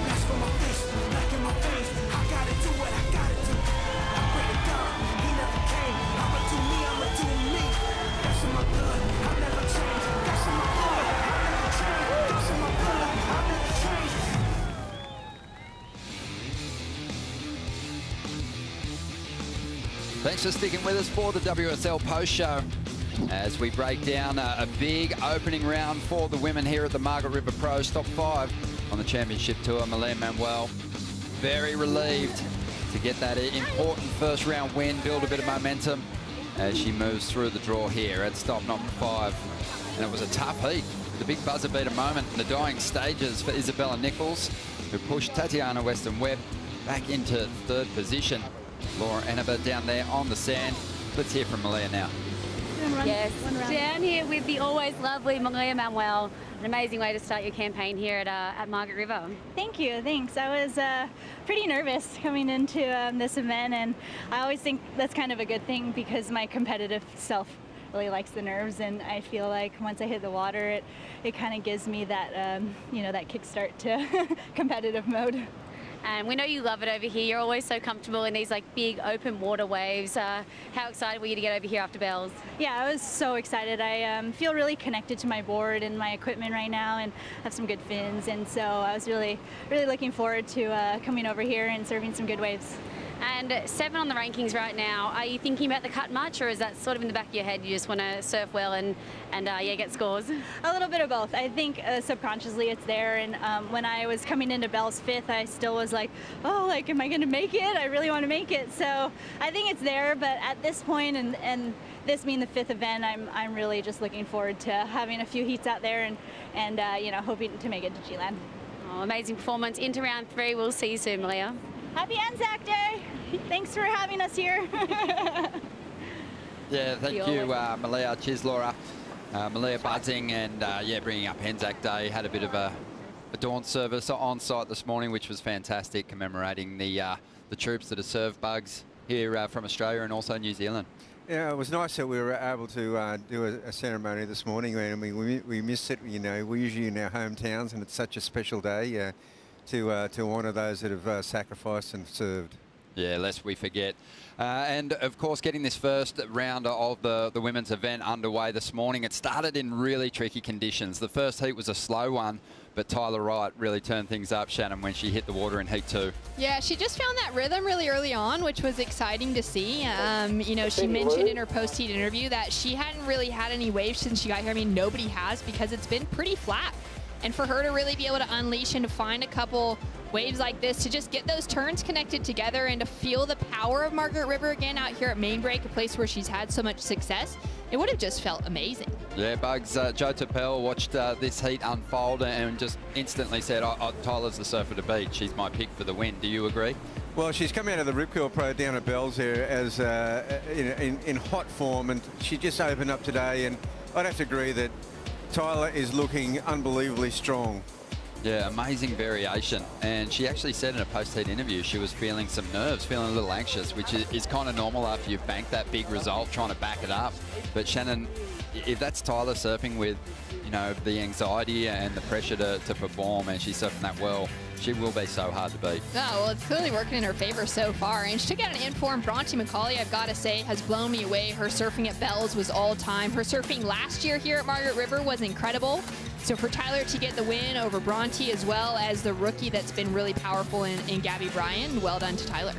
That's for my fish, back in my face. I gotta do what I gotta do. I pray to God, he never came. I'ma do me, I'ma do me. That's in my blood, I'll never change. That's in my blood, I'll never change. That's in my blood, I'll never change. Thanks for sticking with us for the WSL post show as we break down a big opening round for the women here at the Margaret River Pros top 5 on the championship tour. Mccauley very relieved to get that important first round win, build a bit of momentum as she moves through the draw here at stop number 5. And it was a tough heat, the big buzzer beater moment in the dying stages for Isabella Nichols, who pushed Tatiana Weston-Webb back into 3rd position. Laura Annabeth down there on the sand. Let's hear from Malia now. Yes, down here with the always lovely Malia Manuel. An amazing way to start your campaign here at Margaret River. Thank you, thanks. I was pretty nervous coming into this event, and I always think that's kind of a good thing because my competitive self really likes the nerves, and I feel like once I hit the water, it kind of gives me that, you know, that kickstart to competitive mode. And we know you love it over here. You're always so comfortable in these like big open water waves. How excited were you to get over here after bells? Yeah, I was so excited. I feel really connected to my board and my equipment right now, and have some good fins. And so I was really looking forward to coming over here and serving some good waves. And 7 on the rankings right now. Are you thinking about the cut much, or is that sort of in the back of your head? You just want to surf well and yeah, get scores? A little bit of both. I think subconsciously it's there. And when I was coming into Bell's 5th, I still was like, oh, like, am I going to make it? I really want to make it. So I think it's there. But at this point, and this being the 5th event, I'm really just looking forward to having a few heats out there and you know, hoping to make it to G-Land. Oh, amazing performance into round 3. We'll see you soon, Malia. Happy Anzac Day! Thanks for having us here. Yeah, thank you, Malia. Cheers, Laura. Malia buzzing and, yeah, bringing up Anzac Day. Had a bit of a dawn service on site this morning, which was fantastic, commemorating the troops that have served bugs here from Australia and also New Zealand. Yeah, it was nice that we were able to do a ceremony this morning. I mean, we missed it, you know. We're usually in our hometowns, and it's such a special day to honour those that have sacrificed and served. Yeah, lest we forget. And of course, getting this first round of the women's event underway this morning, it started in really tricky conditions. The first heat was a slow one, but Tyler Wright really turned things up, Shannon, when she hit the water in heat 2. Yeah, she just found that rhythm really early on, which was exciting to see. You know, she mentioned in her post-heat interview that she hadn't really had any waves since she got here. I mean, nobody has, because it's been pretty flat. And for her to really be able to unleash and to find a couple waves like this, to just get those turns connected together and to feel the power of Margaret River again out here at Mainbreak, a place where she's had so much success, it would have just felt amazing. Yeah, Bugs, Joe Tappel watched this heat unfold and just instantly said, oh, Tyler's the surfer to beat. She's my pick for the win. Do you agree? Well, she's come out of the Rip Curl Pro down at Bells here as in hot form, and she just opened up today, and I'd have to agree that Tyler is looking unbelievably strong. Yeah, amazing variation. And she actually said in a post-heat interview she was feeling some nerves, feeling a little anxious, which is kind of normal after you've banked that big result, trying to back it up. But Shannon, if that's Tyler surfing with, you know, the anxiety and the pressure to perform, and she's surfing that well, she will be so hard to beat. Oh, well, it's clearly working in her favor so far. And she took out an informed Bronte Mccauley, I've got to say, has blown me away. Her surfing at Bells was all time. Her surfing last year here at Margaret River was incredible. So for Tyler to get the win over Bronte, as well as the rookie that's been really powerful in Gabby Bryan, well done to Tyler.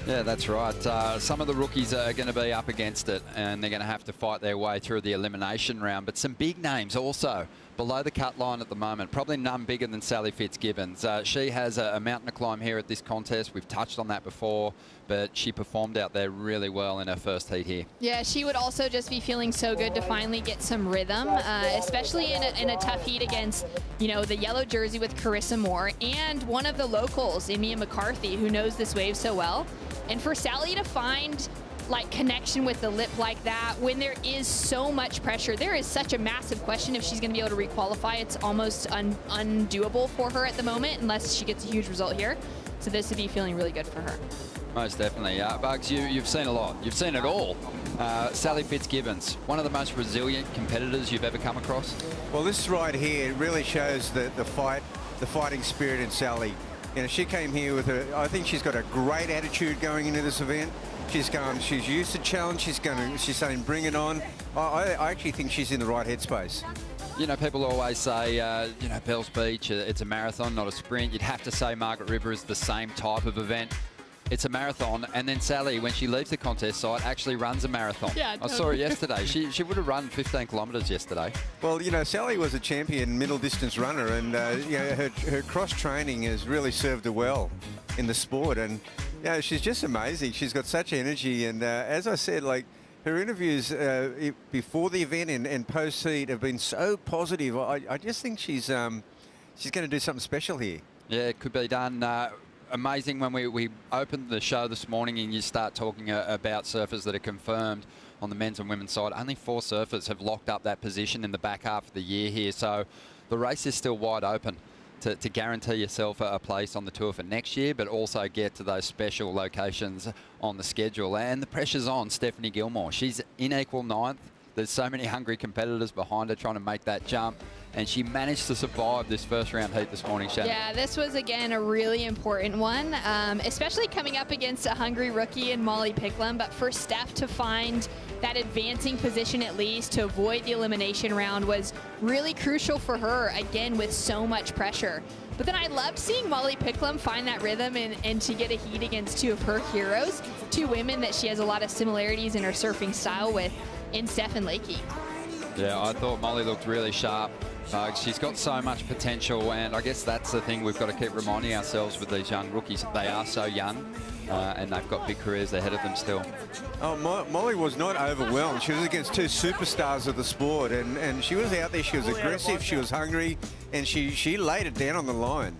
Yeah, that's right. Some of the rookies are going to be up against it, and they're going to have to fight their way through the elimination round. But some big names also below the cut line at the moment. Probably none bigger than Sally Fitzgibbons. She has a mountain to climb here at this contest. We've touched on that before, but she performed out there really well in her first heat here. Yeah, she would also just be feeling so good to finally get some rhythm, especially in a tough heat against, you know, the yellow jersey with Carissa Moore and one of the locals, Mia Mccarthy, who knows this wave so well. And for Sally to find like connection with the lip like that when there is so much pressure, there is such a massive question if she's going to be able to requalify. It's almost undoable for her at the moment unless she gets a huge result here. So this would be feeling really good for her. Most definitely. Bugs, you've seen a lot. You've seen it all. Sally Fitzgibbons, one of the most resilient competitors you've ever come across. Well, this right here really shows the fighting spirit in Sally. You know, she came here with I think she's got a great attitude going into this event. She's used to challenge. She's saying, bring it on. I actually think she's in the right headspace. You know, people always say, you know, Bells Beach, it's a marathon, not a sprint. You'd have to say Margaret River is the same type of event. It's a marathon, and then Sally, when she leaves the contest site, actually runs a marathon. Yeah, I saw her yesterday. She would have run 15 kilometres yesterday. Well, you know, Sally was a champion middle distance runner, and you know, her cross training has really served her well in the sport. And yeah, she's just amazing. She's got such energy, and as I said, like, her interviews before the event and post-heat have been so positive. I just think she's going to do something special here. Yeah, it could be done. Amazing when we opened the show this morning and you start talking about surfers that are confirmed on the men's and women's side. Only 4 surfers have locked up that position in the back half of the year here. So the race is still wide open to guarantee yourself a place on the tour for next year, but also get to those special locations on the schedule. And the pressure's on Stephanie Gilmour. She's in equal 9th. There's so many hungry competitors behind her trying to make that jump. And she managed to survive this first round heat this morning, Shannon. Yeah, this was, again, a really important one, especially coming up against a hungry rookie in Molly Picklum. But for Steph to find that advancing position at least to avoid the elimination round was really crucial for her, again, with so much pressure. But then I loved seeing Molly Picklum find that rhythm and to get a heat against 2 of her heroes, 2 women that she has a lot of similarities in her surfing style with, in Steph and Lakey. Yeah, I thought Molly looked really sharp. She's got so much potential, and I guess that's the thing we've got to keep reminding ourselves with these young rookies. They are so young, and they've got big careers ahead of them still. Oh, Molly was not overwhelmed. She was against 2 superstars of the sport, and she was out there. She was aggressive, she was hungry, and she laid it down on the line.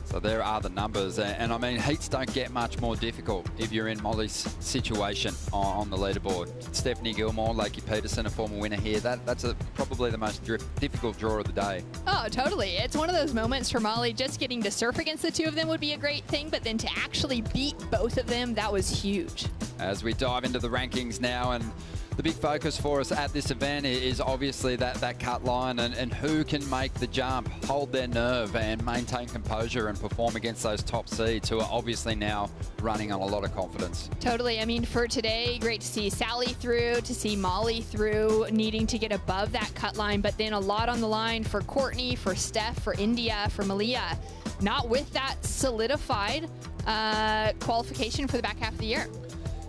So there are the numbers, and I mean, heats don't get much more difficult if you're in Molly's situation on the leaderboard. Stephanie Gilmour, Lakey Peterson, a former winner here. That's probably the most difficult draw of the day. Oh, totally. It's one of those moments for Molly. Just getting to surf against the 2 of them would be a great thing, but then to actually beat both of them, that was huge. As we dive into the rankings now, and the big focus for us at this event is obviously that cut line and who can make the jump, hold their nerve and maintain composure and perform against those top seeds who are obviously now running on a lot of confidence. Totally. I mean, for today, great to see Sally through, to see Molly through, needing to get above that cut line, but then a lot on the line for Courtney, for Steph, for India, for Malia, not with that solidified qualification for the back half of the year.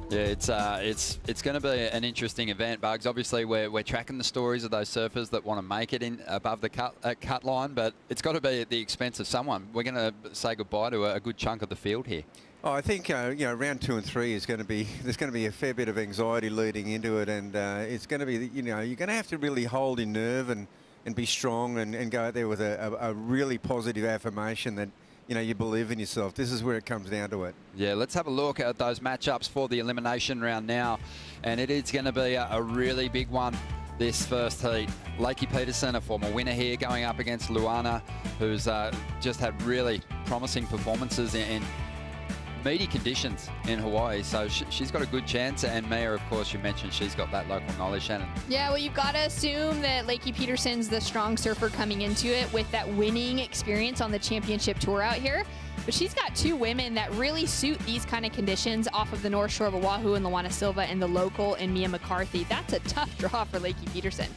Yeah, it's going to be an interesting event, Bugs. Obviously, we're tracking the stories of those surfers that want to make it in above the cut line, but it's got to be at the expense of someone. We're going to say goodbye to a good chunk of the field here. Oh, I think you know, round 2 and 3 is going to be, there's going to be a fair bit of anxiety leading into it, and it's going to be, you know, you're going to have to really hold in nerve and be strong and go out there with a really positive affirmation that, you know, you believe in yourself. This is where it comes down to it. Yeah, let's have a look at those matchups for the elimination round now. And it is going to be a really big one, this first heat. Lakey Peterson, a former winner here, going up against Luana, who's just had really promising performances in meaty conditions in Hawaii. So she's got a good chance. And Mia, of course, you mentioned she's got that local knowledge, Shannon. Yeah, well, you've got to assume that Lakey Peterson's the strong surfer coming into it with that winning experience on the championship tour out here. But she's got 2 women that really suit these kind of conditions off of the North Shore of Oahu and Luana Silva and the local and Mia Mccarthy. That's a tough draw for Lakey Peterson.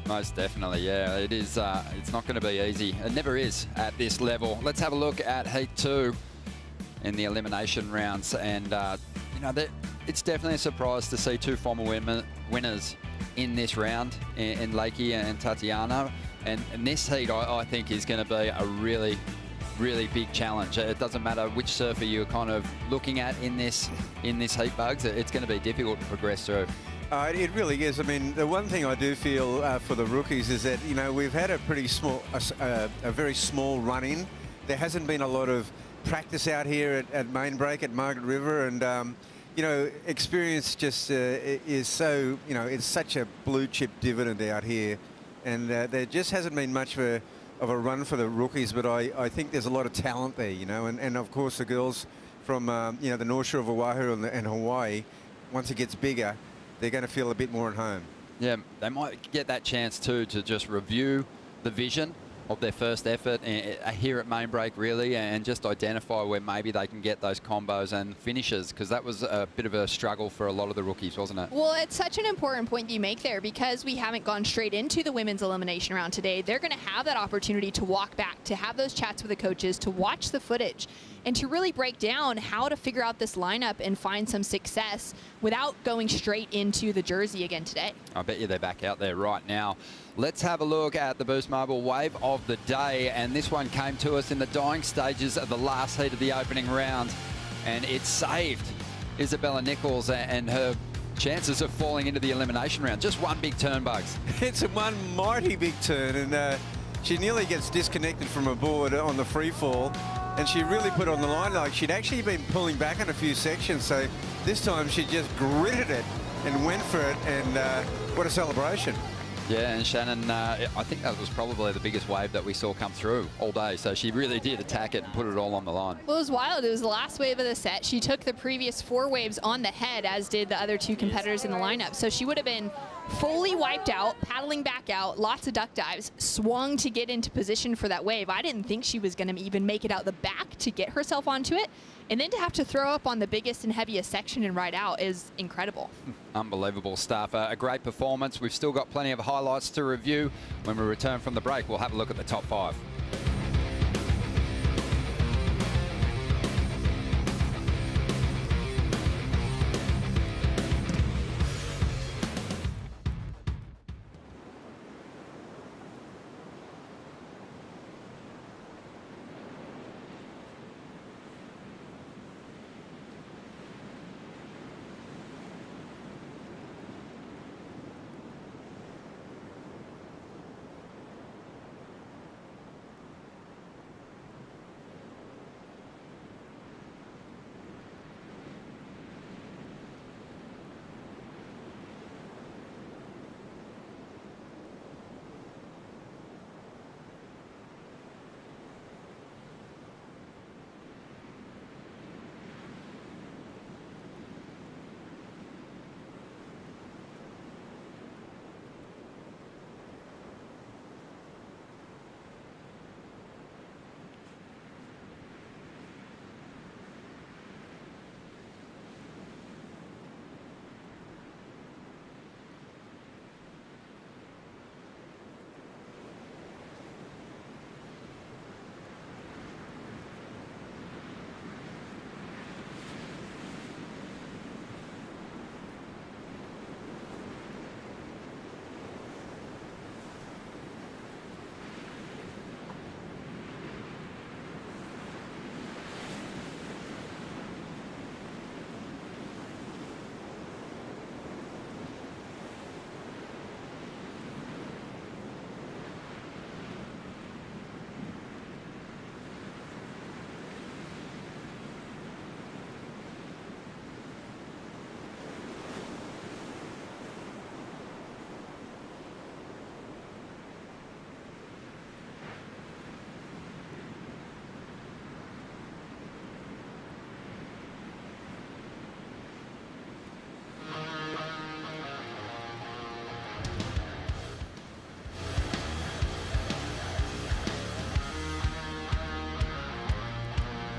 Most definitely, yeah. It is. It's not going to be easy. It never is at this level. Let's have a look at Heat 2 in the elimination rounds. And, you know, it's definitely a surprise to see 2 former winners in this round, in Lakey and Tatiana. And this heat, I think, is going to be a really big challenge. It doesn't matter which surfer you're kind of looking at in this heat, Bugs. It's going to be difficult to progress through. It really is. I mean, the one thing I do feel for the rookies is that, you know, we've had a pretty small, a very small run-in. There hasn't been a lot of practice out here at Main Break at Margaret River, and you know, experience just is so, you know, it's such a blue chip dividend out here, and there just hasn't been much of a run for the rookies, but I think there's a lot of talent there, you know, and of course the girls from you know, the North Shore of Oahu and Hawaii, once it gets bigger, they're going to feel a bit more at home. Yeah, they might get that chance too to just review the vision of their first effort here at main break, really, and just identify where maybe they can get those combos and finishes, because that was a bit of a struggle for a lot of the rookies, wasn't it? Well, it's such an important point you make there, because we haven't gone straight into the women's elimination round today. They're going to have that opportunity to walk back, to have those chats with the coaches, to watch the footage, and to really break down how to figure out this lineup and find some success without going straight into the jersey again today. I bet you they're back out there right now. Let's have a look at the Boost Mobile wave of the day, and this one came to us in the dying stages of the last heat of the opening round, and it saved Isabella Nichols and her chances of falling into the elimination round. Just one big turn, Bugs. It's a one mighty big turn, and she nearly gets disconnected from her board on the free fall, and she really put on the line. Like, she'd actually been pulling back on a few sections, so this time she just gritted it and went for it, and what a celebration. Yeah, and Shannon, I think that was probably the biggest wave that we saw come through all day. So she really did attack it and put it all on the line. Well, it was wild. It was the last wave of the set. She took the previous 4 waves on the head, as did the other 2 competitors in the lineup. So she would have been fully wiped out, paddling back out, lots of duck dives, swung to get into position for that wave. I didn't think she was going to even make it out the back to get herself onto it. And then to have to throw up on the biggest and heaviest section and ride out is incredible. Unbelievable stuff. A great performance. We've still got plenty of highlights to review. When we return from the break, we'll have a look at the top 5.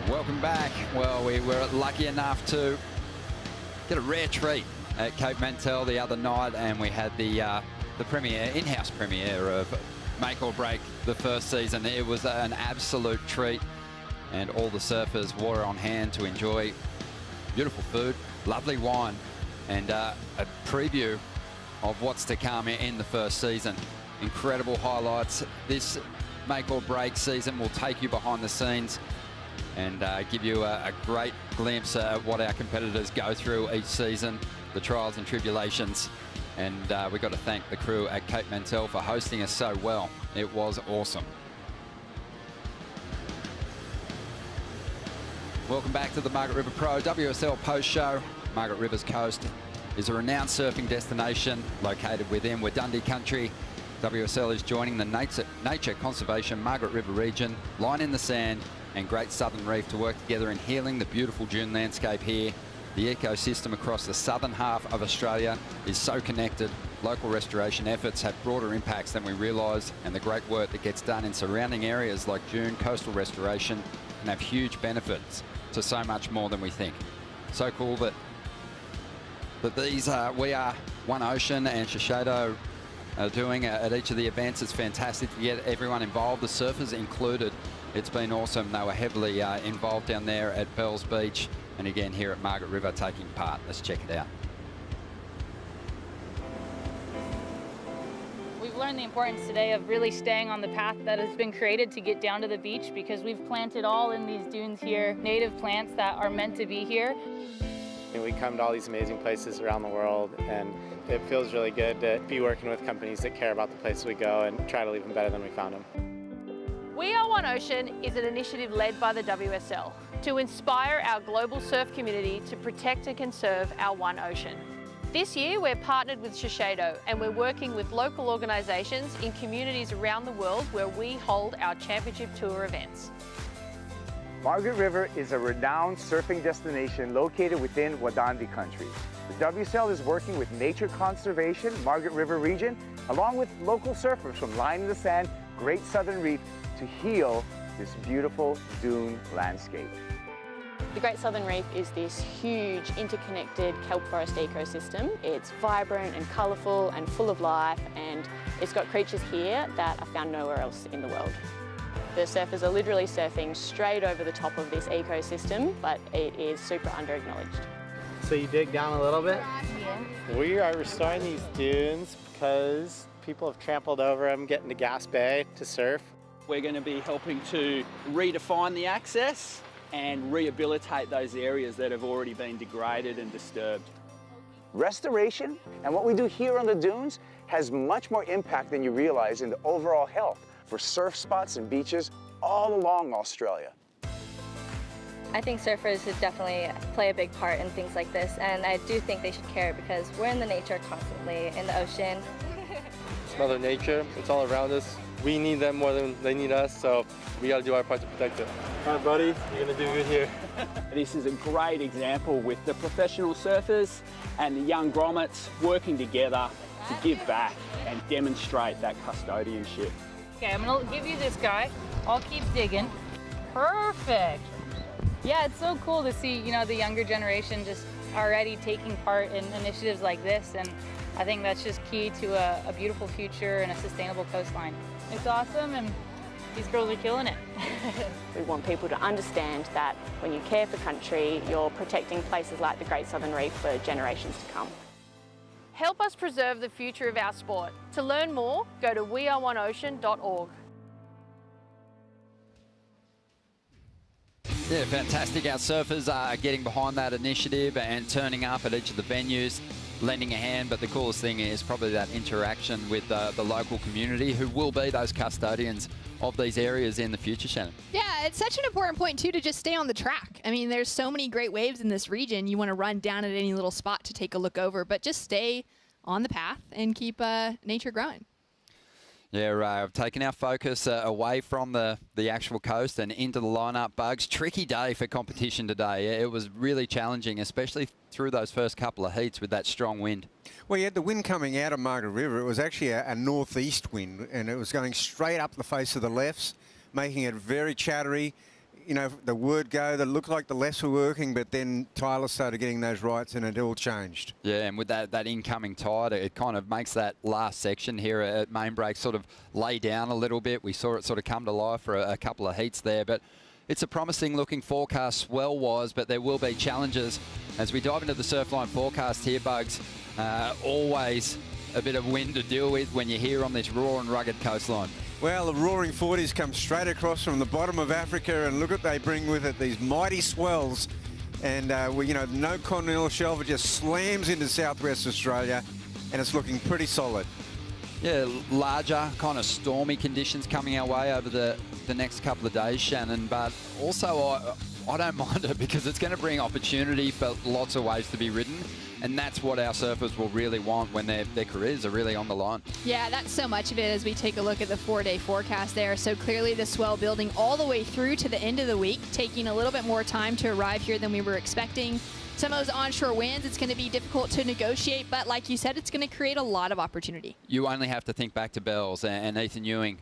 Welcome back. Well, we were lucky enough to get a rare treat at Cape Mentelle the other night, and we had the premiere, in-house premiere of Make or Break the first season. It was an absolute treat, and all the surfers were on hand to enjoy beautiful food, lovely wine, and a preview of what's to come in the first season. Incredible highlights. This Make or Break season will take you behind the scenes and give you a great glimpse at what our competitors go through each season, the trials and tribulations. And we've got to thank the crew at Cape Mentelle for hosting us so well. It was awesome. Welcome back to the Margaret River Pro WSL post show. Margaret River's coast is a renowned surfing destination located within Wadundee country WSL is joining the Nature Conservation Margaret River region, Line in the Sand and Great Southern Reef to work together in healing the beautiful dune landscape here. The ecosystem across the southern half of Australia is so connected. Local restoration efforts have broader impacts than we realise, and the great work that gets done in surrounding areas like dune coastal restoration can have huge benefits to so much more than we think. So cool that these We Are One Ocean and Shiseido are doing at each of the events. It's fantastic to get everyone involved, the surfers included. It's been awesome. They were heavily involved down there at Bells Beach and again here at Margaret River taking part. Let's check it out. We've learned the importance today of really staying on the path that has been created to get down to the beach, because we've planted all in these dunes here native plants that are meant to be here. And we come to all these amazing places around the world, and it feels really good to be working with companies that care about the places we go and try to leave them better than we found them. We Are One Ocean is an initiative led by the WSL to inspire our global surf community to protect and conserve our one ocean. This year we're partnered with Shiseido, and we're working with local organisations in communities around the world where we hold our championship tour events. Margaret River is a renowned surfing destination located within Wadandi country. The WSL is working with Nature Conservation Margaret River region, along with local surfers from Line in the Sand, Great Southern Reef, to heal this beautiful dune landscape. The Great Southern Reef is this huge interconnected kelp forest ecosystem. It's vibrant and colourful and full of life, and it's got creatures here that are found nowhere else in the world. The surfers are literally surfing straight over the top of this ecosystem, but it is super under-acknowledged. So you dig down a little bit? Yeah. We are restoring these dunes because people have trampled over them getting to Gas Bay to surf. We're going to be helping to redefine the access and rehabilitate those areas that have already been degraded and disturbed. Restoration and what we do here on the dunes has much more impact than you realize in the overall health for surf spots and beaches all along Australia. I think surfers should definitely play a big part in things like this, and I do think they should care because we're in the nature constantly, in the ocean. It's Mother Nature, it's all around us. We need them more than they need us, so we got to do our part to protect it. All right, buddy, you're going to do good here. This is a great example with the professional surfers and the young grommets working together to give back and demonstrate that custodianship. Okay, I'm gonna give you this guy. I'll keep digging. Perfect. Yeah, it's so cool to see, you know, the younger generation just already taking part in initiatives like this, and I think that's just key to a beautiful future and a sustainable coastline. It's awesome, and these girls are killing it. We want people to understand that when you care for country, you're protecting places like the Great Southern Reef for generations to come. Help us preserve the future of our sport. To learn more, go to weareoneocean.org. Yeah, fantastic. Our surfers are getting behind that initiative and turning up at each of the venues, lending a hand, but the coolest thing is probably that interaction with the local community who will be those custodians of these areas in the future, Shannon. Yeah, it's such an important point too to just stay on the track. I mean, there's so many great waves in this region. You want to run down at any little spot to take a look over, but just stay on the path and keep nature growing. Yeah, I've taken our focus away from the actual coast and into the lineup. Bugs, tricky day for competition today. It was really challenging, especially through those first couple of heats with that strong wind. Well, you had the wind coming out of Margaret River. It was actually a northeast wind, and it was going straight up the face of the lefts, making it very chattery. You know, the word go that looked like the lefts were working, but then Tyler started getting those rights and it all changed. Yeah, and with that incoming tide, it kind of makes that last section here at main break sort of lay down a little bit. We saw it sort of come to life for a couple of heats there, but it's a promising looking forecast swell-wise, but there will be challenges. As we dive into the Surfline forecast here, Bugs, always a bit of wind to deal with when you're here on this raw and rugged coastline. Well, the roaring 40s come straight across from the bottom of Africa, and look what they bring with it, these mighty swells. And, you know, no continental shelf, it just slams into southwest Australia, and it's looking pretty solid. Yeah, larger kind of stormy conditions coming our way over the next couple of days, Shannon, but also I don't mind it because it's going to bring opportunity for lots of waves to be ridden. And that's what our surfers will really want when their careers are really on the line. Yeah, that's so much of it as we take a look at the 4-day forecast there. So clearly the swell building all the way through to the end of the week, taking a little bit more time to arrive here than we were expecting. Some of those onshore winds, it's going to be difficult to negotiate, but like you said, it's going to create a lot of opportunity. You only have to think back to Bells and Ethan Ewing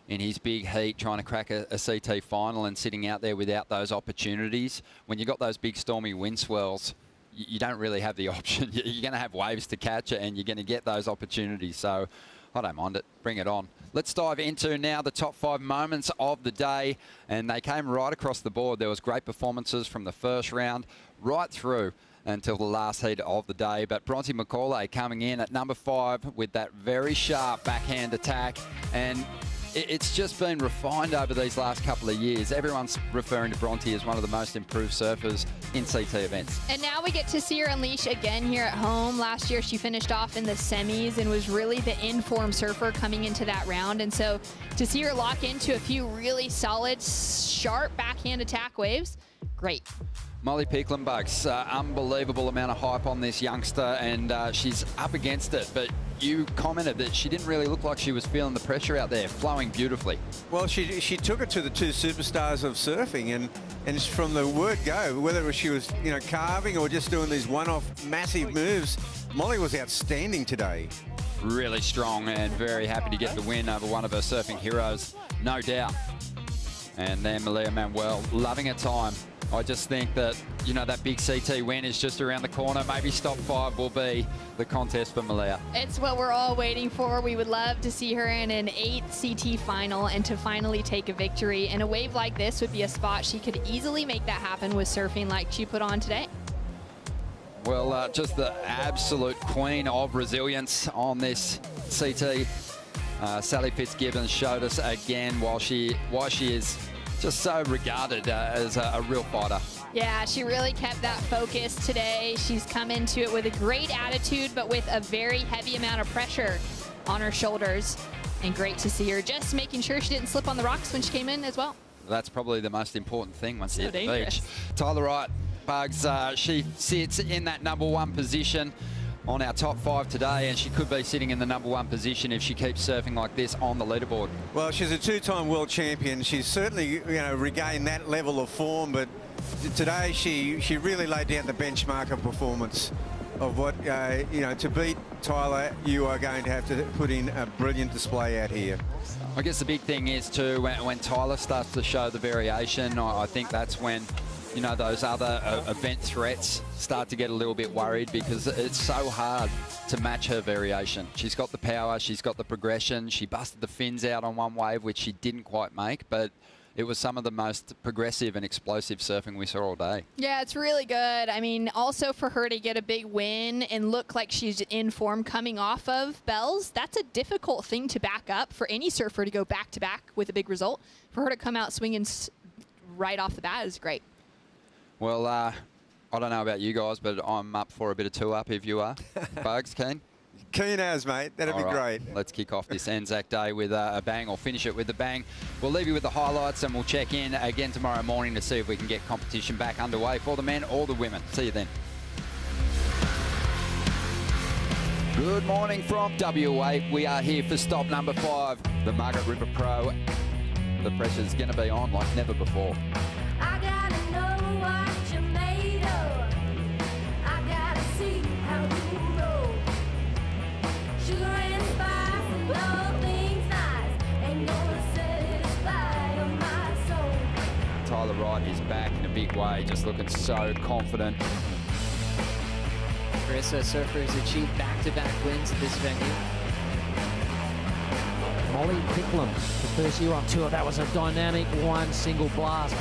in his big heat trying to crack a CT final and sitting out there without those opportunities. When you've got those big stormy wind swells, you don't really have the option. You're going to have waves to catch it and you're going to get those opportunities. So I don't mind it. Bring it on. Let's dive into now the top 5 moments of the day. And they came right across the board. There was great performances from the first round right through until the last heat of the day. But Bronte Mccauley coming in at number 5 with that very sharp backhand attack. And it's just been refined over these last couple of years. Everyone's referring to Bronte as one of the most improved surfers in CT events. And now we get to see her unleash again here at home. Last year she finished off in the semis and was really the in-form surfer coming into that round. And so to see her lock into a few really solid, sharp backhand attack waves, great. Molly Peaklenbugs, unbelievable amount of hype on this youngster, and she's up against it. But you commented that she didn't really look like she was feeling the pressure out there, flowing beautifully. Well, she took it to the 2 superstars of surfing, and from the word go, whether she was carving or just doing these one-off massive moves, Molly was outstanding today. Really strong and very happy to get the win over one of her surfing heroes, no doubt. And then Malia Manuel loving her time. I just think that, that big CT win is just around the corner. Maybe stop 5 will be the contest for Malia. It's what we're all waiting for. We would love to see her in an 8 CT final and to finally take a victory. And a wave like this would be a spot she could easily make that happen with surfing like she put on today. Well, just the absolute queen of resilience on this CT. Sally Fitzgibbons showed us again why she is just so regarded as a real fighter. Yeah, she really kept that focus today. She's come into it with a great attitude, but with a very heavy amount of pressure on her shoulders. And great to see her just making sure she didn't slip on the rocks when she came in as well. That's probably the most important thing once you hit the dangerous. beach. Tyler Wright, Bugs, she sits in that number 1 position on our top 5 today, and she could be sitting in the number 1 position if she keeps surfing like this on the leaderboard. Well, she's a 2-time world champion. She's certainly, regained that level of form, but today she really laid down the benchmark of performance of what, to beat Tyler, you are going to have to put in a brilliant display out here. I guess the big thing is, too, when Tyler starts to show the variation, I think that's when those other event threats start to get a little bit worried, because it's so hard to match her variation. She's got the power, she's got the progression. She busted the fins out on one wave, which she didn't quite make, but it was some of the most progressive and explosive surfing we saw all day. Yeah, it's really good. I mean, also for her to get a big win and look like she's in form coming off of Bells, that's a difficult thing to back up for any surfer to go back-to-back with a big result. For her to come out swinging right off the bat is great. Well, I don't know about you guys, but I'm up for a bit of two-up if you are. Bugs, keen? Keen as, mate. That'd be great. Let's kick off this Anzac Day with a bang, or finish it with a bang. We'll leave you with the highlights, and we'll check in again tomorrow morning to see if we can get competition back underway for the men or the women. See you then. Good morning from WA. We are here for stop number 5, the Margaret River Pro. The pressure's going to be on like never before. I gotta know what you're made of. I gotta see how you roll. Sugar and spice and all things nice ain't gonna satisfy my soul. Tyler Wright is back in a big way, just looking so confident. Carissa surfer has achieved back-to-back wins at this venue. Molly Picklum, the first year on tour. That was a dynamic one single blast.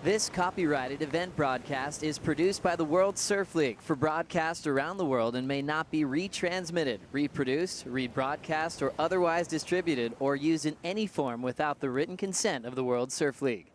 This copyrighted event broadcast is produced by the World Surf League for broadcast around the world and may not be retransmitted, reproduced, rebroadcast, or otherwise distributed or used in any form without the written consent of the World Surf League.